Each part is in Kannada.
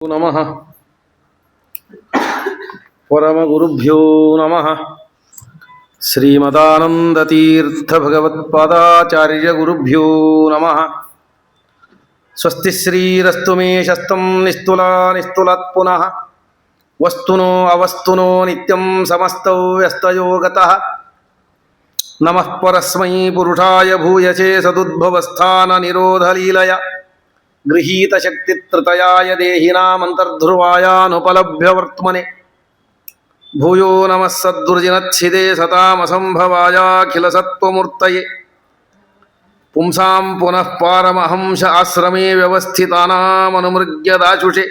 ನಮಃ ಪರಮಗುರುಭ್ಯೋ ನಮಃ. ಶ್ರೀಮದಾನಂದತೀರ್ಥಭಗವತ್ಪಾದಾಚಾರ್ಯ ಗುರುಭ್ಯೋ ನಮಃ. ಸ್ವಸ್ತಿ ಶ್ರೀರಸ್ತು ಮೇ ಶಸ್ತಂ ನಿಸ್ತುಲಾ ನಿಸ್ತುಲಾತ್ ಪುನಃ ವಸ್ತುನೋ ಅವಸ್ತುನೋ ನಿತ್ಯಂ ಸಮಸ್ತೌ ವ್ಯಸ್ತಯೋಗತಃ. ನಮಃ ಪರಸ್ಮೈ ಪುರುಷಾಯ ಭೂಯಸೇ ಸದುದ್ಭವಸ್ಥಾನ ನಿರೋಧಲೀಲಯ ಗೃಹೀತ ಶಕ್ತಿತ್ರತಯಾಯ ದೇಹಿನಾಮಂತರ್ಧ್ರುವಾಯಾನುಪಲಭ್ಯವರ್ತ್ಮನೆ. ಭೂಯೋ ನಮಃ ಸದ್ಗುರುಜಿನಚ್ಛಿದೆ ಸತಾಮಸಂಭವಾಯಾಖಿಲ ಸತ್ವಮೂರ್ತಯೇ. ಪುಂಸಾಂ ಪುನಃ ಪಾರಮಹಂಸ ಆಶ್ರಮೇ ವ್ಯವಸ್ಥಿತಾನಾಮನುಮೃಗ್ಯದಾಶುಷೆ.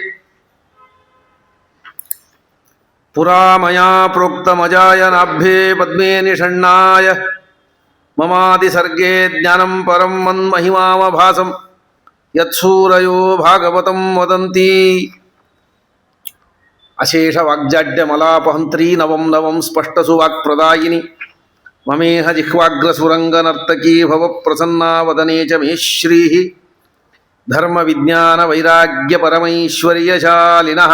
ಪುರಾ ಮಯಾ ಪ್ರೋಕ್ತಮಜಾಯ ನಾಭ್ಯೇ ಪದ್ಮೇ ನಿಷಣ್ಣಾಯ ಮಮಾದಿಸರ್ಗೇ ಜ್ಞಾನಂ ಪರಂ ಮನ್ಮಹಿಮಾವಭಾಸಂ ಯತ್ಸೂರಯೋ ಭಾಗವತಂ ವದಂತಿ. ಅಶೇಷ ವಾಗ್ಜಾಡ್ಯಮಲಾಪಹಂತ್ರೀ ನವಂ ನವಂ ಸ್ಪಷ್ಟಸುವಾಕ್ಪ್ರದಾಯಿನಿ ಮಮೇಹ ಜಿಹ್ವಾಗ್ರಸುರಂಗನರ್ತಕೀ ಭವ ಪ್ರಸನ್ನಾ ವದನೆ ಚ ಮೇ ಶ್ರೀ. ಧರ್ಮ ವಿಜ್ಞಾನ ವೈರಾಗ್ಯ ಪರಮೈಶ್ವರ್ಯಶಾಲಿನಃ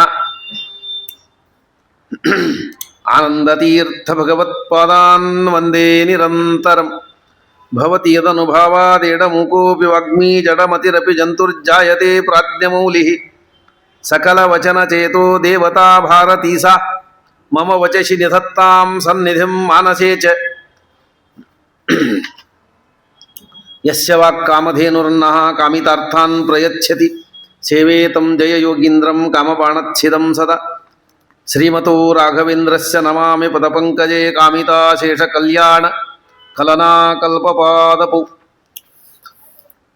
ಆನಂದತೀರ್ಥ ಭಗವತ್ಪಾದಾನ್ ವಂದೇ ನಿರಂತರಂ. ಭವತಿ ಯದನುಭಾವಾದೇಡಮೂಕೋಪಿ ವಾಗ್ಮೀ ಜಡಮತಿರಪಿ ಜಂತುರ್ಜಾಯತೆ ಪ್ರಾಜ್ಞಮೌಲಿಃ. ಸಕಲವಚನಚೇತೋ ದೇವತಾ ಭಾರತೀ ಸಾ ಮಮ ವಚಸಿ ನಿಧತ್ತಾಂ ಸನ್ನಿಧಿಂ ಮಾನಸೇ ಚ. ಯಸ್ಯ ವಾಕ್ಕಾಮಧೇನುರ್ನಃ ಕಾಮಿತಾರ್ಥಾನ್ ಪ್ರಯಚ್ಛತಿ ಸೇವೇತಂ ಜಯಯೋಗೀಂದ್ರಂ ಕಾಮಬಾಣಚ್ಛಿದಂ ಸದಾ. ಶ್ರೀಮತೋ ರಾಘವೇಂದ್ರಸ್ಯ ನಮಾಮಿ ಪದಪಂಕಜೇ ಕಾಮಿತಾಶೇಷಕಲ್ಯಾಣ ಕಲನಾಕಲ್ಪಪಾದಪೌ.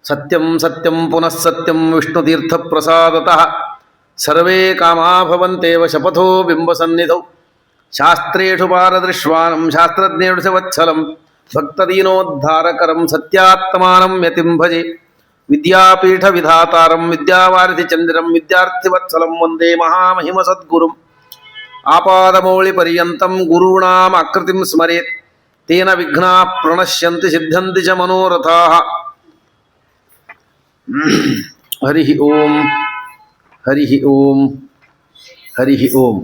ಸತ್ಯಂ ಸತ್ಯಂ ಪುನಃ ಸತ್ಯಂ ವಿಷ್ಣುತೀರ್ಥಪ್ರಸಾದತಃ ಸರ್ವೇ ಕಾಮಾ ಭವಂತೇವ ಶಪಥೋ ಬಿಂಬಸನ್ನಿಧೌ. ಶಾಸ್ತ್ರೇಷು ಪಾರದೃಶ್ವಾನಂ ಶಾಸ್ತ್ರಜ್ಞೇಷು ಚ ವತ್ಸಲಂ ಭಕ್ತದೀನೋದ್ಧಾರಕರಂ ಸತ್ಯಾತ್ಮಾನಂ ಯತಿಂ ಭಜೆ. ವಿದ್ಯಾಪೀಠ ವಿಧಾತಾರಂ ವಿದ್ಯಾವಾರಿಧಿ ಚಂದಿರಂ ವಿದ್ಯಾರ್ಥಿವತ್ಸಲಂ ವಂದೇ ಮಹಾಮಹಿಮ ಸದ್ಗುರುಂ. ಆಪಾದಮೌಳಿ ಪರ್ಯಂತಂ ಗುರುಣಾಂ ಆಕೃತಿಂ ಸ್ಮರೇತ್ ತೇನ ವಿಘ್ನಾಃ ಪ್ರಣಶ್ಯಂತಿ ಸಿದ್ಧಂತಿ ಚ ಮನೋರಥಾಃ. ಹರಿ ಓಂ ಹರಿ ಓಂ ಹರಿ ಓಂ.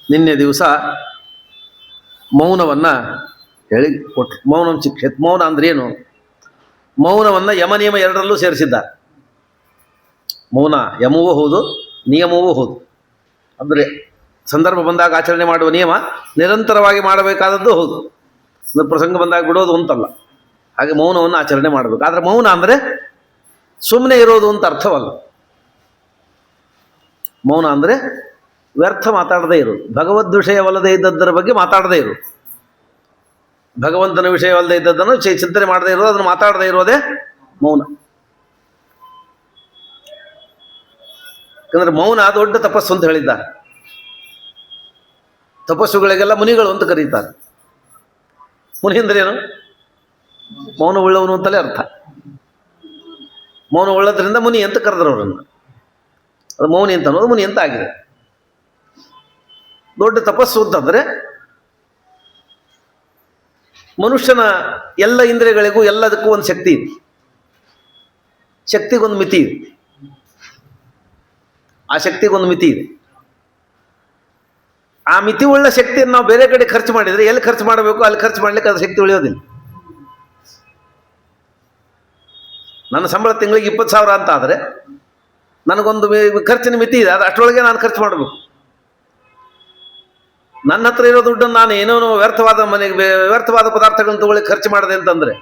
ನಿನ್ನೆ ದಿವಸ ಮೌನವನ್ನು ಹೇಳಿ ಕೊಟ್ಟರು. ಮೌನ ಶಿಕ್ಷೆತ್. ಮೌನ ಅಂದ್ರೇನು? ಮೌನವನ್ನು ಯಮನಿಯಮ ಎರಡರಲ್ಲೂ ಸೇರಿಸಿದ್ದಾರೆ. ಮೌನ ಯಮವೂ ಹೌದು, ನಿಯಮವೂ ಹೌದು. ಅಂದರೆ ಸಂದರ್ಭ ಬಂದಾಗ ಆಚರಣೆ ಮಾಡುವ ನಿಯಮ, ನಿರಂತರವಾಗಿ ಮಾಡಬೇಕಾದದ್ದು ಹೌದು. ಪ್ರಸಂಗ ಬಂದಾಗ ಬಿಡೋದು ಅಂತಲ್ಲ. ಹಾಗೆ ಮೌನವನ್ನು ಆಚರಣೆ ಮಾಡಬೇಕು. ಆದರೆ ಮೌನ ಅಂದರೆ ಸುಮ್ಮನೆ ಇರೋದು ಅಂತ ಅರ್ಥವಲ್ಲ. ಮೌನ ಅಂದರೆ ವ್ಯರ್ಥ ಮಾತಾಡದೇ ಇರೋದು, ಭಗವದ್ ವಿಷಯವಲ್ಲದೆ ಇದ್ದದ್ದರ ಬಗ್ಗೆ ಮಾತಾಡದೇ ಇರೋದು, ಭಗವಂತನ ವಿಷಯವಲ್ಲದೆ ಇದ್ದದ್ದನ್ನು ಚಿಂತನೆ ಮಾಡದೇ ಇರೋದು, ಅದನ್ನು ಮಾತಾಡದೇ ಇರೋದೇ ಮೌನ. ಯಾಕಂದರೆ ಮೌನ ದೊಡ್ಡ ತಪಸ್ಸು ಅಂತ ಹೇಳಿದ್ದಾರೆ. ತಪಸ್ಸುಗಳಿಗೆಲ್ಲ ಮುನಿಗಳು ಅಂತ ಕರೀತಾರೆ. ಮುನಿ ಅಂದ್ರೇನು? ಮೌನ ಉಳ್ಳವನು ಅಂತಲೇ ಅರ್ಥ. ಮೌನ ಉಳ್ಳದ್ರಿಂದ ಮುನಿ ಅಂತ ಕರೆದ್ರು ಅವರನ್ನು. ಅದು ಮೌನಿ ಅಂತ ಅನ್ನೋದು ಮುನಿ ಅಂತ ಆಗಿದೆ. ದೊಡ್ಡ ತಪಸ್ಸು ಅಂತಂದರೆ ಮನುಷ್ಯನ ಎಲ್ಲ ಇಂದ್ರಿಯಗಳಿಗೂ ಎಲ್ಲದಕ್ಕೂ ಒಂದು ಶಕ್ತಿ ಇದೆ. ಶಕ್ತಿಗೊಂದು ಮಿತಿ ಇದೆ. ಆ ಶಕ್ತಿಗೊಂದು ಮಿತಿ ಇದೆ. ಆ ಮಿತಿ ಉಳ್ಳ ಶಕ್ತಿಯನ್ನು ನಾವು ಬೇರೆ ಕಡೆ ಖರ್ಚು ಮಾಡಿದರೆ ಎಲ್ಲಿ ಖರ್ಚು ಮಾಡಬೇಕು ಅಲ್ಲಿ ಖರ್ಚು ಮಾಡಲಿಕ್ಕೆ ಅದು ಶಕ್ತಿ ಉಳಿಯೋದಿಲ್ಲ. ನನ್ನ ಸಂಬಳ ತಿಂಗಳಿಗೆ 20,000 ಅಂತ ಆದರೆ ನನಗೊಂದು ಖರ್ಚಿನ ಮಿತಿ ಇದೆ. ಅದು ಅಷ್ಟರೊಳಗೆ ನಾನು ಖರ್ಚು ಮಾಡಬೇಕು. ನನ್ನ ಹತ್ರ ಇರೋ ದುಡ್ಡನ್ನು ನಾನು ಏನೇನೋ ವ್ಯರ್ಥವಾದ ವ್ಯರ್ಥವಾದ ಪದಾರ್ಥಗಳನ್ನು ತಗೊಳ್ಳಿ ಖರ್ಚು ಮಾಡಿದೆ ಅಂತಂದರೆ,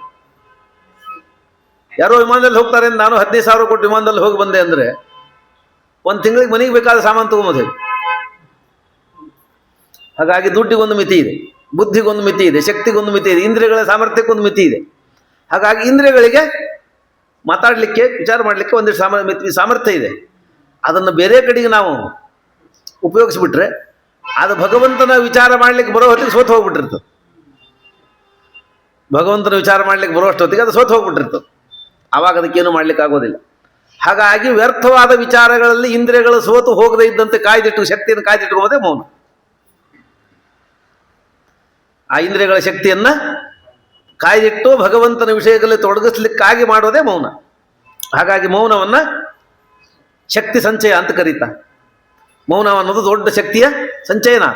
ಯಾರೋ ವಿಮಾನದಲ್ಲಿ ಹೋಗ್ತಾರೆ ಅಂತ ನಾನು 15,000 ಕೊಟ್ಟು ವಿಮಾನದಲ್ಲಿ ಹೋಗಿ ಬಂದೆ ಅಂದರೆ ಒಂದು ತಿಂಗಳಿಗೆ ಮನೆಗೆ ಬೇಕಾದ ಸಾಮಾನು ತೊಗೊಂಬೋದು. ಹಾಗಾಗಿ ದುಡ್ಡಿಗೊಂದು ಮಿತಿ ಇದೆ, ಬುದ್ಧಿಗೊಂದು ಮಿತಿ ಇದೆ, ಶಕ್ತಿಗೊಂದು ಮಿತಿ ಇದೆ, ಇಂದ್ರಿಯಗಳ ಸಾಮರ್ಥ್ಯಕ್ಕೊಂದು ಮಿತಿ ಇದೆ. ಹಾಗಾಗಿ ಇಂದ್ರಿಯಗಳಿಗೆ ಮಾತಾಡಲಿಕ್ಕೆ, ವಿಚಾರ ಮಾಡಲಿಕ್ಕೆ ಒಂದಿಷ್ಟು ಸಾಮರ್ಥ್ಯ ಇದೆ. ಅದನ್ನು ಬೇರೆ ಕಡೆಗೆ ನಾವು ಉಪಯೋಗಿಸ್ಬಿಟ್ರೆ ಅದು ಭಗವಂತನ ವಿಚಾರ ಮಾಡಲಿಕ್ಕೆ ಬರೋ ಹೊತ್ತಿಗೆ ಸೋತು ಹೋಗ್ಬಿಟ್ಟಿರ್ತದೆ. ಭಗವಂತನ ವಿಚಾರ ಮಾಡಲಿಕ್ಕೆ ಬರೋ ಅಷ್ಟೊತ್ತಿಗೆ ಅದು ಸೋತು ಹೋಗ್ಬಿಟ್ಟಿರ್ತದೆ. ಆವಾಗ ಅದಕ್ಕೇನು ಮಾಡಲಿಕ್ಕೆ ಆಗೋದಿಲ್ಲ. ಹಾಗಾಗಿ ವ್ಯರ್ಥವಾದ ವಿಚಾರಗಳಲ್ಲಿ ಇಂದ್ರಿಯಗಳು ಸೋತು ಹೋಗದೇ ಇದ್ದಂತೆ ಶಕ್ತಿಯನ್ನು ಕಾಯ್ದಿಟ್ಟುಕೊಳ್ಳೋದೇ ಮೌನ. ಆ ಇಂದ್ರಿಯಗಳ ಶಕ್ತಿಯನ್ನು ಕಾಯ್ದಿಟ್ಟು ಭಗವಂತನ ವಿಷಯಗಳಲ್ಲಿ ತೊಡಗಿಸ್ಲಿಕ್ಕಾಗಿ ಮಾಡೋದೇ ಮೌನ. ಹಾಗಾಗಿ ಮೌನವನ್ನು ಶಕ್ತಿ ಸಂಚಯ ಅಂತ ಕರೀತಾರೆ. ಮೌನ ಅನ್ನೋದು ದೊಡ್ಡ ಶಕ್ತಿಯ ಸಂಚಯನ.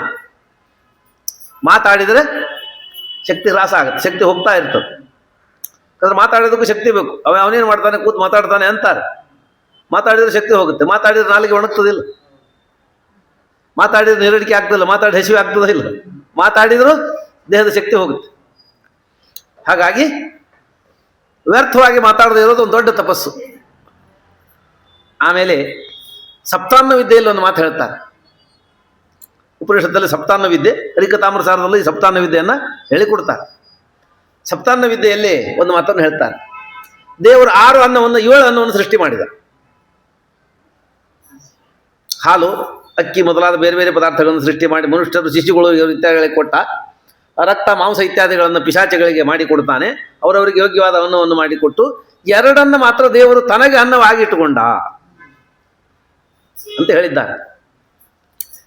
ಮಾತಾಡಿದರೆ ಶಕ್ತಿ ಹ್ರಾಸ ಆಗುತ್ತೆ, ಶಕ್ತಿ ಹೋಗ್ತಾ ಇರ್ತದೆ. ಯಾಕಂದ್ರೆ ಮಾತಾಡೋದಕ್ಕೂ ಶಕ್ತಿ ಬೇಕು. ಅವನೇನು ಮಾಡ್ತಾನೆ, ಕೂತು ಮಾತಾಡ್ತಾನೆ ಅಂತಾರೆ. ಮಾತಾಡಿದ್ರೆ ಶಕ್ತಿ ಹೋಗುತ್ತೆ, ಮಾತಾಡಿದ್ರೆ ನಾಲಿಗೆ ಒಣಗ್ತದಿಲ್ಲ, ಮಾತಾಡಿದ್ರೆ ನೆರಳಿಕೆ ಆಗ್ತದಿಲ್ಲ, ಮಾತಾಡಿ ಹಸಿವೆ ಆಗ್ತದಿಲ್ಲ, ಮಾತಾಡಿದರೂ ದೇಹದ ಶಕ್ತಿ ಹೋಗುತ್ತೆ. ಹಾಗಾಗಿ ವ್ಯರ್ಥವಾಗಿ ಮಾತಾಡದೇ ಇರೋದು ಒಂದು ದೊಡ್ಡ ತಪಸ್ಸು. ಆಮೇಲೆ ಸಪ್ತಾನ್ನ ವಿದ್ಯೆಯಲ್ಲಿ ಒಂದು ಮಾತು ಹೇಳ್ತಾರೆ. ಉಪನಿಷತ್ತಲ್ಲಿ ಸಪ್ತಾನ್ನ ವಿದ್ಯೆ, ಹರಿಕಥಾಮೃತಸಾರದಲ್ಲಿ ಈ ಸಪ್ತಾನ್ನ ವಿದ್ಯೆಯನ್ನು ಹೇಳಿಕೊಡ್ತಾರೆ. ಸಪ್ತಾನ್ನ ವಿದ್ಯೆಯಲ್ಲಿ ಒಂದು ಮಾತನ್ನು ಹೇಳ್ತಾರೆ. ದೇವರು 6 ಅನ್ನವನ್ನು 7 ಅನ್ನವನ್ನು ಸೃಷ್ಟಿ ಮಾಡಿದ. ಹಾಲು, ಅಕ್ಕಿ ಮೊದಲಾದ ಬೇರೆ ಬೇರೆ ಪದಾರ್ಥಗಳನ್ನು ಸೃಷ್ಟಿ ಮಾಡಿ ಮನುಷ್ಯರು, ಶಿಶುಗಳು ಇತ್ಯಾದಿಗಳಿಗೆ ಕೊಟ್ಟ. ರಕ್ತ, ಮಾಂಸ ಇತ್ಯಾದಿಗಳನ್ನು ಪಿಶಾಚಗಳಿಗೆ ಮಾಡಿಕೊಡ್ತಾನೆ. ಅವರವರಿಗೆ ಯೋಗ್ಯವಾದ ಅನ್ನವನ್ನು ಮಾಡಿಕೊಟ್ಟು 2 ಮಾತ್ರ ದೇವರು ತನಗೆ ಅನ್ನವಾಗಿಟ್ಟುಕೊಂಡ ಅಂತ ಹೇಳಿದ್ದಾರೆ.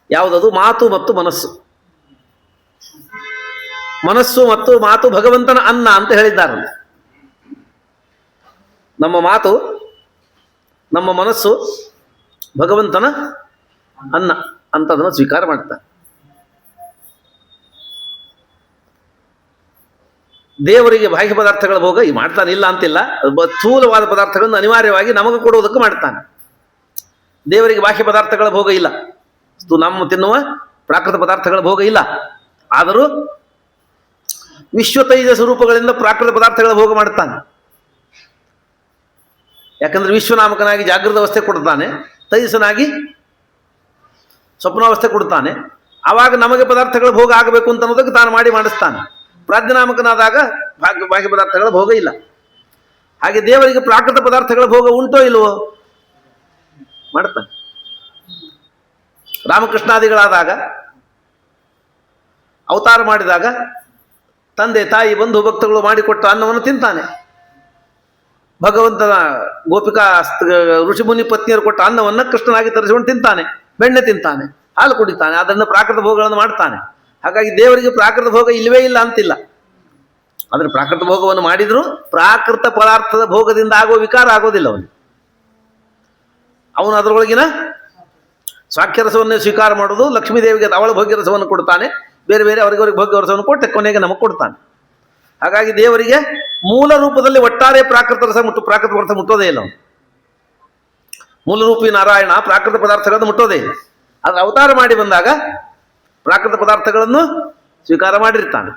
ಯಾವುದದು? ಮಾತು ಮತ್ತು ಮನಸ್ಸು. ಮನಸ್ಸು ಮತ್ತು ಮಾತು ಭಗವಂತನ ಅನ್ನ ಅಂತ ಹೇಳಿದ್ದಾರೆ. ನಮ್ಮ ಮಾತು, ನಮ್ಮ ಮನಸ್ಸು ಭಗವಂತನ ಅನ್ನ ಅಂತ ಅದನ್ನು ಸ್ವೀಕಾರ ಮಾಡ್ತಾರೆ. ದೇವರಿಗೆ ಬಾಹ್ಯ ಪದಾರ್ಥಗಳ ಭೋಗ ಮಾಡ್ತಾನೆ, ಇಲ್ಲ ಅಂತಿಲ್ಲ. ಸ್ಥೂಲವಾದ ಪದಾರ್ಥಗಳನ್ನು ಅನಿವಾರ್ಯವಾಗಿ ನಮಗೆ ಕೊಡುವುದಕ್ಕೆ ಮಾಡ್ತಾನೆ. ದೇವರಿಗೆ ಬಾಹ್ಯ ಪದಾರ್ಥಗಳ ಭೋಗ ಇಲ್ಲ, ನಮ್ಮ ತಿನ್ನುವ ಪ್ರಾಕೃತ ಪದಾರ್ಥಗಳ ಭೋಗ ಇಲ್ಲ. ಆದರೂ ವಿಶ್ವತೈಜ ಸ್ವರೂಪಗಳಿಂದ ಪ್ರಾಕೃತ ಪದಾರ್ಥಗಳ ಭೋಗ ಮಾಡ್ತಾನೆ. ಯಾಕಂದ್ರೆ ವಿಶ್ವನಾಮಕನಾಗಿ ಜಾಗೃತ ಅವಸ್ಥೆ ಕೊಡ್ತಾನೆ, ತೈಜಸನಾಗಿ ಸ್ವಪ್ನಾವಸ್ಥೆ ಕೊಡ್ತಾನೆ. ಆವಾಗ ನಮಗೆ ಪದಾರ್ಥಗಳ ಭೋಗ ಆಗಬೇಕು ಅಂತ ಅನ್ನೋದಕ್ಕೆ ತಾನು ಮಾಡಿಸ್ತಾನೆ. ಪ್ರಾಜ್ಞನಾಮಕನಾದಾಗ ಬಾಹ್ಯ ಪದಾರ್ಥಗಳ ಭೋಗ ಇಲ್ಲ. ಹಾಗೆ ದೇವರಿಗೆ ಪ್ರಾಕೃತ ಪದಾರ್ಥಗಳ ಭೋಗ ಉಂಟೋ ಇಲ್ವೋ? ಮಾಡ್ತಾನೆ. ರಾಮಕೃಷ್ಣಾದಿಗಳಾದಾಗ, ಅವತಾರ ಮಾಡಿದಾಗ ತಂದೆ ತಾಯಿ ಬಂಧು ಭಕ್ತಗಳು ಮಾಡಿಕೊಟ್ಟ ಅನ್ನವನ್ನು ತಿಂತಾನೆ. ಭಗವಂತನ ಗೋಪಿಕಾ ಋಷಿಮುನಿ ಪತ್ನಿಯರು ಕೊಟ್ಟ ಅನ್ನವನ್ನು ಕೃಷ್ಣನಾಗಿ ತರಿಸಿಕೊಂಡು ತಿಂತಾನೆ, ಬೆಣ್ಣೆ ತಿಂತಾನೆ, ಹಾಲು ಕುಡಿತಾನೆ, ಅದನ್ನು ಪ್ರಾಕೃತ ಭೋಗಗಳನ್ನು ಮಾಡ್ತಾನೆ. ಹಾಗಾಗಿ ದೇವರಿಗೆ ಪ್ರಾಕೃತ ಭೋಗ ಇಲ್ಲವೇ ಇಲ್ಲ ಅಂತಿಲ್ಲ. ಆದರೆ ಪ್ರಾಕೃತ ಭೋಗವನ್ನು ಮಾಡಿದರೂ ಪ್ರಾಕೃತ ಪದಾರ್ಥದ ಭೋಗದಿಂದ ಆಗುವ ವಿಕಾರ ಆಗೋದಿಲ್ಲ ಅವನು ಅದರೊಳಗಿನ ಸಾಕ್ಷ್ಯರಸವನ್ನೇ ಸ್ವೀಕಾರ ಮಾಡೋದು. ಲಕ್ಷ್ಮೀದೇವಿಗೆ ಅವಳ ಭೋಗ್ಯರಸವನ್ನು ಕೊಡ್ತಾನೆ, ಬೇರೆ ಬೇರೆ ಅವರಿಗೆ ಭೋಗ್ಯರಸವನ್ನು ಕೊಟ್ಟು ಕೊನೆಗೆ ನಮಗೆ ಕೊಡ್ತಾನೆ. ಹಾಗಾಗಿ ದೇವರಿಗೆ ಮೂಲ ರೂಪದಲ್ಲಿ ಒಟ್ಟಾರೆ ಪ್ರಾಕೃತ ರಸ ಪ್ರಾಕೃತ ಪದಾರ್ಥ ಮುಟ್ಟೋದೇ ಇಲ್ಲ. ಮೂಲ ರೂಪಿ ನಾರಾಯಣ ಪ್ರಾಕೃತ ಪದಾರ್ಥಗಳನ್ನು ಮುಟ್ಟೋದೇ ಇಲ್ಲ. ಆದರೆ ಅವತಾರ ಮಾಡಿ ಬಂದಾಗ ಪ್ರಾಕೃತ ಪದಾರ್ಥಗಳನ್ನು ಸ್ವೀಕಾರ ಮಾಡಿರ್ತಾನೆ.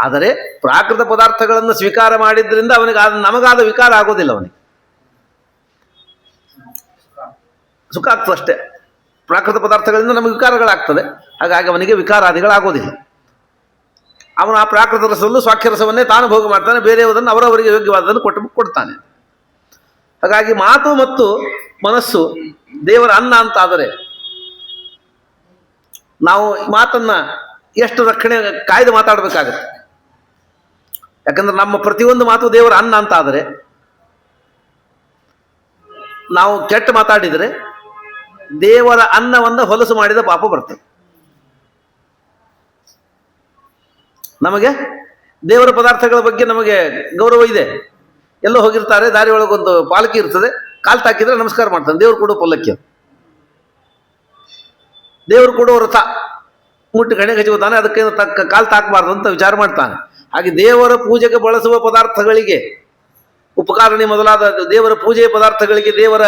ಆದರೆ ಪ್ರಾಕೃತ ಪದಾರ್ಥಗಳನ್ನು ಸ್ವೀಕಾರ ಮಾಡಿದ್ರಿಂದ ಅವನಿಗೆ ನಮಗಾದ ವಿಕಾರ ಆಗೋದಿಲ್ಲ. ಅವನಿಗೆ ಸುಖ ಆಗ್ತದೆ ಅಷ್ಟೇ. ಪ್ರಾಕೃತ ಪದಾರ್ಥಗಳಿಂದ ನಮಗೆ ವಿಕಾರಗಳಾಗ್ತದೆ, ಹಾಗಾಗಿ ಅವನಿಗೆ ವಿಕಾರಾದಿಗಳಾಗೋದಿಲ್ಲ. ಅವನು ಆ ಪ್ರಾಕೃತ ರಸದಲ್ಲೂ ಸ್ವಾಖ್ಯರಸವನ್ನೇ ತಾನು ಭೋಗ ಮಾಡ್ತಾನೆ, ಬೇರೆಯವರನ್ನು ಅವರವರಿಗೆ ಯೋಗ್ಯವಾದದನ್ನು ಕೊಡ್ತಾನೆ. ಹಾಗಾಗಿ ಮಾತು ಮತ್ತು ಮನಸ್ಸು ದೇವರ ಅನ್ನ ಅಂತಾದರೆ ನಾವು ಮಾತನ್ನು ಎಷ್ಟು ರಕ್ಷಣೆ ಕಾಯ್ದು ಮಾತಾಡಬೇಕಾಗತ್ತೆ. ಯಾಕಂದ್ರೆ ನಮ್ಮ ಪ್ರತಿಯೊಂದು ಮಾತು ದೇವರ ಅನ್ನ ಅಂತಾದರೆ, ನಾವು ಕೆಟ್ಟ ಮಾತಾಡಿದರೆ ದೇವರ ಅನ್ನವನ್ನು ಹೊಲಸು ಮಾಡಿದ ಪಾಪ ಬರ್ತದೆ. ನಮಗೆ ದೇವರ ಪದಾರ್ಥಗಳ ಬಗ್ಗೆ ನಮಗೆ ಗೌರವ ಇದೆ. ಎಲ್ಲೋ ಹೋಗಿರ್ತಾರೆ, ದಾರಿ ಒಳಗೊಂದು ಪಾಲಕಿ ಇರ್ತದೆ, ಕಾಲು ತಾಕಿದ್ರೆ ನಮಸ್ಕಾರ ಮಾಡ್ತಾನೆ. ದೇವರು ಕೊಡೋ ಪಲ್ಲಕ್ಕಿ, ದೇವರು ಕೊಡೋ ರಥ ಮುಟ್ಟಿ ಗಣೆ ಹಚ್ಚುತ್ತಾನೆ, ಅದಕ್ಕೆ ತಕ್ಕ ಕಾಲು ತಾಕಬಾರ್ದು ಅಂತ ವಿಚಾರ ಮಾಡ್ತಾನೆ. ಹಾಗೆ ದೇವರ ಪೂಜೆಗೆ ಬಳಸುವ ಪದಾರ್ಥಗಳಿಗೆ, ಉಪಕಾರಣಿ ಮೊದಲಾದ ದೇವರ ಪೂಜೆಯ ಪದಾರ್ಥಗಳಿಗೆ, ದೇವರ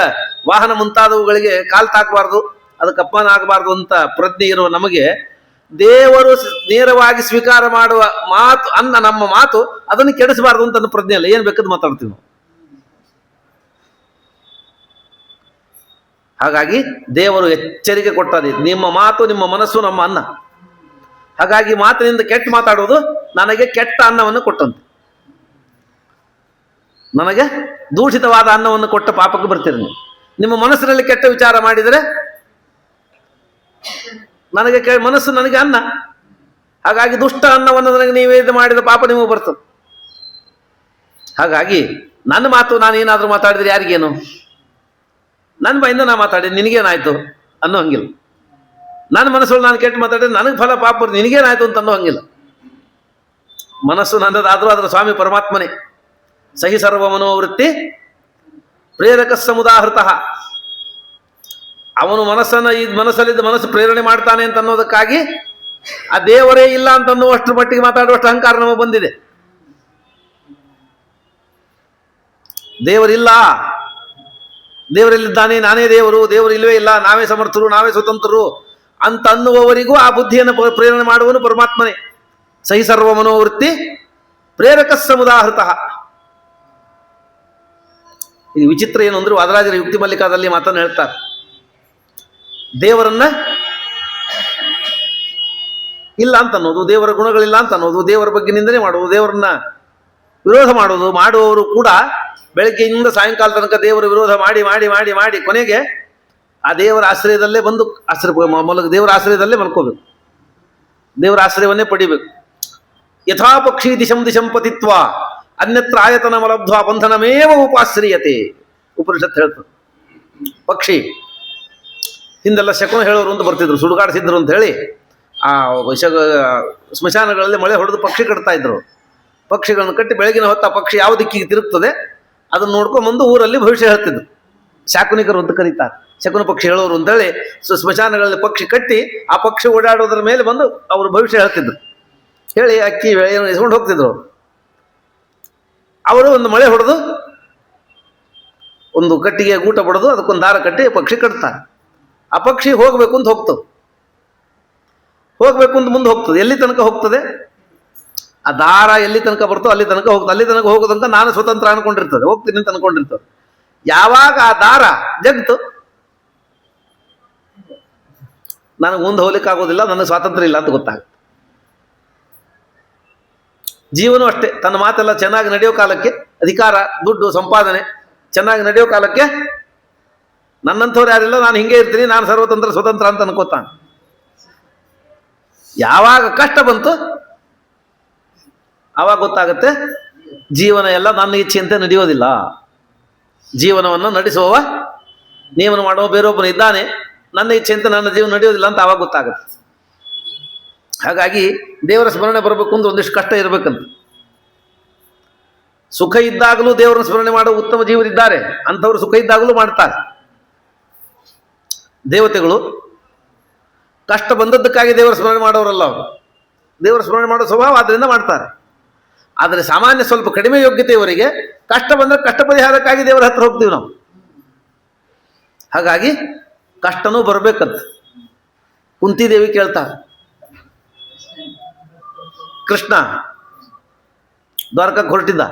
ವಾಹನ ಮುಂತಾದವುಗಳಿಗೆ ಕಾಲು ತಾಕಬಾರ್ದು, ಅದಕ್ಕೆ ಅಪಮಾನ ಆಗಬಾರ್ದು ಅಂತ ಪ್ರಜ್ಞೆ ಇರುವ ನಮಗೆ ದೇವರು ನೇರವಾಗಿ ಸ್ವೀಕಾರ ಮಾಡುವ ಮಾತು ಅನ್ನ, ನಮ್ಮ ಮಾತು ಅದನ್ನು ಕೆಡಿಸಬಾರ್ದು ಅಂತ ನನ್ನ ಪ್ರಜ್ಞೆ ಅಲ್ಲ. ಏನು ಬೇಕಾದ್ರೂ ಮಾತಾಡ್ತೀವಿ ನಾವು. ಹಾಗಾಗಿ ದೇವರು ಎಚ್ಚರಿಕೆ ಕೊಟ್ಟದೆ, ನಿಮ್ಮ ಮಾತು ನಿಮ್ಮ ಮನಸ್ಸು ನಮ್ಮ ಅನ್ನ. ಹಾಗಾಗಿ ಮಾತಿನಿಂದ ಕೆಟ್ಟ ಮಾತಾಡೋದು ನನಗೆ ಕೆಟ್ಟ ಅನ್ನವನ್ನು ಕೊಟ್ಟಂತೆ. ನನಗೆ ದೂಷಿತವಾದ ಅನ್ನವನ್ನು ಕೊಟ್ಟ ಪಾಪಕ್ಕೆ ಬರ್ತೀರಿ ನೀವು. ನಿಮ್ಮ ಮನಸ್ಸಿನಲ್ಲಿ ಕೆಟ್ಟ ವಿಚಾರ ಮಾಡಿದರೆ ನನಗೆ ಮನಸ್ಸು ನನಗೆ ಅನ್ನ. ಹಾಗಾಗಿ ದುಷ್ಟ ಅನ್ನವನ್ನು ನನಗೆ ನೀವೇದು ಮಾಡಿದ ಪಾಪ ನಿಮಗೆ ಬರ್ತದೆ. ಹಾಗಾಗಿ ನನ್ನ ಮಾತು ನಾನು ಏನಾದರೂ ಮಾತಾಡಿದ್ರೆ ಯಾರಿಗೇನು? ನನ್ನ ಬಾಯಿಂದ ನಾ ಮಾತಾಡಿ ನಿನಗೇನಾಯ್ತು ಅನ್ನೋ ಹಂಗಿಲ್ಲ. ನನ್ನ ಮನಸ್ಸಲ್ಲಿ ನಾನು ಕೆಟ್ಟು ಮಾತಾಡಿದ್ರೆ ನನಗೆ ಫಲ ಪಾಪ ಬರ್ತದೆ, ನಿನಗೇನಾಯ್ತು ಅಂತ ಅನ್ನೋ ಹಂಗಿಲ್ಲ. ಮನಸ್ಸು ನನ್ನದಾದರೂ ಅದರ ಸ್ವಾಮಿ ಪರಮಾತ್ಮನೇ. ಸಹಿ ಸರ್ವ ಮನೋವೃತ್ತಿ ಪ್ರೇರಕ ಸಮುದಾಹೃತ. ಅವನು ಮನಸ್ಸಲ್ಲಿದ್ದ ಮನಸ್ಸು ಪ್ರೇರಣೆ ಮಾಡ್ತಾನೆ ಅಂತ ಅನ್ನೋದಕ್ಕಾಗಿ ಆ ದೇವರೇ ಇಲ್ಲ ಅಂತ ಅನ್ನುವಷ್ಟರ ಮಟ್ಟಿಗೆ ಮಾತಾಡುವಷ್ಟು ಅಹಂಕಾರ ನಮಗೆ ಬಂದಿದೆ. ದೇವರಿಲ್ಲ, ದೇವರಲ್ಲಿದ್ದಾನೆ, ನಾನೇ ದೇವರು, ದೇವರು ಇಲ್ಲವೇ ಇಲ್ಲ, ನಾವೇ ಸಮರ್ಥರು, ನಾವೇ ಸ್ವತಂತ್ರರು ಅಂತ ಅನ್ನುವವರಿಗೂ ಆ ಬುದ್ಧಿಯನ್ನು ಪ್ರೇರಣೆ ಮಾಡುವನು ಪರಮಾತ್ಮನೇ. ಸಹಿ ಸರ್ವ ಮನೋವೃತ್ತಿ ಪ್ರೇರಕ ಸಮುದಾಹೃತ. ಇದು ವಿಚಿತ್ರ ಏನು ಅಂದ್ರೆ ವಾದರಾಜರ ಯುಕ್ತಿ ಮಲ್ಲಿಕಾದಲ್ಲಿ ಮಾತನ್ನು ಹೇಳ್ತಾರೆ. ದೇವರನ್ನ ಇಲ್ಲ ಅಂತ ಅನ್ನೋದು, ದೇವರ ಗುಣಗಳಿಲ್ಲ ಅಂತ ಅನ್ನೋದು, ದೇವರ ಬಗ್ಗೆ ನಿಂದನೆ ಮಾಡೋದು, ದೇವರನ್ನ ವಿರೋಧ ಮಾಡೋದು, ಮಾಡುವವರು ಕೂಡ ಬೆಳಗ್ಗೆಯಿಂದ ಸಾಯಂಕಾಲ ತನಕ ದೇವರ ವಿರೋಧ ಮಾಡಿ ಮಾಡಿ ಮಾಡಿ ಮಾಡಿ ಕೊನೆಗೆ ಆ ದೇವರ ಆಶ್ರಯದಲ್ಲೇ ಬಂದು ದೇವರ ಆಶ್ರಯದಲ್ಲೇ ಮಲ್ಕೋಬೇಕು, ದೇವರ ಆಶ್ರಯವನ್ನೇ ಪಡಿಬೇಕು. ಯಥಾ ಪಕ್ಷಿ ದಿಶಂ ದಿಶಂ ಪತಿತ್ವ ಅನ್ಯತ್ರ ಆಯತನ ಮಲಬ್ಧ್ವಾ ಬಂಧನಮೇವ ಉಪಾಶ್ರೀಯತೆ. ಉಪನಿಷತ್ ಹೇಳ್ತದೆ. ಪಕ್ಷಿ ಹಿಂದೆಲ್ಲ ಶಕುನ ಹೇಳೋರು ಅಂತ ಬರ್ತಿದ್ರು, ಸುಡುಗಾಡಿಸಿದ್ರು ಅಂತ ಹೇಳಿ ಆ ಸ್ಮಶಾನಗಳಲ್ಲಿ ಮಳೆ ಹೊಡೆದು ಪಕ್ಷಿ ಕಟ್ತಾ ಇದ್ರು. ಪಕ್ಷಿಗಳನ್ನು ಕಟ್ಟಿ ಬೆಳಗಿನ ಹೊತ್ತು ಆ ಪಕ್ಷಿ ಯಾವ ದಿಕ್ಕಿಗೆ ತಿರುಗ್ತದೆ ಅದನ್ನು ನೋಡ್ಕೊಂಡ್ಬಂದು ಊರಲ್ಲಿ ಭವಿಷ್ಯ ಹೇಳ್ತಿದ್ರು. ಶಾಕುನಿಕರು ಅಂತ ಕರೀತಾರೆ, ಶಕುನ ಪಕ್ಷಿ ಹೇಳೋರು ಅಂತೇಳಿ. ಸ್ಮಶಾನಗಳಲ್ಲಿ ಪಕ್ಷಿ ಕಟ್ಟಿ ಆ ಪಕ್ಷಿ ಓಡಾಡೋದ್ರ ಮೇಲೆ ಬಂದು ಅವರು ಭವಿಷ್ಯ ಹೇಳ್ತಿದ್ರು. ಹೇಳಿ ಅಕ್ಕಿ ಏನು ಇಸ್ಕೊಂಡು ಹೋಗ್ತಿದ್ರು. ಅವರು ಒಂದು ಮಳೆ ಹೊಡೆದು ಒಂದು ಕಟ್ಟಿಗೆ ಗೂಟ ಬಡದು ಅದಕ್ಕೊಂದು ದಾರ ಕಟ್ಟಿ ಪಕ್ಷಿ ಕಟ್ತಾರೆ. ಆ ಪಕ್ಷಿ ಹೋಗ್ಬೇಕು ಅಂತ ಹೋಗ್ತದೆ, ಹೋಗ್ಬೇಕು ಅಂತ ಮುಂದೆ ಹೋಗ್ತದೆ. ಎಲ್ಲಿ ತನಕ ಹೋಗ್ತದೆ? ಆ ದಾರ ಎಲ್ಲಿ ತನಕ ಬರ್ತೋ ಅಲ್ಲಿ ತನಕ ಹೋಗ್ತದೆ. ಅಲ್ಲಿ ತನಕ ಹೋಗೋ ತನಕ ನಾನು ಸ್ವತಂತ್ರ ಅನ್ಕೊಂಡಿರ್ತದೆ, ಹೋಗ್ತೀನಿ ಅಂತ ಅನ್ಕೊಂಡಿರ್ತದೆ. ಯಾವಾಗ ಆ ದಾರ ಜಗ್ತು, ನನಗೆ ಮುಂದೆ ಹೋಗ್ಲಿಕ್ಕೆ ಆಗೋದಿಲ್ಲ, ನನಗೆ ಸ್ವಾತಂತ್ರ್ಯ ಇಲ್ಲ ಅಂತ ಗೊತ್ತಾಗುತ್ತೆ. ಜೀವನೂ ಅಷ್ಟೇ, ತನ್ನ ಮಾತೆಲ್ಲ ಚೆನ್ನಾಗಿ ನಡೆಯೋ ಕಾಲಕ್ಕೆ, ಅಧಿಕಾರ ದುಡ್ಡು ಸಂಪಾದನೆ ಚೆನ್ನಾಗಿ ನಡೆಯೋ ಕಾಲಕ್ಕೆ ನನ್ನಂಥವ್ರು ಯಾರಿಲ್ಲ, ನಾನು ಹಿಂಗೆ ಇರ್ತೀನಿ, ನಾನು ಸರ್ವತಂತ್ರ ಸ್ವತಂತ್ರ ಅಂತ ಅನ್ಕೋತಾನೆ. ಯಾವಾಗ ಕಷ್ಟ ಬಂತು ಆವಾಗ ಗೊತ್ತಾಗುತ್ತೆ ಜೀವನ ಎಲ್ಲ ನನ್ನ ಇಚ್ಛೆಯಂತೆ ನಡೆಯೋದಿಲ್ಲ. ಜೀವನವನ್ನು ನಡೆಸುವವ, ನಿಯಮನ ಮಾಡುವ ಬೇರೊಬ್ಬನು ಇದ್ದಾನೆ, ನನ್ನ ಇಚ್ಛೆಯಂತೆ ನನ್ನ ಜೀವನ ನಡೆಯೋದಿಲ್ಲ ಅಂತ ಆವಾಗ ಗೊತ್ತಾಗುತ್ತೆ. ಹಾಗಾಗಿ ದೇವರ ಸ್ಮರಣೆ ಬರಬೇಕು ಅಂದ್ರೆ ಒಂದಿಷ್ಟು ಕಷ್ಟ ಇರಬೇಕಂತ. ಸುಖ ಇದ್ದಾಗಲೂ ದೇವರನ್ನು ಸ್ಮರಣೆ ಮಾಡುವ ಉತ್ತಮ ಜೀವರಿದ್ದಾರೆ, ಅಂಥವ್ರು ಸುಖ ಇದ್ದಾಗಲೂ ಮಾಡ್ತಾರೆ. ದೇವತೆಗಳು ಕಷ್ಟ ಬಂದದ್ದಕ್ಕಾಗಿ ದೇವರ ಸ್ಮರಣೆ ಮಾಡೋರಲ್ಲ, ಅವರು ದೇವರ ಸ್ಮರಣೆ ಮಾಡೋ ಸ್ವಭಾವ ಆದ್ದರಿಂದ ಮಾಡ್ತಾರೆ. ಆದರೆ ಸಾಮಾನ್ಯ ಸ್ವಲ್ಪ ಕಡಿಮೆ ಯೋಗ್ಯತೆಯವರಿಗೆ ಕಷ್ಟ ಬಂದರೆ ಕಷ್ಟ ಪರಿಹಾರಕ್ಕಾಗಿ ದೇವರ ಹತ್ರ ಹೋಗ್ತೀವಿ ನಾವು. ಹಾಗಾಗಿ ಕಷ್ಟನೂ ಬರಬೇಕಂತ ಕುಂತಿದೇವಿ ಕೇಳ್ತಾರೆ. ಕೃಷ್ಣ ದ್ವಾರಕಕ್ಕೆ ಹೊರಟಿದ್ದ,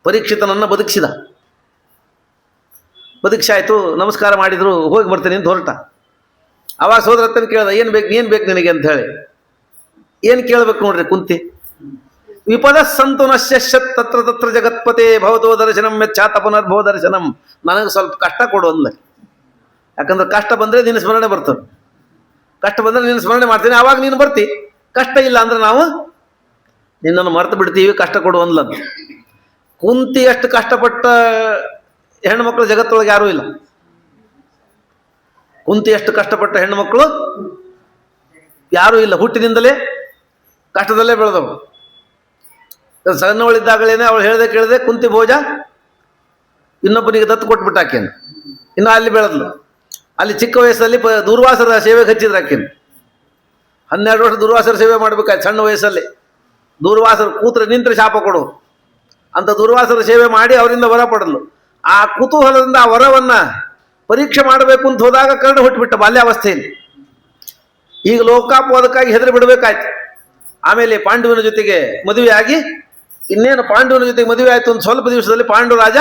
ಪರೀಕ್ಷಿತನನ್ನು ಬದುಕಿಸಿದ. ಬದುಕಿಸಾಯ್ತು, ನಮಸ್ಕಾರ ಮಾಡಿದ್ರು, ಹೋಗಿ ಬರ್ತೀನಿ ಅಂತ ಹೊರಟ. ಅವಾಗ ಸೋದರತ್ತನ ಕೇಳ್ದ, ಏನು ಬೇಕು ನಿನಗೆ ಅಂತ ಹೇಳಿ. ಏನು ಕೇಳ್ಬೇಕು ನೋಡ್ರಿ ಕುಂತಿ. ವಿಪದ ಸಂತು ನಶ್ಯತ್ ತತ್ರ ತತ್ರ ಜಗತ್ಪತೆ ಭವತೋ ದರ್ಶನಂ ಮೆಚ್ಚಾತ ಪುನರ್ಭವ ದರ್ಶನಂ. ನನಗೆ ಸ್ವಲ್ಪ ಕಷ್ಟ ಕೊಡು ಅಂದ್ಲ. ಯಾಕಂದ್ರೆ ಕಷ್ಟ ಬಂದರೆ ನಿನ್ನ ಸ್ಮರಣೆ ಬರ್ತದೆ, ಕಷ್ಟ ಬಂದರೆ ನಿನ್ನ ಸ್ಮರಣೆ ಮಾಡ್ತೀನಿ, ಆವಾಗ ನೀನು ಬರ್ತಿ. ಕಷ್ಟ ಇಲ್ಲ ಅಂದ್ರೆ ನಾವು ನಿನ್ನನ್ನು ಮರೆತು ಬಿಡ್ತೀವಿ, ಕಷ್ಟ ಕೊಡು ಅಂದ್ಲಂತ. ಕುಂತಿ ಅಷ್ಟು ಕಷ್ಟಪಟ್ಟ ಹೆಣ್ಣುಮಕ್ಕಳು ಜಗತ್ತೊಳಗೆ ಯಾರೂ ಇಲ್ಲ. ಕುಂತಿ ಅಷ್ಟು ಕಷ್ಟಪಟ್ಟ ಹೆಣ್ಣುಮಕ್ಕಳು ಯಾರೂ ಇಲ್ಲ. ಹುಟ್ಟಿನಿಂದಲೇ ಕಷ್ಟದಲ್ಲೇ ಬೆಳೆದವು. ಸಣ್ಣವಳಿದ್ದಾಗಲೇನೆ ಅವಳು ಹೇಳ್ದೆ ಕೇಳಿದೆ ಕುಂತಿ ಭೋಜ ಇನ್ನೊಬ್ಬನಿಗೆ ದತ್ತು ಕೊಟ್ಬಿಟ್ಟು ಆಕೆನು. ಇನ್ನು ಅಲ್ಲಿ ಬೆಳೆದ್ಲು. ಅಲ್ಲಿ ಚಿಕ್ಕ ವಯಸ್ಸಲ್ಲಿ ದೂರ್ವಾಸರ ಸೇವೆಗೆ ಹಚ್ಚಿದ್ರು ಆಕೆನು. 12 ವರ್ಷ ದೂರ್ವಾಸರ ಸೇವೆ ಮಾಡ್ಬೇಕಾಯ್ತು ಸಣ್ಣ ವಯಸ್ಸಲ್ಲಿ. ದೂರ್ವಾಸರು ಕೂತ್ರೆ ನಿಂತರೆ ಶಾಪ ಕೊಡು ಅಂತ ದೂರ್ವಾಸರ ಸೇವೆ ಮಾಡಿ ಅವರಿಂದ ವರ ಪಡೆದ್ಲು. ಆ ಕುತೂಹಲದಿಂದ ಆ ವರವನ್ನು ಪರೀಕ್ಷೆ ಮಾಡಬೇಕು ಅಂತ ಹೋದಾಗ ಕರ್ಣ ಹುಟ್ಟುಬಿಟ್ಟ ಬಾಲ್ಯಾವಸ್ಥೆಯಲ್ಲಿ. ಈಗ ಲೋಕಾಪವಾದಕ್ಕಾಗಿ ಹೆದರಿ ಬಿಡಬೇಕಾಯ್ತು. ಆಮೇಲೆ ಪಾಂಡುವಿನ ಜೊತೆಗೆ ಮದುವೆಯಾಗಿ, ಇನ್ನೇನು ಪಾಂಡುವಿನ ಜೊತೆಗೆ ಮದುವೆ ಆಯಿತು ಒಂದು ಸ್ವಲ್ಪ ದಿವಸದಲ್ಲಿ ಪಾಂಡು ರಾಜ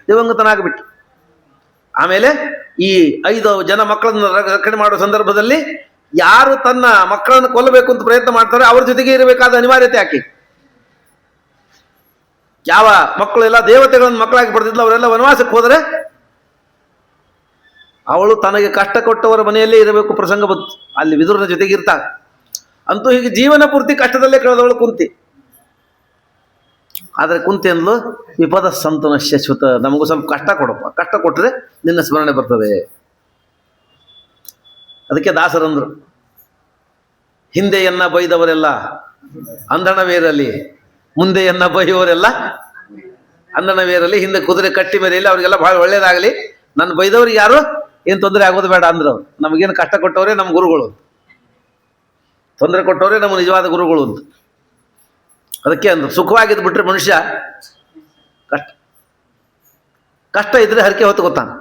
ದಿವಂಗತನಾಗಿಬಿಟ್ಟ. ಆಮೇಲೆ ಈ 5 ಜನ ಮಕ್ಕಳನ್ನು ರಕ್ಷಣೆ ಮಾಡುವ ಸಂದರ್ಭದಲ್ಲಿ ಯಾರು ತನ್ನ ಮಕ್ಕಳನ್ನು ಕೊಲ್ಲಬೇಕು ಅಂತ ಪ್ರಯತ್ನ ಮಾಡ್ತಾರೆ ಅವ್ರ ಜೊತೆಗೆ ಇರಬೇಕಾದ ಅನಿವಾರ್ಯತೆ ಆಕೆ. ಯಾವ ಮಕ್ಕಳೆಲ್ಲ ದೇವತೆಗಳನ್ನು ಮಕ್ಕಳಾಗಿ ಪಡೆದಿದ್ಲು ಅವರೆಲ್ಲ ವನವಾಸಕ್ಕೆ ಹೋದರೆ ಅವಳು ತನಗೆ ಕಷ್ಟ ಕೊಟ್ಟವರ ಮನೆಯಲ್ಲೇ ಇರಬೇಕು ಪ್ರಸಂಗ ಬಂತು. ಅಲ್ಲಿ ವಿದುರನ ಜೊತೆಗೆ ಇರ್ತಾಳೆ. ಅಂತೂ ಹೀಗೆ ಜೀವನ ಪೂರ್ತಿ ಕಷ್ಟದಲ್ಲೇ ಕಳೆದವಳು ಕುಂತಿ. ಆದರೆ ಕುಂತಿ ಅಂದ್ಲು, ವಿಪದ ಸಂತನ ಶಶ್ವತ, ನಮಗೂ ಸ್ವಲ್ಪ ಕಷ್ಟ ಕೊಡಪ್ಪ, ಕಷ್ಟ ಕೊಟ್ಟರೆ ನಿನ್ನ ಸ್ಮರಣೆ ಬರ್ತದೆ. ಅದಕ್ಕೆ ದಾಸರಂದ್ರು, ಹಿಂದೆಯನ್ನ ಬೈದವರೆಲ್ಲ ಅಂಧಣವೇರಲಿ, ಮುಂದೆಯನ್ನ ಬೈಯುವವರೆಲ್ಲ ಅಂದನ ವೇರಲ್ಲಿ ಹಿಂದೆ ಕುದುರೆ ಕಟ್ಟಿ ಮೇರೆಯಲ್ಲಿ ಅವ್ರಿಗೆಲ್ಲ ಭಾಳ ಒಳ್ಳೇದಾಗಲಿ, ನನ್ನ ಬೈದವ್ರಿಗೆ ಯಾರು ಏನು ತೊಂದರೆ ಆಗೋದು ಬೇಡ ಅಂದ್ರು ಅವ್ರು. ನಮಗೇನು ಕಷ್ಟ ಕೊಟ್ಟವರೇ ನಮ್ಮ ಗುರುಗಳು, ತೊಂದರೆ ಕೊಟ್ಟವರೇ ನಮ್ಮ ನಿಜವಾದ ಗುರುಗಳು ಅಂತ. ಅದಕ್ಕೆ ಅಂದ್ರು ಸುಖವಾಗಿದ್ದು ಬಿಟ್ರೆ ಮನುಷ್ಯ ಕಷ್ಟ ಇದ್ರೆ ಹರಕೆ ಹೊತ್ತು ಗೊತ್ತಾನೆ.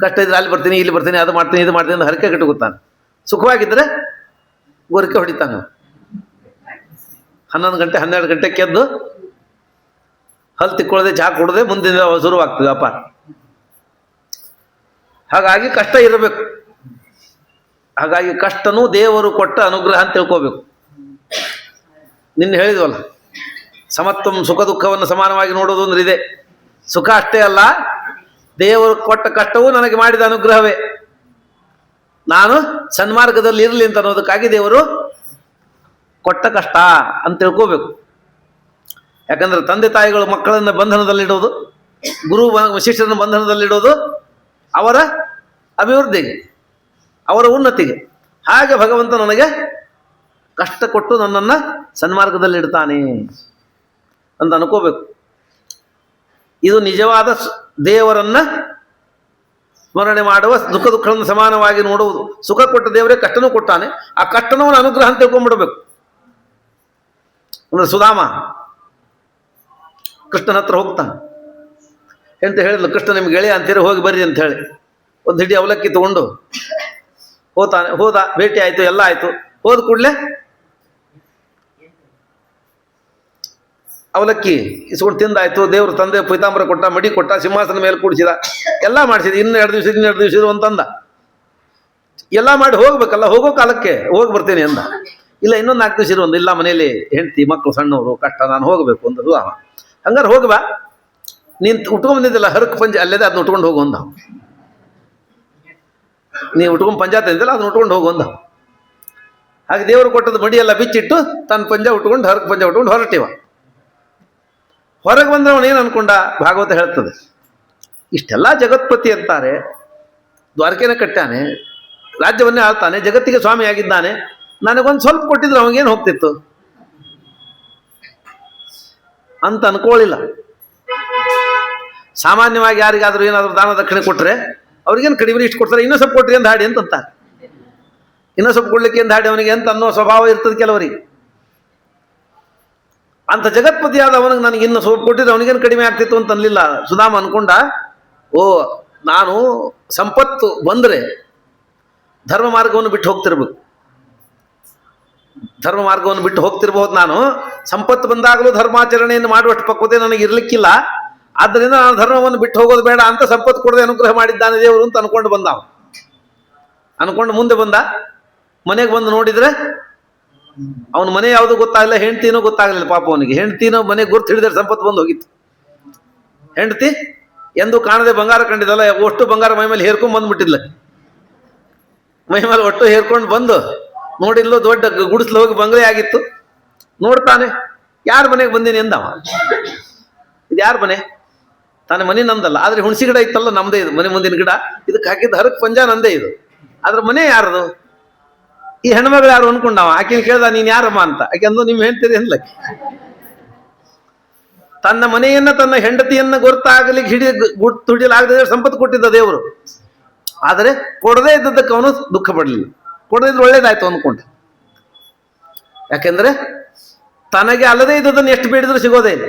ಕಷ್ಟ ಇದ್ರೆ ಅಲ್ಲಿ ಬರ್ತೀನಿ ಇಲ್ಲಿ ಬರ್ತೀನಿ ಅದು ಮಾಡ್ತೀನಿ ಇದು ಮಾಡ್ತೀನಿ ಅಂತ ಹರಕೆ ಕಟ್ಟು ಗೊತ್ತಾನೆ. ಸುಖವಾಗಿದ್ದರೆ ಗೋರಿಕೆ ಹೊಡಿತಾನೆ. 11 ಗಂಟೆ 12 ಗಂಟೆಗೆ ಎದ್ದು ಹಲ್ಲು ತಿಕ್ಕೊಳ್ಳದೆ ಚಹಾ ಕುಡದೆ ಮುಂದಿನ ಶುರುವಾಗ್ತದೆ ವ್ಯಾಪಾರ. ಹಾಗಾಗಿ ಕಷ್ಟ ಇರಬೇಕು. ಹಾಗಾಗಿ ಕಷ್ಟನೂ ದೇವರು ಕೊಟ್ಟ ಅನುಗ್ರಹ ಅಂತ ತಿಳ್ಕೋಬೇಕು. ನಿನ್ನೆ ಹೇಳಿದ್ವಲ್ಲ, ಸಮತ್ವಂ ಸುಖ ದುಃಖವನ್ನು ಸಮಾನವಾಗಿ ನೋಡೋದು ಅಂದ್ರೆ ಇದೆ. ಸುಖ ಅಷ್ಟೇ ಅಲ್ಲ, ದೇವರು ಕೊಟ್ಟ ಕಷ್ಟವೂ ನನಗೆ ಮಾಡಿದ ಅನುಗ್ರಹವೇ. ನಾನು ಸನ್ಮಾರ್ಗದಲ್ಲಿ ಇರಲಿ ಅಂತ ಅನ್ನೋದಕ್ಕಾಗಿ ದೇವರು ಕೊಟ್ಟ ಕಷ್ಟ ಅಂತ ತಿಳ್ಕೋಬೇಕು. ಯಾಕಂದ್ರೆ ತಂದೆ ತಾಯಿಗಳು ಮಕ್ಕಳನ್ನು ಬಂಧನದಲ್ಲಿಡೋದು, ಗುರು ಶಿಷ್ಯರನ್ನು ಬಂಧನದಲ್ಲಿಡೋದು ಅವರ ಅಭಿವೃದ್ಧಿಗೆ, ಅವರ ಉನ್ನತಿಗೆ. ಹಾಗೆ ಭಗವಂತ ನನಗೆ ಕಷ್ಟ ಕೊಟ್ಟು ನನ್ನನ್ನು ಸನ್ಮಾರ್ಗದಲ್ಲಿಡ್ತಾನೆ ಅಂತ ಅನ್ಕೋಬೇಕು. ಇದು ನಿಜವಾದ ದೇವರನ್ನ ಸ್ಮರಣೆ ಮಾಡುವ, ದುಃಖ ದುಃಖಗಳನ್ನು ಸಮಾನವಾಗಿ ನೋಡುವುದು. ಸುಖ ಕೊಟ್ಟ ದೇವರೇ ಕಷ್ಟನೂ ಕೊಟ್ಟಾನೆ, ಆ ಕಷ್ಟನೂ ಅನುಗ್ರಹ ಅಂತ ತಿಳ್ಕೊಂಡ್ಬಿಡ್ಬೇಕು. ಅಂದ್ರೆ ಸುಧಾಮ ಕೃಷ್ಣನ ಹತ್ರ ಹೋಗ್ತಾನೆ ಅಂತ ಹೇಳಿದ್ಲು, ಕೃಷ್ಣ ನಿಮ್ಗೆ ಗೆಳೆಯ ಅಂತೀರಿ, ಹೋಗಿ ಬರ್ರಿ ಅಂತ ಹೇಳಿ ಒಂದು ಹಿಡಿ ಅವಲಕ್ಕಿ ತಗೊಂಡು ಹೋದ. ಭೇಟಿ ಆಯ್ತು, ಎಲ್ಲ ಆಯ್ತು. ಹೋದ ಕೂಡಲೇ ಅವಲಕ್ಕಿ ಇಸ್ಕೊಂಡು ತಿಂದಾಯ್ತು. ದೇವ್ರ ತಂದೆ ಪೈತಾಂಬರ ಕೊಟ್ಟ, ಮಡಿ ಕೊಟ್ಟ, ಸಿಂಹಾಸನ ಮೇಲೆ ಕೂಡಿಸಿದ, ಎಲ್ಲ ಮಾಡಿಸಿದ. ಇನ್ನು 2 ದಿವಸ ಅಂತಂದ. ಎಲ್ಲ ಮಾಡಿ ಹೋಗ್ಬೇಕಲ್ಲ, ಹೋಗೋ ಕಾಲಕ್ಕೆ ಹೋಗಿ ಬರ್ತೀನಿ ಅಂದ. ಇಲ್ಲ ಇನ್ನೊಂದು 4 ದಿವಸ ಇರುವಂದು. ಇಲ್ಲ ಮನೇಲಿ ಹೆಂಡತಿ ಮಕ್ಕಳು ಸಣ್ಣವರು, ಕಷ್ಟ, ನಾನು ಹೋಗಬೇಕು ಅಂದದು ಅವ. ಹಂಗಾರೆ ಹೋಗ್ಬಾ, ನೀನು ಉಟ್ಕೊಂಡ್ ಬಂದಿದ್ದಿಲ್ಲ ಹರಕ್ ಪಂಜ ಅಲ್ಲದೆ ಅದನ್ನ ಉಟ್ಕೊಂಡು ಹೋಗು ಅಂದ. ನೀವು ಉಟ್ಕೊಂಡು ಪಂಜ ತಂದಿಲ್ಲ ಅದನ್ನ ಉಟ್ಕೊಂಡು ಹೋಗು ಅಂದ. ಹಾಗೆ ದೇವರು ಕೊಟ್ಟದ್ದು ಮಡಿಯೆಲ್ಲ ಬಿಚ್ಚಿಟ್ಟು ತನ್ನ ಪಂಜ ಉಟ್ಕೊಂಡು ಹರಕ್ ಪಂಜ ಉಟ್ಕೊಂಡು ಹೊರಟಿವ. ಹೊರಗೆ ಬಂದ್ರೆ ಅವನೇನು ಅನ್ಕೊಂಡ, ಭಾಗವತ ಹೇಳ್ತದೆ, ಇಷ್ಟೆಲ್ಲ ಜಗತ್ಪತಿ ಅಂತಾರೆ, ದ್ವಾರಕೆನ ಕಟ್ಟಾನೆ, ರಾಜ್ಯವನ್ನೇ ಆಳ್ತಾನೆ, ಜಗತ್ತಿಗೆ ಸ್ವಾಮಿ ಆಗಿದ್ದಾನೆ, ನನಗೊಂದು ಸ್ವಲ್ಪ ಕೊಟ್ಟಿದ್ರೆ ಅವಾಗೇನು ಹೋಗ್ತಿತ್ತು ಅಂತ ಅನ್ಕೊಳ್ಳಿಲ್ಲ. ಸಾಮಾನ್ಯವಾಗಿ ಯಾರಿಗಾದ್ರೂ ಏನಾದರೂ ದಾನ ದಕ್ಷಿಣೆ ಕೊಟ್ಟರೆ ಅವ್ರಿಗೇನು ಕಡಿಮೆ ಇಷ್ಟು ಕೊಡ್ತಾರೆ, ಇನ್ನೂ ಸ್ವಲ್ಪ ಕೊಟ್ರಿ ಅಂತ ಹಾಡಿ ಅಂತಂತಾರೆ. ಇನ್ನೂ ಸ್ವಲ್ಪ ಕೊಡ್ಲಿಕ್ಕೆ ಅಂತ ಹಾಡಿ ಅವನಿಗೆ ಅಂತ ಅನ್ನೋ ಸ್ವಭಾವ ಇರ್ತದೆ ಕೆಲವರಿಗೆ. ಅಂತ ಜಗತ್ಪತಿಯಾದ ಅವನಿಗೆ ನನಗೆ ಇನ್ನು ಸ್ವಲ್ಪ ಕೊಟ್ಟಿದ್ರೆ ಅವನಿಗೇನು ಕಡಿಮೆ ಆಗ್ತಿತ್ತು ಅಂತ ಅನ್ಲಿಲ್ಲ. ಸುಧಾಮ ಅನ್ಕೊಂಡ, ಓ ನಾನು ಸಂಪತ್ತು ಬಂದರೆ ಧರ್ಮ ಮಾರ್ಗವನ್ನು ಬಿಟ್ಟು ಹೋಗ್ತಿರ್ಬೇಕು, ಧರ್ಮ ಮಾರ್ಗವನ್ನು ಬಿಟ್ಟು ಹೋಗ್ತಿರ್ಬಹುದು. ನಾನು ಸಂಪತ್ತು ಬಂದಾಗಲೂ ಧರ್ಮಾಚರಣೆಯನ್ನು ಮಾಡುವಷ್ಟು ಪಕ್ವತೆ ನನಗೆ ಇರ್ಲಿಕ್ಕಿಲ್ಲ, ಆದ್ದರಿಂದ ನಾನು ಧರ್ಮವನ್ನು ಬಿಟ್ಟು ಹೋಗೋದು ಬೇಡ ಅಂತ ಸಂಪತ್ತು ಕೊಡದೆ ಅನುಗ್ರಹ ಮಾಡಿದ್ದಾನೆ ದೇವರು ಅಂತ ಅನ್ಕೊಂಡು ಬಂದ. ಅನ್ಕೊಂಡು ಮುಂದೆ ಬಂದ. ಮನೆಗೆ ಬಂದು ನೋಡಿದ್ರೆ ಅವನ ಮನೆ ಯಾವುದು ಗೊತ್ತಾಗಲಿಲ್ಲ, ಹೆಂಡ್ತಿನೂ ಗೊತ್ತಾಗಲಿಲ್ಲ. ಪಾಪ ಅವನಿಗೆ ಹೆಂಡ್ತಿನೋ ಮನೆಗೆ ಗುರ್ತು ಹಿಡಿದ್ರೆ ಸಂಪತ್ತು ಬಂದು ಹೋಗಿತ್ತು. ಹೆಂಡ್ತಿ ಎಂದು ಕಾಣದೆ ಬಂಗಾರ ಕಂಡಿದ್ದಲ್ಲ, ಒಟ್ಟು ಬಂಗಾರ ಮೈ ಮೇಲೆ ಹೇರ್ಕೊಂಡು ಬಂದ್ಬಿಟ್ಟಿದ್ಲ. ಮೈ ಮೇಲೆ ಒಟ್ಟು ಹೇರ್ಕೊಂಡು ಬಂದು ನೋಡಿದ್ಲು, ದೊಡ್ಡ ಗುಡಿಸ್ಲು ಹೋಗಿ ಬಂಗಲೆ ಆಗಿತ್ತು. ನೋಡ್ತಾನೆ, ಯಾರ ಮನೆಗೆ ಬಂದೀನಿ ಎಂದವ. ಇದು ಯಾರ ಮನೆ? ತಾನೇ ಮನೆ ನಂದಲ್ಲ, ಆದ್ರೆ ಹುಣಸಿ ಗಿಡ ಇತ್ತಲ್ಲ ನಮ್ದೇ, ಇದು ಮನೆ ಮುಂದಿನ ಗಿಡ, ಇದಕ್ಕೆ ಹಾಕಿದ್ದು ಹರಕ್ ಪಂಜ ನಂದೇ ಇದು. ಆದ್ರೆ ಮನೆ ಯಾರದು? ಈ ಹೆಣ್ಮಗಳು ಯಾರು ಅನ್ಕೊಂಡವ. ಆಕಿನ ಕೇಳ್ದ, ನೀನ್ ಯಾರಮ್ಮ ಅಂತ. ಆಕೆ ಅಂದು, ನಿಮ್ ಹೆಂಡ್ತಿರಿ ಅನ್ಲಕ್ಕಿ. ತನ್ನ ಮನೆಯನ್ನ ತನ್ನ ಹೆಂಡತಿಯನ್ನ ಗೊತ್ತಾಗಲಿಕ್ಕೆ ತುಡಿಲಾಗದೆ ಸಂಪತ್ತು ಕೊಟ್ಟಿದ್ದ ದೇವರು. ಆದರೆ ಕೊಡದೇ ಇದ್ದದಕ್ಕೆ ಅವನು ದುಃಖ ಪಡಲಿಲ್ಲ. ಕೊಡದಿದ್ರೆ ಒಳ್ಳೇದಾಯ್ತು ಅನ್ಕೊಂಡ. ಯಾಕೆಂದ್ರೆ ತನಗೆ ಅಲ್ಲದೇ ಇದ್ದದನ್ನು ಎಷ್ಟು ಬೇಡಿದ್ರು ಸಿಗೋದೇ ಇಲ್ಲ.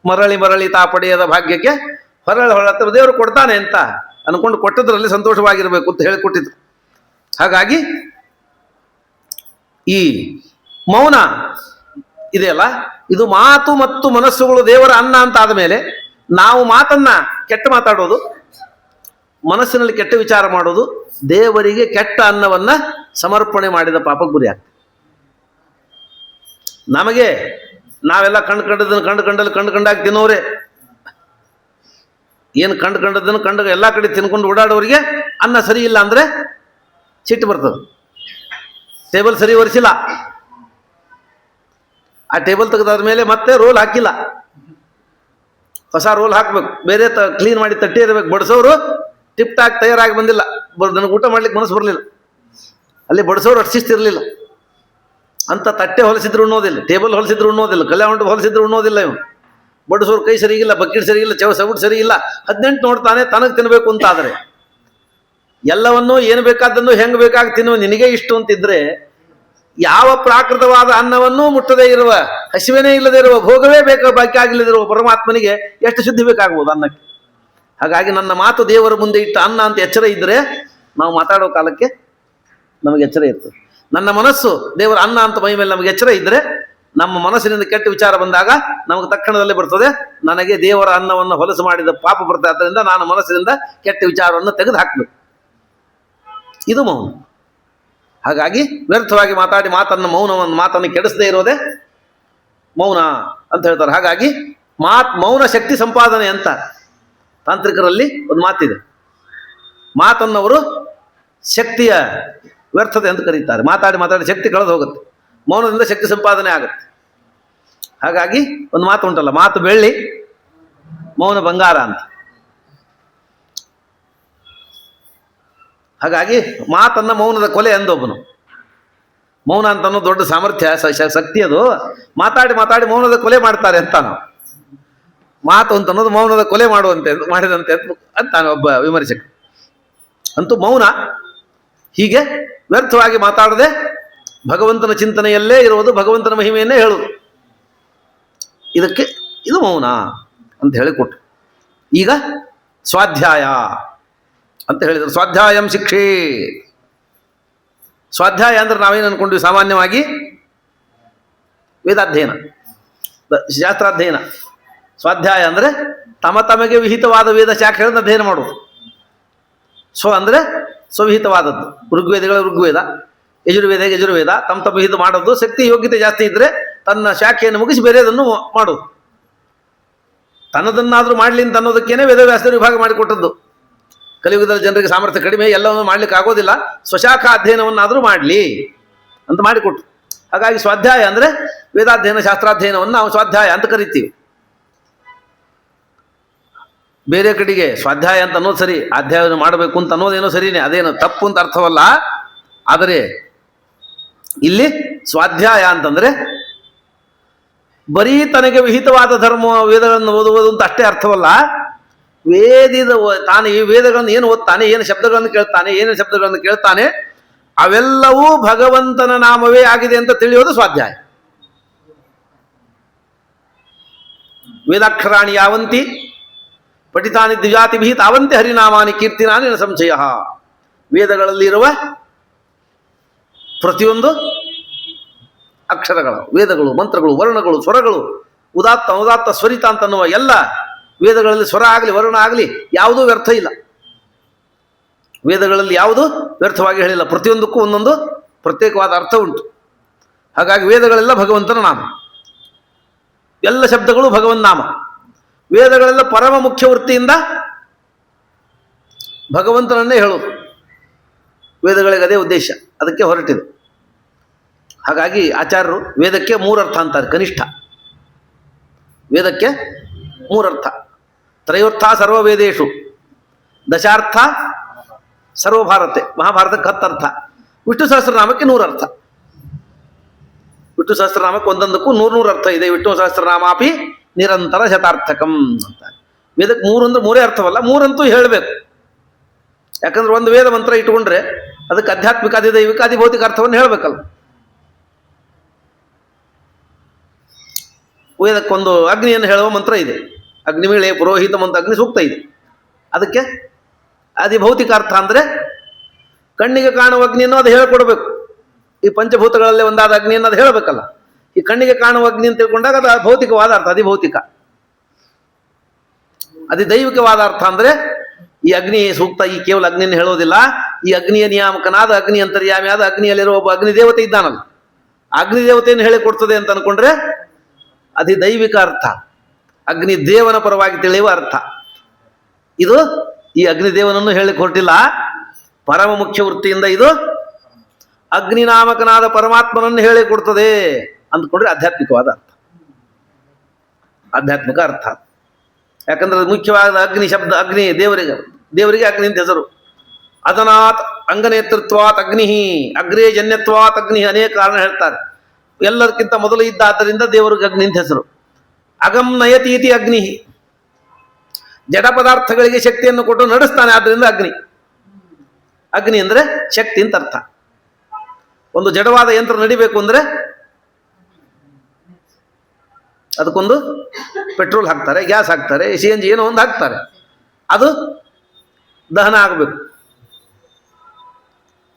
ಮರಳಿ ಮರಳಿ ತಾ ಪಡೆಯದ ಭಾಗ್ಯಕ್ಕೆ ಹೊರಳ ದೇವರು ಕೊಡ್ತಾನೆ ಅಂತ ಅನ್ಕೊಂಡು ಕೊಟ್ಟದ್ರಲ್ಲಿ ಸಂತೋಷವಾಗಿರ್ಬೇಕು ಅಂತ ಹೇಳಿಕೊಟ್ಟಿದ್ರು. ಹಾಗಾಗಿ ಈ ಮೌನ ಇದೆಯಲ್ಲ, ಇದು ಮಾತು ಮತ್ತು ಮನಸ್ಸುಗಳು ದೇವರ ಅನ್ನ ಅಂತ ಆದಮೇಲೆ ನಾವು ಮಾತನ್ನ ಕೆಟ್ಟ ಮಾತಾಡೋದು, ಮನಸ್ಸಿನಲ್ಲಿ ಕೆಟ್ಟ ವಿಚಾರ ಮಾಡೋದು, ದೇವರಿಗೆ ಕೆಟ್ಟ ಅನ್ನವನ್ನ ಸಮರ್ಪಣೆ ಮಾಡಿದ ಪಾಪಕ್ಕೆ ಗುರಿ ಆಗ್ತದೆ. ನಮಗೆ ನಾವೆಲ್ಲ ಕಂಡಲ್ಲಿ ತಿನ್ನೋರೆ, ಏನು ಕಂಡದನ್ನು ಎಲ್ಲ ಕಡೆ ತಿನ್ಕೊಂಡು ಓಡಾಡೋರಿಗೆ ಅನ್ನ ಸರಿ ಇಲ್ಲ ಅಂದ್ರೆ ಸಿಟ್ಟು ಬರ್ತದೆ. ಟೇಬಲ್ ಸರಿ ಒರೆಸಿಲ್ಲ, ಆ ಟೇಬಲ್ ತೆಗೆದಾದ ಮೇಲೆ ಮತ್ತೆ ರೋಲ್ ಹಾಕಿಲ್ಲ, ಹೊಸ ರೋಲ್ ಹಾಕ್ಬೇಕು, ಬೇರೆ ಕ್ಲೀನ್ ಮಾಡಿ ತಟ್ಟಿ ಇರಬೇಕು. ಬಡಿಸೋರು ಟಿಪ್ ಟಾಕ್ ತಯಾರಾಗಿ ಬಂದಿಲ್ಲ, ನನಗೆ ಊಟ ಮಾಡ್ಲಿಕ್ಕೆ ಮನಸ್ಸು ಬರಲಿಲ್ಲ, ಅಲ್ಲಿ ಬಡಿಸೋರು ಅರ್ಶಿಸ್ತಿರ್ಲಿಲ್ಲ ಅಂತ ತಟ್ಟೆ ಹೊಲಿಸಿದ್ರು ಉಣ್ಣೋದಿಲ್ಲ, ಟೇಬಲ್ ಹೊಲಿಸಿದ್ರು ಉಣ್ಣೋದಿಲ್ಲ, ಕಲ್ಯಾಣ ಹೊಲಿಸಿದ್ರು ಉಣ್ಣೋದಿಲ್ಲ. ಇವನು ಬಡಿಸೋರು ಕೈ ಸರಿಗಿಲ್ಲ, ಬಕೆಟ್ ಸರಿಗಿಲ್ಲ, ಸೌಟ್ ಸರಿ ಇಲ್ಲ, 18 ನೋಡ್ತಾನೆ ತನಗೆ ತಿನ್ನಬೇಕು ಅಂತಾದರೆ. ಎಲ್ಲವನ್ನೂ ಏನು ಬೇಕಾದನ್ನು ಹೆಂಗೆ ಬೇಕಾಗಿ ತಿನ್ನುವ ನಿನಗೆ ಇಷ್ಟು ಅಂತಿದ್ರೆ, ಯಾವ ಪ್ರಾಕೃತವಾದ ಅನ್ನವನ್ನೂ ಮುಟ್ಟದೇ ಇರುವ, ಹಸಿವೆನೇ ಇಲ್ಲದೆ ಇರುವ, ಭೋಗವೇ ಬಾಕಿ ಆಗಿಲ್ಲದಿರುವ ಪರಮಾತ್ಮನಿಗೆ ಎಷ್ಟು ಶುದ್ಧಿ ಬೇಕಾಗ್ಬೋದು ಅನ್ನಕ್ಕೆ. ಹಾಗಾಗಿ ನನ್ನ ಮಾತು ದೇವರ ಮುಂದೆ ಇಟ್ಟ ಅನ್ನ ಅಂತ ಎಚ್ಚರ ಇದ್ದರೆ ನಾವು ಮಾತಾಡೋ ಕಾಲಕ್ಕೆ ನಮಗೆ ಎಚ್ಚರ ಇರ್ತದೆ. ನನ್ನ ಮನಸ್ಸು ದೇವರ ಅನ್ನ ಅಂತ ಮೈ ಮೇಲೆ ನಮಗೆ ಎಚ್ಚರ ಇದ್ದರೆ, ನಮ್ಮ ಮನಸ್ಸಿನಿಂದ ಕೆಟ್ಟ ವಿಚಾರ ಬಂದಾಗ ನಮಗೆ ತಕ್ಷಣದಲ್ಲೇ ಬರ್ತದೆ, ನನಗೆ ದೇವರ ಅನ್ನವನ್ನು ಹೊಲಸು ಮಾಡಿದ ಪಾಪ ಬರ್ತದೆ, ಆದ್ದರಿಂದ ನಾನು ಮನಸ್ಸಿನಿಂದ ಕೆಟ್ಟ ವಿಚಾರವನ್ನು ತೆಗೆದು ಹಾಕಬೇಕು. ಇದು ಮೌನ. ಹಾಗಾಗಿ ವ್ಯರ್ಥವಾಗಿ ಮಾತಾಡಿ ಮಾತನ್ನು ಕೆಡಿಸದೇ ಇರೋದೇ ಮೌನ ಅಂತ ಹೇಳ್ತಾರೆ. ಹಾಗಾಗಿ ಮೌನ ಶಕ್ತಿ ಸಂಪಾದನೆ ಅಂತ ತಾಂತ್ರಿಕರಲ್ಲಿ ಒಂದು ಮಾತಿದೆ. ಮಾತನ್ನವರು ಶಕ್ತಿಯ ವ್ಯರ್ಥತೆ ಅಂತ ಕರೀತಾರೆ. ಮಾತಾಡಿ ಶಕ್ತಿ ಕಳೆದು ಹೋಗುತ್ತೆ, ಮೌನದಿಂದ ಶಕ್ತಿ ಸಂಪಾದನೆ ಆಗುತ್ತೆ. ಹಾಗಾಗಿ ಒಂದು ಮಾತು ಉಂಟಲ್ಲ, ಮಾತು ಬೆಳ್ಳಿ ಮೌನ ಬಂಗಾರ ಅಂತ. ಹಾಗಾಗಿ ಮಾತನ್ನ ಮೌನದ ಕೊಲೆ ಅಂದೊಬ್ಬನು. ಮೌನ ಅಂತ ಅನ್ನೋ ದೊಡ್ಡ ಸಾಮರ್ಥ್ಯ, ಶಕ್ತಿ ಅದು. ಮಾತಾಡಿ ಮೌನದ ಕೊಲೆ ಮಾಡ್ತಾರೆ ಅಂತ ನಾವು. ಮಾತು ಅಂತ ಅನ್ನೋದು ಮೌನದ ಕೊಲೆ ಮಾಡಿದಂತೆ ಅಂತಾನೆ ಒಬ್ಬ ವಿಮರ್ಶಕ. ಅಂತೂ ಮೌನ ಹೀಗೆ ವ್ಯರ್ಥವಾಗಿ ಮಾತಾಡದೆ ಭಗವಂತನ ಚಿಂತನೆಯಲ್ಲೇ ಇರುವುದು, ಭಗವಂತನ ಮಹಿಮೆಯನ್ನೇ ಹೇಳುವುದು. ಇದು ಮೌನ ಅಂತ ಹೇಳಿಕೊಟ್ಟು. ಈಗ ಸ್ವಾಧ್ಯಾಯ ಅಂತ ಹೇಳಿದರು. ಸ್ವಾಧ್ಯಾಯಂ ಶಿಕ್ಷೆ. ಸ್ವಾಧ್ಯಾಯ ಅಂದ್ರೆ ನಾವೇನು ಅನ್ಕೊಂಡ್ವಿ ಸಾಮಾನ್ಯವಾಗಿ? ವೇದಾಧ್ಯಯನ, ಶಾಸ್ತ್ರಾಧ್ಯಯನ. ಸ್ವಾಧ್ಯಾಯ ಅಂದರೆ ತಮಗೆ ವಿಹಿತವಾದ ವೇದ ಶಾಖೆಗಳನ್ನು ಅಧ್ಯಯನ ಮಾಡುವುದು. ಅಂದರೆ ಸ್ವವಿಹಿತವಾದದ್ದು. ಋಗ್ವೇದಗಳ ಋಗ್ವೇದ, ಯಜುರ್ವೇದ ತಮ್ಮ ವಿಹಿತ ಮಾಡೋದು. ಶಕ್ತಿ ಯೋಗ್ಯತೆ ಜಾಸ್ತಿ ಇದ್ದರೆ ತನ್ನ ಶಾಖೆಯನ್ನು ಮುಗಿಸಿ ಬೇರೆದನ್ನು ಮಾಡೋದು. ತನ್ನದನ್ನಾದರೂ ಮಾಡಲಿ ಅಂತ ಅನ್ನೋದಕ್ಕೇನೆ ವೇದವ್ಯಾಸರು ವಿಭಾಗ ಮಾಡಿಕೊಟ್ಟದ್ದು. ಕಲಿಯುಗದಲ್ಲಿ ಜನರಿಗೆ ಸಾಮರ್ಥ್ಯ ಕಡಿಮೆ, ಎಲ್ಲವನ್ನು ಮಾಡ್ಲಿಕ್ಕೆ ಆಗೋದಿಲ್ಲ, ಸ್ವಶಾಖಾ ಅಧ್ಯಯನವನ್ನಾದರೂ ಮಾಡಲಿ ಅಂತ ಮಾಡಿಕೊಟ್ರು. ಹಾಗಾಗಿ ಸ್ವಾಧ್ಯಾಯ ಅಂದರೆ ವೇದಾಧ್ಯಯನ, ಶಾಸ್ತ್ರಾಧ್ಯಯನವನ್ನು ನಾವು ಸ್ವಾಧ್ಯಾಯ ಅಂತ ಕರಿತೀವಿ. ಬೇರೆ ಕಡೆಗೆ ಸ್ವಾಧ್ಯಾಯ ಅಂತ ಅನ್ನೋದು ಸರಿ, ಅಧ್ಯಯನ ಮಾಡಬೇಕು ಅಂತ ಅನ್ನೋದೇನೋ ಸರಿನೇ, ಅದೇನೋ ತಪ್ಪು ಅಂತ ಅರ್ಥವಲ್ಲ. ಆದರೆ ಇಲ್ಲಿ ಸ್ವಾಧ್ಯಾಯ ಅಂತಂದರೆ ಬರೀ ತನಗೆ ವಿಹಿತವಾದ ಧರ್ಮ ವೇದಗಳನ್ನು ಓದುವುದು ಅಂತ ಅಷ್ಟೇ ಅರ್ಥವಲ್ಲ. ತಾನು ಈ ವೇದಗಳನ್ನು ಏನು ಓದ್ತಾನೆ, ಏನು ಶಬ್ದಗಳನ್ನು ಕೇಳ್ತಾನೆ, ಅವೆಲ್ಲವೂ ಭಗವಂತನ ನಾಮವೇ ಆಗಿದೆ ಅಂತ ತಿಳಿಯೋದು ಸ್ವಾಧ್ಯಾಯ. ವೇದಾಕ್ಷರಾಣಿ ಯಾವಂತಿ ಪಠಿತಾನಿ ದ್ವಿಜಾತಿಭಿ ತಾವಂತೆ ಹರಿನಾಮಾನಿ ಕೀರ್ತಿನಾನಿ ನ ಸಂಶಯ. ವೇದಗಳಲ್ಲಿರುವ ಪ್ರತಿಯೊಂದು ಅಕ್ಷರಗಳು, ವೇದಗಳು, ಮಂತ್ರಗಳು, ವರ್ಣಗಳು, ಸ್ವರಗಳು, ಉದಾತ್ತ ಸ್ವರಿತ ಅಂತನ್ನುವ ಎಲ್ಲ ವೇದಗಳಲ್ಲಿ ಸ್ವರ ಆಗಲಿ ವರ್ಣ ಆಗಲಿ ಯಾವುದೂ ವ್ಯರ್ಥ ಇಲ್ಲ. ವೇದಗಳಲ್ಲಿ ಯಾವುದೂ ವ್ಯರ್ಥವಾಗಿ ಹೇಳಿಲ್ಲ. ಪ್ರತಿಯೊಂದಕ್ಕೂ ಒಂದೊಂದು ಪ್ರತ್ಯೇಕವಾದ ಅರ್ಥ ಉಂಟು. ಹಾಗಾಗಿ ವೇದಗಳೆಲ್ಲ ಭಗವಂತನ ನಾಮ, ಎಲ್ಲ ಶಬ್ದಗಳು ಭಗವನ್ ನಾಮ. ವೇದಗಳೆಲ್ಲ ಪರಮ ಮುಖ್ಯ ವೃತ್ತಿಯಿಂದ ಭಗವಂತನನ್ನೇ ಹೇಳೋದು. ವೇದಗಳಿಗೆ ಅದೇ ಉದ್ದೇಶ, ಅದಕ್ಕೆ ಹೊರಟಿದೆ. ಹಾಗಾಗಿ ಆಚಾರ್ಯರು ವೇದಕ್ಕೆ 3 ಅರ್ಥ ಅಂತಾರೆ ಕನಿಷ್ಠ. ವೇದಕ್ಕೆ 3 ಅರ್ಥ. ತ್ರಯೋರ್ಥ ಸರ್ವವೇದೇಶು, ದಶಾರ್ಥ ಸರ್ವಭಾರತೆ, ಮಹಾಭಾರತಕ್ಕೆ 10 ಅರ್ಥ. ವಿಷ್ಣು ಸಹಸ್ರನಾಮಕ್ಕೆ 100 ಅರ್ಥ. ವಿಷ್ಣು ಸಹಸ್ರನಾಮಕ್ಕೆ ಒಂದೊಂದಕ್ಕೂ 100 ಅರ್ಥ ಇದೆ. ವಿಷ್ಣು ಸಹಸ್ರನಾಮಾಪಿ ನಿರಂತರ ಶತಾರ್ಥಕಂ ಅಂತ. ವೇದಕ್ಕೆ 3 ಅಂದ್ರೆ 3 ಅರ್ಥವಲ್ಲ, 3 ಅಂತೂ ಹೇಳಬೇಕು. ಯಾಕಂದ್ರೆ ಒಂದು ವೇದ ಮಂತ್ರ ಇಟ್ಕೊಂಡ್ರೆ ಅದಕ್ಕೆ ಆಧ್ಯಾತ್ಮಿಕ, ಅಧಿದೈವಿಕ, ಅಧಿಭೌತಿಕ ಅರ್ಥವನ್ನು ಹೇಳಬೇಕಲ್ಲ. ವೇದಕ್ಕೊಂದು ಅಗ್ನಿಯನ್ನು ಹೇಳುವ ಮಂತ್ರ ಇದೆ, ಅಗ್ನಿಮೇಳೆ ಪುರೋಹಿತ ಅಂತ ಅಗ್ನಿ ಸೂಕ್ತ ಇದೆ. ಅದಕ್ಕೆ ಅಧಿಭೌತಿಕ ಅರ್ಥ ಅಂದರೆ ಕಣ್ಣಿಗೆ ಕಾಣುವ ಅಗ್ನಿಯನ್ನು ಅದು ಹೇಳಿಕೊಡ್ಬೇಕು. ಈ ಪಂಚಭೂತಗಳಲ್ಲೇ ಒಂದಾದ ಅಗ್ನಿಯನ್ನು ಅದು ಹೇಳಬೇಕಲ್ಲ. ಈ ಕಣ್ಣಿಗೆ ಕಾಣುವ ಅಗ್ನಿ ಅಂತ ತಿಳ್ಕೊಂಡಾಗ ಅದು ಭೌತಿಕವಾದ ಅರ್ಥ, ಅಧಿಭೌತಿಕ. ಅಧಿದೈವಿಕವಾದ ಅರ್ಥ ಅಂದರೆ ಈ ಅಗ್ನಿ ಸೂಕ್ತ ಈ ಕೇವಲ ಅಗ್ನಿಯನ್ನು ಹೇಳೋದಿಲ್ಲ, ಈ ಅಗ್ನಿಯ ನಿಯಾಮಕನಾದ, ಅಗ್ನಿ ಅಂತರ್ಯಾಮಿಯಾದ, ಅಗ್ನಿಯಲ್ಲಿರುವ ಒಬ್ಬ ಅಗ್ನಿದೇವತೆ ಇದ್ದಾನಲ್ಲ, ಅಗ್ನಿದೇವತೆಯನ್ನು ಹೇಳಿಕೊಡ್ತದೆ ಅಂತ ಅನ್ಕೊಂಡ್ರೆ ಅಧಿದೈವಿಕ ಅರ್ಥ, ಅಗ್ನಿದೇವನ ಪರವಾಗಿ ತಿಳಿಯುವ ಅರ್ಥ. ಇದು ಈ ಅಗ್ನಿದೇವನನ್ನು ಹೇಳಿಕ್ಕೆ ಹೊರಟಿಲ್ಲ, ಪರಮ ಮುಖ್ಯ ವೃತ್ತಿಯಿಂದ ಇದು ಅಗ್ನಿನಾಮಕನಾದ ಪರಮಾತ್ಮನನ್ನು ಹೇಳಿಕೊಡ್ತದೆ ಅಂದ್ಕೊಂಡ್ರೆ ಆಧ್ಯಾತ್ಮಿಕವಾದ ಅರ್ಥ, ಆಧ್ಯಾತ್ಮಿಕ ಅರ್ಥ. ಯಾಕಂದ್ರೆ ಮುಖ್ಯವಾದ ಅಗ್ನಿ ಶಬ್ದ, ಅಗ್ನಿ ದೇವರಿಗೆ ಅಗ್ನಿ ಅಂತ ಹೆಸರು. ಅದನಾತ್ ಅಂಗನೇತೃತ್ವಾತ್ ಅಗ್ನಿ, ಅಗ್ರೇ ಜನ್ಯತ್ವಾತ್ ಅಗ್ನಿ, ಅನೇಕ ಕಾರಣ ಹೇಳ್ತಾರೆ. ಎಲ್ಲದಕ್ಕಿಂತ ಮೊದಲು ಇದ್ದ, ಆದ್ದರಿಂದ ದೇವರಿಗೆ ಅಗ್ನಿ ಅಂತ ಹೆಸರು. ಅಗಂ ನಯತೀತಿ ಅಗ್ನಿ, ಜಡ ಪದಾರ್ಥಗಳಿಗೆ ಶಕ್ತಿಯನ್ನು ಕೊಟ್ಟು ನಡೆಸ್ತಾನೆ, ಆದ್ದರಿಂದ ಅಗ್ನಿ. ಅಗ್ನಿ ಅಂದರೆ ಶಕ್ತಿ ಅಂತ ಅರ್ಥ. ಒಂದು ಜಡವಾದ ಯಂತ್ರ ನಡಿಬೇಕು ಅಂದರೆ ಅದಕ್ಕೊಂದು ಪೆಟ್ರೋಲ್ ಹಾಕ್ತಾರೆ, ಗ್ಯಾಸ್ ಹಾಕ್ತಾರೆ, CNG ಏನೋ ಒಂದು ಹಾಕ್ತಾರೆ, ಅದು ದಹನ ಆಗಬೇಕು.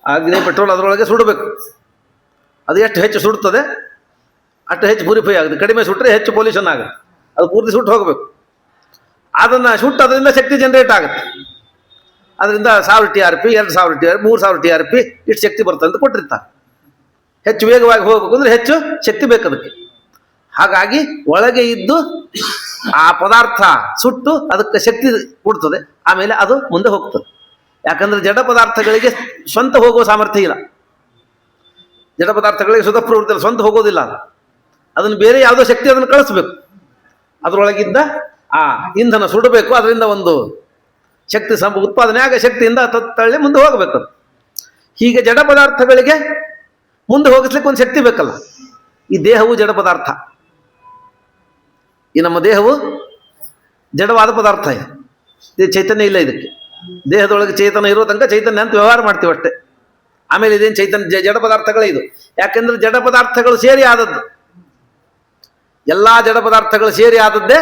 ಅಗ್ನಿ ಪೆಟ್ರೋಲ್ ಅದರೊಳಗೆ ಸುಡಬೇಕು. ಅದು ಎಷ್ಟು ಹೆಚ್ಚು ಸುಡುತ್ತದೆ ಅಷ್ಟು ಹೆಚ್ಚು ಪ್ಯೂರಿಫೈ ಆಗುತ್ತೆ. ಕಡಿಮೆ ಸುಟ್ಟರೆ ಹೆಚ್ಚು ಪೊಲ್ಯೂಷನ್ ಆಗುತ್ತೆ. ಅದು ಪೂರ್ತಿ ಸುಟ್ಟು ಹೋಗಬೇಕು. ಅದನ್ನು ಸುಟ್ಟು ಅದರಿಂದ ಶಕ್ತಿ ಜನರೇಟ್ ಆಗುತ್ತೆ. ಅದರಿಂದ 1000 TRP, 2000 TRP, 3000 TRP ಇಷ್ಟು ಶಕ್ತಿ ಬರ್ತದೆ ಅಂತ ಕೊಟ್ಟಿರ್ತಾರೆ. ಹೆಚ್ಚು ವೇಗವಾಗಿ ಹೋಗಬೇಕು ಅಂದರೆ ಹೆಚ್ಚು ಶಕ್ತಿ ಬೇಕದಕ್ಕೆ. ಹಾಗಾಗಿ ಒಳಗೆ ಇದ್ದು ಆ ಪದಾರ್ಥ ಸುಟ್ಟು ಅದಕ್ಕೆ ಶಕ್ತಿ ಕೊಡ್ತದೆ, ಆಮೇಲೆ ಅದು ಮುಂದೆ ಹೋಗ್ತದೆ. ಯಾಕಂದರೆ ಜಡ ಪದಾರ್ಥಗಳಿಗೆ ಸ್ವಂತ ಹೋಗುವ ಸಾಮರ್ಥ್ಯ ಇಲ್ಲ. ಜಡ ಪದಾರ್ಥಗಳಿಗೆ ಸ್ವತಃ ಪ್ರವೃತ್ತಿ ಸ್ವಂತ ಹೋಗೋದಿಲ್ಲ. ಅದನ್ನು ಬೇರೆ ಯಾವುದೋ ಶಕ್ತಿ ಅದನ್ನು ಕಳಿಸ್ಬೇಕು. ಅದರೊಳಗಿದ್ದ ಆ ಇಂಧನ ಸುಡಬೇಕು, ಅದರಿಂದ ಒಂದು ಶಕ್ತಿ ಉತ್ಪಾದನೆ ಆಗ ಶಕ್ತಿಯಿಂದ ತಳ್ಳಿ ಮುಂದೆ ಹೋಗಬೇಕು. ಹೀಗೆ ಜಡ ಪದಾರ್ಥಗಳಿಗೆ ಮುಂದೆ ಹೋಗಿಸ್ಲಿಕ್ಕೆ ಒಂದು ಶಕ್ತಿ ಬೇಕಲ್ಲ. ಈ ದೇಹವು ಜಡ ಪದಾರ್ಥ. ಈ ನಮ್ಮ ದೇಹವು ಜಡವಾದ ಪದಾರ್ಥ. ಇದು ಚೈತನ್ಯ ಇಲ್ಲ. ಇದಕ್ಕೆ ದೇಹದೊಳಗೆ ಚೈತನ್ಯ ಇರೋ ತನಕ ಚೈತನ್ಯ ಅಂತ ವ್ಯವಹಾರ ಮಾಡ್ತೀವಿ ಅಷ್ಟೇ. ಆಮೇಲೆ ಇದೇನು ಚೈತನ್ಯ ಜಡ ಪದಾರ್ಥಗಳೇ ಇದು. ಯಾಕೆಂದ್ರೆ ಜಡ ಪದಾರ್ಥಗಳು ಸೇರಿ ಆದದ್ದು, ಎಲ್ಲ ಜಡ ಪದಾರ್ಥಗಳು ಸೇರಿ ಆದದ್ದೇ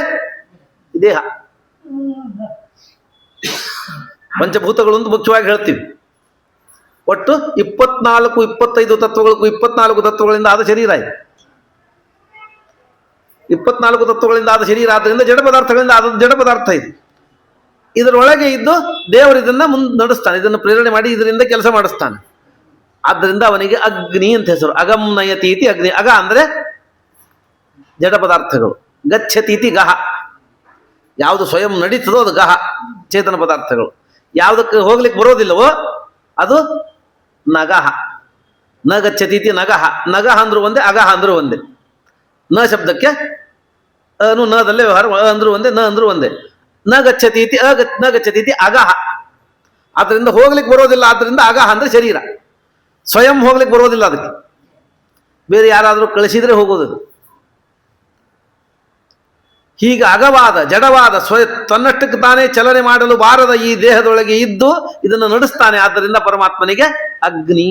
ದೇಹ. ಪಂಚಭೂತಗಳು ಅಂತ ಮುಖ್ಯವಾಗಿ ಹೇಳ್ತೀವಿ. ಒಟ್ಟು 24-25 ತತ್ವಗಳಿಗೂ 24 ತತ್ವಗಳಿಂದ ಆದ ಶರೀರ ಇದೆ. 24 ತತ್ವಗಳಿಂದ ಆದ ಶರೀರ ಆದ್ದರಿಂದ ಜಡ ಪದಾರ್ಥಗಳಿಂದ ಆದ ಜಡ ಪದಾರ್ಥ ಇದೆ. ಇದರೊಳಗೆ ಇದ್ದು ದೇವರು ಇದನ್ನ ಮುಂದೆ ನಡೆಸ್ತಾನೆ, ಇದನ್ನು ಪ್ರೇರಣೆ ಮಾಡಿ ಇದರಿಂದ ಕೆಲಸ ಮಾಡಿಸ್ತಾನೆ. ಆದ್ದರಿಂದ ಅವನಿಗೆ ಅಗ್ನಿ ಅಂತ ಹೆಸರು. ಅಗಂ ನಯತೀತಿ ಅಗ್ನಿ. ಅಗ ಅಂದ್ರೆ ಜಡ ಪದಾರ್ಥಗಳು. ಗಚ್ಚತೀತಿ ಗಹ. ಯಾವುದು ಸ್ವಯಂ ನಡೀತದೋ ಅದು ಗಹ, ಚೇತನ ಪದಾರ್ಥಗಳು. ಯಾವುದಕ್ಕೆ ಹೋಗ್ಲಿಕ್ಕೆ ಬರೋದಿಲ್ಲವೋ ಅದು ನಗಹ. ನ ಗಚ್ಚತೀತಿ ನಗಹ. ನಗಹ ಅಂದ್ರೂ ಒಂದೇ, ಅಗಹ ಅಂದ್ರೂ ಒಂದೇ. ನ ಶಬ್ದಕ್ಕೆ ನದಲ್ಲೇ ವ್ಯವಹಾರ, ಅಂದ್ರೂ ಒಂದೇ, ನ ಅಂದ್ರೂ ಒಂದೇ. ನ ಗಚ್ಚತೀತಿ ನ ಗಚ್ಚತೀತಿ ಅಗಹ. ಆದ್ದರಿಂದ ಹೋಗ್ಲಿಕ್ಕೆ ಬರೋದಿಲ್ಲ. ಆದ್ದರಿಂದ ಅಗಹ ಅಂದ್ರೆ ಶರೀರ. ಸ್ವಯಂ ಹೋಗ್ಲಿಕ್ಕೆ ಬರೋದಿಲ್ಲ, ಅದಕ್ಕೆ ಬೇರೆ ಯಾರಾದರೂ ಕಳಿಸಿದ್ರೆ ಹೋಗೋದು. ಹೀಗೆ ಅಗವಾದ ಜಡವಾದ ತನ್ನಷ್ಟಕ್ಕೆ ತಾನೇ ಚಲನೆ ಮಾಡಲು ಬಾರದ ಈ ದೇಹದೊಳಗೆ ಇದ್ದು ಇದನ್ನು ನಡೆಸ್ತಾನೆ. ಆದ್ದರಿಂದ ಪರಮಾತ್ಮನಿಗೆ ಅಗ್ನಿ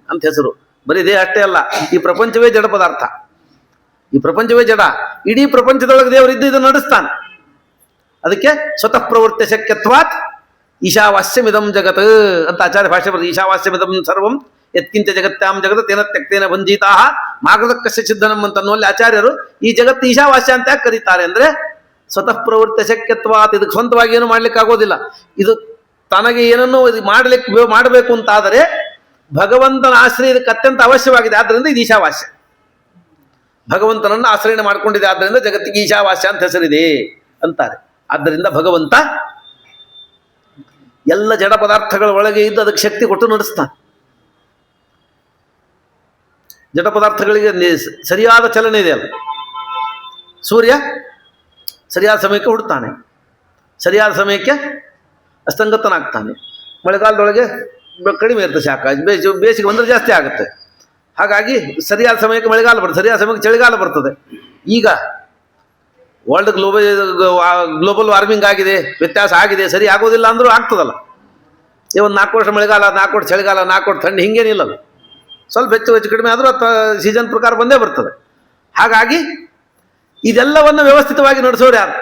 ಅಂತ ಹೆಸರು. ಬರೀ ದೇಹ ಅಷ್ಟೇ ಅಲ್ಲ, ಈ ಪ್ರಪಂಚವೇ ಜಡ ಪದಾರ್ಥ. ಈ ಪ್ರಪಂಚವೇ ಜಡ. ಇಡೀ ಪ್ರಪಂಚದೊಳಗೆ ದೇವರಿದ್ದು ಇದನ್ನು ನಡೆಸ್ತಾನೆ. ಅದಕ್ಕೆ ಸ್ವತಃ ಪ್ರವೃತ್ತಿ ಶಕ್ಯತ್ವಾತ್ ಈಶಾವಾಸ್ಯಮಿದಂ ಜಗತ್ ಅಂತ ಆಚಾರ್ಯ ಭಾಷೆ ಬರ್ತದೆ. ಈಶಾವಾಸ್ಯಮಿದಂ ಸರ್ವಂ ಯತ್ಕಿಂಚ ಜಗತ್ಯಾಂ ಜಗತ್ ತೇನ ತ್ಯಕ್ತೇನ ಭಂಜಿತಾ ಮಾರ್ಗದಕ್ಕಸ್ಯ ಸಿದ್ಧನಂ ಅಂತನ್ನುವಲ್ಲಿ ಆಚಾರ್ಯರು ಈ ಜಗತ್ತು ಈಶಾವಾಸ್ಯ ಅಂತ ಯಾಕೆ ಕರೀತಾರೆ ಅಂದ್ರೆ ಸ್ವತಃ ಪ್ರವೃತ್ತಿ ಶಕ್ಯತ್ವಾತ್. ಇದಕ್ಕೆ ಸ್ವಂತವಾಗಿ ಏನು ಮಾಡ್ಲಿಕ್ಕೆ ಆಗೋದಿಲ್ಲ. ಇದು ತನಗೆ ಏನನ್ನು ಮಾಡಬೇಕು ಅಂತಾದರೆ ಭಗವಂತನ ಆಶ್ರಯ ಇದಕ್ಕೆ ಅತ್ಯಂತ ಅವಶ್ಯವಾಗಿದೆ. ಆದ್ದರಿಂದ ಇದು ಈಶಾವಾಸ್ಯ. ಭಗವಂತನನ್ನು ಆಶ್ರಯಣೆ ಮಾಡಿಕೊಂಡಿದೆ, ಆದ್ದರಿಂದ ಜಗತ್ತಿಗೆ ಈಶಾವಾಸ್ಯ ಅಂತ ಹೆಸರಿದೆ ಅಂತಾರೆ. ಆದ್ದರಿಂದ ಭಗವಂತ ಎಲ್ಲ ಜಡ ಪದಾರ್ಥಗಳ ಒಳಗೆ ಇದ್ದು ಅದಕ್ಕೆ ಶಕ್ತಿ ಕೊಟ್ಟು ನಡೆಸ್ತಾನೆ. ಜಡ ಪದಾರ್ಥಗಳಿಗೆ ಸರಿಯಾದ ಚಲನೆ ಇದೆ ಅಲ್ಲ. ಸೂರ್ಯ ಸರಿಯಾದ ಸಮಯಕ್ಕೆ ಹುಡ್ತಾನೆ, ಸರಿಯಾದ ಸಮಯಕ್ಕೆ ಅಸ್ತಂಗತನಾಗ್ತಾನೆ. ಮಳೆಗಾಲದೊಳಗೆ ಕಡಿಮೆ ಇರುತ್ತೆ ಶಾಖ, ಬೇಸಿಗೆ ಬಂದರೆ ಜಾಸ್ತಿ ಆಗುತ್ತೆ. ಹಾಗಾಗಿ ಸರಿಯಾದ ಸಮಯಕ್ಕೆ ಮಳೆಗಾಲ ಬರ್ತದೆ, ಸರಿಯಾದ ಸಮಯಕ್ಕೆ ಚಳಿಗಾಲ ಬರ್ತದೆ. ಈಗ ವರ್ಲ್ಡ್ ಗ್ಲೋಬಲ್ ವಾರ್ಮಿಂಗ್ ಆಗಿದೆ, ವ್ಯತ್ಯಾಸ ಆಗಿದೆ. ಸರಿ ಆಗೋದಿಲ್ಲ ಅಂದರೂ ಆಗ್ತದಲ್ಲ. ಒಂದು 4 ವರ್ಷ ಮಳೆಗಾಲ, 4 ವರ್ಷ ಚಳಿಗಾಲ, 4 ವರ್ಷ ಥಂಡಿ, ಹಿಂಗೇನಿಲ್ಲಲ್ಲ. ಸ್ವಲ್ಪ ಹೆಚ್ಚು ಕಡಿಮೆ ಆದರೂ ಸೀಸನ್ ಪ್ರಕಾರ ಬಂದೇ ಬರ್ತದೆ. ಹಾಗಾಗಿ ಇದೆಲ್ಲವನ್ನು ವ್ಯವಸ್ಥಿತವಾಗಿ ನಡೆಸೋರು ಯಾರು?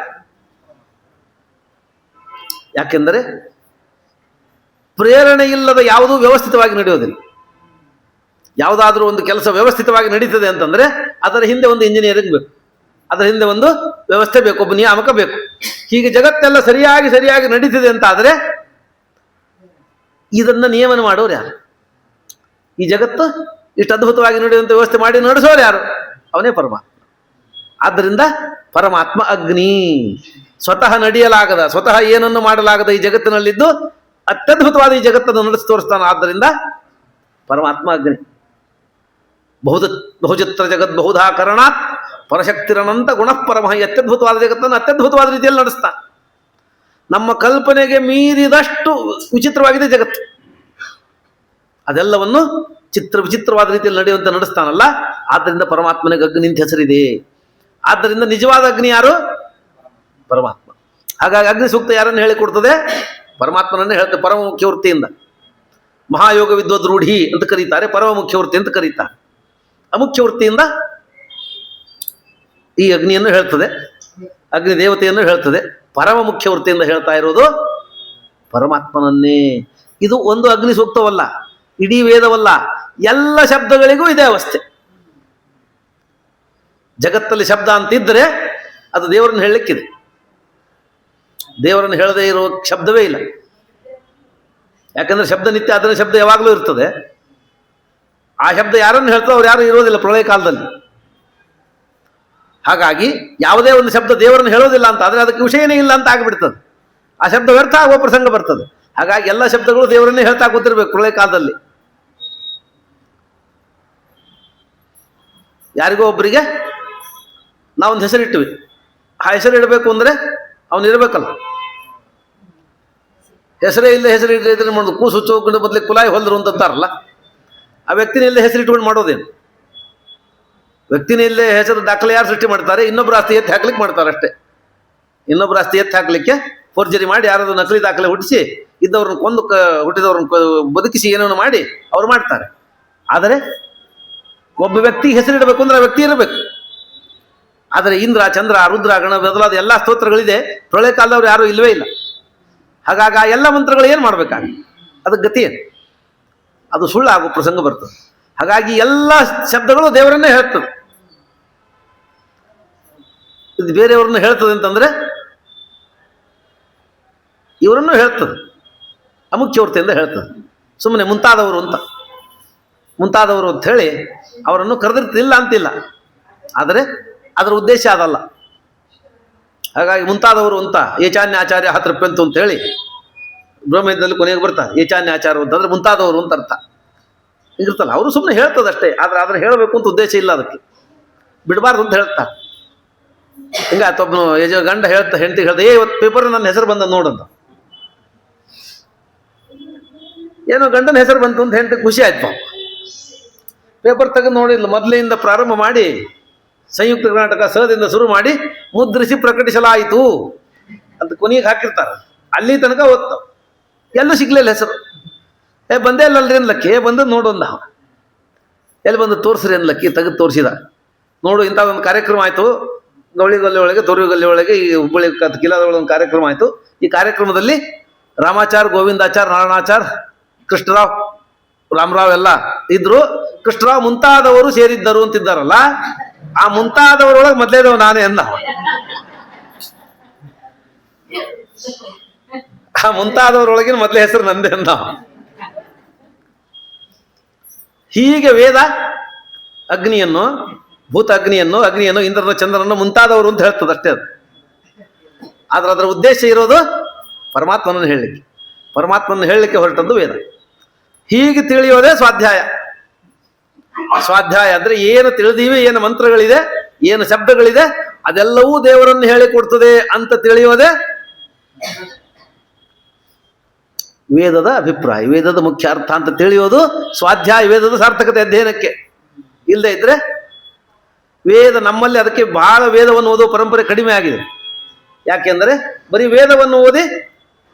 ಯಾಕೆಂದರೆ ಪ್ರೇರಣೆ ಇಲ್ಲದ ಯಾವುದೂ ವ್ಯವಸ್ಥಿತವಾಗಿ ನಡೆಯೋದಿಲ್ಲ. ಯಾವುದಾದ್ರೂ ಒಂದು ಕೆಲಸ ವ್ಯವಸ್ಥಿತವಾಗಿ ನಡೀತದೆ ಅಂತಂದ್ರೆ ಅದರ ಹಿಂದೆ ಒಂದು ಇಂಜಿನಿಯರಿಂಗ್ ಬೇಕು, ಅದರ ಹಿಂದೆ ಒಂದು ವ್ಯವಸ್ಥೆ ಬೇಕು, ಒಬ್ಬ ನಿಯಾಮಕ ಬೇಕು. ಹೀಗೆ ಜಗತ್ತೆಲ್ಲ ಸರಿಯಾಗಿ ನಡೀತಿದೆ ಅಂತ ಆದರೆ ಇದನ್ನ ನಿಯಮನ ಮಾಡೋರು ಯಾರು? ಈ ಜಗತ್ತು ಇಷ್ಟು ಅದ್ಭುತವಾಗಿ ನಡೆಯುವಂಥ ವ್ಯವಸ್ಥೆ ಮಾಡಿ ನಡೆಸೋರು ಯಾರು? ಅವನೇ ಪರಮಾತ್ಮ. ಆದ್ದರಿಂದ ಪರಮಾತ್ಮ ಅಗ್ನಿ. ಸ್ವತಃ ನಡೆಯಲಾಗದ, ಸ್ವತಃ ಏನನ್ನು ಮಾಡಲಾಗದ ಈ ಜಗತ್ತಿನಲ್ಲಿದ್ದು ಅತ್ಯದ್ಭುತವಾದ ಈ ಜಗತ್ತನ್ನು ನಡೆಸಿ ತೋರಿಸ್ತಾನೆ. ಆದ್ದರಿಂದ ಪರಮಾತ್ಮ ಅಗ್ನಿ. ಬಹುಚಿತ್ರ ಜಗತ್ ಬಹುಧಾ ಕರಣಾತ್ ಪರಶಕ್ತಿರನಂತ ಗುಣಪರಮಃ. ಅತ್ಯದ್ಭುತವಾದ ಜಗತ್ತನ್ನು ಅತ್ಯದ್ಭುತವಾದ ರೀತಿಯಲ್ಲಿ ನಡೆಸ್ತಾನೆ. ನಮ್ಮ ಕಲ್ಪನೆಗೆ ಮೀರಿದಷ್ಟು ವಿಚಿತ್ರವಾಗಿದೆ ಜಗತ್ತು. ಅದೆಲ್ಲವನ್ನು ವಿಚಿತ್ರವಾದ ರೀತಿಯಲ್ಲಿ ನಡೆಯುವಂತೆ ನಡೆಸ್ತಾನಲ್ಲ. ಆದ್ದರಿಂದ ಪರಮಾತ್ಮನಿಗೆ ಅಗ್ನಿ ಅಂತ ಹೆಸರಿದೆ. ಆದ್ದರಿಂದ ನಿಜವಾದ ಅಗ್ನಿ ಯಾರು? ಪರಮಾತ್ಮ. ಹಾಗಾಗಿ ಅಗ್ನಿ ಸೂಕ್ತ ಯಾರನ್ನು ಹೇಳಿಕೊಡ್ತದೆ? ಪರಮಾತ್ಮನನ್ನೇ ಹೇಳ್ತದೆ ಪರಮ ಮುಖ್ಯ ವೃತ್ತಿಯಿಂದ. ಮಹಾಯೋಗ ವಿದ್ವದ್ ರೂಢಿ ಅಂತ ಕರೀತಾರೆ, ಪರಮ ಮುಖ್ಯ ವೃತ್ತಿ ಅಂತ ಕರೀತಾರೆ. ಅಮುಖ್ಯ ವೃತ್ತಿಯಿಂದ ಈ ಅಗ್ನಿಯನ್ನು ಹೇಳ್ತದೆ, ಅಗ್ನಿ ದೇವತೆಯನ್ನು ಹೇಳ್ತದೆ. ಪರಮ ಮುಖ್ಯ ವೃತ್ತಿಯಿಂದ ಹೇಳ್ತಾ ಇರೋದು ಪರಮಾತ್ಮನನ್ನೇ. ಇದು ಒಂದು ಅಗ್ನಿ ಸೂಕ್ತವಲ್ಲ, ಇಡೀ ವೇದವಲ್ಲ, ಎಲ್ಲ ಶಬ್ದಗಳಿಗೂ ಇದೇ ಅವಸ್ಥೆ. ಜಗತ್ತಲ್ಲಿ ಶಬ್ದ ಅಂತಿದ್ರೆ ಅದು ದೇವರನ್ನು ಹೇಳಲಿಕ್ಕಿದೆ. ದೇವರನ್ನು ಹೇಳದೇ ಇರೋ ಶಬ್ದವೇ ಇಲ್ಲ. ಯಾಕಂದ್ರೆ ಶಬ್ದ ನಿತ್ಯ, ಅದರ ಶಬ್ದ ಯಾವಾಗಲೂ ಇರ್ತದೆ. ಆ ಶಬ್ದ ಯಾರನ್ನು ಹೇಳ್ತೋ ಅವ್ರು ಯಾರು ಇರೋದಿಲ್ಲ ಪ್ರಳಯ ಕಾಲದಲ್ಲಿ. ಹಾಗಾಗಿ ಯಾವುದೇ ಒಂದು ಶಬ್ದ ದೇವರನ್ನು ಹೇಳೋದಿಲ್ಲ ಅಂತ ಆದರೆ ಅದಕ್ಕೆ ವಿಷಯನೇ ಇಲ್ಲ ಅಂತ ಆಗಿಬಿಡ್ತದೆ. ಆ ಶಬ್ದ ವ್ಯರ್ಥ ಆಗುವ ಪ್ರಸಂಗ ಬರ್ತದೆ. ಹಾಗಾಗಿ ಎಲ್ಲ ಶಬ್ದಗಳು ದೇವರನ್ನೇ ಹೇಳ್ತಾ ಕೂತಿರ್ಬೇಕು ಪ್ರಳಯ ಕಾಲದಲ್ಲಿ. ಯಾರಿಗೋ ಒಬ್ಬರಿಗೆ ನಾವೊಂದು ಹೆಸರಿಟ್ಟಿವಿ, ಆ ಹೆಸರು ಇಡಬೇಕು ಅಂದರೆ ಅವನಿರಬೇಕಲ್ಲ. ಹೆಸರೇ ಇಲ್ಲ, ಹೆಸರು ಇದ್ರೆ ಮಾಡೋದು. ಕೂಸು ಚೌಕಂಡು ಬದಲಿಗೆ ಕುಲಾಯಿ ಹೊಲ್ದರು ಅಂತಾರಲ್ಲ, ಆ ವ್ಯಕ್ತಿನಲ್ಲೇ ಹೆಸರು ಇಟ್ಕೊಂಡು ಮಾಡೋದೇನು? ವ್ಯಕ್ತಿನಲ್ಲೇ ಹೆಸರು ದಾಖಲೆ ಯಾರು ಸೃಷ್ಟಿ ಮಾಡ್ತಾರೆ? ಇನ್ನೊಬ್ಬರ ಆಸ್ತಿ ಎತ್ತಿ ಹಾಕ್ಲಿಕ್ಕೆ ಮಾಡ್ತಾರೆ ಅಷ್ಟೇ. ಇನ್ನೊಬ್ಬರ ಆಸ್ತಿ ಎತ್ತಿ ಹಾಕ್ಲಿಕ್ಕೆ ಫೋರ್ಜರಿ ಮಾಡಿ ಯಾರಾದ್ರು ನಕಲಿ ದಾಖಲೆ ಹುಟ್ಟಿಸಿ ಇದ್ದವ್ರನ್ನ ಕೊಂದು ಹುಟ್ಟಿದವ್ರನ್ನ ಬದುಕಿಸಿ ಏನೋ ಮಾಡಿ ಅವ್ರು ಮಾಡ್ತಾರೆ. ಆದರೆ ಒಬ್ಬ ವ್ಯಕ್ತಿ ಹೆಸರಿಡಬೇಕು ಅಂದ್ರೆ ಆ ವ್ಯಕ್ತಿ ಇರಬೇಕು. ಆದರೆ ಇಂದ್ರ, ಚಂದ್ರ, ರುದ್ರ, ಗಣ ಬದಲಾದ ಎಲ್ಲ ಸ್ತೋತ್ರಗಳಿದೆ, ಪ್ರಳಯ ಕಾಲದವ್ರು ಯಾರೂ ಇಲ್ಲವೇ ಇಲ್ಲ. ಹಾಗಾಗಿ ಆ ಎಲ್ಲ ಮಂತ್ರಗಳು ಏನು ಮಾಡಬೇಕಾಗ? ಅದಕ್ಕೆ ಗತಿ ಏನು? ಅದು ಸುಳ್ಳಾಗೋ ಪ್ರಸಂಗ ಬರ್ತದೆ. ಹಾಗಾಗಿ ಎಲ್ಲ ಶಬ್ದಗಳು ದೇವರನ್ನೇ ಹೇಳ್ತದೆ. ಇದು ಬೇರೆಯವ್ರನ್ನ ಹೇಳ್ತದೆ ಅಂತಂದ್ರೆ ಇವರನ್ನು ಹೇಳ್ತದೆ, ಅಮುಖ್ಯವೃತ್ತಿಯಿಂದ ಹೇಳ್ತದೆ. ಸುಮ್ಮನೆ ಮುಂತಾದವರು ಅಂತ ಹೇಳಿ ಅವರನ್ನು ಕರೆದಿರ್ತಿಲ್ಲ ಅಂತಿಲ್ಲ, ಆದರೆ ಅದರ ಉದ್ದೇಶ ಅದಲ್ಲ. ಹಾಗಾಗಿ ಮುಂತಾದವರು ಅಂತ ಏಚಾನ್ಯಾಚಾರ್ಯ ಹತ್ರಪ್ಪಂತು ಅಂತ ಹೇಳಿ ಬ್ರಹ್ಮದಲ್ಲಿ ಕೊನೆಗೆ ಬರ್ತಾರೆ. ಏಚಾನ್ಯಾಚಾರ ಅಂತಂದ್ರೆ ಮುಂತಾದವರು ಅಂತ ಅರ್ಥ ಇರ್ತಲ್ಲ. ಅವರು ಸುಮ್ಮನೆ ಹೇಳ್ತದಷ್ಟೇ, ಆದರೆ ಅದನ್ನು ಹೇಳಬೇಕು ಅಂತ ಉದ್ದೇಶ ಇಲ್ಲ, ಅದಕ್ಕೆ ಬಿಡಬಾರ್ದು ಅಂತ ಹೇಳ್ತಾರೆ. ಹಿಂಗಾಯ್ತು. ಒಬ್ಬನು ಗಂಡ ಹೆಂಡತಿ ಹೇಳ್ದೆ, ಇವತ್ತು ಪೇಪರ್ ನನ್ನ ಹೆಸರು ಬಂದ ನೋಡಂತ. ಏನೋ ಗಂಡನ ಹೆಸರು ಬಂತು ಅಂತ ಹೆಂಡತಿ ಖುಷಿ ಆಯ್ತು. ಪೇಪರ್ ತೆಗೆದು ನೋಡಿಲ್ಲ, ಮೊದಲಿಂದ ಪ್ರಾರಂಭ ಮಾಡಿ ಸಂಯುಕ್ತ ಕರ್ನಾಟಕ ಸಹದಿಂದ ಶುರು ಮಾಡಿ ಮುದ್ರಿಸಿ ಪ್ರಕಟಿಸಲಾಯಿತು ಅಂತ ಕೊನೆಗೆ ಹಾಕಿರ್ತಾರೆ. ಅಲ್ಲಿ ತನಕ ಓದ್ತಾವ, ಎಲ್ಲೂ ಸಿಗ್ಲಿಲ್ಲ ಹೆಸರು. ಬಂದೇ ಇಲ್ಲಲ್ರಿ ಅನ್ಲಕ್ಕಿ, ಬಂದದ್ದು ನೋಡು ಅಂದ. ಎಲ್ಲಿ ಬಂದು ತೋರಿಸ್ರಿ ಅನ್ಲಕ್ಕಿ, ತೆಗೆದು ತೋರಿಸಿದ. ನೋಡು ಇಂಥದ್ದೊಂದು ಕಾರ್ಯಕ್ರಮ ಆಯಿತು ಗೌಳಿಗಲ್ಲಿ ಒಳಗೆ, ತೊರವಿಗಲ್ಲಿ ಒಳಗೆ, ಈ ಹುಬ್ಬಳ್ಳಿ ಕಿಲಾದ ಒಳಗೆ ಒಂದು ಕಾರ್ಯಕ್ರಮ ಆಯಿತು. ಈ ಕಾರ್ಯಕ್ರಮದಲ್ಲಿ ರಾಮಾಚಾರ್, ಗೋವಿಂದಾಚಾರ್, ನಾರಾಯಣಾಚಾರ್, ಕೃಷ್ಣರಾವ್, ರಾಮರಾವ್ ಎಲ್ಲ ಇದ್ರು. ಕೃಷ್ಣರಾವ್ ಮುಂತಾದವರು ಸೇರಿದ್ದರು ಅಂತಿದ್ದಾರಲ್ಲ, ಆ ಮುಂತಾದವರೊಳಗೆ ಮೊದಲೇದವ ನಾನೇ ಅಂದ. ಆ ಮುಂತಾದವರೊಳಗಿನ ಮೊದಲೇ ಹೆಸರು ನಂದೇ ಅಂದ. ಹೀಗೆ ವೇದ ಅಗ್ನಿಯನ್ನು, ಭೂತ ಅಗ್ನಿಯನ್ನು, ಇಂದ್ರನ, ಚಂದ್ರನನ್ನು ಮುಂತಾದವರು ಅಂತ ಹೇಳ್ತದೆ ಅಷ್ಟೇ. ಅದು ಆದ್ರೆ ಅದರ ಉದ್ದೇಶ ಇರೋದು ಪರಮಾತ್ಮನನ್ನು ಹೇಳಲಿಕ್ಕೆ. ಪರಮಾತ್ಮನನ್ನು ಹೇಳಲಿಕ್ಕೆ ಹೊರಟದ್ದು ವೇದ. ಹೀಗೆ ತಿಳಿಯೋದೇ ಸ್ವಾಧ್ಯಾಯ. ಸ್ವಾಧ್ಯಾಯ ಅಂದ್ರೆ ಏನು ತಿಳಿದೀವಿ, ಏನು ಮಂತ್ರಗಳಿದೆ, ಏನು ಶಬ್ದಗಳಿದೆ, ಅದೆಲ್ಲವೂ ದೇವರನ್ನು ಹೇಳಿಕೊಡ್ತದೆ ಅಂತ ತಿಳಿಯೋದೇ ವೇದದ ಅಭಿಪ್ರಾಯ, ವೇದದ ಮುಖ್ಯ ಅರ್ಥ ಅಂತ ತಿಳಿಯೋದು ಸ್ವಾಧ್ಯಾಯ, ವೇದದ ಸಾರ್ಥಕತೆ ಅಧ್ಯಯನಕ್ಕೆ. ಇಲ್ಲದೆ ಇದ್ರೆ ವೇದ ನಮ್ಮಲ್ಲಿ, ಅದಕ್ಕೆ ಬಹಳ ವೇದವನ್ನು ಓದೋ ಪರಂಪರೆ ಕಡಿಮೆ ಆಗಿದೆ. ಯಾಕೆಂದರೆ ಬರೀ ವೇದವನ್ನು ಓದಿ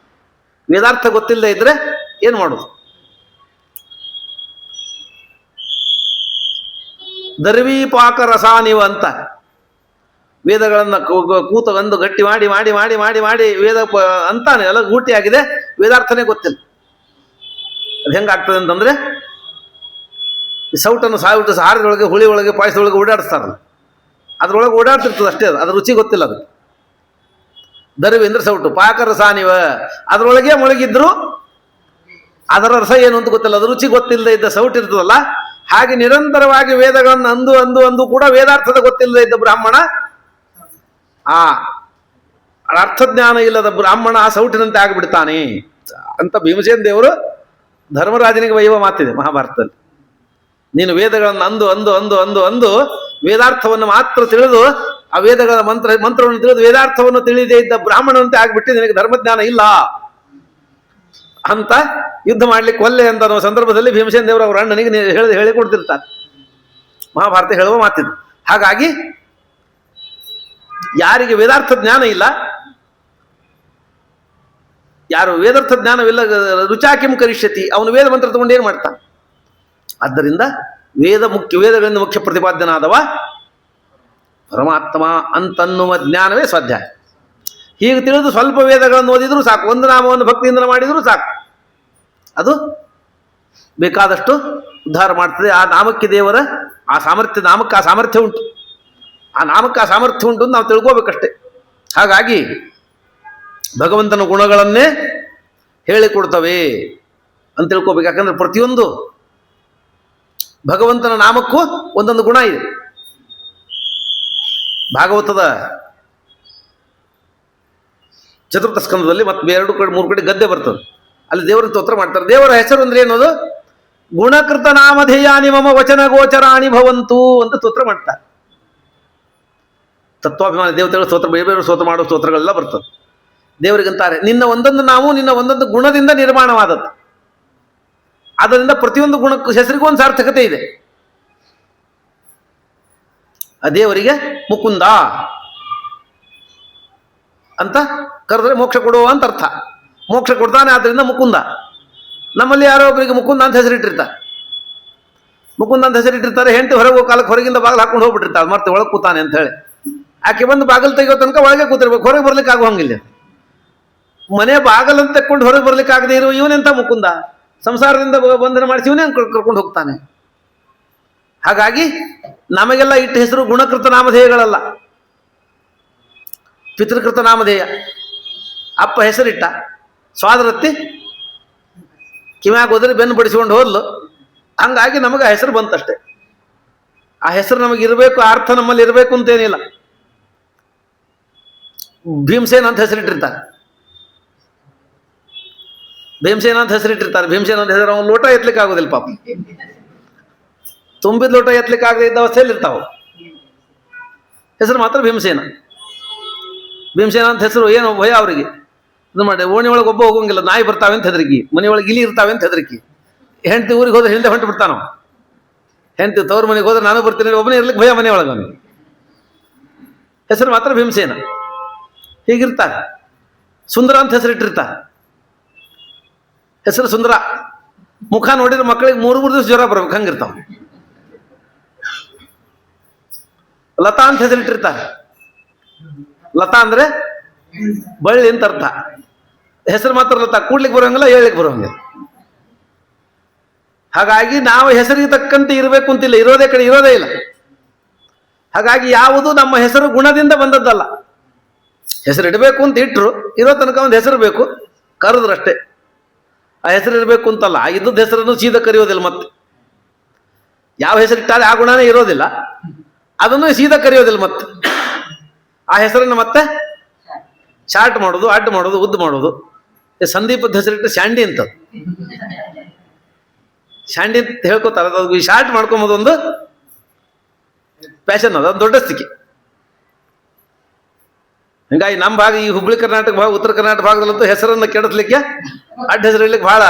ವೇದಾರ್ಥ ಗೊತ್ತಿಲ್ಲದೆ ಇದ್ರೆ ಏನು ಮಾಡೋದು? ದರ್ವೀಪಾಕ ರಸಾನಿವ ಅಂತ ವೇದಗಳನ್ನು ಕೂತಗೊಂದು ಗಟ್ಟಿ ಮಾಡಿ ಮಾಡಿ ಮಾಡಿ ಮಾಡಿ ಮಾಡಿ ವೇದ ಅಂತಾನೆ ಎಲ್ಲ ಗೂಟಿ ಆಗಿದೆ, ವೇದಾರ್ಥನೇ ಗೊತ್ತಿಲ್ಲ. ಅದು ಹೆಂಗಾಗ್ತದೆ ಅಂತಂದ್ರೆ, ಈ ಸೌಟನ್ನು ಸಾವಿಟ್ಟು ಸಾರದೊಳಗೆ, ಹುಳಿ ಒಳಗೆ, ಪಾಯಸದೊಳಗೆ ಓಡಾಡಿಸ್ತಾರಲ್ಲ, ಅದ್ರೊಳಗೆ ಓಡಾಡ್ತಿರ್ತದೆ ಅಷ್ಟೇ. ಅದ್ರ ರುಚಿ ಗೊತ್ತಿಲ್ಲ ಅದು. ದರ್ವಿ ಅಂದ್ರೆ ಸೌಟು, ಪಾಕ ರಸಾನಿವ, ಅದರೊಳಗೆ ಮೊಳಗಿದ್ರು ಅದರ ರಸ ಏನು ಅಂತ ಗೊತ್ತಿಲ್ಲ, ಅದು ರುಚಿ ಗೊತ್ತಿಲ್ಲದೆ ಇದ್ದ ಸೌಟ್ ಇರ್ತದಲ್ಲ. ಹಾಗೆ ನಿರಂತರವಾಗಿ ವೇದಗಳನ್ನು ಅಂದು ಅಂದು ಅಂದು ಕೂಡ ವೇದಾರ್ಥದ ಗೊತ್ತಿಲ್ಲದೆ ಇದ್ದ ಬ್ರಾಹ್ಮಣ, ಆ ಅರ್ಥಜ್ಞಾನ ಇಲ್ಲದ ಬ್ರಾಹ್ಮಣ ಆ ಸೌಟಿನಂತೆ ಆಗಿಬಿಡ್ತಾನೆ ಅಂತ ಭೀಮಸೇನ ದೇವರು ಧರ್ಮರಾಜನಿಗೆ ವೈವ ಮಾತಿದೆ ಮಹಾಭಾರತದಲ್ಲಿ. ನೀನು ವೇದಗಳನ್ನು ಅಂದು ಅಂದು ಅಂದು ಅಂದು ಅಂದು ವೇದಾರ್ಥವನ್ನು ಮಾತ್ರ ತಿಳಿದು, ಆ ವೇದಗಳ ಮಂತ್ರವನ್ನು ತಿಳಿದು ವೇದಾರ್ಥವನ್ನು ತಿಳಿದೇ ಇದ್ದ ಬ್ರಾಹ್ಮಣನಂತೆ ಆಗಿಬಿಟ್ಟು ನಿನಗೆ ಧರ್ಮಜ್ಞಾನ ಇಲ್ಲ ಅಂತ ಯುದ್ಧ ಮಾಡ್ಲಿಕ್ಕೆ ಒಲ್ಲೆ ಅಂತ ಅನ್ನೋ ಸಂದರ್ಭದಲ್ಲಿ ಭೀಮಸೇನ ದೇವರು ಅವರ ಅಣ್ಣನಿಗೆ ಹೇಳಿಕೊಡ್ತಿರ್ತಾರೆ. ಮಹಾಭಾರತ ಹೇಳುವ ಮಾತಿದ್ದು. ಹಾಗಾಗಿ ಯಾರಿಗೆ ವೇದಾರ್ಥ ಜ್ಞಾನ ಇಲ್ಲ, ಯಾರು ವೇದಾರ್ಥ ಜ್ಞಾನವಿಲ್ಲ, ರುಚಾಕಿಂ ಕರಿಷ್ಯತಿ, ಅವನು ವೇದ ಮಂತ್ರ ತಗೊಂಡು ಏನು ಮಾಡ್ತಾನೆ? ಆದ್ದರಿಂದ ವೇದಗಳಿಂದ ಮುಖ್ಯ ಪ್ರತಿಪಾದ್ಯನಾದವ ಪರಮಾತ್ಮ ಅಂತನ್ನುವ ಜ್ಞಾನವೇ ಸ್ವಾಧ್ಯಾಯ. ಹೀಗೆ ತಿಳಿದು ಸ್ವಲ್ಪ ವೇದಗಳನ್ನು ಓದಿದರೂ ಸಾಕು, ಒಂದು ನಾಮವನ್ನು ಭಕ್ತಿಯಿಂದ ಮಾಡಿದರೂ ಸಾಕು, ಅದು ಬೇಕಾದಷ್ಟು ಉದ್ಧಾರ ಮಾಡ್ತದೆ. ಆ ನಾಮಕ್ಕೆ ದೇವರ ಆ ಸಾಮರ್ಥ್ಯ, ನಾಮಕ್ಕೆ ಆ ಸಾಮರ್ಥ್ಯ ಉಂಟು, ಆ ನಾಮಕ್ಕೆ ಆ ಸಾಮರ್ಥ್ಯ ಉಂಟು ಅಂತ ನಾವು ತಿಳ್ಕೋಬೇಕಷ್ಟೆ. ಹಾಗಾಗಿ ಭಗವಂತನ ಗುಣಗಳನ್ನೇ ಹೇಳಿಕೊಡ್ತವೆ ಅಂತ ತಿಳ್ಕೋಬೇಕು. ಯಾಕಂದ್ರೆ ಪ್ರತಿಯೊಂದು ಭಗವಂತನ ನಾಮಕ್ಕೂ ಒಂದೊಂದು ಗುಣ ಇದೆ. ಭಾಗವತದ ಚತುರ್ಥ ಸ್ಕಂದದಲ್ಲಿ ಮತ್ತೆ 2-3 ಕಡೆ ಗದ್ದೆ ಬರ್ತದೆ, ಅಲ್ಲಿ ದೇವರ ಸ್ತೋತ್ರ ಮಾಡ್ತಾರೆ. ದೇವರ ಹೆಸರು ಅಂದ್ರೆ ಏನದು? ಗುಣಕೃತ ನಾಮಧೇಯಾನಿ ಮಮ ವಚನ ಗೋಚರಾಣಿ ಭವಂತು ಅಂತ ಸ್ತೋತ್ರ ಮಾಡ್ತಾರೆ. ತತ್ವಾಭಿಮಾನಿ ದೇವತೆಗಳ ಸ್ತೋತ್ರ, ಬೇರೆ ಬೇರೆ ಸ್ತೋತ್ರ ಮಾಡೋ ಸ್ತೋತ್ರಗಳೆಲ್ಲ ಬರ್ತದೆ. ದೇವರಿಗಂತಾರೆ ನಿನ್ನ ಒಂದೊಂದು ನಾವು ನಿನ್ನ ಒಂದೊಂದು ಗುಣದಿಂದ ನಿರ್ಮಾಣವಾದದ್ದು, ಅದರಿಂದ ಪ್ರತಿಯೊಂದು ಗುಣಕ್ಕೂ ಹೆಸರಿಗೂ ಒಂದು ಸಾರ್ಥಕತೆ ಇದೆ. ಆ ದೇವರಿಗೆ ಮುಕುಂದ ಅಂತ ಕರೆದ್ರೆ ಮೋಕ್ಷ ಕೊಡುವ ಅಂತ ಅರ್ಥ. ಮೋಕ್ಷ ಕೊಡ್ತಾನೆ, ಆದ್ರಿಂದ ಮುಕುಂದ. ನಮ್ಮಲ್ಲಿ ಯಾರೋ ಒಬ್ಬರಿಗೆ ಮುಕುಂದ ಅಂತ ಹೆಸರಿಟ್ಟಿರ್ತಾರೆ. ಮುಕುಂದ ಅಂತ ಹೆಸರಿಟ್ಟಿರ್ತಾರೆ, ಹೆಂಡತಿ ಹೊರಗೆ ಹೋಗೋ ಕಾಲಕ್ಕೆ ಹೊರಗಿಂದ ಬಾಗಿಲು ಹಾಕೊಂಡು ಹೋಗ್ಬಿಟ್ಟಿರ್ತಾರೆ, ಮತ್ತೆ ಒಳಗೆ ಕೂತಾನೆ ಅಂತ ಹೇಳಿ. ಆಕೆ ಬಂದು ಬಾಗಿಲು ತೆಗೆಯೋ ತನಕ ಒಳಗೆ ಕೂತಿರ್ಬೇಕು, ಹೊರಗೆ ಬರ್ಲಿಕ್ಕೆ ಆಗುವಂಗಿಲ್ಲ. ಮನೆ ಬಾಗಲಂತ ತೆಕ್ಕೊಂಡು ಹೊರಗೆ ಬರ್ಲಿಕ್ಕೆ ಆಗದೆ ಇರುವ ಇವನೆಂತ ಮುಕುಂದ, ಸಂಸಾರದಿಂದ ಬಂಧನ ಮಾಡಿಸಿ ಇವನೇ ಕರ್ಕೊಂಡು ಹೋಗ್ತಾನೆ. ಹಾಗಾಗಿ ನಮಗೆಲ್ಲ ಇಟ್ಟ ಹೆಸರು ಗುಣಕೃತ ನಾಮಧೇಯಗಳಲ್ಲ, ಪಿತೃಕೃತ ನಾಮಧೇಯ. ಅಪ್ಪ ಹೆಸರಿಟ್ಟ, ಸ್ವಾದರತ್ತಿ ಕಿವ್ಯಾಗ ಹೋದ್ರೆ ಬೆನ್ನು ಬಡಿಸ್ಕೊಂಡು ಹೋದ್ಲು, ಹಂಗಾಗಿ ನಮಗೆ ಆ ಹೆಸರು ಬಂತಷ್ಟೆ. ಆ ಹೆಸರು ನಮಗೆ ಇರಬೇಕು, ಆ ಅರ್ಥ ನಮ್ಮಲ್ಲಿ ಇರಬೇಕು ಅಂತೇನಿಲ್ಲ. ಭೀಮಸೇನ ಅಂತ ಹೆಸರಿಟ್ಟಿರ್ತಾರೆ, ಭೀಮಸೇನ ಅಂತ ಹೆಸರಿಟ್ಟಿರ್ತಾರೆ. ಭೀಮಸೇನ ಅಂತ ಹೆಸರು ಅವನು ಲೋಟ ಎತ್ತಲಿಕ್ಕೆ ಆಗೋದಿಲ್ಲ ಪಾಪ, ತುಂಬಿದ ಲೋಟ ಎತ್ತಲಿಕ್ಕೆ ಆಗದೆ ಇದ್ದ ಅವಸ್ಥೆಯಲ್ಲಿ ಇರ್ತಾವ. ಹೆಸರು ಮಾತ್ರ ಭೀಮಸೇನ. ಭೀಮಸೇನ ಅಂತ ಹೆಸರು ಏನು ಭಯ ಅವರಿಗೆ. ಇದು ಮಾಡಿ ಓಣಿ ಒಳಗೆ ಒಬ್ಬ ಹೋಗಂಗಿಲ್ಲ, ನಾಯಿ ಬರ್ತಾವೆ ಅಂತ ಹೆದರಿಕಿ, ಮನೆಯೊಳಗೆ ಇಲಿ ಇರ್ತಾವೆ ಅಂತ ಹೆದರಿಕಿ. ಹೆಂಡತಿ ಊರಿಗೆ ಹೋದ್ರೆ ಹಿಂದೆ ಹೊಂಟು ಬಿಡ್ತಾನೋ, ಹೆಂಡತಿ ತವ್ರ ಮನೆಗೆ ಹೋದ್ರೆ ನಾನು ಬರ್ತೀನಿ, ಒಬ್ಬನೇ ಇರ್ಲಿಕ್ಕೆ ಭಯ ಮನೆಯೊಳಗೆ ಅವನಿಗೆ. ಹೆಸರು ಮಾತ್ರ ಭೀಮಸೇನ. ಹೀಗಿರ್ತಾರೆ. ಸುಂದರ ಅಂತ ಹೆಸರಿಟ್ಟಿರ್ತಾರೆ, ಹೆಸರು ಸುಂದರ. ಮುಖ ನೋಡಿದ್ರೆ ಮಕ್ಕಳಿಗೆ 3 ದಿವಸ ಜ್ವರ ಬರ್ಬೇಕು, ಹಂಗಿರ್ತಾವ. ಲತಾ ಅಂತ ಹೆಸರಿಟ್ಟಿರ್ತಾರೆ. ಲತಾ ಅಂದ್ರೆ ಬಳ್ಳಿ ಅಂತ ಅರ್ಥ. ಹೆಸರು ಮಾತ್ರ ಲತಾ, ಕೂಡ್ಲಿಕ್ಕೆ ಬರೋಂಗಿಲ್ಲ, ಹೇಳಲಿಕ್ಕೆ ಬರೋಂಗಿಲ್ಲ. ಹಾಗಾಗಿ ನಾವು ಹೆಸರಿಗೆ ತಕ್ಕಂತೆ ಇರಬೇಕು ಅಂತಿಲ್ಲ, ಇರೋದೇ ಕಡೆ ಇರೋದೇ ಇಲ್ಲ. ಹಾಗಾಗಿ ಯಾವುದು ನಮ್ಮ ಹೆಸರು ಗುಣದಿಂದ ಬಂದದ್ದಲ್ಲ. ಹೆಸರು ಇಡಬೇಕು ಅಂತ ಇಟ್ಟರು, ಇರೋ ತನಕ ಒಂದು ಹೆಸರು ಬೇಕು, ಕರೆದ್ರಷ್ಟೇ. ಆ ಹೆಸರು ಇರಬೇಕು ಅಂತಲ್ಲ, ಆ ಇದ್ದದ ಹೆಸರನ್ನು ಸೀದಾ ಕರೆಯೋದಿಲ್ಲ. ಮತ್ತೆ ಯಾವ ಹೆಸರಿಟ್ಟಾರೆ ಆ ಗುಣನೇ ಇರೋದಿಲ್ಲ, ಅದನ್ನು ಸೀದಾ ಕರೆಯೋದಿಲ್ಲ. ಮತ್ತೆ ಆ ಹೆಸರನ್ನು ಮತ್ತೆ ಶಾರ್ಟ್ ಮಾಡೋದು, ಅಡ್ಡ ಮಾಡೋದು, ಉದ್ದು ಮಾಡೋದು. ಸಂದೀಪದ ಹೆಸರಿಟ್ಟು ಶಾಂಡಿ ಅಂತ, ಶಾಂಡಿ ಅಂತ ಹೇಳ್ಕೊತಾರೆ. ಅದು ಶಾರ್ಟ್ ಮಾಡ್ಕೊಂಬೋದು ಒಂದು ಪ್ಯಾಷನ್, ಅದು ದೊಡ್ಡ ಸ್ಥಿತಿ. ಹಿಂಗಾಗಿ ನಮ್ಮ ಭಾಗ, ಈ ಹುಬ್ಬಳ್ಳಿ ಕರ್ನಾಟಕ ಭಾಗ, ಉತ್ತರ ಕರ್ನಾಟಕ ಭಾಗದಲ್ಲಂತೂ ಹೆಸರನ್ನು ಕೆಡಿಸ್ಲಿಕ್ಕೆ ಅಡ್ಡ ಹೆಸರು ಇಡ್ಲಿಕ್ಕೆ ಬಹಳ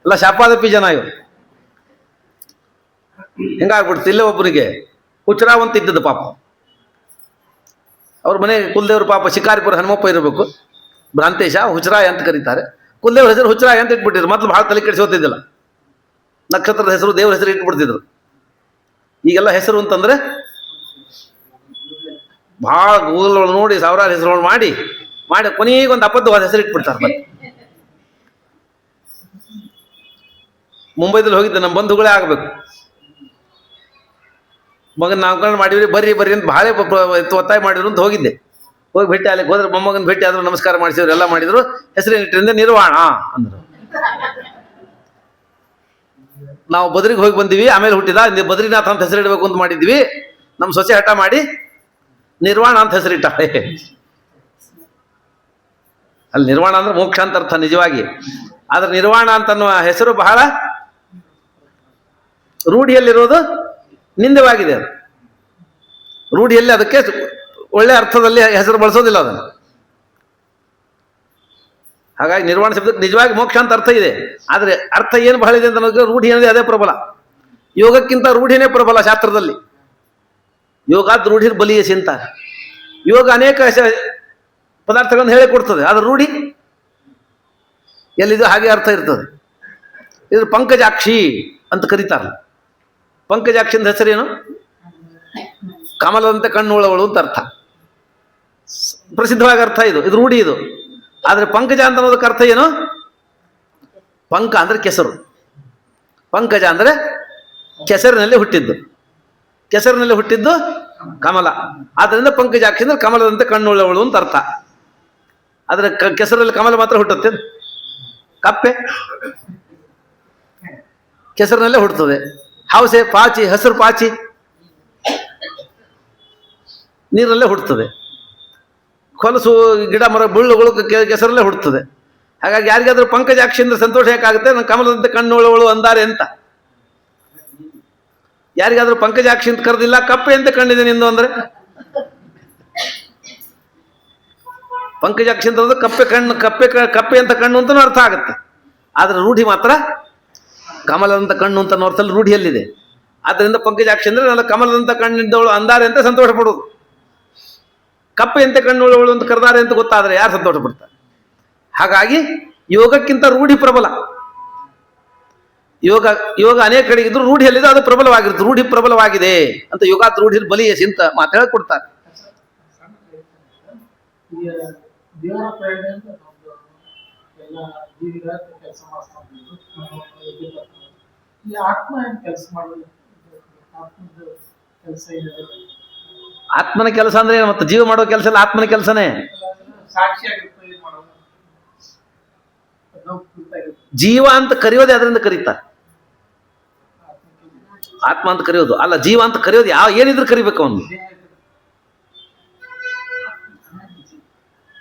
ಎಲ್ಲ ಶಾಪಾದಪ್ಪಿ ಜನ ಇವರು. ಹಿಂಗಾಗ್ಬಿಡ್ತು. ಇಲ್ಲೇ ಒಬ್ಬನಿಗೆ ಹುಚ್ಚರಾವ್ ಅಂತ ಇದ್ದದ್ದು ಪಾಪ, ಅವ್ರ ಮನೆ ಕುಲದೇವ್ರ ಪಾಪ ಶಿಕಾರಿಪುರ ಹನುಮಪ್ಪ ಇರಬೇಕು, ಭ್ರಾಂತೇಶ, ಹುಚ್ಚರಾಯ ಅಂತ ಕರೀತಾರೆ. ಕುಲದೇವ್ರ ಹೆಸರು ಹುಚ್ಚರಾಯ ಅಂತ ಇಟ್ಬಿಟ್ಟಿದ್ರು. ಮೊದಲು ಭಾಳ ತಲೆ ಕೆಡಿಸೋತಿದ್ದಿಲ್ಲ, ನಕ್ಷತ್ರದ ಹೆಸರು ದೇವ್ರ ಹೆಸರು ಇಟ್ಬಿಡ್ತಿದ್ರು. ಈಗೆಲ್ಲ ಹೆಸರು ಅಂತಂದ್ರೆ ಭಾಳ ಗೂಗಲ್ ನೋಡಿ ಸಾವಿರಾರು ಹೆಸರುಗಳು ಮಾಡಿ ಕೊನೆಗೆ ಒಂದು ಅಬದ್ಧವಾದ ಹೆಸರು ಇಟ್ಬಿಡ್ತಾರೆ. ಮತ್ತೆ ಮುಂಬೈದಲ್ಲಿ ಹೋಗಿದ್ದೆ, ನಮ್ಮ ಬಂಧುಗಳೇ ಆಗಬೇಕು. ಮಗನ ನಾಮಕರಣ ಮಾಡಿದ್ರಿ, ಬರ್ರಿ ಅಂತ ಭಾಳ ಒತ್ತಾಯ ಮಾಡಿದ್ರು ಅಂತ ಹೋಗಿದ್ದೆ. ಹೋಗಿ ಭೇಟಿ ಅಲ್ಲಿಗೆ ಹೋದ್ರೆ ಮೊಮ್ಮಗನ ಭೇಟಿ ಆದ್ರು, ನಮಸ್ಕಾರ ಮಾಡಿಸಿದ್ರು, ಎಲ್ಲ ಮಾಡಿದ್ರು. ಹೆಸರೇನಿಟ್ಟರಿಂದ ನಿರ್ವಾಣ ಅಂದರು. ನಾವು ಬದ್ರಿಗೆ ಹೋಗಿ ಬಂದಿವಿ, ಆಮೇಲೆ ಹುಟ್ಟಿದ ಬದ್ರಿನಾಥ್ ಅಂತ ಹೆಸರಿಡಬೇಕು ಅಂತ ಮಾಡಿದ್ವಿ. ನಮ್ಮ ಸೊಸೆ ಹಠ ಮಾಡಿ ನಿರ್ವಾಣ ಅಂತ ಹೆಸರಿಟ್ಟಾಳೆ. ಅಲ್ಲಿ ನಿರ್ವಾಣ ಅಂದ್ರೆ ಮೋಕ್ಷ ಅಂತ ಅರ್ಥ ನಿಜವಾಗಿ. ಆದ್ರೆ ನಿರ್ವಾಣ ಅಂತನ್ನುವ ಹೆಸರು ಬಹಳ ರೂಢಿಯಲ್ಲಿರೋದು ನಿಂದವಾಗಿದೆ. ಅದು ರೂಢಿಯಲ್ಲಿ ಅದಕ್ಕೆ ಒಳ್ಳೆ ಅರ್ಥದಲ್ಲಿ ಹೆಸರು ಬಳಸೋದಿಲ್ಲ ಅದನ್ನು. ಹಾಗಾಗಿ ನಿರ್ವಾಣ ಶಬ್ದಕ್ಕೆ ನಿಜವಾಗಿ ಮೋಕ್ಷ ಅಂತ ಅರ್ಥ ಇದೆ. ಆದರೆ ಅರ್ಥ ಏನು ಬಹಳ ಇದೆ ಅಂತ ಅನ್ನೋದು ರೂಢಿ ಏನಿದೆ ಅದೇ ಪ್ರಬಲ. ಯೋಗಕ್ಕಿಂತ ರೂಢಿನೇ ಪ್ರಬಲ ಶಾಸ್ತ್ರದಲ್ಲಿ. ಯೋಗಾದ್ ರೂಢಿರ್ ಬಲಿಯಸಿ ಅಂತ. ಯೋಗ ಅನೇಕ ಪದಾರ್ಥಗಳನ್ನು ಹೇಳಿಕೊಡ್ತದೆ. ಆದ್ರೆ ರೂಢಿ ಎಲ್ಲಿದು ಹಾಗೆ ಅರ್ಥ ಇರ್ತದೆ. ಇದು ಪಂಕಜಾಕ್ಷಿ ಅಂತ ಕರೀತಾರೆ. ಪಂಕಜಾಕ್ಷಿ ಅಂತ ಹೆಸರೇನು? ಕಮಲದಂತೆ ಕಣ್ಣುಳ್ಳವಳು ಅಂತ ಅರ್ಥ, ಪ್ರಸಿದ್ಧವಾಗಿ ಅರ್ಥ. ಇದು ರೂಢಿ ಇದು. ಆದರೆ ಪಂಕಜ ಅಂತ ಅನ್ನೋದಕ್ಕೆ ಅರ್ಥ ಏನು? ಪಂಕ ಅಂದ್ರೆ ಕೆಸರು, ಪಂಕಜ ಅಂದ್ರೆ ಕೆಸರಿನಲ್ಲಿ ಹುಟ್ಟಿದ್ದು, ಕೆಸರಿನಲ್ಲಿ ಹುಟ್ಟಿದ್ದು ಕಮಲ. ಆದ್ದರಿಂದ ಪಂಕಜಾಕ್ಷಿ ಅಂದ್ರೆ ಕಮಲದಂತೆ ಕಣ್ಣುಳ್ಳವಳು ಅಂತ ಅರ್ಥ. ಆದರೆ ಕೆಸರಲ್ಲಿ ಕಮಲ ಮಾತ್ರ ಹುಟ್ಟುತ್ತೆ? ಕಪ್ಪೆ ಕೆಸರಿನಲ್ಲೇ ಹುಟ್ಟುತ್ತದೆ. ಹವಸೆ, ಪಾಚಿ, ಹಸಿರು ಪಾಚಿ ನೀರಲ್ಲೇ ಹುಟ್ಟುತ್ತದೆ. ಹೊಲಸು, ಗಿಡ ಮರ, ಬುಳ್ಳುಗಳು ಕೆಸರಲ್ಲೇ ಹುಟ್ಟುತ್ತದೆ. ಹಾಗಾಗಿ ಯಾರಿಗಾದ್ರೂ ಪಂಕಜಾಕ್ಷಿ ಅಂದ್ರೆ ಸಂತೋಷ ಯಾಕಾಗುತ್ತೆ? ನಾನು ಕಮಲದಂತೆ ಕಣ್ಣುಳ್ಳವಳು ಅಂದಾರೆ ಅಂತ. ಯಾರಿಗಾದ್ರೂ ಪಂಕಜಾಕ್ಷಿ ಅಂತ ಕರೆದಿಲ್ಲ, ಕಪ್ಪೆ ಅಂತ ಕಣ್ಣಿದೆ ನಿಂದು ಅಂದ್ರೆ ಪಂಕಜಾಕ್ಷಿ ಅಂತ ಕಪ್ಪೆ ಕಣ್ಣು, ಕಪ್ಪೆ ಅಂತ ಕಣ್ಣು ಅಂತನೂ ಅರ್ಥ ಆಗುತ್ತೆ. ಆದ್ರೆ ರೂಢಿ ಮಾತ್ರ ಕಮಲದಂತ ಕಣ್ಣು ಅಂತ ಅರ್ಥದಲ್ಲಿ ರೂಢಿಯಲ್ಲಿದೆ. ಆದ್ದರಿಂದ ಪಂಕಜಾಕ್ಷಿ ಅಂದ್ರೆ ನಾನು ಕಮಲದಂತ ಕಣ್ಣಿದ್ದವಳು ಅಂದಾರೆ ಅಂತ ಸಂತೋಷ ಪಡುವುದು. ಕಪ್ಪೆ ಅಂತ ಕಣ್ಣುಳ್ಳವಳು ಅಂತ ಕರೆದಾರೆ ಅಂತ ಗೊತ್ತಾದ್ರೆ ಯಾರು ಸಂತೋಷ ಪಡ್ತಾರೆ? ಹಾಗಾಗಿ ಯೋಗಕ್ಕಿಂತ ರೂಢಿ ಪ್ರಬಲ. ಯೋಗ ಅನೇಕ ಕಡೆ ಇದ್ರು ರೂಢಿಯಲ್ಲಿದೆ, ಅದು ಪ್ರಬಲವಾಗಿರುತ್ತೆ. ರೂಢಿ ಪ್ರಬಲವಾಗಿದೆ ಅಂತ ಯೋಗಾತ್ ರೂಢಿ ಬಲಿಯಸಿ ಅಂತ ಮಾತು ಹೇಳಿಕೊಡ್ತಾರೆ. ಆತ್ಮನ ಕೆಲಸ ಅಂದ್ರೆ ಏನು? ಮತ್ತೆ ಜೀವ ಮಾಡೋ ಕೆಲಸ ಎಲ್ಲ ಆತ್ಮನ ಕೆಲಸನೇ. ಜೀವ ಅಂತ ಕರೆಯೋದೇ ಅದರಿಂದ ಕರೀತಾರೆ. ಆತ್ಮ ಅಂತ ಕರೆಯೋದು ಅಲ್ಲ, ಜೀವ ಅಂತ ಕರೆಯೋದು ಏನಿದ್ರು ಕರಿಬೇಕು ಅವನು.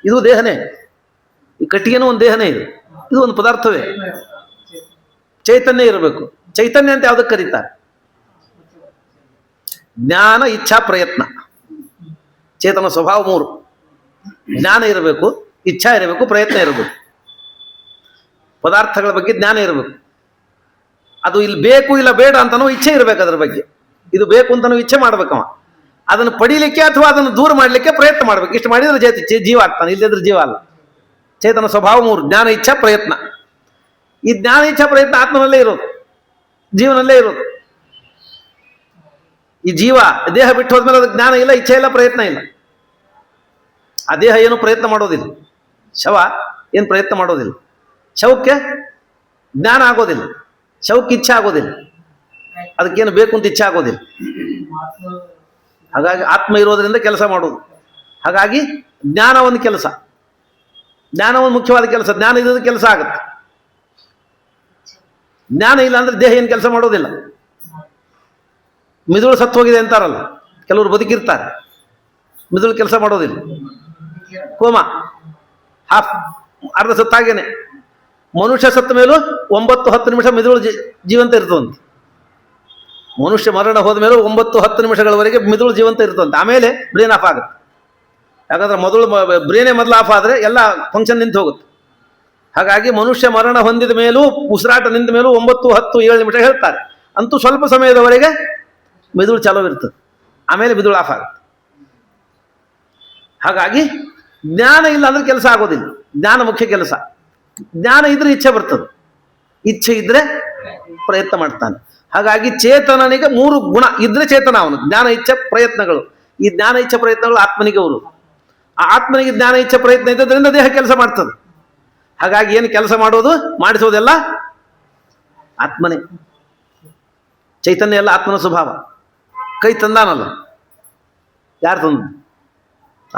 ಇದು ದೇಹನೇ, ಈ ಕಟ್ಟಿಗೆನೂ ಒಂದು ದೇಹನೇ. ಇದು ಒಂದು ಪದಾರ್ಥವೇ. ಚೈತನ್ಯ ಇರಬೇಕು. ಚೈತನ್ಯ ಅಂತ ಯಾವುದಕ್ಕೆ ಕರೀತಾರೆ? ಜ್ಞಾನ, ಇಚ್ಛಾ, ಪ್ರಯತ್ನ. ಚೇತನ ಸ್ವಭಾವ ಮೂರು. ಜ್ಞಾನ ಇರಬೇಕು, ಇಚ್ಛಾ ಇರಬೇಕು, ಪ್ರಯತ್ನ ಇರಬೇಕು. ಪದಾರ್ಥಗಳ ಬಗ್ಗೆ ಜ್ಞಾನ ಇರಬೇಕು. ಅದು ಇಲ್ಲಿ ಬೇಕು ಇಲ್ಲ ಬೇಡ ಅಂತನೂ ಇಚ್ಛೆ ಇರಬೇಕು. ಅದ್ರ ಬಗ್ಗೆ ಇದು ಬೇಕು ಅಂತನೂ ಇಚ್ಛೆ ಮಾಡ್ಬೇಕವ. ಅದನ್ನು ಪಡೀಲಿಕ್ಕೆ ಅಥವಾ ಅದನ್ನು ದೂರ ಮಾಡಲಿಕ್ಕೆ ಪ್ರಯತ್ನ ಮಾಡ್ಬೇಕು. ಇಷ್ಟು ಮಾಡಿದ್ರೆ ಜೀವ ಆಗ್ತಾನೆ, ಇಲ್ಲದ್ರೆ ಜೀವ ಅಲ್ಲ. ಚೇತನ ಸ್ವಭಾವ ಮೂರು: ಜ್ಞಾನ, ಇಚ್ಛಾ, ಪ್ರಯತ್ನ. ಈ ಜ್ಞಾನ, ಇಚ್ಛಾ, ಪ್ರಯತ್ನ ಆತ್ಮನಲ್ಲೇ ಇರೋದು, ಜೀವನಲ್ಲೇ ಇರೋದು. ಈ ಜೀವ ದೇಹ ಬಿಟ್ಟು ಹೋದ್ಮೇಲೆ ಅದಕ್ಕೆ ಜ್ಞಾನ ಇಲ್ಲ, ಇಚ್ಛೆ ಇಲ್ಲ, ಪ್ರಯತ್ನ ಇಲ್ಲ. ಆ ದೇಹ ಏನು ಪ್ರಯತ್ನ ಮಾಡೋದಿಲ್ಲ. ಶವ ಏನು ಪ್ರಯತ್ನ ಮಾಡೋದಿಲ್ಲ. ಶವಕ್ಕೆ ಜ್ಞಾನ ಆಗೋದಿಲ್ಲ, ಶವಕ್ಕೆ ಇಚ್ಛೆ ಆಗೋದಿಲ್ಲ, ಅದಕ್ಕೇನು ಬೇಕು ಅಂತ ಇಚ್ಛೆ ಆಗೋದಿಲ್ಲ. ಹಾಗಾಗಿ ಆತ್ಮ ಇರೋದರಿಂದ ಕೆಲಸ ಮಾಡೋದು. ಹಾಗಾಗಿ ಜ್ಞಾನ ಒಂದು ಕೆಲಸ, ಜ್ಞಾನ ಒಂದು ಮುಖ್ಯವಾದ ಕೆಲಸ. ಜ್ಞಾನ ಇರೋದು ಕೆಲಸ ಆಗುತ್ತೆ. ಜ್ಞಾನ ಇಲ್ಲ ಅಂದ್ರೆ ದೇಹ ಏನು ಕೆಲಸ ಮಾಡೋದಿಲ್ಲ. ಮಿದುಳು ಸತ್ತು ಹೋಗಿದೆ ಅಂತಾರಲ್ಲ, ಕೆಲವರು ಬದುಕಿರ್ತಾರೆ, ಮಿದುಳು ಕೆಲಸ ಮಾಡೋದಿಲ್ಲ. ಕೋಮ, ಅರ್ಧ ಸತ್ತಾಗೇನೆ. ಮನುಷ್ಯ ಸತ್ತ ಮೇಲೂ 9-10 ನಿಮಿಷ ಮಿದುಳು ಜೀವಂತ ಇರ್ತದಂತೆ. ಮನುಷ್ಯ ಮರಣ ಹೋದ ಮೇಲೂ 9-10 ನಿಮಿಷಗಳವರೆಗೆ ಮಿದುಳು ಜೀವಂತ ಇರ್ತದಂತೆ. ಆಮೇಲೆ ಬ್ರೇನ್ ಆಫ್ ಆಗುತ್ತೆ. ಯಾಕಂದ್ರೆ ಬ್ರೇನೇ ಮೊದಲು ಆಫ್ ಆದರೆ ಎಲ್ಲ ಫಂಕ್ಷನ್ ನಿಂತು ಹೋಗುತ್ತೆ. ಹಾಗಾಗಿ ಮನುಷ್ಯ ಮರಣ ಹೊಂದಿದ ಮೇಲೂ, ಉಸಿರಾಟ ನಿಂತ ಮೇಲೂ 9-10-7 ನಿಮಿಷ ಹೇಳ್ತಾರೆ. ಅಂತೂ ಸ್ವಲ್ಪ ಸಮಯದವರೆಗೆ ಮಿದುಳು ಚಾಲೂ ಇರ್ತದೆ, ಆಮೇಲೆ ಮಿದುಳು ಆಫ್ ಆಗುತ್ತೆ. ಹಾಗಾಗಿ ಜ್ಞಾನ ಇಲ್ಲ ಅಂದ್ರೆ ಕೆಲಸ ಆಗೋದಿಲ್ಲ. ಜ್ಞಾನ ಮುಖ್ಯ ಕೆಲಸ. ಜ್ಞಾನ ಇದ್ರೆ ಇಚ್ಛೆ ಬರ್ತದೆ, ಇಚ್ಛೆ ಇದ್ರೆ ಪ್ರಯತ್ನ ಮಾಡ್ತಾನೆ. ಹಾಗಾಗಿ ಚೇತನನಿಗೆ 3 ಗುಣ ಇದ್ರೆ ಚೇತನ ಅವನು. ಜ್ಞಾನ, ಇಚ್ಛೆ, ಪ್ರಯತ್ನಗಳು. ಈ ಜ್ಞಾನ, ಇಚ್ಛೆ, ಪ್ರಯತ್ನಗಳು ಆತ್ಮನಿಗೆ ಅವರು. ಆ ಆತ್ಮನಿಗೆ ಜ್ಞಾನ, ಇಚ್ಛೆ, ಪ್ರಯತ್ನ ಇದ್ದದ್ರಿಂದ ದೇಹ ಕೆಲಸ ಮಾಡ್ತದೆ. ಹಾಗಾಗಿ ಏನು ಕೆಲಸ ಮಾಡೋದು, ಮಾಡಿಸೋದೆಲ್ಲ ಆತ್ಮನೇ. ಚೈತನ್ಯ ಎಲ್ಲ ಆತ್ಮನ ಸ್ವಭಾವ. ಕೈ ತಂದಾನಲ್ಲ, ಯಾರು ತಂದ?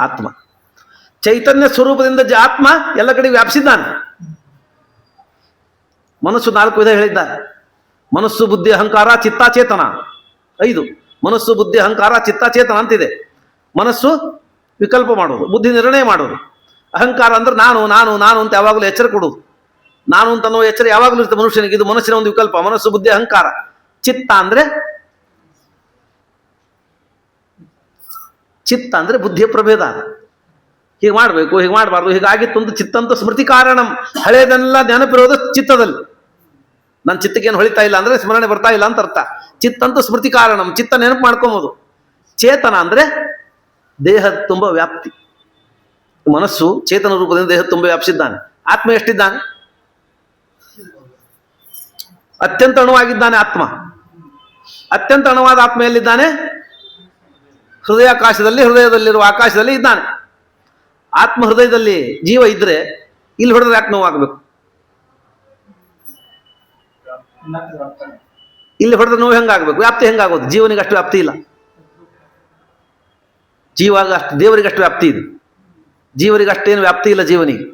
ಆತ್ಮ. ಚೈತನ್ಯ ಸ್ವರೂಪದಿಂದ ಆತ್ಮ ಎಲ್ಲ ಕಡೆ ವ್ಯಾಪಿಸಿದ್ದಾನೆ. ಮನಸ್ಸು 4 ವಿಧ ಹೇಳಿದ್ದಾರೆ. ಮನಸ್ಸು, ಬುದ್ಧಿ, ಅಹಂಕಾರ, ಚಿತ್ತ, ಚೇತನ. 5. ಮನಸ್ಸು, ಬುದ್ಧಿ, ಅಹಂಕಾರ, ಚಿತ್ತ, ಚೇತನ ಅಂತಿದೆ. ಮನಸ್ಸು ವಿಕಲ್ಪ ಮಾಡೋದು, ಬುದ್ಧಿ ನಿರ್ಣಯ ಮಾಡೋದು. ಅಹಂಕಾರ ಅಂದ್ರೆ ನಾನು ನಾನು ನಾನು ಅಂತ ಯಾವಾಗಲೂ ಎಚ್ಚರ ಕೊಡುವುದು. ನಾನು ಅಂತ ಅನ್ನೋ ಎಚ್ಚರ ಯಾವಾಗಲೂ ಇರುತ್ತೆ ಮನುಷ್ಯನಿಗೆ. ಇದು ಮನಸ್ಸಿನ ಒಂದು ವಿಕಲ್ಪ. ಮನಸ್ಸು, ಬುದ್ಧಿ, ಅಹಂಕಾರ. ಚಿತ್ತ ಅಂದ್ರೆ ಬುದ್ಧಿಯ ಪ್ರಭೇದ. ಹೀಗೆ ಮಾಡಬೇಕು, ಹೀಗೆ ಮಾಡಬಾರ್ದು, ಹೀಗಾಗಿತ್ತು ಅಂತ ಚಿತ್ತಂತ ಸ್ಮೃತಿ ಕಾರಣಂ. ಹಳೆಯದನ್ನೆಲ್ಲ ನೆನಪಿರೋದು ಚಿತ್ತದಲ್ಲಿ. ನನ್ನ ಚಿತ್ತಕ್ಕೇನು ಹೊಳಿತಾ ಇಲ್ಲ ಅಂದ್ರೆ ಸ್ಮರಣೆ ಬರ್ತಾ ಇಲ್ಲ ಅಂತ ಅರ್ಥ. ಚಿತ್ತಂತ ಸ್ಮೃತಿ ಕಾರಣಂ, ಚಿತ್ತ ನೆನಪು ಮಾಡ್ಕೊಬೋದು. ಚೇತನ ಅಂದ್ರೆ ದೇಹದ ತುಂಬ ವ್ಯಾಪ್ತಿ. ಮನಸ್ಸು ಚೇತನ ರೂಪದಿಂದ ದೇಹದ ತುಂಬ ವ್ಯಾಪಿಸಿದ್ದಾನೆ. ಆತ್ಮ ಎಷ್ಟಿದ್ದಾನೆ? ಅತ್ಯಂತ ಅಣುವಾಗಿದ್ದಾನೆ ಆತ್ಮ. ಅತ್ಯಂತ ಅಣುವಾದ ಆತ್ಮ ಎಲ್ಲಿದ್ದಾನೆ? ಹೃದಯಾಕಾಶದಲ್ಲಿ, ಹೃದಯದಲ್ಲಿರುವ ಆಕಾಶದಲ್ಲಿ ಇದ್ದಾನೆ. ಆತ್ಮ ಹೃದಯದಲ್ಲಿ ಜೀವ ಇದ್ರೆ ಇಲ್ಲಿ ಹೊಡೆದ್ರೆ ಯಾಕೆ ನೋವಾಗಬೇಕು? ಇಲ್ಲಿ ಹೊಡೆದ್ರೆ ನೋವು ಹೆಂಗಾಗಬೇಕು? ವ್ಯಾಪ್ತಿ ಹೆಂಗಾಗೋದು? ಜೀವನಿಗೆ ಅಷ್ಟು ವ್ಯಾಪ್ತಿ ಇಲ್ಲ. ಜೀವಾಗ ಅಷ್ಟು, ದೇವರಿಗಷ್ಟು ವ್ಯಾಪ್ತಿ ಇದೆ. ಜೀವರಿಗೆ ಅಷ್ಟೇನು ವ್ಯಾಪ್ತಿ ಇಲ್ಲ ಜೀವನಿಗೆ.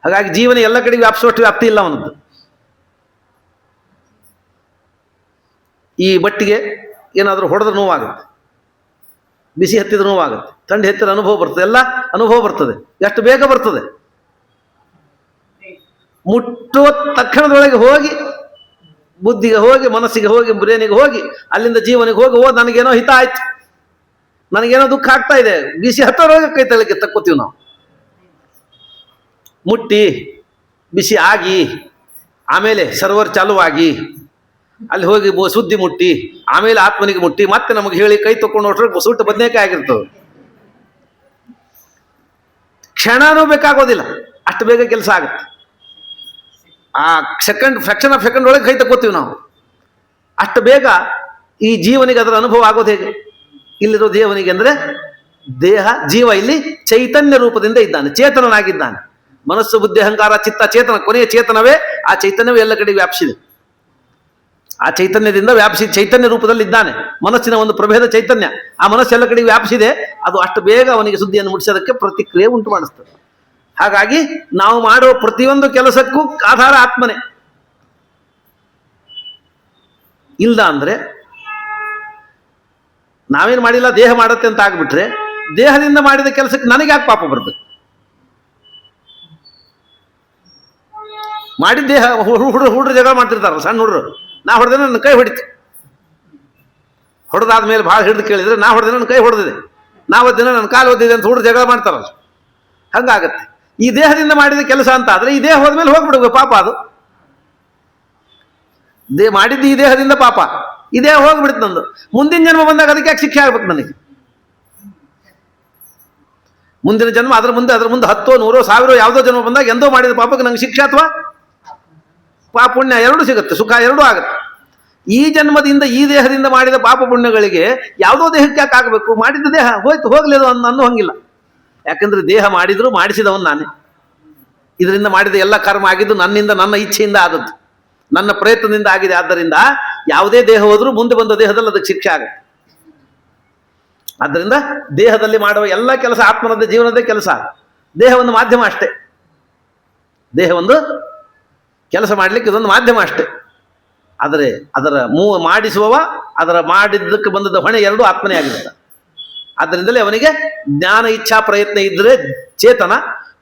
ಹಾಗಾಗಿ ಜೀವನ ಎಲ್ಲ ಕಡೆಗೆ ವ್ಯಾಪಿಸುವಷ್ಟು ವ್ಯಾಪ್ತಿ ಇಲ್ಲ ಅವನದ್ದು. ಈ ಬಟ್ಟಿಗೆ ಏನಾದರೂ ಹೊಡೆದ್ರೆ ನೋವಾಗುತ್ತೆ, ಬಿಸಿ ಹತ್ತಿದ್ರೆ ನೋವಾಗುತ್ತೆ, ಥಂಡಿ ಹತ್ತಿರ ಅನುಭವ ಬರ್ತದೆ, ಎಲ್ಲ ಅನುಭವ ಬರ್ತದೆ. ಎಷ್ಟು ಬೇಗ ಬರ್ತದೆ? ಮುಟ್ಟುವ ತಕ್ಷಣದೊಳಗೆ ಹೋಗಿ ಬುದ್ಧಿಗೆ ಹೋಗಿ, ಮನಸ್ಸಿಗೆ ಹೋಗಿ, ಬ್ರೇನಿಗೆ ಹೋಗಿ, ಅಲ್ಲಿಂದ ಜೀವನಿಗೆ ಹೋಗಿ, ನನಗೇನೋ ಹಿತ ಆಯ್ತು, ನನಗೇನೋ ದುಃಖ ಆಗ್ತಾ ಇದೆ, ಬಿಸಿ ಹತ್ತೋದ್ರೊಳಗೆ ಕೈ ತಳಕ್ಕೆ ತಕ್ಕೋತೀವಿ ನಾವು. ಮುಟ್ಟಿ ಬಿಸಿ ಆಗಿ ಆಮೇಲೆ ಸರ್ವರ್ ಚಾಲುವಾಗಿ ಅಲ್ಲಿ ಹೋಗಿ ಸುದ್ದಿ ಮುಟ್ಟಿ ಆಮೇಲೆ ಆತ್ಮನಿಗೆ ಮುಟ್ಟಿ ಮತ್ತೆ ನಮಗೆ ಹೇಳಿ ಕೈ ತಕೊಂಡು ಹೊಟ್ಟರೆ ಸುಟ್ಟು ಬದನೇಕಾಯಿ ಆಗಿರ್ತದೆ. ಕ್ಷಣನೂ ಬೇಕಾಗೋದಿಲ್ಲ, ಅಷ್ಟು ಬೇಗ ಕೆಲಸ ಆಗುತ್ತೆ. ಆ ಫ್ರಾಕ್ಷನ್ ಆಫ್ ಸೆಕೆಂಡ್ ಒಳಗೆ ಕೈ ತಕ್ಕೋತೀವಿ ನಾವು. ಅಷ್ಟು ಬೇಗ ಈ ಜೀವನಿಗೆ ಅದರ ಅನುಭವ ಆಗೋದು ಹೇಗೆ? ಇಲ್ಲಿರೋ ದೇವನಿಗೆ ಅಂದರೆ ದೇಹ, ಜೀವ ಇಲ್ಲಿ ಚೈತನ್ಯ ರೂಪದಿಂದ ಇದ್ದಾನೆ, ಚೇತನನಾಗಿದ್ದಾನೆ. ಮನಸ್ಸು, ಬುದ್ಧಿ, ಅಹಂಕಾರ, ಚಿತ್ತ, ಚೇತನ, ಕೊನೆಯ ಚೇತನವೇ. ಆ ಚೈತನ್ಯವೇ ಎಲ್ಲ ಕಡೆ ವ್ಯಾಪಿಸಿದೆ. ಆ ಚೈತನ್ಯದಿಂದ ವ್ಯಾಪಿಸಿ ಚೈತನ್ಯ ರೂಪದಲ್ಲಿ ಇದ್ದಾನೆ. ಮನಸ್ಸಿನ ಒಂದು ಪ್ರಭೇದ ಚೈತನ್ಯ, ಆ ಮನಸ್ಸೆಲ್ಲ ಕಡೆ ವ್ಯಾಪಿಸಿದೆ. ಅದು ಅಷ್ಟು ಬೇಗ ಅವನಿಗೆ ಸುದ್ದಿಯನ್ನು ಮುಟ್ಟಿಸೋದಕ್ಕೆ ಪ್ರತಿಕ್ರಿಯೆ ಉಂಟು ಮಾಡಿಸ್ತದೆ. ಹಾಗಾಗಿ ನಾವು ಮಾಡುವ ಪ್ರತಿಯೊಂದು ಕೆಲಸಕ್ಕೂ ಆಧಾರ ಆತ್ಮನೇ. ಇಲ್ಲ ಅಂದ್ರೆ ನಾವೇನು ಮಾಡಿಲ್ಲ, ದೇಹ ಮಾಡತ್ತೆ ಅಂತ ಆಗ್ಬಿಟ್ರೆ ದೇಹದಿಂದ ಮಾಡಿದ ಕೆಲಸಕ್ಕೆ ನನಗೆ ಯಾಕೆ ಪಾಪ ಬರ್ತದೆ? ಮಾಡಿದ ದೇಹ, ಹುಡ್ರು ಜಗಳ ಮಾಡ್ತಿರ್ತಾರಲ್ಲ ಸಣ್ಣ ಹುಡ್ರು, ನಾ ಹೊಡೆದ್ರೆ ನನ್ನ ಕೈ ಹೊಡಿತು. ಹೊಡೆದಾದ್ಮೇಲೆ ಭಾಳ ಹಿಡಿದು ಕೇಳಿದ್ರೆ ನಾ ಹೊಡೆದ್ರೆ ನನ್ನ ಕೈ ಹೊಡೆದಿದೆ, ನಾ ಒದ್ದಿನ ನನ್ನ ಕಾಲು ಒದ್ದಿದೆ ಅಂತ ಹುಡ್ರು ಜಗಳ ಮಾಡ್ತಾರಲ್ಲ, ಹಂಗಾಗತ್ತೆ. ಈ ದೇಹದಿಂದ ಮಾಡಿದ ಕೆಲಸ ಅಂತ ಆದ್ರೆ ಈ ದೇಹ ಹೋದ್ಮೇಲೆ ಹೋಗ್ಬಿಡ್ಬೇಕು ಪಾಪ. ಅದು ಮಾಡಿದ್ದು ಈ ದೇಹದಿಂದ ಪಾಪ, ಈ ದೇಹ ಹೋಗ್ಬಿಡುತ್ತೆ ನಂದು. ಮುಂದಿನ ಜನ್ಮ ಬಂದಾಗ ಅದಕ್ಕೆ ಯಾಕೆ ಶಿಕ್ಷೆ ಆಗ್ಬೇಕು ನನಗೆ? ಮುಂದಿನ ಜನ್ಮ ಅದ್ರ ಮುಂದೆ 10, 100, 1000 ಯಾವುದೋ ಜನ್ಮ ಬಂದಾಗ ಎಂದೋ ಮಾಡಿದ ಪಾಪಕ್ಕೆ ನಂಗೆ ಶಿಕ್ಷೆ ಅಥವಾ ಪಾಪ ಪುಣ್ಯ ಎರಡೂ ಸಿಗುತ್ತೆ, ಸುಖ ಎರಡೂ ಆಗುತ್ತೆ. ಈ ಜನ್ಮದಿಂದ ಈ ದೇಹದಿಂದ ಮಾಡಿದ ಪಾಪ ಪುಣ್ಯಗಳಿಗೆ ಯಾವುದೋ ದೇಹಕ್ಕೆ ಯಾಕೆ ಆಗಬೇಕು? ಮಾಡಿದ ದೇಹ ಹೋಯ್ತು, ಹೋಗ್ಲಿ ಅದು ಅನ್ನೋ ಹಂಗಿಲ್ಲ. ಯಾಕಂದ್ರೆ ದೇಹ ಮಾಡಿದ್ರು ಮಾಡಿಸಿದವನು ನಾನೇ. ಇದರಿಂದ ಮಾಡಿದ ಎಲ್ಲ ಕರ್ಮ ಆಗಿದ್ದು ನನ್ನಿಂದ, ನನ್ನ ಇಚ್ಛೆಯಿಂದ ಆದದ್ದು, ನನ್ನ ಪ್ರಯತ್ನದಿಂದ ಆಗಿದೆ. ಆದ್ದರಿಂದ ಯಾವುದೇ ದೇಹ ಹೋದ್ರೂ ಮುಂದೆ ಬಂದ ದೇಹದಲ್ಲಿ ಅದಕ್ಕೆ ಶಿಕ್ಷೆ ಆಗುತ್ತೆ. ಆದ್ದರಿಂದ ದೇಹದಲ್ಲಿ ಮಾಡುವ ಎಲ್ಲ ಕೆಲಸ ಆತ್ಮನದ್ದೇ, ಜೀವನದೇ ಕೆಲಸ. ದೇಹ ಒಂದು ಮಾಧ್ಯಮ ಅಷ್ಟೇ. ದೇಹ ಒಂದು ಕೆಲಸ ಮಾಡಲಿಕ್ಕೆ ಇದೊಂದು ಮಾಧ್ಯಮ ಅಷ್ಟೇ. ಆದರೆ ಅದರ ಮಾಡಿಸುವವ, ಅದರ ಮಾಡಿದ್ದಕ್ಕೆ ಬಂದದ ಹೊಣೆ ಎರಡೂ ಆತ್ಮನೇ ಆಗಿರುತ್ತೆ. ಆದ್ದರಿಂದಲೇ ಅವನಿಗೆ ಜ್ಞಾನ ಇಚ್ಛಾ ಪ್ರಯತ್ನ ಇದ್ದರೆ ಚೇತನ,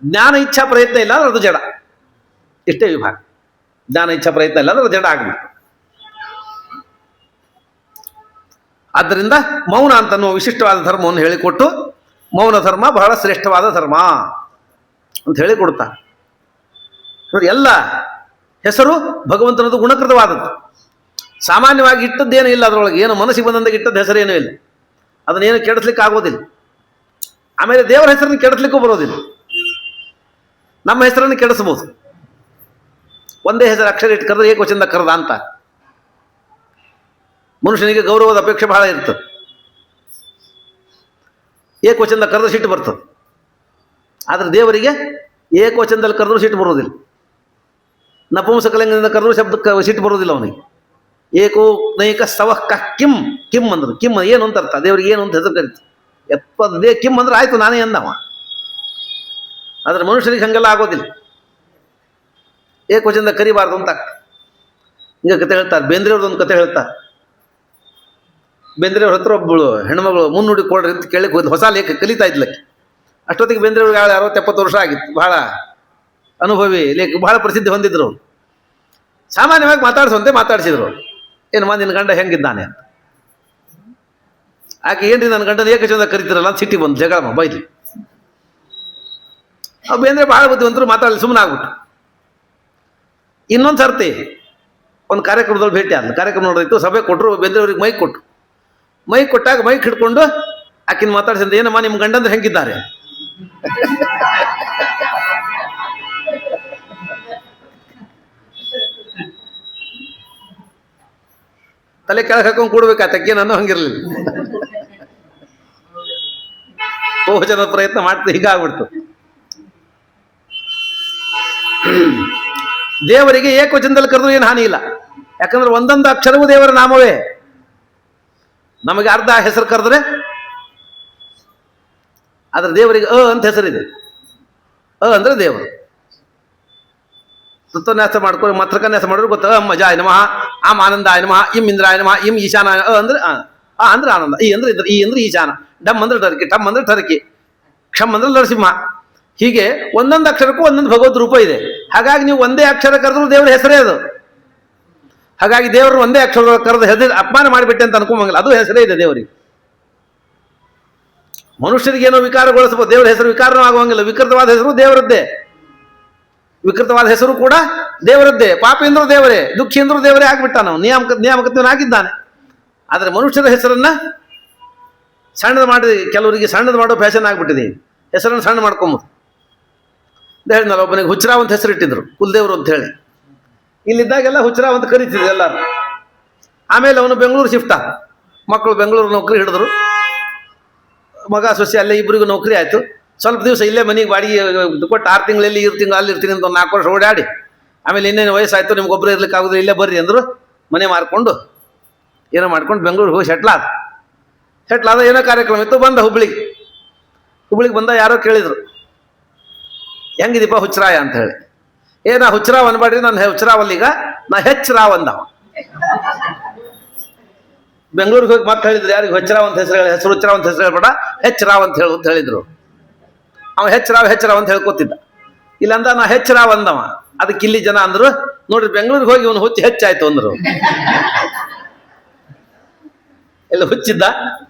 ಜ್ಞಾನ ಇಚ್ಛಾ ಪ್ರಯತ್ನ ಇಲ್ಲ ಅಂದ್ರೆ ಅದು ಜಡ. ಇಷ್ಟೇ ವಿಭಾಗ. ಜ್ಞಾನ ಇಚ್ಛಾ ಪ್ರಯತ್ನ ಇಲ್ಲ ಅಂದ್ರೆ ಅದು ಜಡ ಆಗ್ಬಿಟ್ಟು. ಆದ್ದರಿಂದ ಮೌನ ಅಂತನ್ನುವ ವಿಶಿಷ್ಟವಾದ ಧರ್ಮವನ್ನು ಹೇಳಿಕೊಟ್ಟು, ಮೌನ ಧರ್ಮ ಬಹಳ ಶ್ರೇಷ್ಠವಾದ ಧರ್ಮ ಅಂತ ಹೇಳಿಕೊಡ್ತಾ, ನೋಡಿ ಎಲ್ಲ ಹೆಸರು ಭಗವಂತನದು ಗುಣಕೃತವಾದದ್ದು. ಸಾಮಾನ್ಯವಾಗಿ ಇಟ್ಟದ್ದೇನೂ ಇಲ್ಲ ಅದರೊಳಗೆ, ಏನು ಮನಸ್ಸಿಗೆ ಬಂದಂದಾಗ ಇಟ್ಟದ್ದು ಹೆಸರೇನೂ ಇಲ್ಲ. ಅದನ್ನೇನು ಕೆಡಿಸ್ಲಿಕ್ಕೆ ಆಗೋದಿಲ್ಲ. ಆಮೇಲೆ ದೇವರ ಹೆಸರನ್ನು ಕೆಡಿಸ್ಲಿಕ್ಕೂ ಬರೋದಿಲ್ಲ. ನಮ್ಮ ಹೆಸರನ್ನು ಕೆಡಿಸ್ಬೋದು. ಒಂದೇ ಹೆಸರು ಅಕ್ಷರ ಇಟ್ಟು ಕರೆದ್ರೆ ಏಕವಚನದ ಕರೆದ ಅಂತ. ಮನುಷ್ಯನಿಗೆ ಗೌರವದ ಅಪೇಕ್ಷೆ ಬಹಳ ಇರ್ತದೆ. ಏಕವಚನದ ಕರೆದು ಸಿಟ್ಟು ಬರ್ತದೆ. ಆದರೆ ದೇವರಿಗೆ ಏಕವಚನದಲ್ಲಿ ಕರೆದ್ರೂ ಸಿಟ್ಟು ಬರೋದಿಲ್ಲ. ನಪುಂಸಕಲಿಂಗದಿಂದ ಕರೆದ್ರೂ ಶಬ್ದಕ್ಕೆ ಸಿಟ್ಟು ಬರೋದಿಲ್ಲ ಅವನಿಗೆ. ಏಕೋ ನೈಕ ಸ್ತವಃ ಕಿಂ, ಕಿಮ್ ಅಂದ್ರು. ಕಿಮ್ ಏನು ಅಂತ ಅರ್ಥ, ದೇವರಿಗೆ ಏನು ಅಂತ ಹೆಸರು ಕರೀತು. ಎಪ್ಪದೇ ಕಿಮ್ ಅಂದ್ರೆ ಆಯ್ತು ನಾನೇ ಅಂದವ. ಆದರೆ ಮನುಷ್ಯನಿಗೆ ಹಂಗೆಲ್ಲ ಆಗೋದಿಲ್ಲ. ಏಕವಚನದ ಕರಿಬಾರ್ದು ಅಂತ. ಈಗ ಕತೆ ಹೇಳ್ತಾರೆ, ಬೇಂದ್ರೆಯವ್ರದ್ದೊಂದು ಕತೆ ಹೇಳ್ತಾರೆ. ಬೇಂದ್ರೆಯವ್ರ ಹತ್ರ ಒಬ್ಬಳು ಹೆಣ್ಮಗಳು ಮುನ್ನುಡಿ ಕೊಡ್ರಿ ಅಂತ ಕೇಳಕ್ಕೆ ಹೋದ್, ಹೊಸ ಲೇಖ ಕಲಿತಾ ಇದ್ಲಕ್ಕೆ. ಅಷ್ಟೊತ್ತಿಗೆ ಬೇಂದ್ರೆಯವ್ರಿಗೆ 60-70 ವರ್ಷ ಆಗಿತ್ತು. ಬಹಳ ಅನುಭವಿ ಲೇಖ, ಬಹಳ ಪ್ರಸಿದ್ಧಿ ಹೊಂದಿದ್ರು ಅವರು. ಸಾಮಾನ್ಯವಾಗಿ ಮಾತಾಡಿಸಿದ್ರು. ಏನಮ್ಮ ನಿನ್ನ ಗಂಡ ಹೆಂಗಿದ್ದಾನೆ ಅಂತ. ಆಕೆ ಏನ್ರಿ ನನ್ನ ಗಂಡನ ಏಕವಚನದ ಕರಿತಿರಲ್ಲ ಅಂತ ಸಿಟ್ಟಿ ಬಂದು ಜಗಳ ಬೈಲಿ. ಬೇಂದ್ರೆ ಬಹಳ ಬುದ್ಧಿವಂತರು, ಮಾತಾಡಲಿ ಸುಮ್ಮನೆ ಆಗ್ಬಿಟ್ಟು. ಇನ್ನೊಂದು ಸರ್ತಿ ಒಂದು ಕಾರ್ಯಕ್ರಮದಲ್ಲಿ ಭೇಟಿ ಆದ. ಕಾರ್ಯಕ್ರಮ ನೋಡಿತ್ತು, ಸಭೆ ಕೊಟ್ಟರು, ಬೇಂದ್ರೆ ಅವ್ರಿಗೆ ಮೈಕ್ ಕೊಟ್ಟರು. ಮೈಕ್ ಕೊಟ್ಟಾಗ ಮೈಕ್ ಹಿಡ್ಕೊಂಡು ಆಕಿನ ಮಾತಾಡ್ಸಿಂದ, ಏನಮ್ಮ ನಿಮ್ಮ ಗಂಡಂದ್ರೆ ಹೆಂಗಿದ್ದಾರೆ? ತಲೆ ಕೆಳಗೆ ಹಾಕೊಂಡು ಕೂಡ್ಬೇಕಾತಕ್ಕೆ, ನಾನು ಹಂಗಿರ್ಲಿಲ್ಲ. ಜನ ಪ್ರಯತ್ನ ಮಾಡ್ತಾ ಹೀಗಾಗ್ಬಿಡ್ತು. ದೇವರಿಗೆ ಏಕವಚನದಲ್ಲಿ ಕರೆದ್ರು ಏನು ಹಾನಿ ಇಲ್ಲ, ಯಾಕಂದ್ರೆ ಒಂದೊಂದು ಅಕ್ಷರವೂ ದೇವರ ನಾಮವೇ. ನಮಗೆ ಅರ್ಧ ಹೆಸರು ಕರೆದ್ರೆ, ಆದ್ರೆ ದೇವರಿಗೆ ಅಂತ ಹೆಸರಿದೆ. ಅಂದ್ರೆ ದೇವರು. ತತ್ವನ್ಯಾಸ ಮಾಡ್ಕೊಂಡು ಮಾತ್ರಕನ್ಯಾಸ ಮಾಡಿದ್ರು ಗೊತ್ತ. ಮಜಾಯ ನಮಃ, ಆಮ್ ಆನಂದಾಯ ನಮಃ, ಇಂ ಇಂದ್ರಾಯ ನಮಃ, ಇಂ ಈಶಾನಾಯ. ಅಂದ್ರೆ ಅಂದ್ರೆ ಆನಂದ, ಈ ಅಂದ್ರೆ ಇದ್ರ, ಈ ಅಂದ್ರೆ ಈಶಾನ, ಡಮ್ ಅಂದ್ರೆ ಟರ್ಕಿ, ಟಮ್ ಅಂದ್ರೆ ಟರ್ಕಿ, ಕ್ಷಮ್ ಅಂದ್ರೆ ನರಸಿಂಹ. ಹೀಗೆ ಒಂದೊಂದು ಅಕ್ಷರಕ್ಕೂ ಒಂದೊಂದು ಭಗವದ್ ರೂಪ ಇದೆ. ಹಾಗಾಗಿ ನೀವು ಒಂದೇ ಅಕ್ಷರ ಕರೆದ್ರು ದೇವರ ಹೆಸರೇ ಅದು. ಹಾಗಾಗಿ ದೇವರು ಒಂದೇ ಅಕ್ಷರ ಕರೆದು ಹೆಸರು ಅಪಮಾನ ಮಾಡಿಬಿಟ್ಟೆ ಅಂತ ಅನ್ಕೊಂಬಂಗಿಲ್ಲ, ಅದು ಹೆಸರೇ ಇದೆ ದೇವರಿಗೆ. ಮನುಷ್ಯರಿಗೆ ಏನೋ ವಿಕಾರಗೊಳಿಸಬಹುದು, ದೇವರ ಹೆಸರು ವಿಕಾರನೂ ಆಗುವಂಗಿಲ್ಲ. ವಿಕೃತವಾದ ಹೆಸರು ದೇವರದ್ದೇ, ವಿಕೃತವಾದ ಹೆಸರು ಕೂಡ ದೇವರದ್ದೇ. ಪಾಪೇಂದ್ರ ದೇವರೇ, ದುಃಖೇಂದ್ರ ದೇವರೇ ಆಗಿಬಿಟ್ಟ. ನಾವು ನಿಯಾಮಕತ್ವನಾಗಿದ್ದಾನೆ. ಆದರೆ ಮನುಷ್ಯರ ಹೆಸರನ್ನ ಸಣ್ಣದು ಮಾಡಿ, ಕೆಲವರಿಗೆ ಸಣ್ಣದು ಮಾಡೋ ಫ್ಯಾಷನ್ ಆಗಿಬಿಟ್ಟಿದೆ. ಹೆಸರನ್ನು ಸಣ್ಣ ಮಾಡ್ಕೊಂಬೋದು. ಹೇಳಿದ್ನಲ್ಲ, ಒಬ್ಬನಿಗೆ ಹುಚ್ಚರಾವ್ ಅಂತ ಹೆಸರು ಇಟ್ಟಿದ್ರು, ಕುಲದೇವರು ಅಂತ ಹೇಳಿ. ಇಲ್ಲಿದ್ದಾಗೆಲ್ಲ ಹುಚ್ಚರಾವ್ ಅಂತ ಕರೀತಿದ್ರು ಎಲ್ಲರೂ. ಆಮೇಲೆ ಅವನು ಬೆಂಗಳೂರು ಶಿಫ್ಟ್ ಆದ. ಮಕ್ಕಳು ಬೆಂಗಳೂರು ನೌಕರಿ ಹಿಡಿದ್ರು. ಮಗ ಸೊಸೆ ಅಲ್ಲೇ, ಇಬ್ಬರಿಗೂ ನೌಕರಿ ಆಯಿತು. ಸ್ವಲ್ಪ ದಿವಸ ಇಲ್ಲೇ ಮನೆಗೆ ಬಾಡಿಗೆ ಕೊಟ್ಟು 6 ತಿಂಗಳಲ್ಲಿ ಇರ್ತೀನಿ, ಅಲ್ಲಿ ಇರ್ತೀನಿ ಅಂತ 4 ವರ್ಷ ಓಡಾಡಿ, ಆಮೇಲೆ ಇನ್ನೇನು ವಯಸ್ಸಾಯ್ತು, ನಿಮ್ಗೆ ಒಬ್ಬರು ಇರ್ಲಿಕ್ಕೆ ಆಗೋದು, ಇಲ್ಲೇ ಬರ್ರಿ ಅಂದರು. ಮನೆ ಮಾರ್ಕೊಂಡು ಏನೋ ಮಾಡ್ಕೊಂಡು ಬೆಂಗಳೂರಿಗೆ ಹೋಗಿ ಸೆಟ್ಲ್ ಆದ. ಏನೋ ಕಾರ್ಯಕ್ರಮ ಇತ್ತು, ಬಂದ ಹುಬ್ಳಿಗೆ ಬಂದ. ಯಾರೋ ಕೇಳಿದ್ರು, ಹೆಂಗಿದೀಪ ಹುಚ್ಚರಾಯ ಅಂತ ಹೇಳಿ. ನಾ ಹುಚ್ಚರಾವ್ ಅನ್ಬೇಡ್ರಿ, ನಾನು ಹುಚ್ಚರಾವಲ್ಲೀಗ, ನಾ ಹೆಚ್ಚರಾವ್ ಅಂದವ. ಬೆಂಗಳೂರಿಗೆ ಹೋಗಿ ಮತ್ತೆ ಹೇಳಿದ್ರು, ಯಾರಿಗೆ ಹುಚ್ಚರಾವ್ ಅಂತ ಹೆಸರು ಹುಚ್ಚರಾವ್ ಅಂತ ಹೆಸರು ಹೇಳ್ಬೇಡ, ಹೆಚ್ಚರಾವ್ ಅಂತ ಹೇಳು ಅಂತ ಹೇಳಿದ್ರು. ಅವ ಹೆಚ್ಚರಾವ್ ಅಂತ ಹೇಳ್ಕೊತಿದ್ದ. ಇಲ್ಲಂದ ನಾ ಹೆಚ್ಚರಾವ್ ಅಂದವ. ಅದಕ್ಕೆ ಇಲ್ಲಿ ಜನ ಅಂದ್ರು, ನೋಡ್ರಿ ಬೆಂಗಳೂರಿಗೆ ಹೋಗಿ ಇವನು ಹುಚ್ಚು ಹೆಚ್ಚಾಯ್ತು ಅಂದ್ರು. ಎಲ್ಲ ಹುಚ್ಚಿದ್ದ,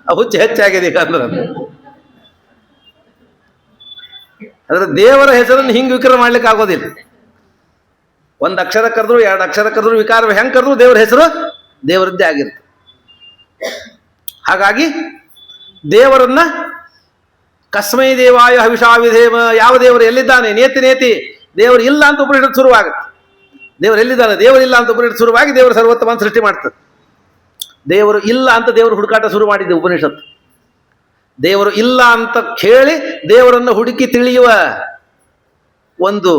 ಆ ಹುಚ್ಚು ಹೆಚ್ಚಾಗಿದೆ ಈಗ ಅಂದ್ರು. ಅದ್ರ ದೇವರ ಹೆಸರನ್ನು ಹಿಂಗೆ ವಿಕಾರ ಮಾಡ್ಲಿಕ್ಕೆ ಆಗೋದಿಲ್ಲ. ಒಂದು ಅಕ್ಷರ ಕರೆದ್ರು, 2 ಅಕ್ಷರ ಕರೆದ್ರು, ವಿಕಾರ ಹೆಂಗೆ ಕರೆದ್ರು ದೇವರ ಹೆಸರು ದೇವರದ್ದೇ ಆಗಿರುತ್ತೆ. ಹಾಗಾಗಿ ದೇವರನ್ನ ಕಸ್ಮೈ ದೇವಾಯ ಹವಿಷಾವಿಧೇಮ, ಯಾವ ದೇವರು ಎಲ್ಲಿದ್ದಾನೆ, ನೇತಿ ದೇವರು ಇಲ್ಲ ಅಂತ ಉಪನಿಷತ್ತು ಶುರುವಾಗುತ್ತೆ. ದೇವರು ಎಲ್ಲಿದ್ದಾನೆ, ದೇವರಿಲ್ಲ ಅಂತ ಉಪನಿಷತ್ತು ಶುರುವಾಗಿ ದೇವರು ಸರ್ವೋತ್ತಮ ಸೃಷ್ಟಿ ಮಾಡ್ತದೆ. ದೇವರು ಇಲ್ಲ ಅಂತ ದೇವರು ಹುಡುಕಾಟ ಶುರು ಮಾಡಿದ್ದೆ ಉಪನಿಷತ್ತು. ದೇವರು ಇಲ್ಲ ಅಂತ ಕೇಳಿ ದೇವರನ್ನು ಹುಡುಕಿ ತಿಳಿಯುವ ಒಂದು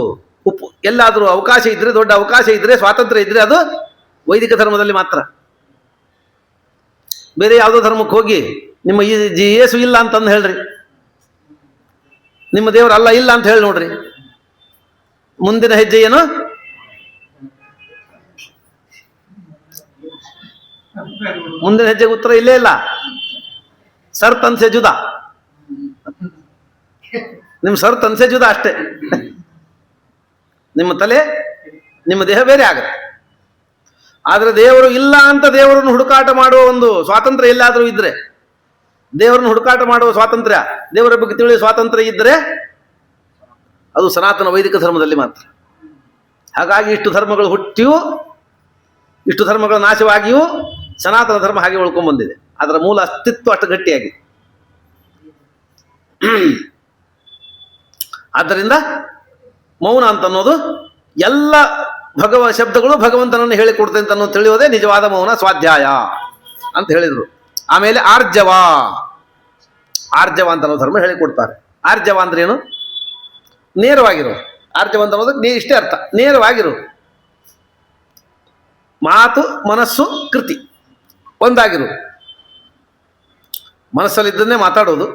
ಎಲ್ಲಾದರೂ ಅವಕಾಶ ಇದ್ರೆ, ದೊಡ್ಡ ಅವಕಾಶ ಇದ್ರೆ, ಸ್ವಾತಂತ್ರ್ಯ ಇದ್ರೆ, ಅದು ವೈದಿಕ ಧರ್ಮದಲ್ಲಿ ಮಾತ್ರ. ಬೇರೆ ಯಾವುದೋ ಧರ್ಮಕ್ಕೆ ಹೋಗಿ ನಿಮ್ಮ ಯೇಸು ಇಲ್ಲ ಅಂತಂದು ಹೇಳ್ರಿ, ನಿಮ್ಮ ದೇವರು ಅಲ್ಲ ಇಲ್ಲ ಅಂತ ಹೇಳಿ ನೋಡ್ರಿ, ಮುಂದಿನ ಹೆಜ್ಜೆ ಏನು? ಮುಂದಿನ ಹೆಜ್ಜೆಗೆ ಉತ್ತರ ಇಲ್ಲೇ ಇಲ್ಲ. ಸರ್ತ್ ಅನ್ಸೆ ಜುದ, ನಿಮ್ಮ ಸರ್ತ್ ಅನ್ಸೆ ಜುದ ಅಷ್ಟೇ. ನಿಮ್ಮ ತಲೆ, ನಿಮ್ಮ ದೇಹ ಬೇರೆ ಆಗುತ್ತೆ. ಆದ್ರೆ ದೇವರು ಇಲ್ಲ ಅಂತ ದೇವರನ್ನು ಹುಡುಕಾಟ ಮಾಡುವ ಒಂದು ಸ್ವಾತಂತ್ರ್ಯ ಎಲ್ಲಾದರೂ ಇದ್ರೆ, ದೇವರನ್ನು ಹುಡುಕಾಟ ಮಾಡುವ ಸ್ವಾತಂತ್ರ್ಯ, ದೇವರ ಬಗ್ಗೆ ತಿಳಿಯುವ ಸ್ವಾತಂತ್ರ್ಯ ಇದ್ರೆ, ಅದು ಸನಾತನ ವೈದಿಕ ಧರ್ಮದಲ್ಲಿ ಮಾತ್ರ. ಹಾಗಾಗಿ ಇಷ್ಟು ಧರ್ಮಗಳು ಹುಟ್ಟಿಯೂ, ಇಷ್ಟು ಧರ್ಮಗಳ ನಾಶವಾಗಿಯೂ ಸನಾತನ ಧರ್ಮ ಹಾಗೆ ಉಳ್ಕೊಂಡ್ ಬಂದಿದೆ. ಅದರ ಮೂಲ ಅಸ್ತಿತ್ವ ಅಷ್ಟು ಗಟ್ಟಿಯಾಗಿದೆ. ಆದ್ದರಿಂದ ಮೌನ ಅಂತ ಅನ್ನೋದು ಎಲ್ಲ ಶಬ್ದಗಳು ಭಗವಂತನನ್ನು ಹೇಳಿಕೊಡ್ತೇನೆ ಅಂತ ಅನ್ನೋದು ತಿಳಿಯೋದೇ ನಿಜವಾದ ಮೌನ, ಸ್ವಾಧ್ಯಾಯ ಅಂತ ಹೇಳಿದರು. ಆಮೇಲೆ ಆರ್ಜವ ಅಂತ ಅನ್ನೋ ಧರ್ಮ ಹೇಳಿಕೊಡ್ತಾರೆ. ಆರ್ಜವ ಅಂದ್ರೆ ಏನು? ನೇರವಾಗಿರು. ಆರ್ಜವ ಅಂತ ಅನ್ನೋದಕ್ಕೆ ಇಷ್ಟೇ ಅರ್ಥ, ನೇರವಾಗಿರು. ಮಾತು, ಮನಸ್ಸು, ಕೃತಿ ಒಂದಾಗಿರು. ಮನಸ್ಸಲ್ಲಿದ್ದನ್ನೇ ಮಾತಾಡೋದು,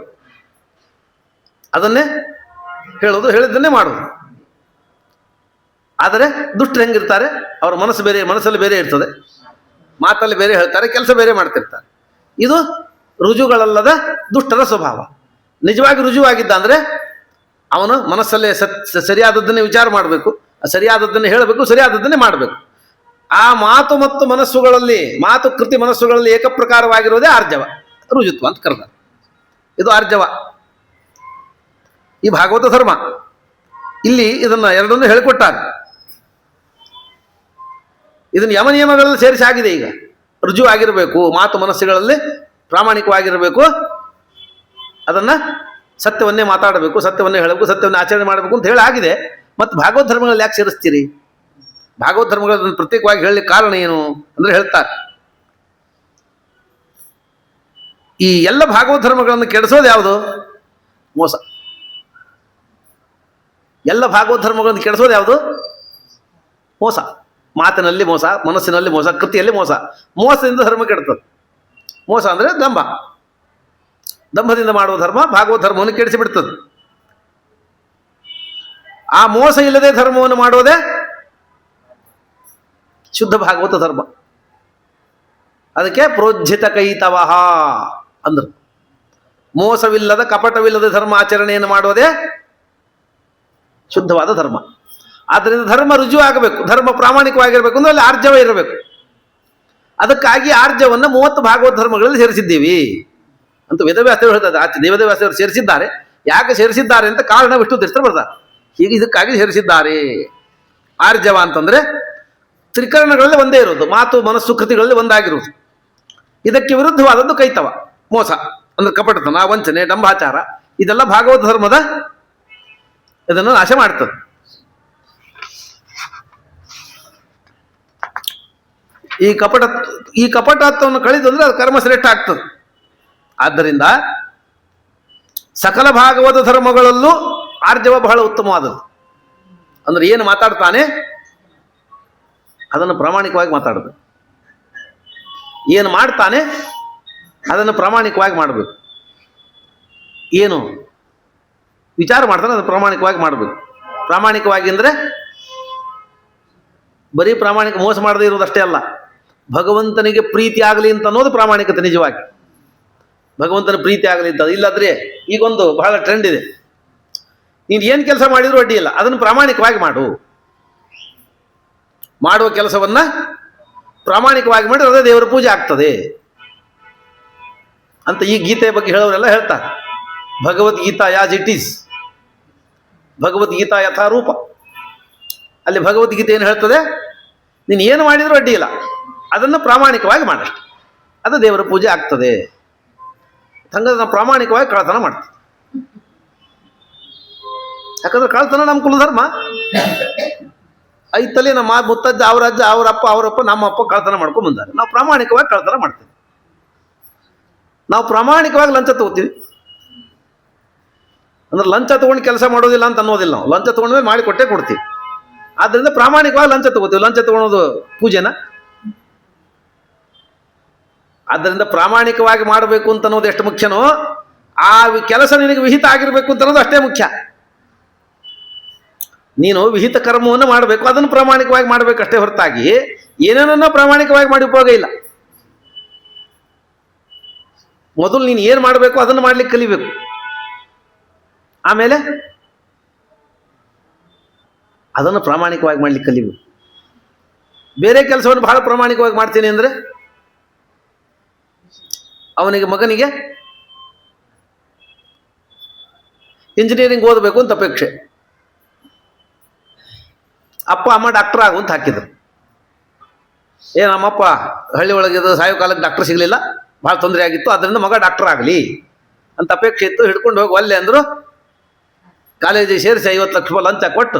ಅದನ್ನೇ ಹೇಳೋದು, ಹೇಳಿದ್ದನ್ನೇ ಮಾಡೋದು. ಆದರೆ ದುಷ್ಟರು ಹೆಂಗಿರ್ತಾರೆ, ಅವರ ಮನಸ್ಸು ಬೇರೆ, ಮನಸ್ಸಲ್ಲಿ ಬೇರೆ ಇರ್ತದೆ, ಮಾತಲ್ಲಿ ಬೇರೆ ಹೇಳ್ತಾರೆ, ಕೆಲಸ ಬೇರೆ ಮಾಡ್ತಿರ್ತಾರೆ. ಇದು ರುಜುಗಳಲ್ಲದ ದುಷ್ಟರ ಸ್ವಭಾವ. ನಿಜವಾಗಿ ರುಜುವಾಗಿದ್ದ ಅಂದರೆ ಅವನು ಮನಸ್ಸಲ್ಲೇ ಸರಿಯಾದದ್ದನ್ನೇ ವಿಚಾರ ಮಾಡಬೇಕು, ಸರಿಯಾದದ್ದನ್ನೇ ಹೇಳಬೇಕು, ಸರಿಯಾದದ್ದನ್ನೇ ಮಾಡಬೇಕು. ಆ ಮಾತು ಮತ್ತು ಮನಸ್ಸುಗಳಲ್ಲಿ, ಮಾತು ಕೃತಿ ಮನಸ್ಸುಗಳಲ್ಲಿ ಏಕಪ್ರಕಾರವಾಗಿರೋದೇ ಆರ್ಜವ, ರುಜುತ್ವ ಅಂತ ಕರೆದ. ಇದು ಆರ್ಜವ, ಈ ಭಾಗವತ ಧರ್ಮ. ಇಲ್ಲಿ ಇದನ್ನ ಎರಡನ್ನೂ ಹೇಳಿಕೊಟ್ಟಾರೆ. ಇದನ್ನು ಯಮ ನಿಯಮಗಳಲ್ಲಿ ಸೇರಿಸಿ ಆಗಿದೆ. ಈಗ ರುಜು ಆಗಿರಬೇಕು, ಮಾತು ಮನಸ್ಸುಗಳಲ್ಲಿ ಪ್ರಾಮಾಣಿಕವಾಗಿರಬೇಕು, ಅದನ್ನು ಸತ್ಯವನ್ನೇ ಮಾತಾಡಬೇಕು, ಸತ್ಯವನ್ನೇ ಹೇಳಬೇಕು, ಸತ್ಯವನ್ನೇ ಆಚರಣೆ ಮಾಡಬೇಕು ಅಂತ ಹೇಳಿ ಆಗಿದೆ. ಮತ್ತು ಭಾಗವತ ಧರ್ಮಗಳಲ್ಲಿ ಯಾಕೆ ಸೇರಿಸ್ತೀರಿ? ಭಾಗವತ ಧರ್ಮಗಳನ್ನು ಪ್ರತ್ಯೇಕವಾಗಿ ಹೇಳಲಿಕ್ಕೆ ಕಾರಣ ಏನು ಅಂದರೆ ಹೇಳ್ತಾರೆ, ಈ ಎಲ್ಲ ಭಾಗವತ ಧರ್ಮಗಳನ್ನು ಕೆಡಿಸೋದು ಯಾವುದು? ಮೋಸ. ಎಲ್ಲ ಭಾಗವತ ಧರ್ಮಗಳನ್ನು ಕೆಡಿಸೋದು ಯಾವುದು? ಮೋಸ. ಮಾತಿನಲ್ಲಿ ಮೋಸ, ಮನಸ್ಸಿನಲ್ಲಿ ಮೋಸ, ಕೃತಿಯಲ್ಲಿ ಮೋಸ. ಮೋಸದಿಂದ ಧರ್ಮ ಕೆಡ್ತದೆ. ಮೋಸ ಅಂದರೆ ದಂಭ. ದಂಭದಿಂದ ಮಾಡುವ ಧರ್ಮ ಭಾಗವತ ಧರ್ಮವನ್ನು ಕೆಡಿಸಿಬಿಡ್ತದೆ. ಆ ಮೋಸ ಇಲ್ಲದೆ ಧರ್ಮವನ್ನು ಮಾಡೋದೇ ಶುದ್ಧ ಭಾಗವತ ಧರ್ಮ. ಅದಕ್ಕೆ ಪ್ರೋಜ್ಜಿತ ಕೈತವಹ ಅಂದರು. ಮೋಸವಿಲ್ಲದ ಕಪಟವಿಲ್ಲದ ಧರ್ಮ ಆಚರಣೆಯನ್ನು ಮಾಡೋದೇ ಶುದ್ಧವಾದ ಧರ್ಮ. ಆದ್ದರಿಂದ ಧರ್ಮ ರುಜು ಆಗಬೇಕು, ಧರ್ಮ ಪ್ರಾಮಾಣಿಕವಾಗಿರಬೇಕು ಅಂದ್ರೆ ಅಲ್ಲಿ ಆರ್ಜವ ಇರಬೇಕು. ಅದಕ್ಕಾಗಿ ಆರ್ಜವನ್ನು 30 ಭಾಗವತ ಧರ್ಮಗಳಲ್ಲಿ ಸೇರಿಸಿದ್ದೀವಿ ಅಂತ ವೇದವ್ಯಾಸರು ಹೇಳ್ತಾರೆ. ವೇದವ್ಯಾಸರು ಸೇರಿಸಿದ್ದಾರೆ. ಯಾಕೆ ಸೇರಿಸಿದ್ದಾರೆ ಅಂತ ಕಾರಣ ವಿಷ್ಣು ತೀರ್ಥರು ಬರ್ತಾರೆ. ಹೀಗೆ ಇದಕ್ಕಾಗಿ ಸೇರಿಸಿದ್ದಾರೆ. ಆರ್ಜವ ಅಂತಂದ್ರೆ ತ್ರಿಕರಣಗಳಲ್ಲಿ ಒಂದೇ ಇರೋದು, ಮಾತು ಮನಸ್ಸು ಕೃತಿಗಳಲ್ಲಿ ಒಂದಾಗಿರುವುದು. ಇದಕ್ಕೆ ವಿರುದ್ಧವಾದದ್ದು ಕೈತವ, ಮೋಸ ಅಂದ್ರೆ ಕಪಟತನ, ವಂಚನೆ, ಡಂಬಾಚಾರ. ಇದೆಲ್ಲ ಭಾಗವತ ಧರ್ಮದ ಇದನ್ನು ನಾಶ ಮಾಡ್ತದೆ. ಈ ಕಪಟತ್ವವನ್ನು ಕಳೆದಂದ್ರೆ ಅದು ಕರ್ಮಶ್ರೇಷ್ಠ ಆಗ್ತದೆ. ಆದ್ದರಿಂದ ಸಕಲ ಭಾಗವತ ಧರ್ಮಗಳಲ್ಲೂ ಆರ್ಜವ ಬಹಳ ಉತ್ತಮವಾದದ್ದು. ಅಂದ್ರೆ ಏನು ಮಾತಾಡ್ತಾನೆ ಅದನ್ನು ಪ್ರಾಮಾಣಿಕವಾಗಿ ಮಾತಾಡಬೇಕು, ಏನು ಮಾಡ್ತಾನೆ ಅದನ್ನು ಪ್ರಾಮಾಣಿಕವಾಗಿ ಮಾಡಬೇಕು, ಏನು ವಿಚಾರ ಮಾಡ್ತಾನೆ ಅದನ್ನು ಪ್ರಾಮಾಣಿಕವಾಗಿ ಮಾಡಬೇಕು. ಪ್ರಾಮಾಣಿಕವಾಗಿ ಅಂದರೆ ಬರೀ ಪ್ರಾಮಾಣಿಕ ಮೋಸ ಮಾಡದೇ ಇರೋದಷ್ಟೇ ಅಲ್ಲ, ಭಗವಂತನಿಗೆ ಪ್ರೀತಿ ಆಗಲಿ ಅಂತ ಅನ್ನೋದು ಪ್ರಾಮಾಣಿಕತೆ. ನಿಜವಾಗಿ ಭಗವಂತನ ಪ್ರೀತಿ ಆಗಲಿ ಅಂತ. ಇಲ್ಲಾದ್ರೆ ಈಗೊಂದು ಬಹಳ ಟ್ರೆಂಡ್ ಇದೆ, ನೀನು ಏನು ಕೆಲಸ ಮಾಡಿದರೂ ಅಡ್ಡಿ ಇಲ್ಲ, ಅದನ್ನು ಪ್ರಾಮಾಣಿಕವಾಗಿ ಮಾಡು. ಮಾಡುವ ಕೆಲಸವನ್ನು ಪ್ರಾಮಾಣಿಕವಾಗಿ ಮಾಡಿದ್ರೆ ಅದೇ ದೇವರ ಪೂಜೆ ಆಗ್ತದೆ ಅಂತ ಈ ಗೀತೆಯ ಬಗ್ಗೆ ಹೇಳೋರೆಲ್ಲ ಹೇಳ್ತಾರೆ. Bhagavad Gita as it is, Bhagavad Gita Yatharupa. ಅಲ್ಲಿ ಭಗವದ್ಗೀತೆ ಏನು ಹೇಳ್ತದೆ? ನೀನು ಏನು ಮಾಡಿದರೂ ಅಡ್ಡಿ ಇಲ್ಲ, ಅದನ್ನು ಪ್ರಾಮಾಣಿಕವಾಗಿ ಮಾಡಷ್ಟು, ಅದು ದೇವರ ಪೂಜೆ ಆಗ್ತದೆ. ಹಂಗಾದ್ರೆ ನಾವು ಪ್ರಾಮಾಣಿಕವಾಗಿ ಕಳ್ತನ ಮಾಡ್ತೀವಿ. ಯಾಕಂದ್ರೆ ಕಳ್ತನ ನಮ್ಮ ಕುಲಧರ್ಮ. ಐತಲ್ಲಿ ನಮ್ಮ ಮುತ್ತಜ್ಜ, ಅವ್ರ ಅಜ್ಜ, ಅವರಪ್ಪ, ಅವರಪ್ಪ, ನಮ್ಮಪ್ಪ ಕಳ್ತನ ಮಾಡ್ಕೊಂಡು ಬಂದಾರೆ. ನಾವು ಪ್ರಾಮಾಣಿಕವಾಗಿ ಕಳ್ತನ ಮಾಡ್ತೀವಿ. ನಾವು ಪ್ರಾಮಾಣಿಕವಾಗಿ ಲಂಚ ತಗೋತೀವಿ. ಅಂದ್ರೆ ಲಂಚ ತಗೊಂಡು ಕೆಲಸ ಮಾಡೋದಿಲ್ಲ ಅಂತ ಅನ್ನೋದಿಲ್ಲ. ನಾವು ಲಂಚ ತಗೊಂಡ್ಮೇಲೆ ಮಾಡಿ ಕೊಟ್ಟೇ ಕೊಡ್ತೀವಿ. ಆದ್ದರಿಂದ ಪ್ರಾಮಾಣಿಕವಾಗಿ ಲಂಚ ತಗೋತೀವಿ. ಲಂಚ ತಗೊಳೋದು ಪೂಜೆನ? ಆದ್ದರಿಂದ ಪ್ರಾಮಾಣಿಕವಾಗಿ ಮಾಡಬೇಕು ಅಂತ ಅನ್ನೋದು ಎಷ್ಟು ಮುಖ್ಯನೋ, ಆ ಕೆಲಸ ನಿನಗೆ ವಿಹಿತ ಆಗಿರಬೇಕು ಅಂತ ಅನ್ನೋದು ಅಷ್ಟೇ ಮುಖ್ಯ. ನೀನು ವಿಹಿತ ಕರ್ಮವನ್ನು ಮಾಡಬೇಕು, ಅದನ್ನು ಪ್ರಾಮಾಣಿಕವಾಗಿ ಮಾಡಬೇಕಷ್ಟೇ ಹೊರತಾಗಿ ಏನೇನನ್ನೋ ಪ್ರಾಮಾಣಿಕವಾಗಿ ಮಾಡಿ ಉಪಯೋಗ ಇಲ್ಲ. ಮೊದಲು ನೀನು ಏನು ಮಾಡಬೇಕು ಅದನ್ನು ಮಾಡ್ಲಿಕ್ಕೆ ಕಲಿಬೇಕು. ಆಮೇಲೆ ಅದನ್ನು ಪ್ರಾಮಾಣಿಕವಾಗಿ ಮಾಡ್ಲಿಕ್ಕೆ ಕಲಿಬೇಕು. ಬೇರೆ ಕೆಲಸವನ್ನು ಬಹಳ ಪ್ರಾಮಾಣಿಕವಾಗಿ ಮಾಡ್ತೀನಿ ಅಂದರೆ ಅವನಿಗೆ ಮಗನಿಗೆ ಇಂಜಿನಿಯರಿಂಗ್ ಓದಬೇಕು ಅಂತ ಅಪೇಕ್ಷೆ. ಅಪ್ಪ ಅಮ್ಮ ಡಾಕ್ಟರ್ ಆಗು ಅಂತ ಹಾಕಿದ್ರು. ನಮ್ಮಪ್ಪ ಹಳ್ಳಿ ಒಳಗಿದ್ದು ಸಾಯೋ ಕಾಲಕ್ಕೆ ಡಾಕ್ಟರ್ ಸಿಗಲಿಲ್ಲ, ಭಾಳ ತೊಂದರೆ ಆಗಿತ್ತು, ಅದರಿಂದ ಮಗ ಡಾಕ್ಟರ್ ಆಗಲಿ ಅಂತ ಅಪೇಕ್ಷೆ ಇತ್ತು. ಹಿಡ್ಕೊಂಡು ಹೋಗಿ ಒಲ್ಲೆ ಅಂದರು. ಕಾಲೇಜಿಗೆ ಸೇರಿಸಿ 50 ಲಕ್ಷ ರೂಪಾಯಿ ಲಂಚ ಕೊಟ್ಟು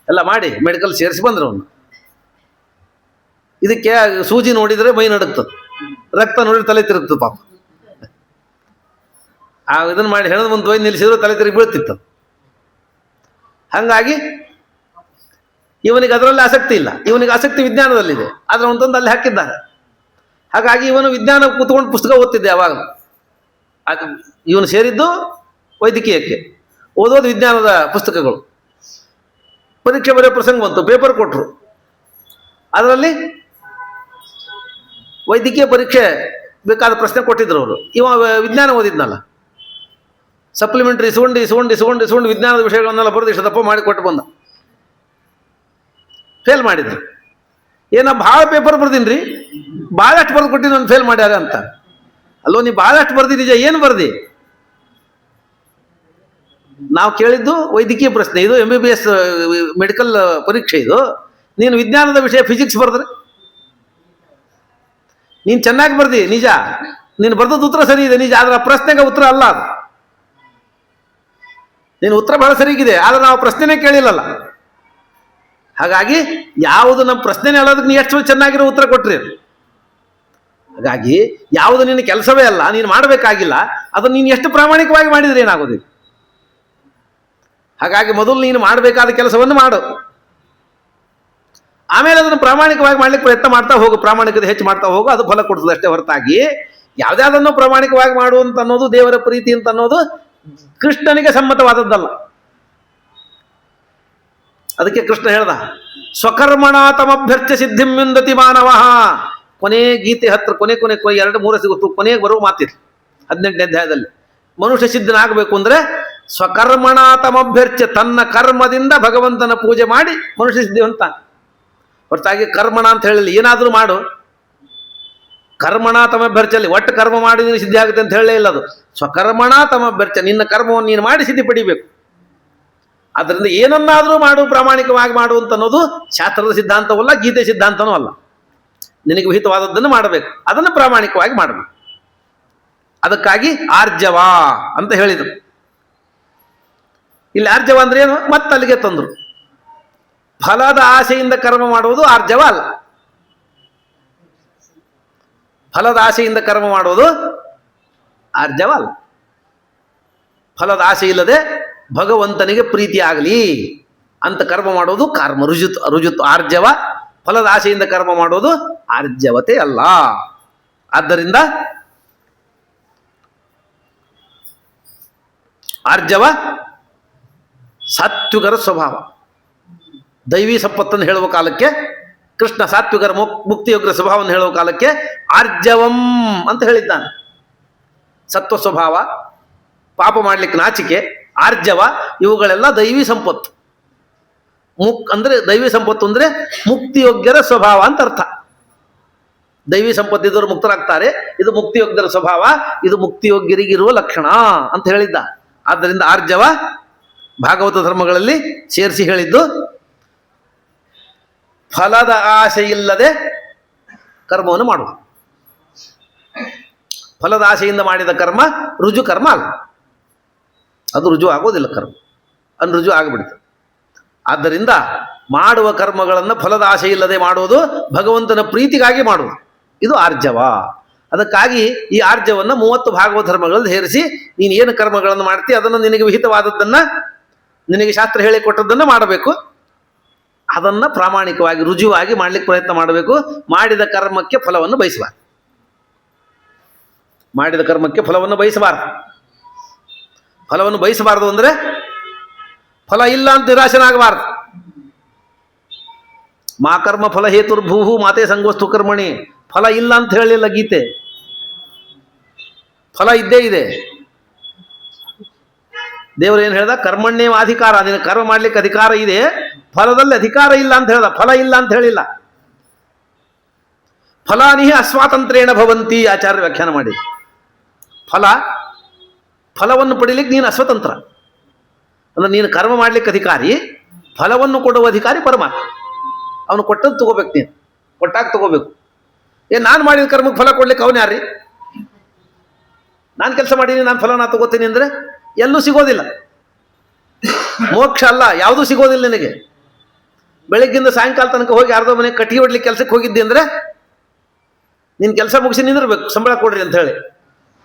ಎಲ್ಲ ಮಾಡಿ ಮೆಡಿಕಲ್ ಸೇರಿಸಿ ಬಂದರು. ಅವನು ಇದಕ್ಕೆ ಸೂಜಿ ನೋಡಿದರೆ ಮೈ ನಡುಗ್ತದೆ, ರಕ್ತ ನೋಡಿದ್ರೆ ತಲೆ ತಿರುಗ್ತದೆ. ಪಾಪ ಇದನ್ನು ಮಾಡಿ ಹೆಣದ ಮುಂದೆ ಒಯ್ದು ನಿಲ್ಲಿಸಿದ್ರು ತಲೆ ತಿರುಗಿ ಬೀಳ್ತಿತ್ತು. ಹಾಗಾಗಿ ಇವನಿಗೆ ಅದರಲ್ಲಿ ಆಸಕ್ತಿ ಇಲ್ಲ. ಇವನಿಗೆ ಆಸಕ್ತಿ ವಿಜ್ಞಾನದಲ್ಲಿದೆ, ಆದರೆ ಒಂದೊಂದು ಅಲ್ಲಿ ಹಾಕಿದ್ದಾರೆ. ಹಾಗಾಗಿ ಇವನು ವಿಜ್ಞಾನ ಕೂತ್ಕೊಂಡು ಪುಸ್ತಕ ಓದ್ತಿದ್ದೆ ಯಾವಾಗ. ಅದು ಇವನು ಸೇರಿದ್ದು ವೈದ್ಯಕೀಯಕ್ಕೆ, ಓದೋದು ವಿಜ್ಞಾನದ ಪುಸ್ತಕಗಳು. ಪರೀಕ್ಷೆ ಬರೆಯೋ ಪ್ರಸಂಗ ಬಂತು, ಪೇಪರ್ ಕೊಟ್ಟರು. ಅದರಲ್ಲಿ ವೈದ್ಯಕೀಯ ಪರೀಕ್ಷೆ ಬೇಕಾದ ಪ್ರಶ್ನೆ ಕೊಟ್ಟಿದ್ರು ಅವರು. ಇವ ವಿಜ್ಞಾನ ಓದಿದ್ನಲ್ಲ, ಸಪ್ಲಿಮೆಂಟ್ರಿ ಇಸ್ಕೊಂಡು ವಿಜ್ಞಾನದ ವಿಷಯಗಳನ್ನೆಲ್ಲ ಬರೆದು ಇಷ್ಟು ತಪ್ಪ ಮಾಡಿ ಕೊಟ್ಟು ಬಂದ. ಫೇಲ್ ಮಾಡಿದ್ರು. ಭಾಳ ಪೇಪರ್ ಬರ್ದೀನಿ ರೀ, ಭಾಳಷ್ಟು ಬರೆದು ಕೊಟ್ಟು ನಾನು ಫೇಲ್ ಮಾಡ್ಯಾರ ಅಂತ. ಅಲ್ಲೋ, ನೀ ಭಾಳಷ್ಟು ಬರ್ದಿ, ನಿಜ ಏನು ಬರ್ದಿ? ನಾವು ಕೇಳಿದ್ದು ವೈದ್ಯಕೀಯ ಪ್ರಶ್ನೆ, ಇದು MBBS ಮೆಡಿಕಲ್ ಪರೀಕ್ಷೆ. ಇದು ನೀನು ವಿಜ್ಞಾನದ ವಿಷಯ ಫಿಸಿಕ್ಸ್ ಬರೆದ್ರೆ ನೀನು ಚೆನ್ನಾಗಿ ಬರ್ದಿ ನಿಜ, ನೀನು ಬರ್ದದ್ದು ಉತ್ತರ ಸರಿ ಇದೆ ನಿಜ, ಆದರೆ ಆ ಪ್ರಶ್ನೆಗೆ ಉತ್ತರ ಅಲ್ಲ ಅದು. ನೀನು ಉತ್ತರ ಬಹಳ ಸರಿಗಿದೆ, ಆದರೆ ನಾವು ಪ್ರಶ್ನೆನೇ ಕೇಳಿಲ್ಲಲ್ಲ. ಹಾಗಾಗಿ ಯಾವುದು ನಮ್ಮ ಪ್ರಶ್ನೆನೇ ಹೇಳೋದಕ್ಕೆ ನೀ ಎಷ್ಟು ಚೆನ್ನಾಗಿರೋ ಉತ್ತರ ಕೊಟ್ರಿ. ಹಾಗಾಗಿ ಯಾವುದು ನಿನ್ನ ಕೆಲಸವೇ ಅಲ್ಲ, ನೀನು ಮಾಡಬೇಕಾಗಿಲ್ಲ, ಅದನ್ನು ನೀನು ಎಷ್ಟು ಪ್ರಾಮಾಣಿಕವಾಗಿ ಮಾಡಿದ್ರೆ ಏನಾಗೋದಿಲ್ಲ. ಹಾಗಾಗಿ ಮೊದಲು ನೀನು ಮಾಡಬೇಕಾದ ಕೆಲಸವನ್ನು ಮಾಡು, ಆಮೇಲೆ ಅದನ್ನು ಪ್ರಾಮಾಣಿಕವಾಗಿ ಮಾಡ್ಲಿಕ್ಕೆ ಪ್ರಯತ್ನ ಮಾಡ್ತಾ ಹೋಗು, ಪ್ರಾಮಾಣಿಕತೆ ಹೆಚ್ಚು ಮಾಡ್ತಾ ಹೋಗು, ಅದು ಫಲ ಕೊಡ್ತದೆ ಅಷ್ಟೇ ಹೊರತಾಗಿ ಯಾವುದ್ಯಾವುದನ್ನು ಪ್ರಾಮಾಣಿಕವಾಗಿ ಮಾಡುವಂತ ಅನ್ನೋದು, ದೇವರ ಪ್ರೀತಿ ಅಂತ ಅನ್ನೋದು ಕೃಷ್ಣನಿಗೆ ಸಮ್ಮತವಾದದ್ದಲ್ಲ. ಅದಕ್ಕೆ ಕೃಷ್ಣ ಹೇಳ್ದ, ಸ್ವಕರ್ಮಣ ತಮಭ್ಯರ್ಚ್ಯ ಸಿದ್ಧಿಂ ವಿಂದತಿ ಮಾನವ. ಕೊನೆ ಗೀತೆ ಹತ್ರ ಕೊನೆ 2-3 ಸಿಗುತ್ತು, ಕೊನೆಗೆ ಬರುವ ಮಾತಿದೆ 18ನೇ ಅಧ್ಯಾಯದಲ್ಲಿ. ಮನುಷ್ಯ ಸಿದ್ಧನಾಗಬೇಕು ಅಂದ್ರೆ ಸ್ವಕರ್ಮಣ ತಮಭ್ಯರ್ಚ್ಯ, ತನ್ನ ಕರ್ಮದಿಂದ ಭಗವಂತನ ಪೂಜೆ ಮಾಡಿ ಮನುಷ್ಯ ಸಿದ್ಧಿವಂತ. ಹೊರತಾಗಿ ಕರ್ಮಣ ಅಂತ ಹೇಳಿಲ್ಲ, ಏನಾದರೂ ಮಾಡು, ಕರ್ಮಣ ತಮಭ್ಯರ್ಚಲ್ಲಿ ಒಟ್ಟು ಕರ್ಮ ಮಾಡಿ ನೀನು ಸಿದ್ಧಿ ಆಗುತ್ತೆ ಅಂತ ಹೇಳಲೇ ಇಲ್ಲ. ಅದು ಸ್ವಕರ್ಮಣ ತಮಭ್ಯರ್ಚ, ನಿನ್ನ ಕರ್ಮವನ್ನು ನೀನು ಮಾಡಿ ಸಿದ್ಧಿ ಪಡಿಬೇಕು. ಅದರಿಂದ ಏನನ್ನಾದರೂ ಮಾಡು, ಪ್ರಾಮಾಣಿಕವಾಗಿ ಮಾಡು ಅಂತ ಅನ್ನೋದು ಶಾಸ್ತ್ರದ ಸಿದ್ಧಾಂತವಲ್ಲ, ಗೀತೆ ಸಿದ್ಧಾಂತನೂ ಅಲ್ಲ. ನಿನಗೆ ವಿಹಿತವಾದದ್ದನ್ನು ಮಾಡಬೇಕು, ಅದನ್ನು ಪ್ರಾಮಾಣಿಕವಾಗಿ ಮಾಡಬೇಕು. ಅದಕ್ಕಾಗಿ ಆರ್ಜವ ಅಂತ ಹೇಳಿದರು. ಇಲ್ಲಿ ಆರ್ಜವ ಅಂದ್ರೆ ಏನು, ಮತ್ತೆ ಅಲ್ಲಿಗೆ ತಂದರು. ಫಲದ ಆಸೆಯಿಂದ ಕರ್ಮ ಮಾಡುವುದು ಆರ್ಜವ ಅಲ್ಲ. ಫಲದ ಆಸೆಯಿಂದ ಕರ್ಮ ಮಾಡುವುದು ಆರ್ಜವ ಅಲ್ಲ. ಫಲದ ಆಸೆ ಇಲ್ಲದೆ ಭಗವಂತನಿಗೆ ಪ್ರೀತಿ ಆಗಲಿ ಅಂತ ಕರ್ಮ ಮಾಡುವುದು ಕರ್ಮ ರುಜುತ್ ಆರ್ಜವ. ಫಲದ ಆಸೆಯಿಂದ ಕರ್ಮ ಮಾಡುವುದು ಆರ್ಜವತೆ ಅಲ್ಲ. ಆದ್ದರಿಂದ ಆರ್ಜವ ಸಾತ್ವಿಕರ ಸ್ವಭಾವ. ದೈವಿ ಸಂಪತ್ತನ್ನು ಹೇಳುವ ಕಾಲಕ್ಕೆ ಕೃಷ್ಣ ಸಾತ್ವಿಕರ ಮುಕ್ತಿಯೋಗ್ರ ಸ್ವಭಾವವನ್ನು ಹೇಳುವ ಕಾಲಕ್ಕೆ ಆರ್ಜವಂ ಅಂತ ಹೇಳಿದ್ದಾನೆ. ಸತ್ವ ಸ್ವಭಾವ, ಪಾಪ ಮಾಡಲಿಕ್ಕೆ ನಾಚಿಕೆ, ಆರ್ಜವ ಇವುಗಳೆಲ್ಲ ದೈವಿ ಸಂಪತ್ತು. ಅಂದ್ರೆ ದೈವಿ ಸಂಪತ್ತು ಅಂದ್ರೆ ಮುಕ್ತಿಯೋಗ್ಯರ ಸ್ವಭಾವ ಅಂತ ಅರ್ಥ. ದೈವಿ ಸಂಪತ್ತಿದ್ದವರು ಮುಕ್ತರಾಗ್ತಾರೆ, ಇದು ಮುಕ್ತಿಯೋಗ್ಯರ ಸ್ವಭಾವ, ಇದು ಮುಕ್ತಿಯೋಗ್ಯರಿಗಿರುವ ಲಕ್ಷಣ ಅಂತ ಹೇಳಿದ್ದ. ಆದ್ದರಿಂದ ಆರ್ಜವ ಭಾಗವತ ಧರ್ಮಗಳಲ್ಲಿ ಸೇರಿಸಿ ಹೇಳಿದ್ದು ಫಲದ ಆಸೆ ಇಲ್ಲದೆ ಕರ್ಮವನ್ನು ಮಾಡುವುದು. ಫಲದ ಆಸೆಯಿಂದ ಮಾಡಿದ ಕರ್ಮ ರುಜು ಕರ್ಮ ಅಲ್ಲ, ಅದು ರುಜು ಆಗೋದಿಲ್ಲ, ಕರ್ಮ ಅನ್ರುಜು ಆಗಿಬಿಡ್ತದೆ. ಆದ್ದರಿಂದ ಮಾಡುವ ಕರ್ಮಗಳನ್ನು ಫಲದ ಆಸೆ ಇಲ್ಲದೆ ಮಾಡುವುದು, ಭಗವಂತನ ಪ್ರೀತಿಗಾಗಿ ಮಾಡುವುದು, ಇದು ಆರ್ಜವ. ಅದಕ್ಕಾಗಿ ಈ ಆರ್ಜವನ್ನು 30 ಭಾಗವತ ಧರ್ಮಗಳಲ್ಲಿ ಹೇರಿಸಿ ನೀನು ಏನು ಕರ್ಮಗಳನ್ನು ಮಾಡ್ತೀಯ ಅದನ್ನು ನಿನಗೆ ವಿಹಿತವಾದದ್ದನ್ನು, ನಿನಗೆ ಶಾಸ್ತ್ರ ಹೇಳಿಕೊಟ್ಟದ್ದನ್ನು ಮಾಡಬೇಕು. ಅದನ್ನು ಪ್ರಾಮಾಣಿಕವಾಗಿ ರುಜುವಾಗಿ ಮಾಡ್ಲಿಕ್ಕೆ ಪ್ರಯತ್ನ ಮಾಡಬೇಕು. ಮಾಡಿದ ಕರ್ಮಕ್ಕೆ ಫಲವನ್ನು ಬಯಸಬಾರ್ದು. ಮಾಡಿದ ಕರ್ಮಕ್ಕೆ ಫಲವನ್ನು ಬಯಸಬಾರ್ದು. ಫಲವನ್ನು ಬಯಸಬಾರ್ದು ಅಂದರೆ ಫಲ ಇಲ್ಲ ಅಂತ ನಿರಾಶನಾಗಬಾರ್ದು. ಮಾ ಕರ್ಮ ಫಲ ಹೇತುರ್ಭೂಹು ಮಾತೆ ಸಂಗೋಸ್ತು ಕರ್ಮಣಿ. ಫಲ ಇಲ್ಲ ಅಂತ ಹೇಳಿಲ್ಲ ಗೀತೆ, ಫಲ ಇದ್ದೇ ಇದೆ. ದೇವರು ಏನು ಹೇಳ್ದ, ಕರ್ಮಣ್ಯೇವ ಅಧಿಕಾರ, ನಿನ್ನ ಕರ್ಮ ಮಾಡ್ಲಿಕ್ಕೆ ಅಧಿಕಾರ ಇದೆ, ಫಲದಲ್ಲಿ ಅಧಿಕಾರ ಇಲ್ಲ ಅಂತ ಹೇಳ್ದ. ಫಲ ಇಲ್ಲ ಅಂತ ಹೇಳಿಲ್ಲ. ಫಲಾನಿಹಿ ಅಸ್ವಾತಂತ್ರ್ಯೇಣ ಭವಂತಿ, ಆಚಾರ್ಯ ವ್ಯಾಖ್ಯಾನ ಮಾಡಿ. ಫಲವನ್ನು ಪಡಿಲಿಕ್ಕೆ ನೀನು ಅಸ್ವತಂತ್ರ. ಅಂದ್ರೆ ನೀನು ಕರ್ಮ ಮಾಡ್ಲಿಕ್ಕೆ ಅಧಿಕಾರಿ, ಫಲವನ್ನು ಕೊಡುವ ಅಧಿಕಾರಿ ಪರಮಾತ್ಮ. ಅವನು ಕೊಟ್ಟದ್ದು ತಗೋಬೇಕು, ನೀನು ಕೊಟ್ಟಾಗ ತಗೋಬೇಕು. ನಾನು ಮಾಡಿದ ಕರ್ಮಕ್ಕೆ ಫಲ ಕೊಡ್ಲಿಕ್ಕೆ ಅವನು ಯಾರ್ರಿ? ನಾನು ಕೆಲಸ ಮಾಡೀನಿ, ನಾನು ಫಲ ನಾ ತಗೋತೀನಿ ಅಂದರೆ ಎಲ್ಲೂ ಸಿಗೋದಿಲ್ಲ. ಮೋಕ್ಷ ಅಲ್ಲ, ಯಾವುದೂ ಸಿಗೋದಿಲ್ಲ ನಿನಗೆ. ಬೆಳಗ್ಗಿಂದ ಸಾಯಂಕಾಲ ತನಕ ಹೋಗಿ ಯಾರ್ದೋ ಮನೆ ಕಟ್ಟಿಗೆ ಹೊಡ್ಲಿಕ್ಕೆ ಕೆಲಸಕ್ಕೆ ಹೋಗಿದ್ದೆ ಅಂದರೆ ನೀನು ಕೆಲಸ ಮುಗಿಸಿ ನಿಂದಿರ್ಬೇಕು, ಸಂಬಳ ಕೊಡ್ರಿ ಅಂತ ಹೇಳಿ.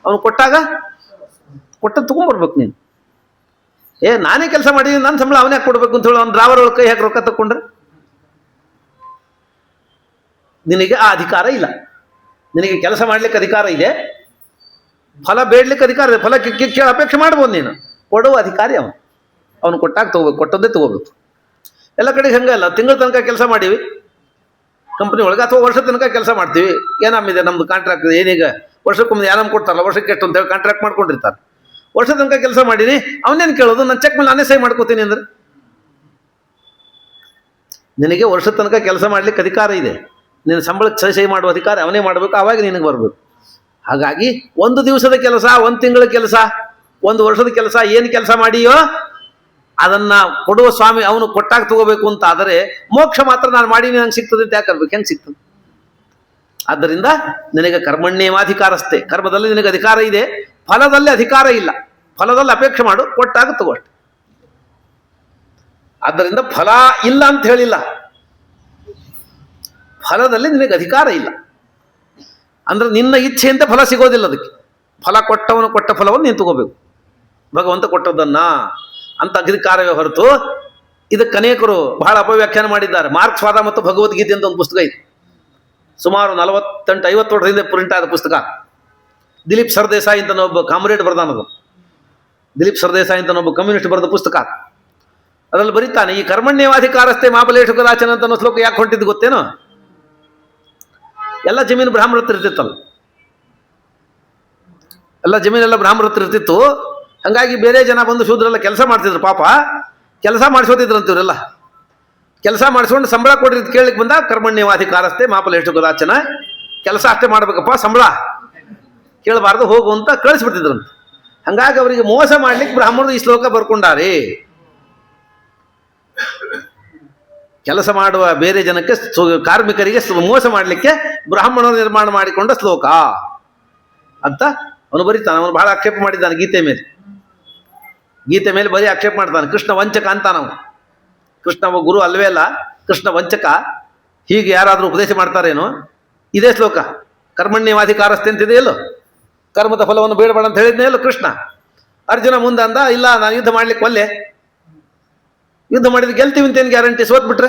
ಅವನು ಕೊಟ್ಟಾಗ ಕೊಟ್ಟದ್ದು ತಗೊಂಡ್ಬರ್ಬೇಕು ನೀನು. ನಾನೇ ಕೆಲಸ ಮಾಡಿದ್ದೀನಿ, ನನ್ನ ಸಂಬಳ ಅವನೇ ಕೊಡ್ಬೇಕು ಅಂತ ಹೇಳಿ ಅವ್ನು ಡ್ರಾವರ್ ಒಳಗೆ ಕೈ ಹಾಕಿ ರೊಕ್ಕ ತಗೊಂಡ್ರೆ ನಿನಗೆ ಆ ಅಧಿಕಾರ ಇಲ್ಲ. ನಿನಗೆ ಕೆಲಸ ಮಾಡ್ಲಿಕ್ಕೆ ಅಧಿಕಾರ ಇದೆ, ಫಲ ಬೇಡ್ಲಿಕ್ಕೆ ಅಧಿಕಾರ ಇದೆ. ಫಲ ಕೇಳ ಅಪೇಕ್ಷೆ ಮಾಡ್ಬೋದು, ನೀನು ಕೊಡುವ ಅಧಿಕಾರಿ ಅವನು ಕೊಟ್ಟಾಗ ತಗೋಬೇಕು, ಕೊಟ್ಟದ್ದೇ ತಗೋಬೇಕು. ಎಲ್ಲ ಕಡೆಗೆ ಹಂಗಲ್ಲ. ತಿಂಗಳ ತನಕ ಕೆಲಸ ಮಾಡೀವಿ ಕಂಪ್ನಿ ಒಳಗೆ, ಅಥವಾ ವರ್ಷ ತನಕ ಕೆಲಸ ಮಾಡ್ತೀವಿ. ಏನಾಮಿದೆ ನಮ್ದು ಕಾಂಟ್ರಾಕ್ಟ್, ಏನೀಗ ವರ್ಷಕ್ಕೊಮ್ಮೆ ಏನಮ್ಮ ಕೊಡ್ತಾರಲ್ಲ, ವರ್ಷಕ್ಕೆ ಎಷ್ಟು ಅಂತ ಹೇಳಿ ಕಾಂಟ್ರಾಕ್ಟ್ ಮಾಡ್ಕೊಂಡಿರ್ತಾರೆ. ವರ್ಷ ತನಕ ಕೆಲಸ ಮಾಡೀನಿ, ಅವನೇನು ಕೇಳೋದು, ನನ್ನ ಚೆಕ್ ಮೇಲೆ ನಾನೇ ಸಹಿ ಮಾಡ್ಕೋತೀನಿ ಅಂದರೆ? ನಿನಗೆ ವರ್ಷ ತನಕ ಕೆಲಸ ಮಾಡ್ಲಿಕ್ಕೆ ಅಧಿಕಾರ ಇದೆ, ನಿನ್ನ ಸಂಬಳಕ್ಕೆ ಸಹಿ ಮಾಡುವ ಅಧಿಕಾರ ಅವನೇ ಮಾಡಬೇಕು, ಆವಾಗ ನಿನಗೆ ಬರಬೇಕು. ಹಾಗಾಗಿ 1 ದಿವಸದ ಕೆಲಸ, 1 ತಿಂಗಳ ಕೆಲಸ, 1 ವರ್ಷದ ಕೆಲಸ, ಏನು ಕೆಲಸ ಮಾಡಿಯೋ ಅದನ್ನು ಕೊಡುವ ಸ್ವಾಮಿ ಅವನು ಕೊಟ್ಟಾಗ ತಗೋಬೇಕು ಅಂತ. ಆದರೆ ಮೋಕ್ಷ ಮಾತ್ರ ನಾನು ಮಾಡೀನಿ ನಂಗೆ ಸಿಗ್ತದೆ ಅಂತ ಯಾಕೆ ಅನ್ಬೇಕು? ಹೆಂಗೆ ಸಿಗ್ತದೆ? ಆದ್ದರಿಂದ ನಿನಗೆ ಕರ್ಮಣ್ಯೇವಾಧಿಕಾರಸ್ಥೆ, ಕರ್ಮದಲ್ಲಿ ನಿನಗೆ ಅಧಿಕಾರ ಇದೆ, ಫಲದಲ್ಲಿ ಅಧಿಕಾರ ಇಲ್ಲ. ಫಲದಲ್ಲಿ ಅಪೇಕ್ಷೆ ಮಾಡು, ಕೊಟ್ಟಾಗ ತಗೋ ಅಷ್ಟೆ. ಆದ್ದರಿಂದ ಫಲ ಇಲ್ಲ ಅಂತ ಹೇಳಿಲ್ಲ, ಫಲದಲ್ಲಿ ನಿನಗೆ ಅಧಿಕಾರ ಇಲ್ಲ. ಅಂದ್ರೆ ನಿನ್ನ ಇಚ್ಛೆಯಂತೆ ಫಲ ಸಿಗೋದಿಲ್ಲ. ಅದಕ್ಕೆ ಫಲ ಕೊಟ್ಟವನು ಕೊಟ್ಟ ಫಲವನ್ನು ನೀನು ತಗೋಬೇಕು, ಭಗವಂತ ಕೊಟ್ಟದ್ದನ್ನ ಅಂತ ಅಧಿಕಾರವೇ ಹೊರತು. ಇದಕ್ಕೆ ಅನೇಕರು ಬಹಳ ಅಪವ್ಯಾಖ್ಯಾನ ಮಾಡಿದ್ದಾರೆ. ಮಾರ್ಕ್ಸ್ವಾದ ಮತ್ತು ಭಗವದ್ಗೀತೆ ಅಂತ ಒಂದು ಪುಸ್ತಕ ಇದೆ, ಸುಮಾರು 48-50 ವರ್ಷದಿಂದ ಪ್ರಿಂಟ್ ಆದ ಪುಸ್ತಕ. ದಿಲೀಪ್ ಸರ್ದೇಸಾಯಿ ಅಂತ ಒಬ್ಬ ಕಾಮ್ರೇಡ್ ಬರ್ದಾನದು. ದಿಲೀಪ್ ಸರ್ದೇಸಾಯಿ ಅಂತ ಒಬ್ಬ ಕಮ್ಯುನಿಸ್ಟ್ ಬರೆದ ಪುಸ್ತಕ. ಅದರಲ್ಲಿ ಬರೀತಾನೆ, ಈ ಕರ್ಮಣ್ಯವಾಧಿಕಾರಸ್ಥೆ ಮಾಬಲೇಶು ಕದಾಚನ ಅಂತ ಅನ್ನೋ ಶ್ಲೋಕ ಯಾಕೆ ಹೊಂಟಿದ್ದು ಗೊತ್ತೇನೋ? ಎಲ್ಲ ಜಮೀನು ಬ್ರಾಹ್ಮಣ ಹತ್ರ ಇರ್ತಿತ್ತಲ್ಲ, ಎಲ್ಲ ಜಮೀನೆಲ್ಲ ಬ್ರಾಹ್ಮಣ ಹತ್ರ ಇರ್ತಿತ್ತು. ಹಾಗಾಗಿ ಬೇರೆ ಜನ ಬಂದು ಶೂದ್ರೆಲ್ಲ ಕೆಲಸ ಮಾಡ್ತಿದ್ರು. ಪಾಪ ಕೆಲಸ ಮಾಡಿಸೋದಿದ್ರು ಇವರೆಲ್ಲ. ಕೆಲಸ ಮಾಡಿಸ್ಕೊಂಡು ಸಂಬಳ ಕೊಡ್ರಿ ಅಂತ ಕೇಳಲಿಕ್ಕೆ ಬಂದ, ಕರ್ಮಣ್ಯವಾಧಿಕಾರಸ್ಥೆ ಮಾಪಲೇಶು ಕದಾಚನ, ಕೆಲಸ ಅಷ್ಟೇ ಮಾಡ್ಬೇಕಪ್ಪ, ಸಂಬಳ ಕೇಳಬಾರ್ದು, ಹೋಗು ಅಂತ ಕಳಿಸ್ಬಿಡ್ತಿದ್ರಂತೆ. ಹಂಗಾಗಿ ಅವರಿಗೆ ಮೋಸ ಮಾಡ್ಲಿಕ್ಕೆ ಬ್ರಾಹ್ಮಣರು ಈ ಶ್ಲೋಕ ಬರ್ಕೊಂಡಾರೆ. ಕೆಲಸ ಮಾಡುವ ಬೇರೆ ಜನಕ್ಕೆ, ಕಾರ್ಮಿಕರಿಗೆ ಮೋಸ ಮಾಡಲಿಕ್ಕೆ ಬ್ರಾಹ್ಮಣರು ನಿರ್ಮಾಣ ಮಾಡಿಕೊಂಡ ಶ್ಲೋಕ ಅಂತ ಅವನು ಬರೀತಾನೆ. ಅವನು ಬಹಳ ಆಕ್ಷೇಪ ಮಾಡಿದ್ದಾನೆ ಗೀತೆ ಮೇಲೆ ಬರೀ ಆಕ್ಷೇಪ ಮಾಡ್ತಾನೆ. ಕೃಷ್ಣ ವಂಚಕ ಅಂತ ನಾವು, ಕೃಷ್ಣ ಗುರು ಅಲ್ವೇ ಅಲ್ಲ, ಕೃಷ್ಣ ವಂಚಕ. ಹೀಗೆ ಯಾರಾದರೂ ಉಪದೇಶ ಮಾಡ್ತಾರೇನೋ? ಇದೇ ಶ್ಲೋಕ ಕರ್ಮಣ್ಯವಾಧಿಕಾರಸ್ಥೆ ಅಂತಿದೆ ಎಲ್ಲೋ, ಕರ್ಮದ ಫಲವನ್ನು ಬೇಡಬೇಡ ಅಂತ ಹೇಳಿದ್ನೇ ಎಲ್ಲೋ ಕೃಷ್ಣ. ಅರ್ಜುನ ಮುಂದೆ ಅಂದ, ಇಲ್ಲ ನಾನು ಯುದ್ಧ ಮಾಡ್ಲಿಕ್ಕೆ ಒಲ್ಲೆ, ಯುದ್ಧ ಮಾಡಿದ್ರೆ ಗೆಲ್ತೀವಿ ಅಂತೇನು ಗ್ಯಾರಂಟಿ? ಸೋತ್ ಬಿಟ್ರೆ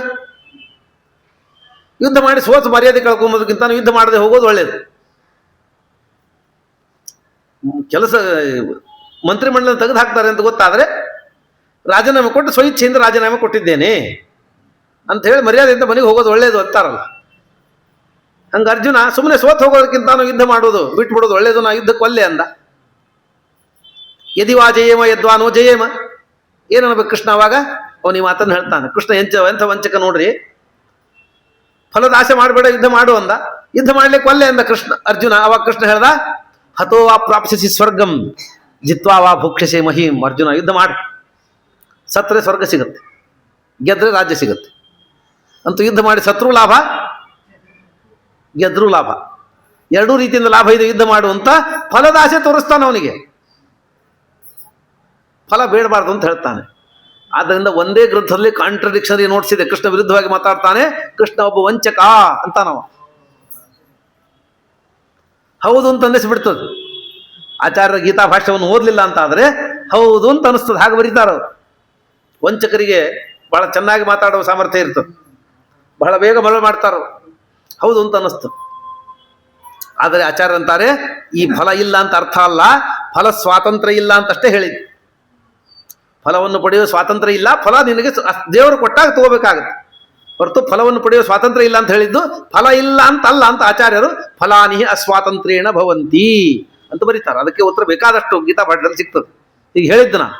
ಯುದ್ಧ ಮಾಡಿ ಸೋತು ಮರ್ಯಾದೆ ಕಳ್ಕೊಂಬೋದಕ್ಕಿಂತ ಯುದ್ಧ ಮಾಡದೆ ಹೋಗೋದು ಒಳ್ಳೇದು. ಕೆಲಸ ಮಂತ್ರಿಮಂಡಲ ತೆಗೆದು ಹಾಕ್ತಾರೆ ಅಂತ ಗೊತ್ತಾದರೆ ರಾಜೀನಾಮೆ ಕೊಟ್ಟು ಸ್ವಇಚ್ಛೆಯಿಂದ ರಾಜೀನಾಮೆ ಕೊಟ್ಟಿದ್ದೇನೆ ಅಂತ ಹೇಳಿ ಮರ್ಯಾದೆಯಿಂದ ಮನೆಗೆ ಹೋಗೋದು ಒಳ್ಳೇದು ಅಂತಾರಲ್ಲ. ಹಂಗೆ ಅರ್ಜುನ ಸುಮ್ಮನೆ ಸೋತ್ ಹೋಗೋದಕ್ಕಿಂತ ಯುದ್ಧ ಮಾಡೋದು ಬಿಟ್ಬಿಡೋದು ಒಳ್ಳೇದು, ನಾ ಯುದ್ಧಕ್ಕೆ ಒಲ್ಲೆ ಅಂದ. ಯದಿವಾ ಜಯೇಮ ಯದ್ವಾನೋ ಜಯೇಮ, ಏನನ್ಬೇಕು ಕೃಷ್ಣ ಅವಾಗ? ಅವನು ಈ ಮಾತನ್ನು ಹೇಳ್ತಾನೆ. ಕೃಷ್ಣ ಎಂಥ ವಂಚಕ ನೋಡ್ರಿ, ಫಲದ ಆಸೆ ಮಾಡಬೇಡ, ಯುದ್ಧ ಮಾಡು ಅಂದ. ಯುದ್ಧ ಮಾಡ್ಲಿಕ್ಕೆ ಒಲ್ಲೆ ಅಂದ ಅರ್ಜುನ. ಅವಾಗ ಕೃಷ್ಣ ಹೇಳ್ದ, ಹತೋ ವಾ ಪ್ರಾಪ್ಸ್ಯಸಿ ಸ್ವರ್ಗಂ ಜಿತ್ವಾ ವಾ ಭುಕ್ಷ್ಯಸೆ ಮಹೀಂ. ಅರ್ಜುನ ಯುದ್ಧ ಮಾಡಿ, ಸತ್ತರೆ ಸ್ವರ್ಗ ಸಿಗುತ್ತೆ, ಗೆದ್ರೆ ರಾಜ್ಯ ಸಿಗುತ್ತೆ. ಅಂತೂ ಯುದ್ಧ ಮಾಡಿ ಸತ್ರು ಲಾಭ, ಗೆದ್ರೂ ಲಾಭ, ಎರಡೂ ರೀತಿಯಿಂದ ಲಾಭ ಇದೆ. ಯುದ್ಧ ಮಾಡುವಂತ ಫಲದ ಆಸೆ ತೋರಿಸ್ತಾನೆ ಅವನಿಗೆ, ಫಲ ಬೇಡಬಾರ್ದು ಅಂತ ಹೇಳ್ತಾನೆ. ಆದ್ದರಿಂದ ಒಂದೇ ಗ್ರಂಥದಲ್ಲಿ ಕಾಂಟ್ರಡಿಕ್ಷನರಿ ನೋಟ್ಸ್ ಇದೆ. ಕೃಷ್ಣ ವಿರುದ್ಧವಾಗಿ ಮಾತಾಡ್ತಾನೆ, ಕೃಷ್ಣ ಒಬ್ಬ ವಂಚಕ ಅಂತ ನಾವು ಹೌದು ಅಂತ ಅನ್ನಿಸ್ಬಿಡ್ತದೆ. ಆಚಾರ್ಯರ ಗೀತಾ ಭಾಷ್ಯವನ್ನು ಓದಲಿಲ್ಲ ಅಂತ ಆದರೆ ಹೌದು ಅಂತ ಅನಿಸ್ತದೆ. ಹಾಗೆ ಬರೀತಾರ. ವಂಚಕರಿಗೆ ಬಹಳ ಚೆನ್ನಾಗಿ ಮಾತಾಡುವ ಸಾಮರ್ಥ್ಯ ಇರ್ತದೆ, ಬಹಳ ಬೇಗ ಮರಳು ಮಾಡ್ತಾರ, ಹೌದು ಅಂತ ಅನ್ನಿಸ್ತದೆ. ಆದರೆ ಆಚಾರ್ಯ ಅಂತಾರೆ, ಈ ಫಲ ಇಲ್ಲ ಅಂತ ಅರ್ಥ ಅಲ್ಲ, ಫಲ ಸ್ವಾತಂತ್ರ್ಯ ಇಲ್ಲ ಅಂತಷ್ಟೇ ಹೇಳಿದ್ದು. ಫಲವನ್ನು ಪಡೆಯುವ ಸ್ವಾತಂತ್ರ್ಯ ಇಲ್ಲ, ಫಲ ನಿನಗೆ ದೇವರು ಕೊಟ್ಟಾಗ ತಗೋಬೇಕಾಗುತ್ತೆ ಹೊರತು ಫಲವನ್ನು ಪಡೆಯುವ ಸ್ವಾತಂತ್ರ್ಯ ಇಲ್ಲ ಅಂತ ಹೇಳಿದ್ದು ಫಲ ಇಲ್ಲ ಅಂತ ಅಲ್ಲ ಅಂತ ಆಚಾರ್ಯರು ಫಲಾನಿ ಅಸ್ವಾತಂತ್ರ್ಯೇಣ ಭವಂತಿ ಅಂತ ಬರೀತಾರೆ. ಅದಕ್ಕೆ ಉತ್ತರ ಬೇಕಾದಷ್ಟು ಗೀತಾ ಪಾಠದಲ್ಲಿ ಸಿಗ್ತದೆ. ಈಗ ಹೇಳಿದ್ದು ನಾನು.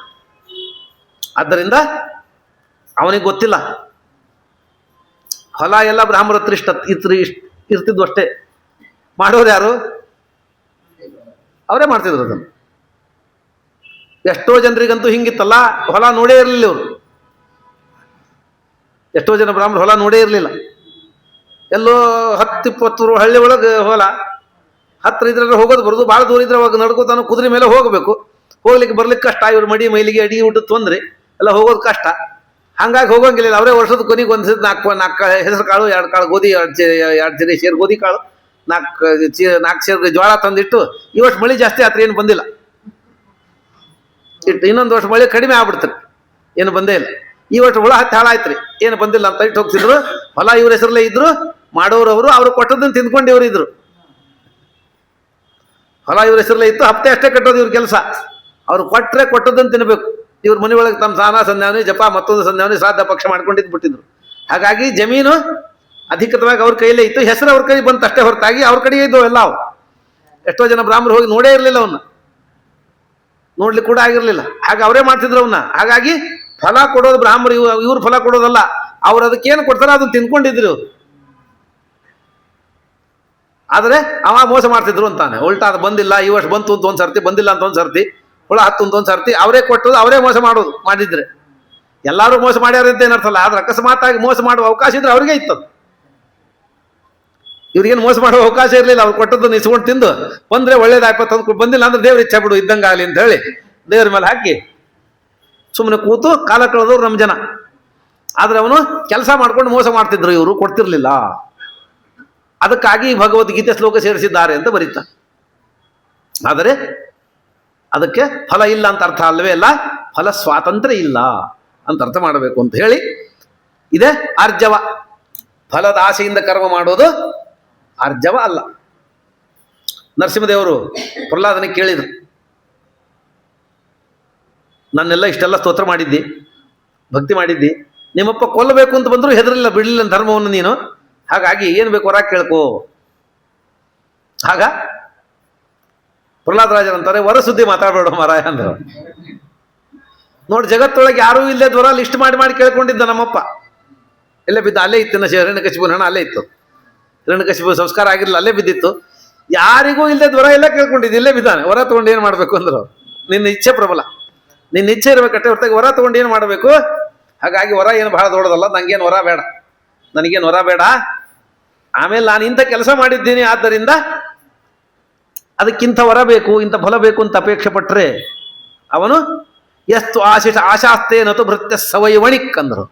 ಆದ್ದರಿಂದ ಅವನಿಗೆ ಗೊತ್ತಿಲ್ಲ, ಫಲ ಎಲ್ಲ ಬ್ರಾಹ್ಮಣ ಹತ್ರ ಇರ್ತಿದ್ವು ಅಷ್ಟೇ. ಮಾಡೋರು ಯಾರು? ಅವರೇ ಮಾಡ್ತಿದ್ರು ಅದನ್ನು. ಎಷ್ಟೋ ಜನರಿಗಂತೂ ಹಿಂಗಿತ್ತಲ್ಲ, ಹೊಲ ನೋಡೇ ಇರಲಿಲ್ಲ ಇವರು. ಎಷ್ಟೋ ಜನ ಬ್ರಾಹ್ಮಣ ಹೊಲ ನೋಡೇ ಇರಲಿಲ್ಲ. ಎಲ್ಲೋ 10-20 ಹಳ್ಳಿ ಒಳಗೆ ಹೊಲ, ಹತ್ರ ಇದ್ರೆ ಹೋಗೋದು ಬರೋದು, ಭಾಳ ದೂರ ಇದ್ರೆ ಅವಾಗ ನಡ್ಕೋತಾನು ಕುದುರೆ ಮೇಲೆ ಹೋಗಬೇಕು. ಹೋಗ್ಲಿಕ್ಕೆ ಬರ್ಲಿಕ್ಕೆ ಕಷ್ಟ, ಇವ್ರು ಮಡಿ ಮೈಲಿಗೆ ಅಡಿ ಊಟದ ತೊಂದರೆ ಎಲ್ಲ, ಹೋಗೋದು ಕಷ್ಟ. ಹಂಗಾಗಿ ಹೋಗಂಗಿಲ್ಲ. ಅವರೇ ವರ್ಷದ ಕೊನೆಗೆ ಒಂದ್ಸತಿ 4 ಹೆಸರು ಕಾಳು, 2 ಕಾಳು ಗೋಧಿ, 2 ಸೇರು ಗೋಧಿ ಕಾಳು, 4 ಸೇರು ಜೋಳ ತಂದಿಟ್ಟು, ಈ ವರ್ಷ ಮಳೆ ಜಾಸ್ತಿ ಆತ್ರಿ, ಏನು ಬಂದಿಲ್ಲ. ಇನ್ನೊಂದು ವರ್ಷ ಮಳೆ ಕಡಿಮೆ ಆಗ್ಬಿಡ್ತಾರೆ, ಏನು ಬಂದೇ ಇಲ್ಲ. ಈ ವರ್ಷ ಹುಳ ಹತ್ತಿ ಹಾಳಾಯ್ತ್ರಿ, ಏನು ಬಂದಿಲ್ಲ ಅಂತ ಇಟ್ಟು ಹೋಗ್ತಿದ್ರು. ಹೊಲ ಇವ್ರ ಹೆಸರಲ್ಲೇ ಇದ್ರು, ಮಾಡೋರವರು, ಅವರು ಕೊಟ್ಟದನ್ನು ತಿಂದ್ಕೊಂಡು ಇವರು ಇದ್ರು. ಹೊಲ ಇವ್ರ ಹೆಸರಲ್ಲೇ ಇತ್ತು, ಹಪ್ತೆ ಅಷ್ಟೇ ಕಟ್ಟೋದು ಇವ್ರ ಕೆಲಸ. ಅವ್ರು ಕೊಟ್ಟರೆ ಕೊಟ್ಟದನ್ನು ತಿನ್ನಬೇಕು. ಇವ್ರ ಮನೆ ಒಳಗೆ ತಮ್ಮ ಸ್ನಾನ ಸಂಧ್ಯಾವನಿ ಜಪ ಮತ್ತೊಂದು ಸಂಧ್ಯಾವನಿ ಶ್ರಾದ್ದ ಪಕ್ಷ ಮಾಡ್ಕೊಂಡಿದ್ದು ಬಿಟ್ಟಿದ್ರು. ಹಾಗಾಗಿ ಜಮೀನು ಅಧಿಕೃತವಾಗಿ ಅವ್ರ ಕೈಯಲ್ಲೇ ಇತ್ತು, ಹೆಸರು ಅವ್ರ ಕೈ ಬಂತು ಅಷ್ಟೇ ಹೊರತಾಗಿ ಅವ್ರ ಕಡೆಗೆ ಇದ್ದವು ಎಲ್ಲ. ಅವು ಎಷ್ಟೋ ಜನ ಬ್ರಾಹ್ಮಣರು ಹೋಗಿ ನೋಡೇ ಇರಲಿಲ್ಲ, ಅವನ್ನ ನೋಡ್ಲಿಕ್ಕೆ ಕೂಡ ಆಗಿರ್ಲಿಲ್ಲ. ಹಾಗೆ ಅವರೇ ಮಾಡ್ತಿದ್ರು ಅವನ್ನ. ಹಾಗಾಗಿ ಫಲ ಕೊಡೋದು ಬ್ರಾಹ್ಮರು, ಇವ್ರು ಫಲ ಕೊಡೋದಲ್ಲ. ಅವ್ರು ಅದಕ್ಕೇನು ಕೊಡ್ತಾರ ಅದನ್ನ ತಿನ್ಕೊಂಡಿದ್ರು. ಆದರೆ ಅವ ಮೋಸ ಮಾಡ್ತಿದ್ರು ಅಂತಾನೆ. ಉಲ್ಟಾ ಅದು ಬಂದಿಲ್ಲ, ಈ ವರ್ಷ ಬಂತು ಅಂತ ಒಂದ್ಸರ್ತಿ, ಬಂದಿಲ್ಲ ಅಂತ ಒಂದ್ಸರ್ತಿ, ಹುಳ ಹತ್ತು ಅಂತ ಒಂದ್ಸರ್ತಿ, ಅವರೇ ಕೊಟ್ಟೋದು ಅವರೇ ಮೋಸ ಮಾಡೋದು. ಮಾಡಿದ್ರೆ ಎಲ್ಲರೂ ಮೋಸ ಮಾಡ್ಯಾರ ಅಂತ ಏನರ್ಥಲ್ಲ. ಆದ್ರೆ ಅಕಸ್ಮಾತ್ತಾಗಿ ಮೋಸ ಮಾಡುವ ಅವಕಾಶ ಇದ್ರೆ ಅವ್ರಿಗೆ ಇತ್ತದು. ಇವ್ರಿಗೇನು ಮೋಸ ಮಾಡುವ ಅವಕಾಶ ಇರಲಿಲ್ಲ. ಅವ್ರು ಕೊಟ್ಟದ್ದು ಇಸ್ಕೊಂಡು ತಿಂದು ಬಂದ್ರೆ ಒಳ್ಳೇದಾಯ್ತು, ಬಂದಿಲ್ಲ ಅಂದ್ರೆ ದೇವ್ರ ಇಚ್ಛೆ ಬಿಡು ಇದ್ದಂಗಾಗಲಿ ಅಂತ ಹೇಳಿ ದೇವ್ರ ಮೇಲೆ ಹಾಕಿ ಸುಮ್ಮನೆ ಕೂತು ಕಾಲ ಕಳೆದವ್ರು ನಮ್ಮ ಜನ. ಆದರೆ ಅವನು ಕೆಲಸ ಮಾಡ್ಕೊಂಡು ಮೋಸ ಮಾಡ್ತಿದ್ರು, ಇವರು ಕೊಡ್ತಿರ್ಲಿಲ್ಲ. ಅದಕ್ಕಾಗಿ ಭಗವದ್ಗೀತೆ ಶ್ಲೋಕ ಸೇರಿಸಿದ್ದಾರೆ ಅಂತ ಬರೀತಾರೆ. ಆದರೆ ಅದಕ್ಕೆ ಫಲ ಇಲ್ಲ ಅಂತ ಅರ್ಥ ಅಲ್ಲವೇ ಅಲ್ಲ, ಫಲ ಸ್ವಾತಂತ್ರ್ಯ ಇಲ್ಲ ಅಂತ ಅರ್ಥ ಮಾಡಬೇಕು ಅಂತ ಹೇಳಿ ಇದೆ ಆರ್ಜವ. ಫಲದ ಆಸೆಯಿಂದ ಕರ್ಮ ಮಾಡೋದು ಆರ್ಜವ ಅಲ್ಲ. ನರಸಿಂಹದೇವರು ಪ್ರಹ್ಲಾದನಿಗೆ ಕೇಳಿದರು, ನನ್ನೆಲ್ಲ ಇಷ್ಟೆಲ್ಲ ಸ್ತೋತ್ರ ಮಾಡಿದ್ದಿ, ಭಕ್ತಿ ಮಾಡಿದ್ದಿ, ನಿಮ್ಮಪ್ಪ ಕೊಲ್ಲಬೇಕು ಅಂತ ಬಂದರೂ ಹೆದರಿಲ್ಲ, ಬಿಡಲಿಲ್ಲ ಧರ್ಮವನ್ನು ನೀನು, ಹಾಗಾಗಿ ಏನು ಬೇಕು ವರ ಕೇಳ್ಕೋ. ಆಗ ಪ್ರಹ್ಲಾದರಾಜರಂತಾರೆ, ವರ ಸುದ್ದಿ ಮಾತಾಡಬೇಡ ಮಾರಾಯ ಅಂದರು. ನೋಡಿ, ಜಗತ್ತೊಳಗೆ ಯಾರೂ ಇಲ್ಲದೆ ದ್ವರ ಲಿಸ್ಟ್ ಮಾಡಿ ಮಾಡಿ ಕೇಳ್ಕೊಂಡಿದ್ದ ನಮ್ಮಪ್ಪ. ಎಲ್ಲೇ ಬಿದ್ದ, ಅಲ್ಲೇ ಇತ್ತು ಹಿರಣ್ಯಕಶಿಪು ಹಣ ಅಲ್ಲೇ ಇತ್ತು. ಹಿರಣ್ಯಕಶಿಪು ಸಂಸ್ಕಾರ ಆಗಿರಲಿಲ್ಲ, ಅಲ್ಲೇ ಬಿದ್ದಿತ್ತು. ಯಾರಿಗೂ ಇಲ್ಲದೆ ದ್ವರ ಎಲ್ಲ ಕೇಳ್ಕೊಂಡಿದ್ದು, ಇಲ್ಲೇ ಬಿದ್ದಾನೆ. ವರ ತೊಗೊಂಡು ಏನು ಮಾಡಬೇಕು ಅಂದರು. ನಿನ್ನ ಇಚ್ಛೆ ಪ್ರಬಲ, ನಿನ್ನ ಇಚ್ಛೆ ಇರಬೇಕಟ್ಟೆ ಹೊರತಾಗಿ ವರ ತೊಗೊಂಡು ಏನು ಮಾಡಬೇಕು. ಹಾಗಾಗಿ ವರ ಏನು ಬಹಳ ದೊಡ್ಡದಲ್ಲ, ನನಗೇನು ವರ ಬೇಡ, ನನಗೇನು ವರ ಬೇಡ. ಆಮೇಲೆ ನಾನು ಇಂಥ ಕೆಲಸ ಮಾಡಿದ್ದೀನಿ, ಆದ್ದರಿಂದ ಅದಕ್ಕಿಂತ ವರ ಬೇಕು, ಇಂಥ ಫಲ ಬೇಕು ಅಂತ ಅಪೇಕ್ಷೆ ಪಟ್ಟರೆ ಅವನು ಎಷ್ಟು ಆಶಾಸ್ತೇನತು ಭೃತ್ಯ ಸವಯವಣಿಕ್ ಅಂದರು.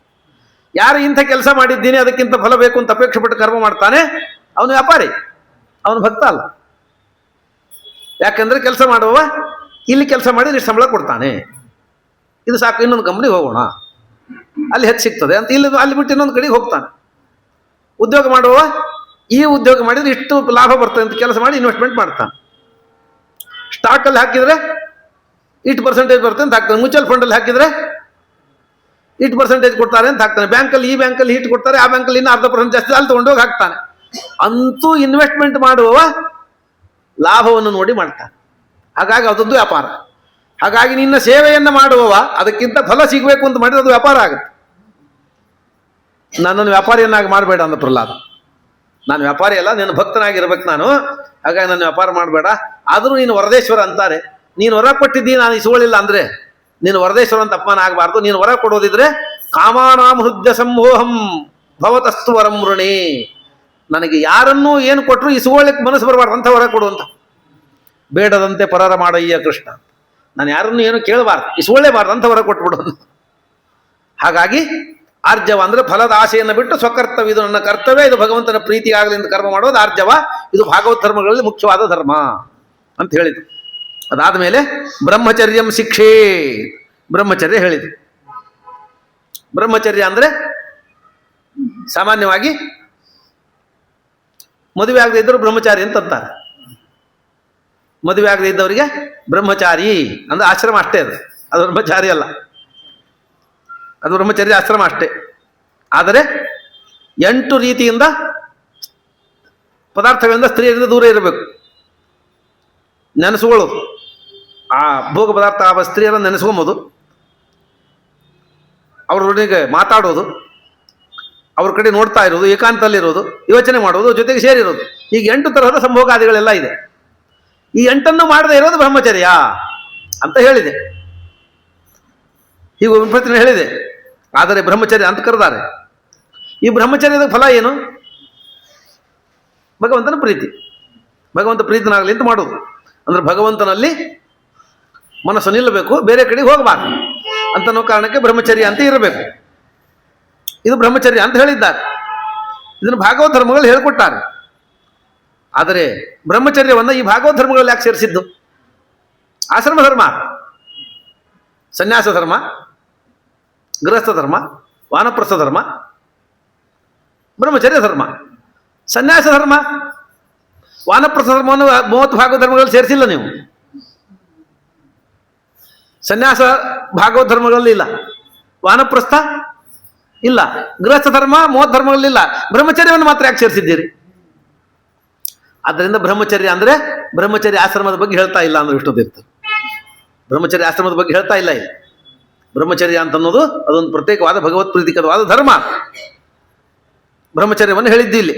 ಯಾರು ಇಂಥ ಕೆಲಸ ಮಾಡಿದ್ದೀನಿ ಅದಕ್ಕಿಂತ ಫಲ ಬೇಕು ಅಂತ ಅಪೇಕ್ಷೆ ಪಟ್ಟು ಕರ್ಮ ಮಾಡ್ತಾನೆ, ಅವನು ವ್ಯಾಪಾರಿ, ಅವನು ಭಕ್ತ ಅಲ್ಲ. ಯಾಕಂದ್ರೆ ಕೆಲಸ ಮಾಡುವವ ಇಲ್ಲಿ ಕೆಲಸ ಮಾಡಿ ಇಷ್ಟು ಸಂಬಳ ಕೊಡ್ತಾನೆ, ಇದು ಸಾಕು, ಇನ್ನೊಂದು ಕಂಪ್ನಿಗೆ ಹೋಗೋಣ, ಅಲ್ಲಿ ಹೆಚ್ಚು ಸಿಗ್ತದೆ ಅಂತ ಇಲ್ಲಿ ಅಲ್ಲಿ ಬಿಟ್ಟು ಇನ್ನೊಂದು ಕಡೆಗೆ ಹೋಗ್ತಾನೆ. ಉದ್ಯೋಗ ಮಾಡುವ ಈ ಉದ್ಯೋಗ ಮಾಡಿದ್ರೆ ಇಷ್ಟು ಲಾಭ ಬರ್ತದೆ ಅಂತ ಕೆಲಸ ಮಾಡಿ ಇನ್ವೆಸ್ಟ್ಮೆಂಟ್ ಮಾಡ್ತಾನೆ. ಸ್ಟಾಕಲ್ಲಿ ಹಾಕಿದರೆ ಇಷ್ಟು ಪರ್ಸೆಂಟೇಜ್ ಬರ್ತದೆ ಅಂತ ಹಾಕ್ತಾನೆ, ಮ್ಯೂಚುವಲ್ ಫಂಡಲ್ಲಿ ಹಾಕಿದರೆ ಇಷ್ಟು ಪರ್ಸೆಂಟೇಜ್ ಕೊಡ್ತಾರೆ ಅಂತ ಹಾಕ್ತಾನೆ, ಬ್ಯಾಂಕಲ್ಲಿ ಈ ಬ್ಯಾಂಕಲ್ಲಿ ಇಟ್ಟು ಕೊಡ್ತಾರೆ, ಆ ಬ್ಯಾಂಕಲ್ಲಿ ಇನ್ನೂ 10% ಜಾಸ್ತಿ ಅಲ್ಲಿ ತೊಗೊಂಡೋಗಿ ಹಾಕ್ತಾನೆ. ಅಂತೂ ಇನ್ವೆಸ್ಟ್ಮೆಂಟ್ ಮಾಡುವವ ಲಾಭವನ್ನು ನೋಡಿ ಮಾಡ್ತಾನೆ. ಹಾಗಾಗಿ ಅದೊಂದು ವ್ಯಾಪಾರ. ಹಾಗಾಗಿ ನಿನ್ನ ಸೇವೆಯನ್ನು ಮಾಡುವವ ಅದಕ್ಕಿಂತ ಫಲ ಸಿಗಬೇಕು ಅಂತ ಮಾಡಿದ್ರೆ ಅದು ವ್ಯಾಪಾರ ಆಗುತ್ತೆ. ನನ್ನನ್ನು ವ್ಯಾಪಾರಿಯನ್ನಾಗಿ ಮಾಡಬೇಡ ಅಂದ ಪ್ರಹ್ಲಾದ. ನಾನು ವ್ಯಾಪಾರಿ ಅಲ್ಲ, ನೀನು ಭಕ್ತನಾಗಿರ್ಬೇಕು ನಾನು, ಹಾಗಾಗಿ ನನ್ನ ವ್ಯಾಪಾರ ಮಾಡಬೇಡ. ಆದರೂ ನೀನು ವರದೇಶ್ವರ ಅಂತಾರೆ, ನೀನು ವರ ಕೊಟ್ಟಿದ್ದೀನಿ, ನಾನು ಇಸ್ಕೊಳ್ಳಿಲ್ಲ ಅಂದರೆ ನೀನು ವರದೇಶ್ವರ ಅಂತ ಅಪಮಾನ ಆಗಬಾರ್ದು. ನೀನು ವರ ಕೊಡೋದಿದ್ರೆ ಕಾಮಾನಾಂ ಹೃದಯ ಸಂಮೋಹಂ ಭವತಸ್ತು ವರಂ ಋಣಿ, ನನಗೆ ಯಾರನ್ನೂ ಏನು ಕೊಟ್ಟರು ಇಸ್ಕೊಳ್ಳಿಕ್ಕೆ ಮನಸ್ಸು ಬರಬಾರ್ದು ಅಂತ ವರ ಕೊಡುವಂತ. ಬೇಡದಂತೆ ಪರರ ಮಾಡಯ್ಯ ಕೃಷ್ಣ, ನಾನು ಯಾರನ್ನು ಏನು ಕೇಳಬಾರ್ದು, ಇಸ್ಕೊಳ್ಳೇಬಾರ್ದು ಅಂತ ವರ ಕೊಟ್ಬಿಡೋದು. ಹಾಗಾಗಿ ಆರ್ಜವ ಅಂದರೆ ಫಲದ ಆಸೆಯನ್ನು ಬಿಟ್ಟು ಸ್ವಕರ್ತವ್ಯ, ಇದು ನನ್ನ ಕರ್ತವ್ಯ, ಇದು ಭಗವಂತನ ಪ್ರೀತಿ ಆಗಲಿ ಅಂತ ಕರ್ಮ ಮಾಡೋದು ಆರ್ಜವ. ಇದು ಭಾಗವತ ಧರ್ಮಗಳಲ್ಲಿ ಮುಖ್ಯವಾದ ಧರ್ಮ ಅಂತ ಹೇಳಿದ್ರು. ಅದಾದ ಮೇಲೆ ಬ್ರಹ್ಮಚರ್ಯಂ ಶಿಕ್ಷೆ, ಬ್ರಹ್ಮಚರ್ಯ ಹೇಳಿದ್ರು. ಬ್ರಹ್ಮಚರ್ಯ ಅಂದರೆ ಸಾಮಾನ್ಯವಾಗಿ ಮದುವೆ ಆಗದೆ ಇದ್ದರು ಬ್ರಹ್ಮಚಾರಿ ಅಂತಂತಾರೆ. ಮದುವೆ ಆಗದೆ ಇದ್ದವರಿಗೆ ಬ್ರಹ್ಮಚಾರಿ ಅಂದರೆ ಆಶ್ರಮ ಅಷ್ಟೇ, ಅದು ಬ್ರಹ್ಮಚಾರಿ ಅಲ್ಲ, ಅದು ಬ್ರಹ್ಮಚರ್ಯ ಆಶ್ರಮ ಅಷ್ಟೇ. ಆದರೆ 8 ರೀತಿಯಿಂದ ಪದಾರ್ಥಗಳಿಂದ ಸ್ತ್ರೀಯರಿಂದ ದೂರ ಇರಬೇಕು. ನೆನೆಸ್ಕೊಳ್ಳೋದು, ಆ ಭೋಗ ಪದಾರ್ಥ ಆ ಸ್ತ್ರೀಯರನ್ನು ನೆನೆಸ್ಕೊಂಬೋದು, ಅವರೊಂದಿಗೆ ಮಾತಾಡೋದು, ಅವ್ರ ಕಡೆ ನೋಡ್ತಾ ಇರೋದು, ಏಕಾಂತದಲ್ಲಿರೋದು, ಯೋಚನೆ ಮಾಡೋದು, ಜೊತೆಗೆ ಸೇರಿರೋದು, ಈಗ 8 ತರಹದ ಸಂಭೋಗಾದಿಗಳೆಲ್ಲ ಇದೆ. ಈ 8ನ್ನು ಮಾಡದೇ ಇರೋದು ಬ್ರಹ್ಮಚರ್ಯ ಅಂತ ಹೇಳಿದೆ. ಹೀಗೆ ಪ್ರಶ್ನೆ ಹೇಳಿದೆ. ಆದರೆ ಬ್ರಹ್ಮಚರ್ಯ ಅಂತ ಕರೆದಾರೆ. ಈ ಬ್ರಹ್ಮಚರ್ಯದ ಫಲ ಏನು? ಭಗವಂತನ ಪ್ರೀತಿ, ಭಗವಂತ ಪ್ರೀತನಾಗಲಿ ಅಂತ ಮಾಡೋದು. ಅಂದ್ರೆ ಭಗವಂತನಲ್ಲಿ ಮನಸ್ಸು ನಿಲ್ಲಬೇಕು, ಬೇರೆ ಕಡೆಗೆ ಹೋಗಬಾರ್ದು ಅಂತನೋ ಕಾರಣಕ್ಕೆ ಬ್ರಹ್ಮಚರ್ಯ ಅಂತ ಇರಬೇಕು. ಇದು ಬ್ರಹ್ಮಚರ್ಯ ಅಂತ ಹೇಳಿದ್ದಾರೆ. ಇದನ್ನು ಭಾಗವತ ಧರ್ಮಗಳು ಹೇಳಿಕೊಟ್ಟಾರೆ. ಆದರೆ ಬ್ರಹ್ಮಚರ್ಯವನ್ನು ಈ ಭಾಗವತ ಧರ್ಮಗಳಲ್ಲಿ ಯಾಕೆ ಸೇರಿಸಿದ್ದು? ಆಶ್ರಮ ಧರ್ಮ, ಸನ್ಯಾಸ ಧರ್ಮ, ಗೃಹಸ್ಥ ಧರ್ಮ, ವಾನಪ್ರಸ್ಥ ಧರ್ಮ, ಬ್ರಹ್ಮಚರ್ಯ ಧರ್ಮ, ಸನ್ಯಾಸ ಧರ್ಮ, ವಾನಪ್ರಸ್ಥ ಧರ್ಮವನ್ನು 30 ಭಾಗವತ ಧರ್ಮಗಳಲ್ಲಿ ಸೇರಿಸಿಲ್ಲ ನೀವು. ಸನ್ಯಾಸ ಭಾಗವತ ಧರ್ಮಗಳಲ್ಲಿ ಇಲ್ಲ, ವಾನಪ್ರಸ್ಥ ಇಲ್ಲ, ಗೃಹಸ್ಥ ಧರ್ಮ 30 ಧರ್ಮಗಳಲ್ಲಿಲ್ಲ. ಬ್ರಹ್ಮಚರ್ಯವನ್ನು ಮಾತ್ರ ಯಾಕೆ ಸೇರಿಸಿದ್ದೀರಿ? ಆದ್ದರಿಂದ ಬ್ರಹ್ಮಚರ್ಯ ಅಂದರೆ ಬ್ರಹ್ಮಚರ್ಯ ಆಶ್ರಮದ ಬಗ್ಗೆ ಹೇಳ್ತಾ ಇಲ್ಲ ಅಂದ್ರೆ ಇಷ್ಟೊತ್ತಿರ್ತದೆ. ಬ್ರಹ್ಮಚರ್ಯ ಆಶ್ರಮದ ಬಗ್ಗೆ ಹೇಳ್ತಾ ಇಲ್ಲ ಇಲ್ಲಿ. ಬ್ರಹ್ಮಚರ್ಯ ಅಂತ ಅನ್ನೋದು ಅದೊಂದು ಪ್ರತ್ಯೇಕವಾದ ಭಗವತ್ ಪ್ರೀತಿಕರವಾದ ಧರ್ಮ. ಬ್ರಹ್ಮಚರ್ಯವನ್ನು ಹೇಳಿದ್ದಿ ಇಲ್ಲಿ.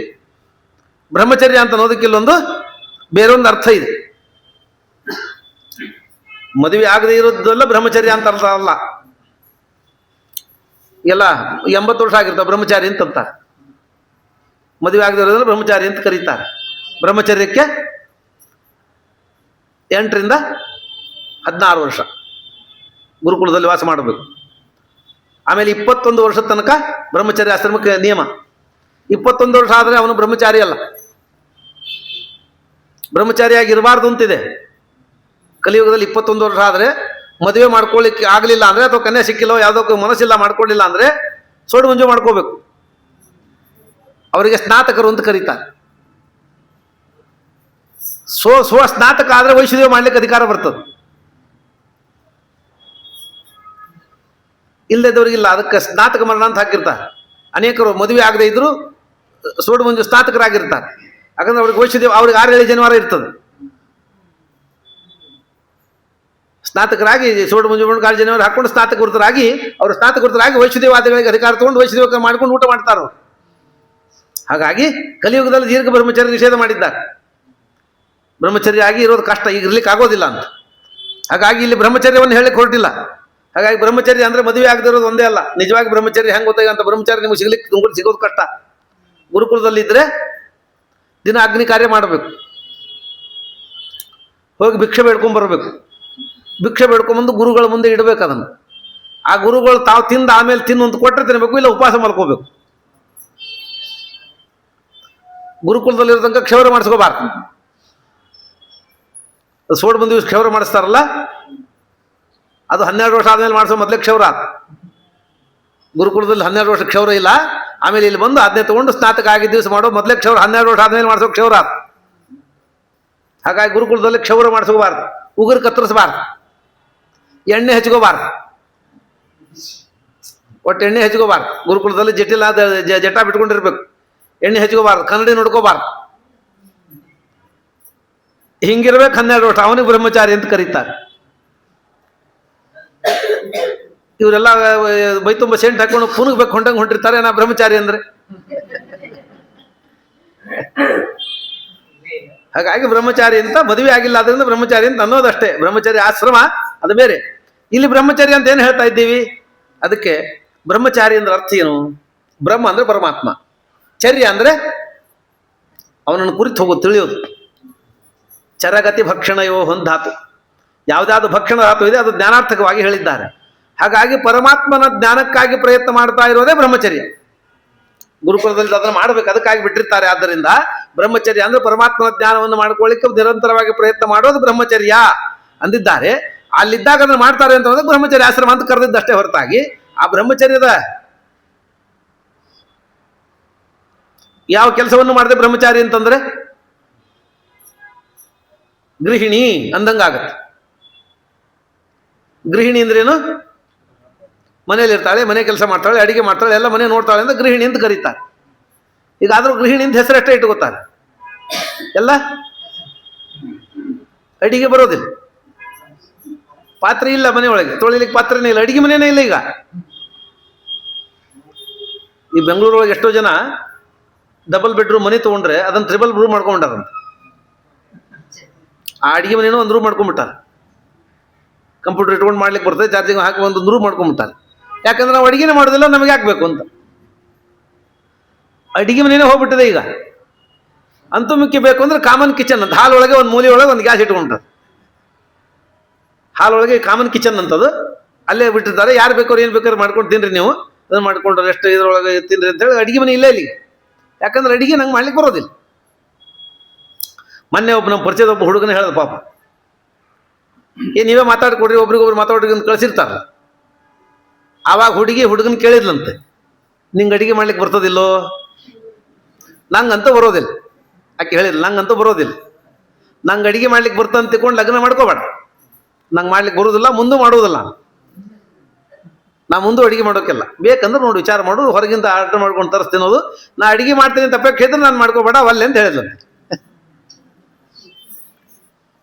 ಬ್ರಹ್ಮಚರ್ಯ ಅಂತ ಅನ್ನೋದಕ್ಕಿಲ್ಲೊಂದು ಬೇರೊಂದು ಅರ್ಥ ಇದೆ. ಮದುವೆ ಆಗದೆ ಇರೋದೆಲ್ಲ ಬ್ರಹ್ಮಚರ್ಯ ಅಂತ ಅರ್ಥ ಅಲ್ಲ. ಎಲ್ಲ 80 ವರ್ಷ ಆಗಿರ್ತಾವೆ ಬ್ರಹ್ಮಚಾರಿ ಅಂತಂತ. ಮದುವೆ ಆಗದೆ ಇರೋದ್ರಲ್ಲಿ ಬ್ರಹ್ಮಚಾರಿ ಅಂತ ಕರೀತಾರೆ. ಬ್ರಹ್ಮಚರ್ಯಕ್ಕೆ 8 ರಿಂದ 16 ವರ್ಷ ಗುರುಕುಲದಲ್ಲಿ ವಾಸ ಮಾಡಬೇಕು. ಆಮೇಲೆ 21 ವರ್ಷದ ತನಕ ಬ್ರಹ್ಮಚರ್ಯ ಆಶ್ರಮಕ್ಕೆ ನಿಯಮ. 21 ವರ್ಷ ಆದರೆ ಅವನು ಬ್ರಹ್ಮಚಾರಿ ಅಲ್ಲ, ಬ್ರಹ್ಮಚಾರಿಯಾಗಿ ಇರಬಾರ್ದು ಅಂತಿದೆ ಕಲಿಯುಗದಲ್ಲಿ. 21 ವರ್ಷ ಆದರೆ ಮದುವೆ ಮಾಡ್ಕೊಳ್ಳಿಕ್ಕೆ ಆಗಲಿಲ್ಲ ಅಂದರೆ, ಅಥವಾ ಕನ್ಯೆ ಸಿಕ್ಕಿಲ್ಲೋ ಯಾವುದಕ್ಕೂ ಮನಸ್ಸಿಲ್ಲ ಮಾಡ್ಕೊಳ್ಳಿಲ್ಲ ಅಂದರೆ ಸೋಡು ಮಂಜು ಮಾಡ್ಕೋಬೇಕು. ಅವರಿಗೆ ಸ್ನಾತಕರು ಅಂತ ಕರೀತಾರೆ. ಸ್ನಾತಕ ಆದರೆ ವೈಷ್ಣದೇವ ಮಾಡ್ಲಿಕ್ಕೆ ಅಧಿಕಾರ ಬರ್ತದೆ, ಇಲ್ಲದವ್ರಿಗಿಲ್ಲ. ಅದಕ್ಕೆ ಸ್ನಾತಕ ಮರಣ ಅಂತ ಹಾಕಿರ್ತಾರೆ. ಅನೇಕರು ಮದುವೆ ಆಗದೆ ಇದ್ರು ಸೋಡು ಮಂಜು ಸ್ನಾತಕರಾಗಿರ್ತಾರೆ. ಯಾಕಂದ್ರೆ ಅವ್ರಿಗೆ ವೈಷ್ಣದೇವ, ಅವ್ರಿಗೆ 6-7 ಜನಿವಾರ ಇರ್ತದೆ. ಸ್ನಾತಕರಾಗಿ ಸೋಡು ಮಂಜು 6 ಜನಿವಾರ ಹಾಕೊಂಡು ಸ್ನಾತಕೃತರಾಗಿ, ಅವರು ಸ್ನಾತಕೃತರಾಗಿ ವೈಷ್ಣದೇವಾದಿಗಳಿಗೆ ಅಧಿಕಾರ ತಗೊಂಡು ವೈಷ್ಣದೇವ ಮಾಡ್ಕೊಂಡು ಊಟ ಮಾಡ್ತಾರೆ. ಹಾಗಾಗಿ ಕಲಿಯುಗದಲ್ಲಿ ದೀರ್ಘ ಬ್ರಹ್ಮಚರ್ಯ ನಿಷೇಧ ಮಾಡಿದ್ದಾರೆ. ಬ್ರಹ್ಮಚರ್ಯ ಆಗಿ ಇರೋದು ಕಷ್ಟ, ಈಗ ಇರ್ಲಿಕ್ಕೆ ಆಗೋದಿಲ್ಲ ಅಂತ. ಹಾಗಾಗಿ ಇಲ್ಲಿ ಬ್ರಹ್ಮಚರ್ಯವನ್ನು ಹೇಳಲಿಕ್ಕೆ ಹೊರಟಿಲ್ಲ. ಹಾಗಾಗಿ ಬ್ರಹ್ಮಚರ್ಯ ಅಂದ್ರೆ ಮದುವೆ ಆಗದಿರೋದು ಒಂದೇ ಅಲ್ಲ. ನಿಜವಾಗಿ ಬ್ರಹ್ಮಚರ್ಯ ಹೆಂಗೆ ಗೊತ್ತಾಗ ಅಂತ, ಬ್ರಹ್ಮಚರ್ಯ ನಿಮಗೆ ಸಿಗೋದು ಕಷ್ಟ. ಗುರುಕುಲದಲ್ಲಿದ್ದರೆ ದಿನ ಅಗ್ನಿ ಕಾರ್ಯ ಮಾಡಬೇಕು, ಹೋಗಿ ಭಿಕ್ಷೆ ಬೇಡ್ಕೊಂಡ್ಬರ್ಬೇಕು. ಭಿಕ್ಷೆ ಬೇಡ್ಕೊಂಬಂದು ಗುರುಗಳ ಮುಂದೆ ಇಡಬೇಕು ಅದನ್ನು. ಆ ಗುರುಗಳು ತಾವು ತಿಂದ ಆಮೇಲೆ ತಿನ್ನು ಅಂತ ಕೊಟ್ಟರೆ ತಿನ್ನಬೇಕು, ಇಲ್ಲ ಉಪವಾಸ ಮಾಡ್ಕೋಬೇಕು. ಗುರುಕುಲದಲ್ಲಿರೋ ತನಕ ಕ್ಷೌರ ಮಾಡಿಸ್ಕೋಬಾರ್ದು. ಸೋಡು ಮಂದಿ ಕ್ಷೌರ ಮಾಡಿಸ್ತಾರಲ್ಲ, ಅದು 12 ವರ್ಷ ಆದ್ಮೇಲೆ ಮಾಡಿಸೋ ಮೊದಲೇ ಕ್ಷೌರ. ಗುರುಕುಲದಲ್ಲಿ 12 ವರ್ಷ ಕ್ಷೌರ ಇಲ್ಲ. ಆಮೇಲೆ ಇಲ್ಲಿ ಬಂದು ಅದನ್ನೇ ತಗೊಂಡು ಸ್ನಾತಕ ಆಗಿದ್ದ ದಿವಸ ಮಾಡೋ ಮೊದಲೇ ಕ್ಷೌರ, 12 ವರ್ಷ ಆದ್ಮೇಲೆ ಮಾಡಿಸೋ ಕ್ಷೌರ. ಹಾಗಾಗಿ ಗುರುಕುಲದಲ್ಲಿ ಕ್ಷೌರ ಮಾಡಿಸ್ಕೋಬಾರ್ದು, ಉಗುರು ಕತ್ತರಿಸಬಾರ್ದು, ಎಣ್ಣೆ ಹಚ್ಕೋಬಾರ್ದು, ಒಟ್ಟು ಎಣ್ಣೆ ಹಚ್ಕೋಬಾರ್ದು. ಗುರುಕುಲದಲ್ಲಿ ಜಟಿಲ ಜಟ ಬಿಟ್ಕೊಂಡಿರ್ಬೇಕು, ಎಣ್ಣೆ ಹಚ್ಕೋಬಾರ್ದು, ಕನ್ನಡಿ ನೋಡ್ಕೋಬಾರ್ದು. ಹಿಂಗಿರ್ಬೇಕು 12 ವರ್ಷ. ಅವನಿಗೆ ಬ್ರಹ್ಮಚಾರಿ ಅಂತ ಕರೀತಾರೆ. ಇವರೆಲ್ಲ ಬೈ ತುಂಬ ಸೆಂಟ್ ಹಾಕೊಂಡು ಪುನಗ್ಬೇಕು ಹೊಂಟಂಗೆ ಹೊಂಟಿರ್ತಾರೆ. ನಾ ಬ್ರಹ್ಮಚಾರಿ ಅಂದ್ರೆ. ಹಾಗಾಗಿ ಬ್ರಹ್ಮಚಾರಿ ಅಂತ ಮದುವೆ ಆಗಿಲ್ಲ ಅದರಿಂದ ಬ್ರಹ್ಮಚಾರಿ ಅಂತ ಅನ್ನೋದಷ್ಟೇ. ಬ್ರಹ್ಮಚಾರಿ ಆಶ್ರಮ ಅದು ಬೇರೆ. ಇಲ್ಲಿ ಬ್ರಹ್ಮಚಾರಿ ಅಂತ ಏನು ಹೇಳ್ತಾ ಇದ್ದೀವಿ? ಅದಕ್ಕೆ ಬ್ರಹ್ಮಚಾರಿ ಅಂದ್ರೆ ಅರ್ಥ ಏನು? ಬ್ರಹ್ಮ ಅಂದ್ರೆ ಪರಮಾತ್ಮ, ಚರ್ಯ ಅಂದ್ರೆ ಅವನನ್ನು ಕುರಿತು ಹೋಗೋದು, ತಿಳಿಯೋದು. ಚರಗತಿ ಭಕ್ಷಣಯೋ ಹೊಂದಾತು, ಯಾವುದಾದ್ರು ಭಕ್ಷಣ ಧಾತು ಇದೆ ಅದು ಜ್ಞಾನಾರ್ಥಕವಾಗಿ ಹೇಳಿದ್ದಾರೆ. ಹಾಗಾಗಿ ಪರಮಾತ್ಮನ ಜ್ಞಾನಕ್ಕಾಗಿ ಪ್ರಯತ್ನ ಮಾಡ್ತಾ ಇರೋದೇ ಬ್ರಹ್ಮಚರ್ಯ. ಗುರುಕುಲದಲ್ಲಿ ಅದನ್ನು ಮಾಡಬೇಕು, ಅದಕ್ಕಾಗಿ ಬಿಟ್ಟಿರ್ತಾರೆ. ಆದ್ದರಿಂದ ಬ್ರಹ್ಮಚರ್ಯ ಅಂದ್ರೆ ಪರಮಾತ್ಮನ ಜ್ಞಾನವನ್ನು ಮಾಡ್ಕೊಳ್ಳಿಕ್ಕೆ ನಿರಂತರವಾಗಿ ಪ್ರಯತ್ನ ಮಾಡೋದು ಬ್ರಹ್ಮಚರ್ಯ ಅಂದಿದ್ದಾರೆ. ಅಲ್ಲಿದ್ದಾಗ ಅದನ್ನು ಮಾಡ್ತಾರೆ ಅಂತ ಹೇಳಿದ್ರೆ ಬ್ರಹ್ಮಚರ್ಯ ಆಶ್ರಮ ಅಂತ ಕರೆದಿದ್ದಷ್ಟೇ ಹೊರತಾಗಿ ಆ ಬ್ರಹ್ಮಚರ್ಯದ ಯಾವ ಕೆಲಸವನ್ನು ಮಾಡದೆ ಬ್ರಹ್ಮಚಾರಿ ಅಂತಂದ್ರೆ ಗೃಹಿಣಿ ಅಂದಂಗಾಗತ್ತೆ. ಗೃಹಿಣಿ ಅಂದ್ರೇನು? ಮನೇಲಿ ಇರ್ತಾಳೆ, ಮನೆ ಕೆಲಸ ಮಾಡ್ತಾಳೆ, ಅಡಿಗೆ ಮಾಡ್ತಾಳೆ, ಎಲ್ಲ ಮನೆ ನೋಡ್ತಾಳೆ ಅಂತ ಗೃಹಿಣಿ ಅಂತ ಕರೀತಾರೆ. ಈಗ ಆದರೂ ಗೃಹಿಣಿ ಅಂತ ಹೆಸರಷ್ಟೇ ಇಟ್ಕೋತಾರೆ. ಎಲ್ಲ ಅಡಿಗೆ ಬರೋದಿಲ್ಲ, ಪಾತ್ರೆ ಇಲ್ಲ ಮನೆಯೊಳಗೆ, ತೊಳಿಲಿಕ್ಕೆ ಪಾತ್ರೆನೇ ಇಲ್ಲ, ಅಡಿಗೆ ಮನೆಯೇ ಇಲ್ಲ. ಈಗ ಈ ಬೆಂಗಳೂರೊಳಗೆ ಎಷ್ಟೋ ಜನ ಡಬಲ್ ಬೆಡ್ರೂಮ್ ಮನೆ ತೊಗೊಂಡ್ರೆ ಅದನ್ನು ಟ್ರಿಬಲ್ ರೂಮ್ ಮಾಡ್ಕೊಂಡ್ಬಿಟ್ಟಾರಂತ. ಆ ಅಡಿಗೆ ಮನೇನೂ ಒಂದು ರೂಮ್ ಮಾಡ್ಕೊಂಡ್ಬಿಟ್ಟಾರೆ. ಕಂಪ್ಯೂಟರ್ ಇಟ್ಕೊಂಡು ಮಾಡ್ಲಿಕ್ಕೆ ಬರ್ತದೆ, ಚಾರ್ಜಿಂಗ್ ಹಾಕಿ ಒಂದು ರೂಮ್ ಮಾಡ್ಕೊಂಡ್ಬಿಟ್ಟಾರೆ. ಯಾಕಂದ್ರೆ ನಾವು ಅಡಿಗೆನೇ ಮಾಡೋದಿಲ್ಲ, ನಮಗೆ ಹಾಕಬೇಕು ಅಂತ ಅಡಿಗೆ ಮನೆಯೇ ಹೋಗ್ಬಿಟ್ಟಿದೆ. ಈಗ ಅಂತೂ ಮಿಕ್ಕಿ ಬೇಕು ಅಂದ್ರೆ ಕಾಮನ್ ಕಿಚನ್ ಅಂತ, ಹಾಲೊಳಗೆ ಒಂದು ಮೂಲೆ ಒಳಗೆ ಒಂದು ಗ್ಯಾಸ್ ಇಟ್ಕೊಂಡ್ರೆ, ಹಾಲೊಳಗೆ ಕಾಮನ್ ಕಿಚನ್ ಅಂತದು ಅಲ್ಲೇ ಬಿಟ್ಟಿರ್ತಾರೆ. ಯಾರು ಬೇಕಾದ್ರು ಏನು ಬೇಕಾದ್ರು ಮಾಡ್ಕೊಂಡು ತಿನ್ರಿ, ನೀವು ಅದನ್ನು ಮಾಡ್ಕೊಂಡ್ರೆ ಎಷ್ಟು ಇದ್ರೊಳಗೆ ತಿನ್ರಿ ಅಂತ ಹೇಳಿ ಅಡಿಗೆ ಮನೆ ಇಲ್ಲ ಇಲ್ಲಿ. ಯಾಕಂದ್ರೆ ಅಡಿಗೆ ನಂಗೆ ಮಾಡ್ಲಿಕ್ಕೆ ಬರೋದಿಲ್ಲ. ಮೊನ್ನೆ ಒಬ್ಬ ನಮ್ಮ ಪರಿಚಯದ ಒಬ್ಬ ಹುಡುಗನ ಹೇಳ್ದ, ಪಾಪ ನೀವೇ ಮಾತಾಡ್ಕೊಡ್ರಿ, ಒಬ್ರಿಗೊಬ್ರು ಮಾತಾಡ್ರಿ ಅಂತ ಕಳಿಸಿರ್ತಾರಲ್ಲ. ಆವಾಗ ಹುಡುಗನ ಕೇಳಿದ್ಲಂತೆ, ನಿಂಗೆ ಅಡಿಗೆ ಮಾಡ್ಲಿಕ್ಕೆ ಬರ್ತದಿಲ್ಲೋ? ನಂಗಂತೂ ಬರೋದಿಲ್ಲ. ಆಕೆ ಹೇಳಿಲ್ಲ, ನಂಗಂತೂ ಬರೋದಿಲ್ಲ. ನಂಗೆ ಅಡಿಗೆ ಮಾಡ್ಲಿಕ್ಕೆ ಬರ್ತಂತ ತಿಳ್ಕೊಂಡು ಲಗ್ನ ಮಾಡ್ಕೋಬೇಡ. ನಂಗೆ ಮಾಡ್ಲಿಕ್ಕೆ ಬರೋದಿಲ್ಲ, ಮುಂದೂ ಮಾಡುವುದಿಲ್ಲ. ನಾ ಮುಂದೆ ಅಡಿಗೆ ಮಾಡೋಕ್ಕೆಲ್ಲ ಬೇಕಂದ್ರೆ ನೋಡಿ ವಿಚಾರ ಮಾಡೋದು, ಹೊರಗಿಂದ ಆರ್ಡರ್ ಮಾಡ್ಕೊಂಡು ತರಿಸ್ತೀನೋದು. ನಾ ಅಡಿಗೆ ಮಾಡ್ತೀನಿ ಅಂತ ಅಪೇಕ್ಷೆ ಇದ್ರೆ ನಾನು ಮಾಡ್ಕೋಬೇಡ ಅವಲ್ಲೇ ಅಂತ ಹೇಳಿದ್ಲಂತೆ.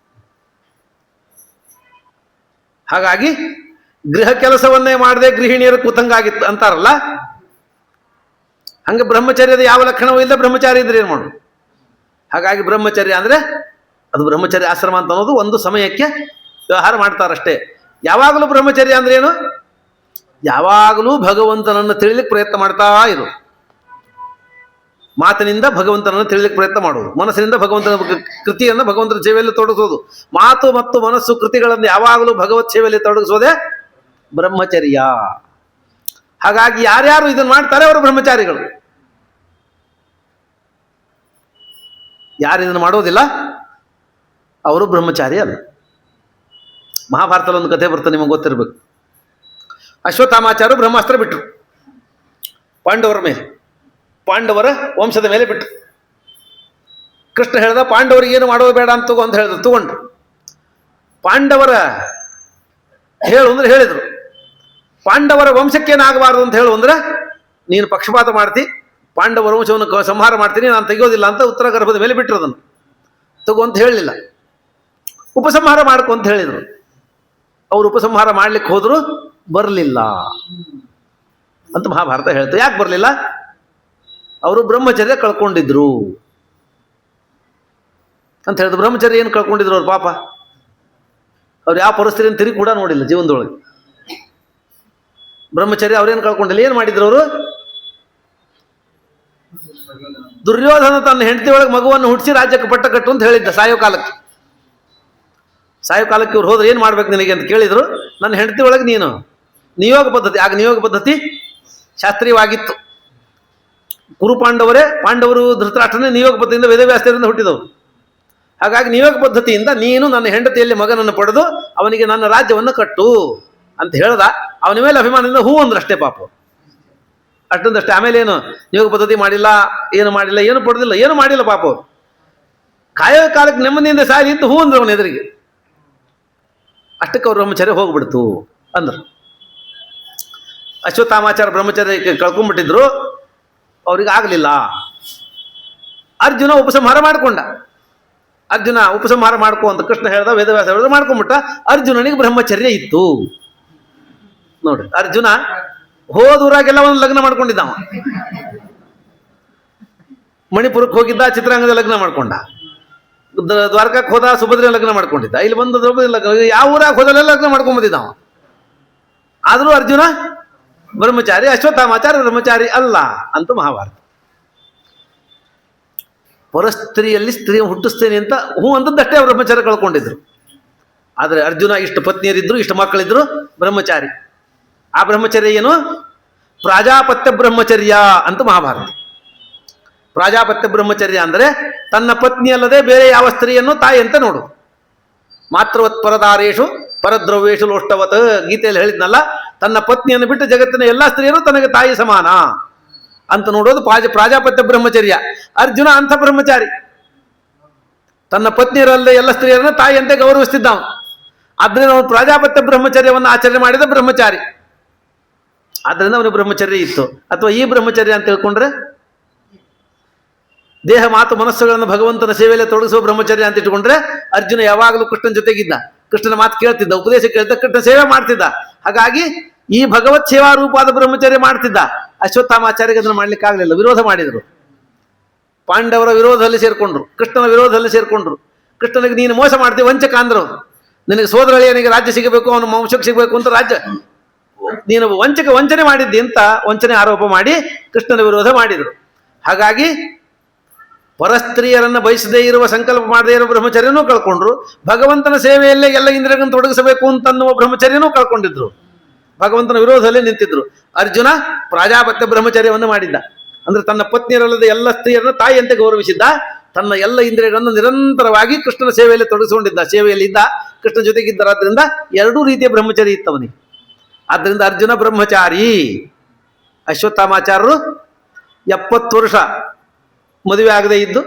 ಹಾಗಾಗಿ ಗೃಹ ಕೆಲಸವನ್ನೇ ಮಾಡದೆ ಗೃಹಿಣಿಯರು ಕುತಂಗಾಗಿತ್ತು ಅಂತಾರಲ್ಲ, ಹಂಗೆ ಬ್ರಹ್ಮಚರ್ಯದ ಯಾವ ಲಕ್ಷಣವೂ ಇಲ್ಲ. ಬ್ರಹ್ಮಚಾರಿ ಇದ್ರೆ ಏನು ಮಾಡೋದು? ಹಾಗಾಗಿ ಬ್ರಹ್ಮಚರ್ಯ ಅಂದ್ರೆ ಅದು ಬ್ರಹ್ಮಚರ್ಯ ಆಶ್ರಮ ಅಂತ ಅನ್ನೋದು ಒಂದು ಸಮಯಕ್ಕೆ ವ್ಯವಹಾರ ಮಾಡ್ತಾರಷ್ಟೇ. ಯಾವಾಗಲೂ ಬ್ರಹ್ಮಚರ್ಯ ಅಂದ್ರೆ ಏನು? ಯಾವಾಗಲೂ ಭಗವಂತನನ್ನು ತಿಳಿಲಿಕ್ಕೆ ಪ್ರಯತ್ನ ಮಾಡ್ತಾ ಇರು. ಮಾತಿನಿಂದ ಭಗವಂತನನ್ನು ತಿಳಿಲಿಕ್ಕೆ ಪ್ರಯತ್ನ ಮಾಡುವುದು, ಮನಸ್ಸಿನಿಂದ ಭಗವಂತನ ಕೃತಿಯನ್ನು ಭಗವಂತನ ಸೇವೆಯಲ್ಲಿ ತೊಡಗಿಸೋದು. ಮಾತು ಮತ್ತು ಮನಸ್ಸು ಕೃತಿಗಳನ್ನು ಯಾವಾಗಲೂ ಭಗವತ್ ಸೇವೆಯಲ್ಲಿ ತೊಡಗಿಸೋದೇ ಬ್ರಹ್ಮಚರ್ಯ. ಹಾಗಾಗಿ ಯಾರ್ಯಾರು ಇದನ್ನು ಮಾಡ್ತಾರೆ ಅವರು ಬ್ರಹ್ಮಚಾರಿಗಳು. ಯಾರು ಇದನ್ನು ಮಾಡೋದಿಲ್ಲ ಅವರು ಬ್ರಹ್ಮಚಾರಿ ಅಲ್ಲ. ಮಹಾಭಾರತದಲ್ಲಿ ಒಂದು ಕಥೆ ಬರ್ತದೆ, ನಿಮಗೆ ಗೊತ್ತಿರಬೇಕು. ಅಶ್ವತ್ಥಾಮಾಚಾರ್ಯರು ಬ್ರಹ್ಮಾಸ್ತ್ರ ಬಿಟ್ಟರು ಪಾಂಡವರ ಮೇಲೆ, ಪಾಂಡವರ ವಂಶದ ಮೇಲೆ ಬಿಟ್ಟರು. ಕೃಷ್ಣ ಹೇಳ್ದ ಪಾಂಡವರಿಗೆ ಏನು ಮಾಡೋದು ಬೇಡ ಅಂತ ಹೇಳಿದ್ರು, ತಗೊಂಡ್ರು. ಪಾಂಡವರ ಹೇಳು ಅಂದ್ರೆ ಹೇಳಿದರು. ಪಾಂಡವರ ವಂಶಕ್ಕೇನಾಗಬಾರ್ದು ಅಂತ ಹೇಳು ಅಂದ್ರೆ ನೀನು ಪಕ್ಷಪಾತ ಮಾಡ್ತಿ, ಪಾಂಡವರ ವಂಶವನ್ನು ಸಂಹಾರ ಮಾಡ್ತೀನಿ, ನಾನು ತೆಗೆಯೋದಿಲ್ಲ ಅಂತ ಉತ್ತರ ಗರ್ಭದ ಮೇಲೆ ಬಿಟ್ಟರು. ಅದನ್ನು ತಗೋ ಅಂತ ಹೇಳಲಿಲ್ಲ, ಉಪಸಂಹಾರ ಮಾಡ್ಕೊ ಅಂತ ಹೇಳಿದರು. ಅವರು ಉಪಸಂಹಾರ ಮಾಡ್ಲಿಕ್ಕೆ ಹೋದ್ರು, ಬರಲಿಲ್ಲ ಅಂತ ಮಹಾಭಾರತ ಹೇಳ್ತು. ಯಾಕೆ ಬರಲಿಲ್ಲ? ಅವರು ಬ್ರಹ್ಮಚರ್ಯ ಕಳ್ಕೊಂಡಿದ್ರು ಅಂತ ಹೇಳಿದ್ರು. ಬ್ರಹ್ಮಚರ್ಯ ಏನು ಕಳ್ಕೊಂಡಿದ್ರು ಅವ್ರು? ಪಾಪ ಅವ್ರು ಯಾವ ಪರಿಸ್ಥಿತಿಯನ್ನು ತಿರುಗಿ ಕೂಡ ನೋಡಿಲ್ಲ ಜೀವನದೊಳಗೆ. ಬ್ರಹ್ಮಚರ್ಯ ಅವ್ರೇನು ಕಳ್ಕೊಂಡಿಲ್ಲ. ಏನು ಮಾಡಿದ್ರು ಅವರು? ದುರ್ಯೋಧನ ತನ್ನ ಹೆಂಡತಿ ಒಳಗೆ ಮಗುವನ್ನು ಹುಟ್ಟಿಸಿ ರಾಜ್ಯಕ್ಕೆ ಪಟ್ಟ ಕಟ್ಟು ಅಂತ ಹೇಳಿದ್ದ ಸಾಯೋ ಕಾಲಕ್ಕೆ. ಇವ್ರು ಹೋದ್ರೆ ಏನು ಮಾಡ್ಬೇಕು ನಿನಗೆ ಅಂತ ಕೇಳಿದ್ರು. ನನ್ನ ಹೆಂಡತಿ ಒಳಗೆ ನೀನು ನಿಯೋಗ ಪದ್ಧತಿ, ಆಗ ನಿಯೋಗ ಪದ್ಧತಿ ಶಾಸ್ತ್ರೀಯವಾಗಿತ್ತು. ಕುರು ಪಾಂಡವರು ಧೃತರಾಷ್ಟ್ರನೇ ನಿಯೋಗ ಪದ್ಧತಿಯಿಂದ ವೇದವ್ಯಾಸರಿಂದ ಹುಟ್ಟಿದವರು. ಹಾಗಾಗಿ ನಿಯೋಗ ಪದ್ಧತಿಯಿಂದ ನೀನು ನನ್ನ ಹೆಂಡತಿಯಲ್ಲಿ ಮಗನನ್ನು ಪಡೆದು ಅವನಿಗೆ ನನ್ನ ರಾಜ್ಯವನ್ನು ಕಟ್ಟು ಅಂತ ಹೇಳ್ದ. ಅವನ ಮೇಲೆ ಅಭಿಮಾನದಿಂದ ಹೂ ಅಂದ್ರಷ್ಟೇ ಪಾಪ, ಅಷ್ಟೊಂದಷ್ಟೇ. ಆಮೇಲೆ ಏನು ನಿಯೋಗ ಪದ್ಧತಿ ಮಾಡಿಲ್ಲ, ಏನು ಪಡೆದಿಲ್ಲ, ಏನು ಮಾಡಿಲ್ಲ ಪಾಪ. ಕಾಯೋ ಕಾಲಕ್ಕೆ ನೆಮ್ಮದಿಯಿಂದ ಸಾರಿ ಅಂತ ಹೂ ಅಂದ್ರೆ ಅವನ ಎದುರಿಗೆ. ಅಷ್ಟಕ್ಕೆ ಅವ್ರ ಬ್ರಹ್ಮಚರ್ಯ ಹೋಗ್ಬಿಡ್ತು ಅಂದ್ರು. ಅಶ್ವತ್ಥಾಮಾಚಾರ ಬ್ರಹ್ಮಚರ್ಯ ಕಳ್ಕೊಂಡ್ಬಿಟ್ಟಿದ್ರು, ಅವ್ರಿಗೆ ಆಗಲಿಲ್ಲ. ಅರ್ಜುನ ಉಪಸಂಹಾರ ಮಾಡ್ಕೊ ಅಂತ ಕೃಷ್ಣ ಹೇಳ್ದ, ವೇದವ್ಯಾಸ ಹೇಳಿದ್ರು, ಮಾಡ್ಕೊಂಡ್ಬಿಟ್ಟ. ಅರ್ಜುನನಿಗೆ ಬ್ರಹ್ಮಚರ್ಯ ಇತ್ತು ನೋಡ್ರಿ. ಅರ್ಜುನ ಹೋದೂರಾಗೆಲ್ಲ ಒಂದು ಲಗ್ನ ಮಾಡ್ಕೊಂಡಿದ್ದ. ಮಣಿಪುರಕ್ಕೆ ಹೋಗಿದ್ದ, ಚಿತ್ರರಂಗದ ಲಗ್ನ ಮಾಡ್ಕೊಂಡ. ದ್ವಾರಕಕ್ಕೆ ಹೋದ, ಸುಭದ್ರ ಲಗ್ನ ಮಾಡ್ಕೊಂಡಿದ್ದ. ಇಲ್ಲಿ ಬಂದು ದ್ರೌಪದಿ ಲಗ್ನ, ಯಾವ ಊರಾಗ ಹೋದಲ್ಲೆಲ್ಲ ಲಗ್ನ ಮಾಡ್ಕೊಂಡ್ಬಂದಿದ್ದ. ಆದರೂ ಅರ್ಜುನ ಬ್ರಹ್ಮಚಾರಿ, ಅಶ್ವತ್ಥಾಮಾಚಾರ ಬ್ರಹ್ಮಚಾರಿ ಅಲ್ಲ ಅಂತ ಮಹಾಭಾರತ. ಪರಸ್ತ್ರೀಯಲ್ಲಿ ಸ್ತ್ರೀ ಹುಟ್ಟಿಸ್ತೇನೆ ಅಂತ ಹೂ ಅಂತದ್ದಷ್ಟೇ ಅವ್ರು ಬ್ರಹ್ಮಚಾರ್ಯ ಕಳ್ಕೊಂಡಿದ್ರು. ಆದರೆ ಅರ್ಜುನ ಇಷ್ಟು ಪತ್ನಿಯರಿದ್ರು, ಇಷ್ಟು ಮಕ್ಕಳಿದ್ರು, ಬ್ರಹ್ಮಚಾರಿ. ಆ ಬ್ರಹ್ಮಚರ್ಯ ಏನು? ಪ್ರಾಜಾಪತ್ಯ ಬ್ರಹ್ಮಚರ್ಯ ಅಂತ ಮಹಾಭಾರತ. ಪ್ರಾಜಾಪತ್ಯ ಬ್ರಹ್ಮಚರ್ಯ ಅಂದರೆ ತನ್ನ ಪತ್ನಿ ಅಲ್ಲದೆ ಬೇರೆ ಯಾವ ಸ್ತ್ರೀಯನ್ನು ತಾಯಿ ಅಂತ ನೋಡು. ಮಾತೃವತ್ ಪರದಾರೇಶು ಪರದ್ರವ್ಯೇಶು ಲೋಷ್ಟವತ್, ಗೀತೆಯಲ್ಲಿ ಹೇಳಿದ್ನಲ್ಲ, ತನ್ನ ಪತ್ನಿಯನ್ನು ಬಿಟ್ಟು ಜಗತ್ತಿನ ಎಲ್ಲ ಸ್ತ್ರೀಯರು ತನಗೆ ತಾಯಿ ಸಮಾನ ಅಂತ ನೋಡೋದು ಪ್ರಾಜಾಪತ್ಯ ಬ್ರಹ್ಮಚರ್ಯ. ಅರ್ಜುನ ಅಂಥ ಬ್ರಹ್ಮಚಾರಿ, ತನ್ನ ಪತ್ನಿಯರಲ್ಲದೆ ಎಲ್ಲ ಸ್ತ್ರೀಯರನ್ನು ತಾಯಿಯಂತೆ ಗೌರವಿಸ್ತಿದ್ದ. ಆದ್ದರಿಂದ ಅವನು ಪ್ರಾಜಾಪತ್ಯ ಬ್ರಹ್ಮಚರ್ಯವನ್ನು ಆಚರಣೆ ಮಾಡಿದ ಬ್ರಹ್ಮಚಾರಿ. ಆದ್ದರಿಂದ ಅವನು ಬ್ರಹ್ಮಚರ್ಯ ಇತ್ತು. ಅಥವಾ ಈ ಬ್ರಹ್ಮಚರ್ಯ ಅಂತ ತಿಳ್ಕೊಂಡ್ರೆ ದೇಹ ಮಾತು ಮನಸ್ಸುಗಳನ್ನು ಭಗವಂತನ ಸೇವೆಯಲ್ಲಿ ತೊಡಗಿಸುವ ಬ್ರಹ್ಮಚರ್ಯ ಅಂತ ಇಟ್ಟುಕೊಂಡ್ರೆ ಅರ್ಜುನ ಯಾವಾಗಲೂ ಕೃಷ್ಣನ ಜೊತೆಗಿದ್ದ, ಕೃಷ್ಣನ ಮಾತು ಕೇಳ್ತಿದ್ದ, ಉಪದೇಶ ಕೇಳ್ತಿದ್ದ, ಕೃಷ್ಣ ಸೇವೆ ಮಾಡ್ತಿದ್ದ. ಹಾಗಾಗಿ ಈ ಭಗವತ್ ಸೇವಾ ರೂಪಾದ ಬ್ರಹ್ಮಚರ್ಯ ಮಾಡ್ತಿದ್ದ. ಅಶ್ವತ್ಥಾಮಾಚಾರ್ಯಗೆ ಅದನ್ನು ಮಾಡ್ಲಿಕ್ಕೆ ಆಗಲಿಲ್ಲ, ವಿರೋಧ ಮಾಡಿದರು. ಪಾಂಡವರ ವಿರೋಧದಲ್ಲಿ ಸೇರ್ಕೊಂಡ್ರು, ಕೃಷ್ಣನ ವಿರೋಧದಲ್ಲಿ ಸೇರ್ಕೊಂಡ್ರು. ಕೃಷ್ಣನಿಗೆ ನೀನು ಮೋಸ ಮಾಡ್ತೀವಿ, ವಂಚಕ ಅಂದ್ರು. ನಿನಗೆ ಸೋದರಳಿಯನಿಗೆ ರಾಜ್ಯ ಸಿಗಬೇಕು, ಅವನು ವಂಶಕ್ಕೆ ಸಿಗಬೇಕು ಅಂತ ರಾಜ್ಯ, ನೀನು ವಂಚನೆ ಮಾಡಿದ್ದಿ ಅಂತ ವಂಚನೆ ಆರೋಪ ಮಾಡಿ ಕೃಷ್ಣನ ವಿರೋಧ ಮಾಡಿದರು. ಹಾಗಾಗಿ ಪರಸ್ತ್ರೀಯರನ್ನು ಬಯಸದೇ ಇರುವ, ಸಂಕಲ್ಪ ಮಾಡದೇ ಇರುವ ಬ್ರಹ್ಮಚರ್ಯನೂ ಕಳ್ಕೊಂಡ್ರು. ಭಗವಂತನ ಸೇವೆಯಲ್ಲೇ ಎಲ್ಲ ಇಂದ್ರಿಯಗಳನ್ನು ತೊಡಗಿಸಬೇಕು ಅಂತನ್ನುವ ಬ್ರಹ್ಮಚರ್ಯನೂ ಕಳ್ಕೊಂಡಿದ್ರು. ಭಗವಂತನ ವಿರೋಧದಲ್ಲಿ ನಿಂತಿದ್ರು. ಅರ್ಜುನ ಪ್ರಾಜಾಪತ್ಯ ಬ್ರಹ್ಮಚರ್ಯವನ್ನು ಮಾಡಿದ್ದ. ಅಂದ್ರೆ ತನ್ನ ಪತ್ನಿಯರಲ್ಲದೆ ಎಲ್ಲ ಸ್ತ್ರೀಯರನ್ನು ತಾಯಿಯಂತೆ ಗೌರವಿಸಿದ್ದ. ತನ್ನ ಎಲ್ಲ ಇಂದ್ರಿಯಗಳನ್ನು ನಿರಂತರವಾಗಿ ಕೃಷ್ಣನ ಸೇವೆಯಲ್ಲಿ ತೊಡಗಿಸಿಕೊಂಡಿದ್ದ, ಸೇವೆಯಲ್ಲಿ ಇದ್ದ, ಕೃಷ್ಣ ಜೊತೆಗಿದ್ದರಾದ್ರಿಂದ ಎರಡೂ ರೀತಿಯ ಬ್ರಹ್ಮಚರ್ಯ ಇತ್ತವನಿಗೆ. ಆದ್ದರಿಂದ ಅರ್ಜುನ ಬ್ರಹ್ಮಚಾರಿ. ಅಶ್ವತ್ಥಾಮಾಚಾರ್ಯರು 70 ವರ್ಷ ಮದುವೆ ಆಗದೆ ಇದ್ದು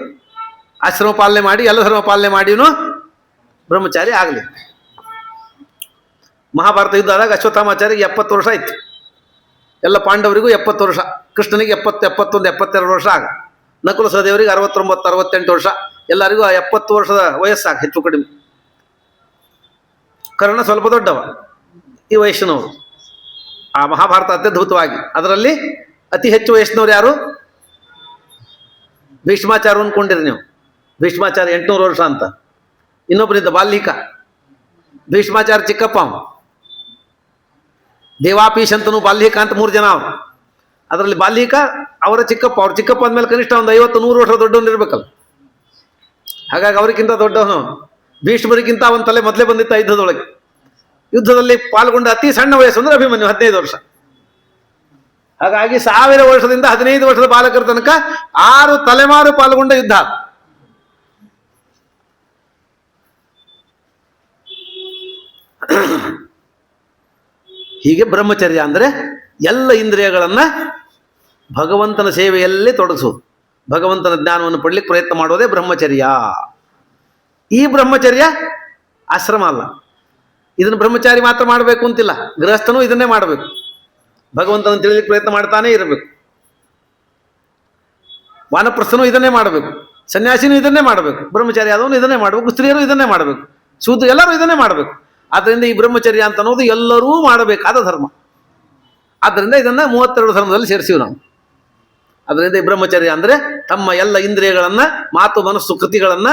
ಆಶ್ರಮ ಪಾಲನೆ ಮಾಡಿ, ಎಲ್ಲ ಧರ್ಮ ಪಾಲನೆ ಮಾಡಿನೂ ಬ್ರಹ್ಮಚಾರಿ ಆಗಲಿ. ಮಹಾಭಾರತ ಯುದ್ಧ ಆದಾಗ ಅಶ್ವತ್ಥಾಮಾಚಾರ್ಯಗೆ 70 ವರ್ಷ ಆಯ್ತು. ಎಲ್ಲ ಪಾಂಡವರಿಗೂ 70 ವರ್ಷ, ಕೃಷ್ಣನಿಗೆ 70, 71, 72 ವರ್ಷ ಆಗ. ನಕುಲ ಸಹದೇವರಿಗೆ 69, 68 ವರ್ಷ, ಎಲ್ಲರಿಗೂ ಆ 70 ವರ್ಷದ ವಯಸ್ಸಾಗ ಹೆಚ್ಚು ಕಡಿಮೆ. ಕರ್ಣ ಸ್ವಲ್ಪ ದೊಡ್ಡವ, ಈ ವಯಸ್ಸಿನವರು. ಆ ಮಹಾಭಾರತ ಅತ್ಯದ್ಭುತವಾಗಿ, ಅದರಲ್ಲಿ ಅತಿ ಹೆಚ್ಚು ವಯಸ್ಸಿನವರು ಯಾರು? ಭೀಷ್ಮಾಚಾರ್ಯ ಅಂದ್ಕೊಂಡಿರಿ ನೀವು. ಭೀಷ್ಮಾಚಾರ್ಯ 800 ವರ್ಷ ಅಂತ. ಇನ್ನೊಬ್ಬನಿದ್ದ ಬಾಲ್ಯಕ, ಭೀಷ್ಮಾಚಾರ್ಯ ಚಿಕ್ಕಪ್ಪ, ದೇವಾಪೀಶ್ ಅಂತನೂ ಬಾಲ್ಯಕ ಅಂತ 3 ಜನ ಅವರು. ಅದರಲ್ಲಿ ಬಾಲ್ಯಕ ಅವರ ಚಿಕ್ಕಪ್ಪ, ಅವ್ರ ಚಿಕ್ಕಪ್ಪ ಅಂದಮೇಲೆ ಕನಿಷ್ಠ ಒಂದು 50-100 ವರ್ಷ ದೊಡ್ಡವನು ಇರ್ಬೇಕಲ್ಲ. ಹಾಗಾಗಿ ಅವರಿಗಿಂತ ದೊಡ್ಡವನು. ಭೀಷ್ಮರಿಗಿಂತ ಅವನ ತಲೆ ಮೊದಲೇ ಬಂದಿತ್ತ ಯುದ್ಧದೊಳಗೆ. ಯುದ್ಧದಲ್ಲಿ ಪಾಲ್ಗೊಂಡ ಅತಿ ಸಣ್ಣ ವಯಸ್ಸು ಅಂದ್ರೆ ಅಭಿಮನ್ಯು, 15 ವರ್ಷ. ಹಾಗಾಗಿ 1000 ವರ್ಷದಿಂದ 15 ವರ್ಷದ ಬಾಲಕರ ತನಕ 6 ತಲೆಮಾರು ಪಾಲ್ಗೊಂಡ ಯುದ್ಧ. ಹೀಗೆ ಬ್ರಹ್ಮಚರ್ಯ ಅಂದರೆ ಎಲ್ಲ ಇಂದ್ರಿಯಗಳನ್ನ ಭಗವಂತನ ಸೇವೆಯಲ್ಲಿ ತೊಡಗಿಸೋದು, ಭಗವಂತನ ಜ್ಞಾನವನ್ನು ಪಡಲಿಕ್ಕೆ ಪ್ರಯತ್ನ ಮಾಡೋದೇ ಬ್ರಹ್ಮಚರ್ಯ. ಈ ಬ್ರಹ್ಮಚರ್ಯ ಆಶ್ರಮ ಅಲ್ಲ, ಇದನ್ನು ಬ್ರಹ್ಮಚಾರಿ ಮಾತ್ರ ಮಾಡಬೇಕು ಅಂತಿಲ್ಲ. ಗೃಹಸ್ಥನೂ ಇದನ್ನೇ ಮಾಡಬೇಕು, ಭಗವಂತನ ತಿಳಿಲಿಕ್ಕೆ ಪ್ರಯತ್ನ ಮಾಡ್ತಾನೇ ಇರಬೇಕು. ವಾನಪ್ರಸ್ಥನೂ ಇದನ್ನೇ ಮಾಡಬೇಕು, ಸನ್ಯಾಸಿನೂ ಇದನ್ನೇ ಮಾಡಬೇಕು, ಬ್ರಹ್ಮಚಾರಿ ಆದವನು ಇದನ್ನೇ ಮಾಡಬೇಕು, ಸ್ತ್ರೀಯರು ಇದನ್ನೇ ಮಾಡಬೇಕು, ಶೂದ್ರ ಎಲ್ಲರೂ ಇದನ್ನೇ ಮಾಡಬೇಕು. ಆದ್ದರಿಂದ ಈ ಬ್ರಹ್ಮಚರ್ಯ ಅಂತ ಅನ್ನೋದು ಎಲ್ಲರೂ ಮಾಡಬೇಕಾದ ಧರ್ಮ. ಆದ್ದರಿಂದ ಇದನ್ನ 32 ಧರ್ಮದಲ್ಲಿ ಸೇರಿಸಿವಿ ನಾವು. ಅದರಿಂದ ಈ ಬ್ರಹ್ಮಚರ್ಯ ಅಂದರೆ ತಮ್ಮ ಎಲ್ಲ ಇಂದ್ರಿಯಗಳನ್ನ, ಮಾತು ಮನಸ್ಸು ಕೃತಿಗಳನ್ನ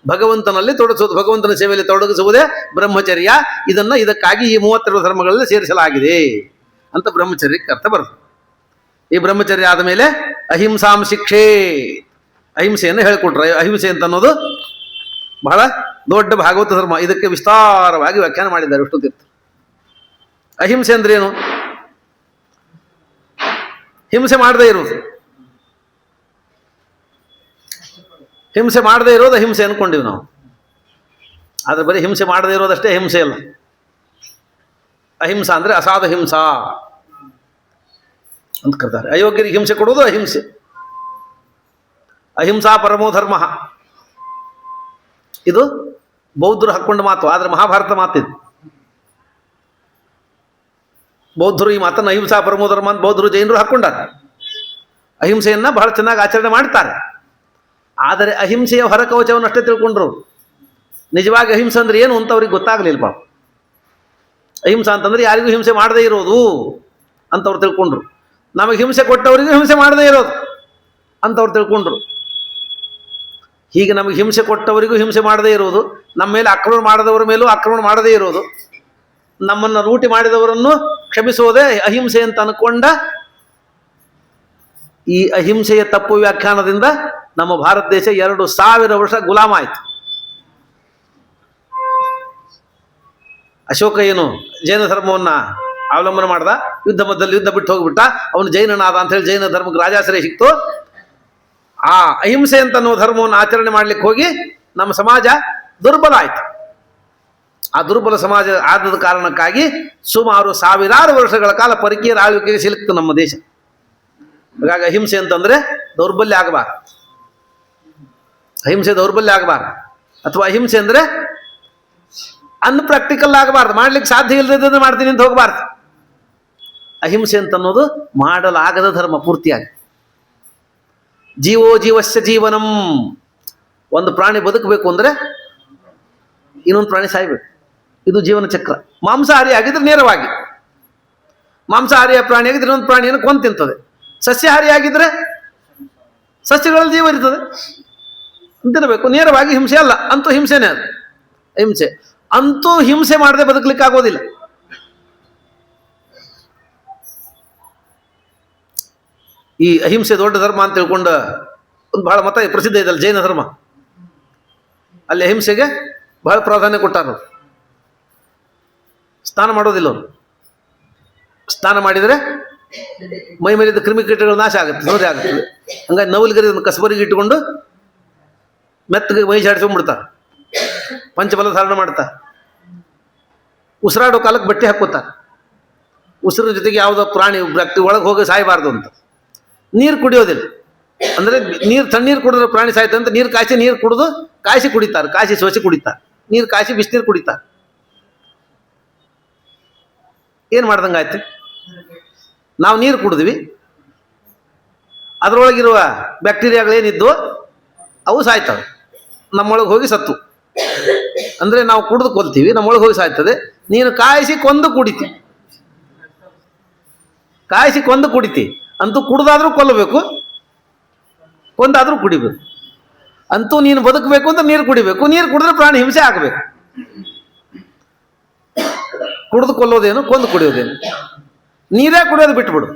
ಭಗವಂತನಲ್ಲಿ ತೊಡಗಿಸುವುದು, ಭಗವಂತನ ಸೇವೆಯಲ್ಲಿ ತೊಡಗಿಸುವುದೇ ಬ್ರಹ್ಮಚರ್ಯ. ಇದಕ್ಕಾಗಿ ಈ 32 ಧರ್ಮಗಳಲ್ಲಿ ಸೇರಿಸಲಾಗಿದೆ ಅಂತ ಬ್ರಹ್ಮಚರ್ಯಕ್ಕೆ ಅರ್ಥ ಬರ್ತದೆ. ಈ ಬ್ರಹ್ಮಚರ್ಯ ಆದ ಮೇಲೆ ಅಹಿಂಸಾಂ ಶಿಕ್ಷೆ, ಅಹಿಂಸೆಯನ್ನು ಹೇಳಿಕೊಟ್ರೆ. ಅಹಿಂಸೆ ಅಂತ ಅನ್ನೋದು ಬಹಳ ದೊಡ್ಡ ಭಾಗವತ ಧರ್ಮ. ಇದಕ್ಕೆ ವಿಸ್ತಾರವಾಗಿ ವ್ಯಾಖ್ಯಾನ ಮಾಡಿದ್ದಾರೆ ವಿಷ್ಣು ತೀರ್ಥ. ಅಹಿಂಸೆ ಅಂದ್ರೆ ಏನು? ಹಿಂಸೆ ಮಾಡದೇ ಇರೋದು. ಹಿಂಸೆ ಮಾಡದೇ ಇರೋದು ಅಹಿಂಸೆ ಅನ್ಕೊಂಡಿವಿ ನಾವು. ಆದರೆ ಬರೀ ಹಿಂಸೆ ಮಾಡದೇ ಇರೋದಷ್ಟೇ ಹಿಂಸೆ ಅಲ್ಲ. ಅಹಿಂಸಾ ಅಂದರೆ ಅಸಾಧ ಹಿಂಸಾ ಅಂತ ಕರ್ತಾರೆ. ಅಯೋಗ್ಯರಿಗೆ ಹಿಂಸೆ ಕೊಡೋದು ಅಹಿಂಸೆ. ಅಹಿಂಸಾ ಪರಮೋ ಧರ್ಮ, ಇದು ಬೌದ್ಧರು ಹಾಕ್ಕೊಂಡ ಮಾತು, ಆದರೆ ಮಹಾಭಾರತ ಮಾತಿದು. ಬೌದ್ಧರು ಈ ಮಾತನ್ನು ಅಹಿಂಸಾ ಪರಮೋ ಧರ್ಮ ಅಂತ ಬೌದ್ಧರು ಜೈನರು ಹಾಕ್ಕೊಂಡಾರೆ. ಅಹಿಂಸೆಯನ್ನ ಬಹಳ ಚೆನ್ನಾಗಿ ಆಚರಣೆ ಮಾಡ್ತಾರೆ. ಆದರೆ ಅಹಿಂಸೆಯ ಹೊರಕವಚವನ್ನು ಅಷ್ಟೇ ತಿಳ್ಕೊಂಡ್ರು. ನಿಜವಾಗಿ ಅಹಿಂಸೆ ಅಂದ್ರೆ ಏನು ಅಂತ ಅವ್ರಿಗೆ ಗೊತ್ತಾಗಲಿಲ್ಲ ಪಾಪ. ಅಹಿಂಸಾ ಅಂತಂದ್ರೆ ಯಾರಿಗೂ ಹಿಂಸೆ ಮಾಡದೇ ಇರೋದು ಅಂತವ್ರು ತಿಳ್ಕೊಂಡ್ರು. ನಮಗೆ ಹಿಂಸೆ ಕೊಟ್ಟವರಿಗೂ ಹಿಂಸೆ ಮಾಡದೇ ಇರೋದು ಅಂತವ್ರು ತಿಳ್ಕೊಂಡ್ರು. ಹೀಗೆ ನಮಗೆ ಹಿಂಸೆ ಕೊಟ್ಟವರಿಗೂ ಹಿಂಸೆ ಮಾಡದೇ ಇರೋದು, ನಮ್ಮ ಮೇಲೆ ಆಕ್ರಮಣ ಮಾಡದವರ ಮೇಲೂ ಆಕ್ರಮಣ ಮಾಡದೇ ಇರೋದು, ನಮ್ಮನ್ನು ಲೂಟಿ ಮಾಡಿದವರನ್ನು ಕ್ಷಮಿಸೋದೇ ಅಹಿಂಸೆ ಅಂತ ಅನ್ಕೊಂಡ ಈ ಅಹಿಂಸೆಯ ತಪ್ಪು ವ್ಯಾಖ್ಯಾನದಿಂದ ನಮ್ಮ ಭಾರತ ದೇಶ 2000 ವರ್ಷ ಗುಲಾಮ ಆಯಿತು. ಅಶೋಕ ಏನು ಜೈನ ಧರ್ಮವನ್ನ ಅವಲಂಬನೆ ಮಾಡ್ದ, ಯುದ್ಧ ಮಧ್ಯದಲ್ಲಿ ಯುದ್ಧ ಬಿಟ್ಟು ಹೋಗ್ಬಿಟ್ಟ, ಅವನು ಜೈನನಾದ ಅಂತ ಹೇಳಿ ಜೈನ ಧರ್ಮಕ್ಕೆ ರಾಜಾಶ್ರಯ ಸಿಕ್ತು. ಆ ಅಹಿಂಸೆ ಅಂತ ಅನ್ನೋ ಧರ್ಮವನ್ನು ಆಚರಣೆ ಮಾಡ್ಲಿಕ್ಕೆ ಹೋಗಿ ನಮ್ಮ ಸಮಾಜ ದುರ್ಬಲ ಆಯಿತು. ಆ ದುರ್ಬಲ ಸಮಾಜ ಆದ ಕಾರಣಕ್ಕಾಗಿ ಸುಮಾರು 1000 ವರ್ಷಗಳ ಕಾಲ ಪರಕೀಯರ ಆಳ್ವಿಕೆಗೆ ಸಿಲುಕ್ತು ನಮ್ಮ ದೇಶ. ಹಾಗಾಗಿ ಅಹಿಂಸೆ ಅಂತಂದ್ರೆ ದೌರ್ಬಲ್ಯ ಆಗಬಾರ್ದು, ಅಹಿಂಸೆ ದೌರ್ಬಲ್ಯ ಆಗಬಾರ್ದು. ಅಥವಾ ಅಹಿಂಸೆ ಅಂದ್ರೆ ಅನ್ಪ್ರಾಕ್ಟಿಕಲ್ ಆಗಬಾರ್ದು, ಮಾಡ್ಲಿಕ್ಕೆ ಸಾಧ್ಯ ಇಲ್ಲದನ್ನ ಮಾಡ್ತೀನಿ ಅಂತ ಹೋಗಬಾರ್ದು. ಅಹಿಂಸೆ ಅಂತ ಅನ್ನೋದು ಮಾಡಲಾಗದ ಧರ್ಮ ಪೂರ್ತಿಯಾಗಿ. ಜೀವೋ ಜೀವಸ್ಯ ಜೀವನಂ, ಒಂದು ಪ್ರಾಣಿ ಬದುಕಬೇಕು ಅಂದ್ರೆ ಇನ್ನೊಂದು ಪ್ರಾಣಿ ಸಾಯ್ಬೇಕು, ಇದು ಜೀವನ ಚಕ್ರ. ಮಾಂಸಾಹಾರಿ ಆಗಿದ್ರೆ ನೇರವಾಗಿ, ಮಾಂಸಾಹಾರಿಯ ಪ್ರಾಣಿ ಆಗಿದ್ರೆ ಇನ್ನೊಂದು ಪ್ರಾಣಿಯನ್ನು ಕೊಂದು ತಿಂತದೆ. ಸಸ್ಯಾಹಾರಿ ಆಗಿದ್ರೆ ಸಸ್ಯಗಳಲ್ಲಿ ಜೀವ ಇರ್ತದೆ ಅಂತಿರಬೇಕು. ನೇರವಾಗಿ ಹಿಂಸೆ ಅಲ್ಲ, ಅಂತೂ ಹಿಂಸೆನೇ ಅದು. ಹಿಂಸೆ ಅಂತೂ ಹಿಂಸೆ ಮಾಡದೆ ಬದುಕಲಿಕ್ಕೆ ಆಗೋದಿಲ್ಲ. ಈ ಅಹಿಂಸೆ ದೊಡ್ಡ ಧರ್ಮ ಅಂತ ತಿಳ್ಕೊಂಡ ಒಂದು ಬಹಳ ಮತ ಪ್ರಸಿದ್ಧ ಇದಲ್ಲ ಜೈನ ಧರ್ಮ. ಅಲ್ಲಿ ಅಹಿಂಸೆಗೆ ಬಹಳ ಪ್ರಾಧಾನ್ಯ ಕೊಟ್ಟಾರ. ಸ್ನಾನ ಮಾಡೋದಿಲ್ಲ ಅವರು. ಸ್ನಾನ ಮಾಡಿದರೆ ಮೈ ಮೇಲಿದ್ದ ಕ್ರಿಮಿಕೀಟಗಳು ನಾಶ ಆಗುತ್ತೆ, ಸೌದೆ ಆಗುತ್ತೆ. ಹಂಗಾಗಿ ನವಲಿಗರಿ ಕಸಬರಿಗೆ ಇಟ್ಟುಕೊಂಡು ಮೆತ್ತಗೆ ಮೈ ಜಾಡಿಸ್ಕೊಂಡ್ಬಿಡ್ತಾರೆ, ಪಂಚಬಲ ಧಾರಣ ಮಾಡ್ತಾರೆ. ಉಸಿರಾಡೋ ಕಾಲಕ್ಕೆ ಬಟ್ಟೆ ಹಾಕೋತಾರೆ. ಉಸಿರಿನ ಜೊತೆಗೆ ಯಾವುದೋ ಪ್ರಾಣಿ ವ್ಯಕ್ತಿ ಒಳಗೆ ಹೋಗಿ ಸಾಯಬಾರ್ದು ಅಂತ. ನೀರು ಕುಡಿಯೋದಿಲ್ಲ, ಅಂದರೆ ತಣ್ಣೀರು ಕುಡಿದ್ರೆ ಪ್ರಾಣಿ ಸಾಯ್ತದೆ ಅಂತ ನೀರು ಕುಡಿದು ಕಾಯಿಸಿ ಕುಡಿತಾರೆ, ಕಾಯಿಸಿ ಸೋಸಿ ಕುಡಿತಾರೆ, ನೀರು ಕಾಯಿಸಿ ಬಿಸಿನೀರು ಕುಡಿತಾರೆ. ಏನು ಮಾಡ್ದಂಗಾಯ್ತು? ನಾವು ನೀರು ಕುಡಿದ್ವಿ, ಅದರೊಳಗಿರುವ ಬ್ಯಾಕ್ಟೀರಿಯಾಗಳೇನಿದ್ದು ಅವು ಸಾಯ್ತವೆ, ನಮ್ಮೊಳಗೆ ಹೋಗಿ ಸತ್ತು. ಅಂದರೆ ನಾವು ಕುಡಿದು ಕೊಲ್ತೀವಿ, ನಮ್ಮೊಳಗೆ ಹೋಗಿ ಸಾಯ್ತದೆ. ನೀನು ಕಾಯಿಸಿ ಕೊಂದು ಕುಡಿತಿ, ಕಾಯಿಸಿ ಕೊಂದು ಕುಡಿತಿ. ಅಂತೂ ಕುಡ್ದಾದ್ರೂ ಕೊಲ್ಲಬೇಕು, ಕೊಂದಾದ್ರೂ ಕುಡಿಬೇಕು. ಅಂತೂ ನೀನು ಬದುಕಬೇಕು ಅಂತ ನೀರು ಕುಡಿಬೇಕು. ನೀರು ಕುಡಿದ್ರೆ ಪ್ರಾಣಿ ಹಿಂಸೆ ಆಗಬೇಕು. ಕುಡಿದು ಕೊಲ್ಲೋದೇನು, ಕೊಂದು ಕುಡಿಯೋದೇನು? ನೀರೇ ಕುಡಿಯೋದು ಬಿಟ್ಬಿಡು,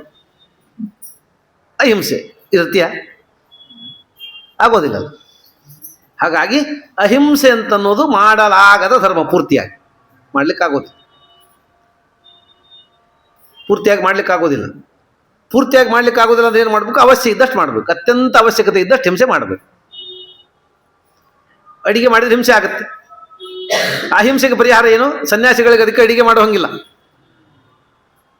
ಅಹಿಂಸೆ ಇರ್ತೀಯ? ಆಗೋದಿಲ್ಲ. ಹಾಗಾಗಿ ಅಹಿಂಸೆ ಅಂತನ್ನೋದು ಮಾಡಲಾಗದ ಧರ್ಮ. ಪೂರ್ತಿಯಾಗಿ ಮಾಡ್ಲಿಕ್ಕಾಗೋದಿಲ್ಲ, ಪೂರ್ತಿಯಾಗಿ ಮಾಡ್ಲಿಕ್ಕಾಗೋದಿಲ್ಲ. ಪೂರ್ತಿಯಾಗಿ ಮಾಡ್ಲಿಕ್ಕೆ ಆಗೋದಿಲ್ಲ ಅಂದ್ರೆ ಏನು ಮಾಡಬೇಕು? ಅವಶ್ಯ ಇದ್ದಷ್ಟು ಮಾಡಬೇಕು, ಅತ್ಯಂತ ಅವಶ್ಯಕತೆ ಇದ್ದಷ್ಟು ಹಿಂಸೆ ಮಾಡಬೇಕು. ಅಡಿಗೆ ಮಾಡಿದ್ರೆ ಹಿಂಸೆ ಆಗುತ್ತೆ. ಆ ಹಿಂಸೆಗೆ ಪರಿಹಾರ ಏನು? ಸನ್ಯಾಸಿಗಳಿಗೆ ಅದಕ್ಕೆ ಅಡಿಗೆ ಮಾಡೋ ಹಂಗಿಲ್ಲ.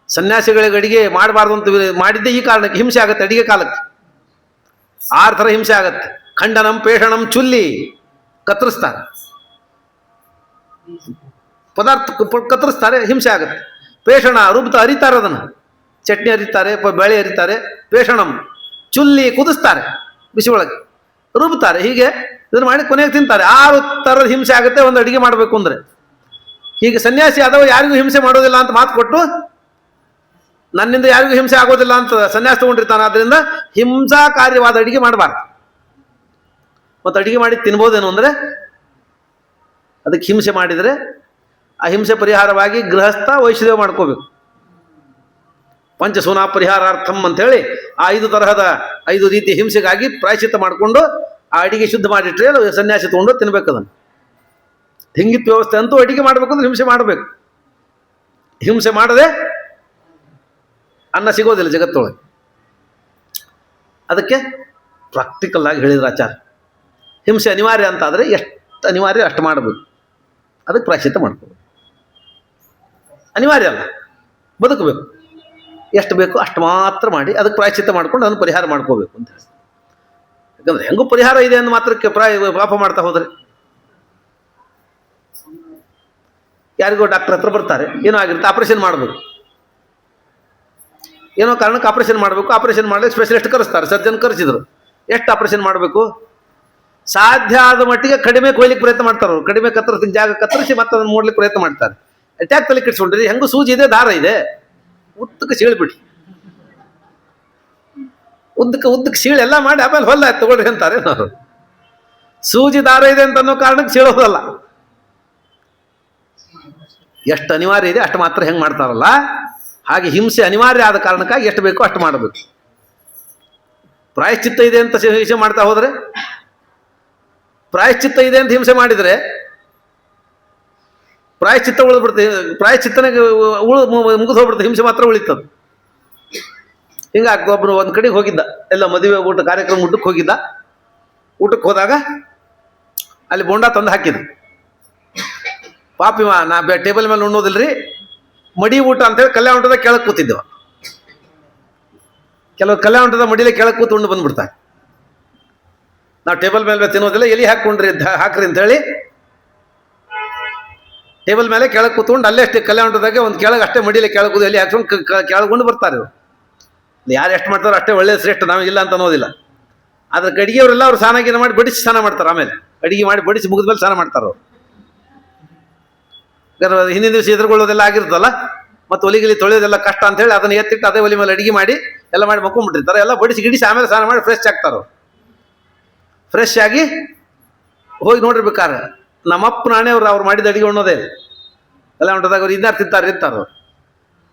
ಸನ್ಯಾಸಿಗಳಿಗೆ ಅಡಿಗೆ ಮಾಡಬಾರ್ದು ಅಂತ ಮಾಡಿದ್ದೆ ಈ ಕಾರಣಕ್ಕೆ. ಹಿಂಸೆ ಆಗುತ್ತೆ ಅಡಿಗೆ ಕಾಲಕ್ಕೆ. 6 ಥರ ಹಿಂಸೆ ಆಗತ್ತೆ. ಖಂಡನಂ, ಪೇಷಣಂ, ಚುಲ್ಲಿ, ಕತ್ತರಿಸ್ತಾರೆ, ಪದಾರ್ಥ ಕತ್ತರಿಸ್ತಾರೆ, ಹಿಂಸೆ ಆಗುತ್ತೆ. ಪೇಷಣ, ರುಬ್ತಾ ಅರಿತಾರೆ, ಅದನ್ನು ಚಟ್ನಿ ಅರಿತಾರೆ, ಬೇಳೆ ಅರಿತಾರೆ. ಪೇಷಣಂ, ಚುಲ್ಲಿ, ಕುದಿಸ್ತಾರೆ ಬಿಸಿ ಒಳಗೆ, ರುಬ್ತಾರೆ. ಹೀಗೆ ಇದನ್ನು ಮಾಡಿ ಕೊನೆಗೆ ತಿಂತಾರೆ. 6 ಥರದ ಹಿಂಸೆ ಆಗುತ್ತೆ ಒಂದು ಅಡಿಗೆ ಮಾಡಬೇಕು ಅಂದರೆ. ಹೀಗೆ ಸನ್ಯಾಸಿ ಆದವ ಯಾರಿಗೂ ಹಿಂಸೆ ಮಾಡೋದಿಲ್ಲ ಅಂತ ಮಾತು ಕೊಟ್ಟು, ನನ್ನಿಂದ ಯಾರಿಗೂ ಹಿಂಸೆ ಆಗೋದಿಲ್ಲ ಅಂತ ಸನ್ಯಾಸ ತಗೊಂಡಿರ್ತಾನೆ. ಆದ್ದರಿಂದ ಹಿಂಸಾಕಾರ್ಯವಾದ ಅಡಿಗೆ ಮಾಡಬಾರ್ದು. ಮತ್ತು ಅಡಿಗೆ ಮಾಡಿ ತಿನ್ಬೋದೇನು ಅಂದರೆ ಅದಕ್ಕೆ ಹಿಂಸೆ ಮಾಡಿದರೆ ಆ ಹಿಂಸೆ ಪರಿಹಾರವಾಗಿ ಗೃಹಸ್ಥ ವೈಷ್ಣವ ಮಾಡ್ಕೋಬೇಕು. ಪಂಚಸೂನಾ ಪರಿಹಾರಾರ್ಥಂ ಅಂಥೇಳಿ ಆ 5 ತರಹದ 5 ರೀತಿಯ ಹಿಂಸೆಗಾಗಿ ಪ್ರಾಯಶ್ಚಿತ್ತ ಮಾಡಿಕೊಂಡು ಆ ಅಡಿಗೆ ಶುದ್ಧ ಮಾಡಿಟ್ರೆ ಸನ್ಯಾಸಿ ತಗೊಂಡು ತಿನ್ಬೇಕು. ಅದನ್ನು ಹಿಂಗಿತ್ತು ವ್ಯವಸ್ಥೆ ಅಂತೂ ಅಡಿಗೆ ಮಾಡಬೇಕು ಅಂದ್ರೆ ಹಿಂಸೆ ಮಾಡಬೇಕು. ಹಿಂಸೆ ಮಾಡದೆ ಅನ್ನ ಸಿಗೋದಿಲ್ಲ ಜಗತ್ತೊಳಗೆ. ಅದಕ್ಕೆ ಪ್ರಾಕ್ಟಿಕಲ್ ಆಗಿ ಹೇಳಿದ್ರು ಆಚಾರ. ಹಿಂಸೆ ಅನಿವಾರ್ಯ ಅಂತಾದರೆ ಎಷ್ಟು ಅನಿವಾರ್ಯ ಅಷ್ಟು ಮಾಡಬೇಕು. ಅದಕ್ಕೆ ಪ್ರಾಯಶ್ಚಿತ್ತ ಮಾಡ್ಕೋಬೇಕು. ಅನಿವಾರ್ಯ ಅಲ್ಲ, ಬದುಕಬೇಕು. ಎಷ್ಟು ಬೇಕು ಅಷ್ಟು ಮಾತ್ರ ಮಾಡಿ ಅದಕ್ಕೆ ಪ್ರಾಯಶ್ಚಿತ್ತ ಮಾಡ್ಕೊಂಡು ಅದನ್ನು ಪರಿಹಾರ ಮಾಡ್ಕೋಬೇಕು ಅಂತ ಹೇಳಿ. ಯಾಕಂದ್ರೆ ಹೆಂಗೂ ಪರಿಹಾರ ಇದೆ ಅಂದ ಮಾತ್ರಕ್ಕೆ ಪಾಪ ಮಾಡ್ತಾ ಹೋದರೆ ಯಾರಿಗೋ ಡಾಕ್ಟರ್ ಹತ್ರ ಬರ್ತಾರೆ, ಏನೋ ಆಗಿರುತ್ತೆ, ಆಪರೇಷನ್ ಮಾಡಬೇಕು, ಏನೋ ಕಾರಣಕ್ಕೆ ಆಪರೇಷನ್ ಮಾಡಬೇಕು. ಆಪರೇಷನ್ ಮಾಡಲಿಕ್ಕೆ ಸ್ಪೆಷಲಿಸ್ಟ್ ಕರೆಸ್ತಾರೆ, ಸರ್ಜನ್ ಕರೆಸಿದ್ರು. ಎಷ್ಟು ಆಪರೇಷನ್ ಮಾಡಬೇಕು? ಸಾಧ್ಯ ಆದ ಮಟ್ಟಿಗೆ ಕಡಿಮೆ ಕೊಯ್ಲಿಕ್ಕೆ ಪ್ರಯತ್ನ ಮಾಡ್ತಾರೆ ಅವರು. ಕಡಿಮೆ ಕತ್ತರಿಸಿದ ಜಾಗ ಕತ್ತರಿಸಿ ಮತ್ತೆ ಅದನ್ನು ಮೂಡ್ಲಿಕ್ಕೆ ಪ್ರಯತ್ನ ಮಾಡ್ತಾರೆ. ಅಟ್ಯಾಕ್ ತಲೆ ಕೆಡಿಸ್ಕೊಂಡ್ರಿ, ಹೆಂಗೂ ಸೂಜಿ ಇದೆ, ದಾರ ಇದೆ, ಉದ್ದಕ್ಕೆ ಸೀಳ್ಬಿಟ್ರಿ, ಉದ್ದಕ್ಕೆ ಸೀಳು ಎಲ್ಲ ಮಾಡಿ ಆಮೇಲೆ ಹೊಲ್ಲ ತಗೊಳ್ರಿ ಅಂತಾರೆ ನಾವು. ಸೂಜಿ ದಾರ ಇದೆ ಅಂತ ಅನ್ನೋ ಕಾರಣಕ್ಕೆ ಸೀಳೋದಲ್ಲ. ಎಷ್ಟು ಅನಿವಾರ್ಯ ಇದೆ ಅಷ್ಟು ಮಾತ್ರ ಹೆಂಗೆ ಮಾಡ್ತಾರಲ್ಲ ಹಾಗೆ ಹಿಂಸೆ ಅನಿವಾರ್ಯ ಆದ ಕಾರಣಕ್ಕಾಗಿ ಎಷ್ಟು ಬೇಕೋ ಅಷ್ಟು ಮಾಡಬೇಕು. ಪ್ರಾಯಶ್ಚಿತ್ತ ಇದೆ ಅಂತ ಹಿಂಸೆ ಮಾಡ್ತಾ ಹೋದರೆ, ಪ್ರಾಯಶ್ಚಿತ್ತ ಇದೆ ಅಂತ ಹಿಂಸೆ ಮಾಡಿದರೆ ಪ್ರಾಯಶ್ಚಿತ್ತ ಉಳಿದ್ಬಿಡ್ತದೆ. ಪ್ರಾಯಶ್ಚಿತ್ತನಿಗೆ ಮುಗಿದು ಹೋಗ್ಬಿಡ್ತದೆ, ಹಿಂಸೆ ಮಾತ್ರ ಉಳಿತದೆ. ಹಿಂಗಾಗಿ ಒಬ್ಬರು ಒಂದು ಕಡೆಗೆ ಹೋಗಿದ್ದ, ಎಲ್ಲ ಮದುವೆ ಊಟ ಕಾರ್ಯಕ್ರಮ ಊಟಕ್ಕೆ ಹೋಗಿದ್ದ. ಊಟಕ್ಕೆ ಹೋದಾಗ ಅಲ್ಲಿ ಬೋಂಡ ತಂದು ಹಾಕಿದ್ರು. ಪಾಪಿವ ನಾ ಟೇಬಲ್ ಮೇಲೆ ಉಣ್ಣೋದಿಲ್ರಿ, ಮಡಿ ಊಟ ಅಂತೇಳಿ ಕಲ್ಯಾಣ ಊಟದ ಕೆಳಗೆ ಕೂತಿದ್ದೆವು. ಕೆಲವು ಕಲ್ಯಾಣ ಊಟದ ಮಡಿಲೇ ಕೆಳಗೆ ಕೂತು ಉಂಡು ಬಂದ್ಬಿಡ್ತಾರೆ. ನಾವು ಟೇಬಲ್ ಮೇಲೆ ತಿನ್ನೋದಿಲ್ಲ, ಎಲ್ಲಿ ಹಾಕ್ಕೊಂಡ್ರಿ ಹಾಕ್ರಿ ಅಂತೇಳಿ ಟೇಬಲ್ ಮೇಲೆ ಕೆಳಗೆ ಕೂತ್ಕೊಂಡು ಅಲ್ಲೇ ಅಷ್ಟೇ ಕಲ್ಯಾಣ ಊಟದಾಗೆ ಒಂದು ಕೆಳಗೆ ಅಷ್ಟೇ ಮಡಿಲೇ ಕೆಳಗೆ ಕೂತು ಎಲ್ಲಿ ಹಾಕ್ಕೊಂಡು ಕೆಳಗೊಂಡು ಬರ್ತಾರೆ ಇವರು. ಯಾರು ಎಷ್ಟು ಮಾಡ್ತಾರೋ ಅಷ್ಟೇ ಒಳ್ಳೆಯ ಶ್ರೇಷ್ಠ, ನಾವು ಇಲ್ಲ ಅಂತ ಅನ್ನೋದಿಲ್ಲ. ಅದ್ರ ಅಡಿಗೆಯವರೆಲ್ಲ ಅವ್ರು ಸ್ನಾನ ಮಾಡಿ ಬಡಿಸಿ ಸ್ನಾನ ಮಾಡ್ತಾರೆ. ಆಮೇಲೆ ಅಡಿಗೆ ಮಾಡಿ ಬಡಿಸಿ ಮುಗಿದ್ಮೇಲೆ ಸ್ನಾನ ಮಾಡ್ತಾರೆ ಅವರು. ಹಿಂದಿನ ದಿವಸ ಎದುರುಗೊಳ್ಳೋದೆಲ್ಲ ಆಗಿರ್ತಲ್ಲ, ಮತ್ತು ಒಲಿಗಿಲಿ ತೊಳೆಯೋದೆಲ್ಲ ಕಷ್ಟ ಅಂತ ಹೇಳಿ ಅದನ್ನು ಎತ್ತಿಟ್ಟು ಅದೇ ಒಲಿ ಮೇಲೆ ಅಡಿಗೆ ಮಾಡಿ ಎಲ್ಲ ಮಾಡಿ ಮಕ್ಕೊಂಡ್ಬಿಟ್ಟಿರ್ತಾರೆ. ಎಲ್ಲ ಬಡಿಸಿ ಗಿಡಿಸಿ ಆಮೇಲೆ ಸ್ನಾನ ಮಾಡಿ ಫ್ರೆಶ್ ಆಗ್ತಾರೆ. ಫ್ರೆಶ್ ಆಗಿ ಹೋಗಿ ನೋಡಿರ್ಬೇಕಾರೆ ನಮ್ಮಪ್ಪ ನಾಣೆ ಅವ್ರು ಮಾಡಿದ ಅಡಿಗೆ ಉಣ್ಣೋದೇ ಎಲ್ಲ ಹೊಂಟದಾಗ ಅವ್ರು ಇನ್ನಾರು ಇರ್ತಾರೆ.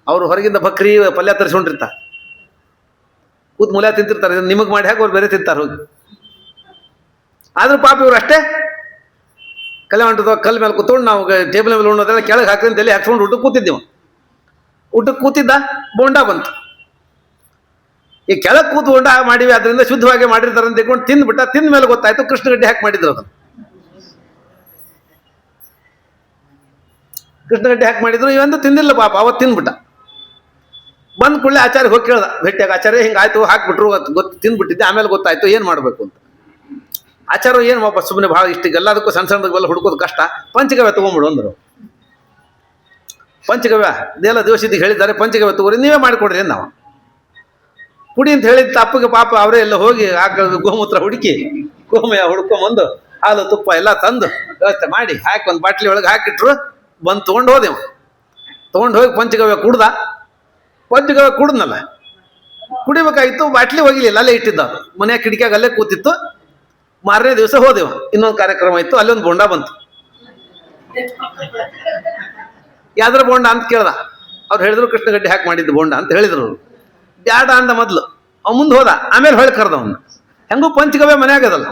ಅವರು ಹೊರಗಿಂದ ಬಕ್ರಿ ಪಲ್ಯ ತರಿಸ್ಕೊಂಡಿರ್ತಾರೆ, ಕೂತ್ ಮೂಲ್ಯ ತಿಂತಿರ್ತಾರೆ. ನಿಮಗೆ ಮಾಡಿ ಹಾಕಿ ಅವ್ರು ಬೇರೆ ತಿಂತಾರೆ ಹೋಗಿ. ಆದ್ರೂ ಪಾಪ ಇವ್ರು ಅಷ್ಟೇ ಕಲ್ಯಾಣ ಹೊಂಟದಾಗ ಕಲ್ ಮೇಲೆ ಕೂತ್ಕೊಂಡು ನಾವು ಟೇಬಲ್ ಮೇಲೆ ಉಣ್ಣೋದೆಲ್ಲ ಕೆಳಗೆ ಹಾಕಿ ಅಂತ ಎಲ್ಲಿ ಹಾಕ್ಸ್ಕೊಂಡು ಊಟಕ್ಕೆ ಕೂತಿದ್ದೆವು. ಊಟಕ್ಕೆ ಕೂತಿದ್ದ, ಬೋಂಡ ಬಂತು. ಈ ಕೆಳಗೆ ಕೂತು ಬೋಂಡ ಮಾಡಿವಿ, ಅದರಿಂದ ಶುದ್ಧವಾಗಿ ಮಾಡಿರ್ತಾರೆ ಅಂತ ತಿಳ್ಕೊಂಡು ತಿಂದ್ಬಿಟ್ಟ. ತಿಂದ ಮೇಲೆ ಗೊತ್ತಾಯ್ತು ಕೃಷ್ಣಗಡ್ಡೆ ಹಾಕಿ ಮಾಡಿದ್ರು. ಅದನ್ನು ಕೃಷ್ಣಗಡ್ಡೆ ಹಾಕಿ ಮಾಡಿದ್ರು. ಇವಂದು ತಿಂದಿಲ್ಲ ಪಾಪ, ಅವತ್ತು ತಿಂದ್ಬಿಟ್ಟ. ಬಂದ ಕೂಡಲೇ ಆಚಾರ್ಯ ಹೋಗಿ ಕೇಳ್ದ, ಭೇಟಿಯಾಗ ಆಚಾರ್ಯ ಹಿಂಗಾಯ್ತು ಹಾಕ್ಬಿಟ್ರು, ಗೊತ್ತು ತಿಂದ್ಬಿಟ್ಟಿದ್ದೆ, ಆಮೇಲೆ ಗೊತ್ತಾಯ್ತು ಏನು ಮಾಡಬೇಕು ಅಂತ. ಆಚಾರ್ಯ ಏನು ವಾಪಸ್ ಸುಮ್ಮನೆ ಭಾಳ ಇಷ್ಟಿಗೆ ಎಲ್ಲದಕ್ಕೂ ಸಣ್ಣ ಸಣ್ಣದಕ್ಕೆಲ್ಲ ಹುಡುಕೋದು ಕಷ್ಟ, ಪಂಚಗವ್ಯ ತೊಗೊಂಬಿಡು ಅಂದರು. ಪಂಚಗವ್ಯ ಇದೆಲ್ಲ ದಿವಸದಿಗೆ ಹೇಳಿದ್ದಾರೆ, ಪಂಚಗವ್ಯ ತಗೋರಿ ನೀವೇ ಮಾಡಿಕೊಡ್ರಿ ನಾವು ಕುಡಿ ಅಂತ ಹೇಳಿದ ತಪ್ಪಿಗೆ ಪಾಪ ಅವರೇ ಎಲ್ಲ ಹೋಗಿ ಗೋಮೂತ್ರ ಹುಡುಕಿ ಗೋಮಯ ಹುಡ್ಕೊಂಬಂದು ಹಾಲು ತುಪ್ಪ ಎಲ್ಲ ತಂದು ವ್ಯವಸ್ಥೆ ಮಾಡಿ ಹಾಕಿ ಒಂದು ಬಾಟ್ಲಿ ಒಳಗೆ ಹಾಕಿಟ್ರು. ಬಂದು ತೊಗೊಂಡು ಹೋದೆವು. ತೊಗೊಂಡು ಹೋಗಿ ಪಂಚಗವ್ಯ ಕುಡ್ದ. ಪಂಚಗವ್ಯ ಕುಡ್ದನಲ್ಲ, ಕುಡಿಬೇಕಾಗಿತ್ತು, ಬಾಟ್ಲಿ ಹೋಗಿಲಿಲ್ಲ, ಅಲ್ಲೇ ಇಟ್ಟಿದ್ದ. ಮನೆಯ ಕಿಟಕಿಯಾಗ ಅಲ್ಲೇ ಕೂತಿತ್ತು. ಮಾರನೇ ದಿವಸ ಹೋದೆವು, ಇನ್ನೊಂದು ಕಾರ್ಯಕ್ರಮ ಇತ್ತು, ಅಲ್ಲೊಂದು ಬೋಂಡ ಬಂತು. ಯಾವ್ದ್ರ ಬೋಂಡ ಅಂತ ಕೇಳ್ದ. ಅವ್ರು ಹೇಳಿದ್ರು ಕೃಷ್ಣಗಡ್ಡೆ ಹಾಕಿ ಮಾಡಿದ್ದು ಬೋಂಡ ಅಂತ ಹೇಳಿದ್ರು ಅವರು. ಬ್ಯಾಡ ಅಂದ ಮೊದ್ಲು, ಅವ್ ಮುಂದೆ ಹೋದ, ಆಮೇಲೆ ಹೊಳೆ ಕರ್ದ ಅವನು. ಹೆಂಗೂ ಪಂಚಗವ್ಯ ಮನೆ ಆಗದಲ್ಲ,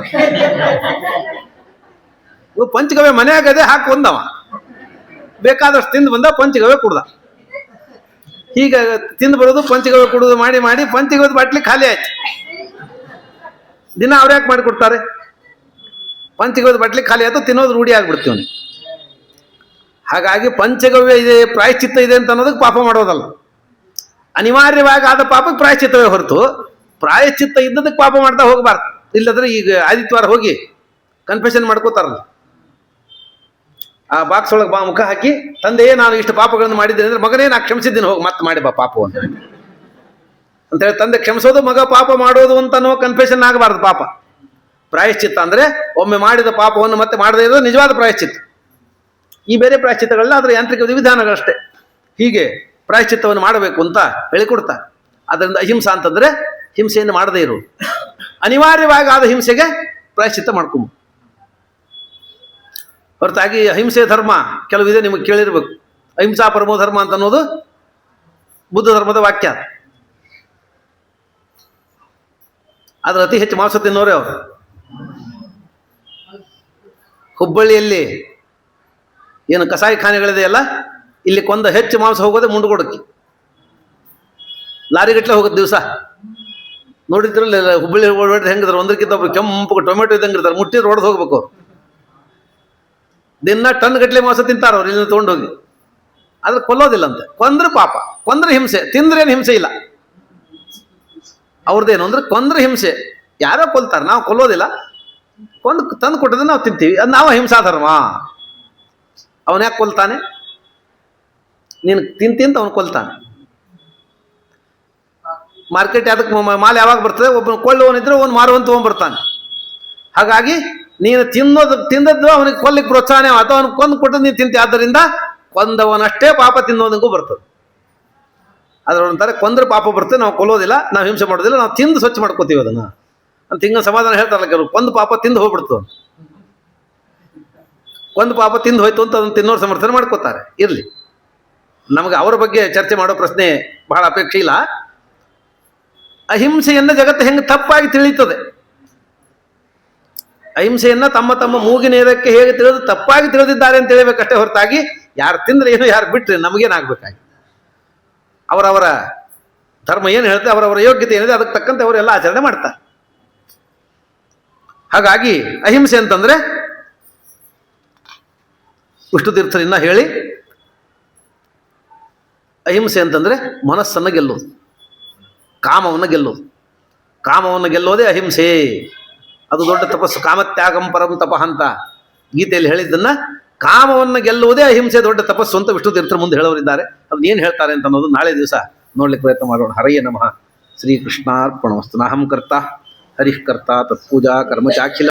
ಪಂಚಗವ್ಯ ಮನೆ ಆಗದೆ ಹಾಕಿ ಬಂದವ. ಬೇಕಾದಷ್ಟು ತಿಂದು ಬಂದ, ಪಂಚಗವ್ಯ ಕುಡ್ದ. ಹೀಗೆ ತಿಂದು ಬರೋದು, ಪಂಚಗವ್ಯ ಕುಡಿದು ಮಾಡಿ ಮಾಡಿ ಪಂಚಗವ್ಯದ ಬಾಟ್ಲಿ ಖಾಲಿ ಆಯ್ತು. ದಿನ ಅವ್ರು ಯಾಕೆ ಮಾಡಿಕೊಡ್ತಾರೆ? ಪಂಚಗವ್ಯದ ಬಾಟ್ಲಿ ಖಾಲಿ ಆಯ್ತು, ತಿನ್ನೋದು ರೂಢಿ ಆಗ್ಬಿಡ್ತೀವಿ. ಹಾಗಾಗಿ ಪಂಚಗವ್ಯ ಇದೆ, ಪ್ರಾಯಶ್ಚಿತ್ತ ಇದೆ ಅಂತ ಅನ್ನೋದಕ್ಕೆ ಪಾಪ ಮಾಡೋದಲ್ಲ. ಅನಿವಾರ್ಯವಾಗಿ ಆದ ಪಾಪಕ್ಕೆ ಪ್ರಾಯಶ್ಚಿತ್ತವೇ ಹೊರತು ಪ್ರಾಯಶ್ಚಿತ್ತ ಇದ್ದದಕ್ಕೆ ಪಾಪ ಮಾಡ್ತಾ ಹೋಗಬಾರ್ದು. ಇಲ್ಲದ್ರೆ ಈಗ ಆದಿತ್ಯವಾರ ಹೋಗಿ ಕನ್ಫೆಷನ್ ಮಾಡ್ಕೋತಾರಲ್ಲ, ಆ ಬಾಕ್ಸ್ ಒಳಗೆ ಮುಖ ಹಾಕಿ, ತಂದೆ ನಾನು ಇಷ್ಟು ಪಾಪಗಳನ್ನು ಮಾಡಿದ್ದೇನೆ ಅಂದ್ರೆ, ಮಗನೇ ನಾ ಕ್ಷಮಿಸಿದ್ದೀನಿ, ಹೋಗಿ ಮತ್ತೆ ಮಾಡಿ ಬಾ ಪಾಪ ಅಂತೇಳಿ ತಂದೆ ಕ್ಷಮಿಸೋದು, ಮಗ ಪಾಪ ಮಾಡೋದು ಅಂತ ಅನ್ನೋ ಕನ್ಫೆಷನ್ ಆಗಬಾರ್ದು. ಪಾಪ ಪ್ರಾಯಶ್ಚಿತ್ತ ಅಂದ್ರೆ ಒಮ್ಮೆ ಮಾಡಿದ ಪಾಪವನ್ನು ಮತ್ತೆ ಮಾಡದೇ ಇರೋದು ನಿಜವಾದ ಪ್ರಾಯಶ್ಚಿತ್ತ. ಈ ಬೇರೆ ಪ್ರಾಯಶ್ಚಿತ್ತಗಳಲ್ಲ, ಅದರ ಯಾಂತ್ರಿಕ ವಿಧಾನಗಳಷ್ಟೇ. ಹೀಗೆ ಪ್ರಾಯಶ್ಚಿತ್ತವನ್ನು ಮಾಡಬೇಕು ಅಂತ ಹೇಳಿಕೊಡ್ತಾರೆ. ಅದರಿಂದ ಅಹಿಂಸಾ ಅಂತಂದ್ರೆ ಹಿಂಸೆಯನ್ನು ಮಾಡದೇ ಇರು, ಅನಿವಾರ್ಯವಾಗಿ ಆದ ಹಿಂಸೆಗೆ ಪ್ರಾಯಶ್ಚಿತ್ತ ಮಾಡ್ಕೊಂಬ. ಹೊರತಾಗಿ ಅಹಿಂಸೆ ಧರ್ಮ ಕೆಲವಿದೆ, ನಿಮಗೆ ಕೇಳಿರ್ಬೇಕು. ಅಹಿಂಸಾ ಪರಮೋ ಧರ್ಮ ಅಂತ ಅನ್ನೋದು ಬುದ್ಧ ಧರ್ಮದ ವಾಕ್ಯ. ಆದ್ರೆ ಅತಿ ಹೆಚ್ಚು ಮಾಂಸ ತಿನ್ನೋರೇ ಅವರು. ಹುಬ್ಬಳ್ಳಿಯಲ್ಲಿ ಏನು ಕಸಾಯಿ ಖಾನೆಗಳಿದೆಯಲ್ಲ, ಇಲ್ಲಿ ಕೊಂದ ಹೆಚ್ಚು ಮಾಂಸ ಹೋಗೋದೆ ಮುಂಡಗೋಡಕ್ಕೆ. ಲಾರಿಗಟ್ಟಲೆ ಹೋಗುತ್ತೆ ದಿವಸ. ನೋಡಿದ್ರಲ್ಲ ಹುಬ್ಬಳ್ಳಿ ಓಡಾಡಿ ಹೆಂಗಿದ್ರು, ಒಂದಕ್ಕಿಂತ ಒಬ್ಬರು ಕೆಂಪು ಟೊಮೆಟೊ ಇದ್ದಂಗೆ ಇರ್ತಾರೆ, ಮುಟ್ಟಿದ್ರೆ ಹೊಡೆದು ಹೋಗ್ಬೇಕು ಅವ್ರು. ದಿನ ಟನ್ ಗಟ್ಟಲೆ ಮಾಂಸ ತಿಂತಾರೆ ಅವ್ರು, ಇಲ್ಲಿಂದ ತೊಗೊಂಡೋಗಿ. ಆದ್ರೆ ಕೊಲ್ಲೋದಿಲ್ಲಂತೆ. ಕೊಂದ್ರೆ ಪಾಪ, ಕೊಂದ್ರೆ ಹಿಂಸೆ, ತಿಂದ್ರೇನು ಹಿಂಸೆ ಇಲ್ಲ. ಅವ್ರದ್ದೇನು ಅಂದ್ರೆ ಕೊಂದ್ರೆ ಹಿಂಸೆ. ಯಾರೋ ಕೊಲ್ತಾರೆ, ನಾವು ಕೊಲ್ಲೋದಿಲ್ಲ. ಕೊಂದು ತಂದು ಕೊಟ್ಟದ್ರೆ ನಾವು ತಿಂತೀವಿ, ಅದು ನಾವು ಅಹಿಂಸಾ ಧರ್ಮ. ಅವನ ಯಾಕೆ ಕೊಲ್ತಾನೆ? ನೀನು ತಿಂತ ಅವನು ಕೊಲ್ತಾನೆ. ಮಾರ್ಕೆಟ್ ಅದಕ್ಕೆ ಮಾಲ್ ಯಾವಾಗ ಬರ್ತದೆ, ಒಬ್ಬನು ಕೊಳ್ಳುವವನಿದ್ರೆ ಅವನು ಮಾರುವಂತ ತೊಗೊಂಡ್ಬರ್ತಾನೆ. ಹಾಗಾಗಿ ನೀನು ತಿಂದದ್ದು ಅವನಿಗೆ ಕೊಲ್ಲಿಕ್ಕೆ ಪ್ರೋತ್ಸಾಹನೆ, ಅಥವಾ ಅವನಿಗೆ ಕೊಂದು ಕೊಟ್ಟದ್ದು ನೀನು ತಿಂತಿ. ಆದ್ದರಿಂದ ಕೊಂದವನಷ್ಟೇ ಪಾಪ ತಿನ್ನೋದಕ್ಕೂ ಬರ್ತದೆ. ಅದ್ರೊಂಥರ ಕೊಂದ್ರೆ ಪಾಪ ಬರ್ತದೆ, ನಾವು ಕೊಲ್ಲೋದಿಲ್ಲ, ನಾವು ಹಿಂಸೆ ಮಾಡೋದಿಲ್ಲ, ನಾವು ತಿಂದು ಸ್ವಚ್ಛ ಮಾಡ್ಕೋತೀವಿ ಅದನ್ನು ಅಂತ ಹಿಂಗ ಸಮಾಧಾನ ಹೇಳ್ತಾರಲ್ಲ ಕೆಲವರು. ಕೊಂದು ಪಾಪ ತಿಂದು ಹೋಗ್ಬಿಡ್ತು ಅಂತ. ಕೊಂದು ಪಾಪ ತಿಂದು ಹೋಯ್ತು ಅಂತ ಅದನ್ನು ತಿನ್ನೋರು ಸಮರ್ಥನೆ ಮಾಡ್ಕೋತಾರೆ. ಇರಲಿ, ನಮಗೆ ಅವರ ಬಗ್ಗೆ ಚರ್ಚೆ ಮಾಡೋ ಪ್ರಶ್ನೆ ಬಹಳ ಅಪೇಕ್ಷೆ ಇಲ್ಲ. ಅಹಿಂಸೆಯನ್ನು ಜಗತ್ತು ಹೆಂಗೆ ತಪ್ಪಾಗಿ ತಿಳಿಯುತ್ತದೆ, ಅಹಿಂಸೆಯನ್ನ ತಮ್ಮ ತಮ್ಮ ಮೂಗಿನೇರಕ್ಕೆ ಹೇಗೆ ತಿಳಿದು ತಪ್ಪಾಗಿ ತಿಳಿದಿದ್ದಾರೆ ಅಂತ ಹೇಳಬೇಕಷ್ಟೇ ಹೊರತಾಗಿ ಯಾರು ತಿಂದ್ರೆ ಏನು, ಯಾರು ಬಿಟ್ರೆ ನಮಗೇನಾಗಬೇಕಾಗಿ. ಅವರವರ ಧರ್ಮ ಏನು ಹೇಳುತ್ತೆ, ಅವರವರ ಯೋಗ್ಯತೆ ಏನಿದೆ ಅದಕ್ಕೆ ತಕ್ಕಂತೆ ಅವರೆಲ್ಲ ಆಚರಣೆ ಮಾಡ್ತಾರೆ. ಹಾಗಾಗಿ ಅಹಿಂಸೆ ಅಂತಂದ್ರೆ ವಿಷ್ಣು ತೀರ್ಥರಿಂದ ಹೇಳಿ, ಅಹಿಂಸೆ ಅಂತಂದ್ರೆ ಮನಸ್ಸನ್ನು ಗೆಲ್ಲೋದು, ಕಾಮವನ್ನು ಗೆಲ್ಲೋದು. ಕಾಮವನ್ನು ಗೆಲ್ಲೋದೇ ಅಹಿಂಸೆ. ಅದು ದೊಡ್ಡ ತಪಸ್ಸು. ಕಾಮತ್ಯಾಗಂ ಪರಂ ತಪಃ ಅಂತ ಗೀತೆಯಲ್ಲಿ ಹೇಳಿದ್ದನ್ನ, ಕಾಮವನ್ನು ಗೆಲ್ಲುವುದೇ ಅಹಿಂಸೆ ದೊಡ್ಡ ತಪಸ್ಸು ಅಂತ ವಿಷ್ಣು ತೀರ್ಥರ ಮುಂದೆ ಹೇಳೋರಿದ್ದಾರೆ. ಅದನ್ನ ಏನು ಹೇಳ್ತಾರೆ ಅಂತ ಅನ್ನೋದು ನಾಳೆ ದಿವಸ ನೋಡ್ಲಿಕ್ಕೆ ಪ್ರಯತ್ನ ಮಾಡೋಣ. ಹರಯೇ ನಮಃ. ಶ್ರೀಕೃಷ್ಣಾರ್ಪಣಮಸ್ತು. ನಾಹಂ ಕರ್ತ ಹರಿಃ ಕರ್ತ ತತ್ಪೂಜಾ ಕರ್ಮ ಚಾಖಿಲ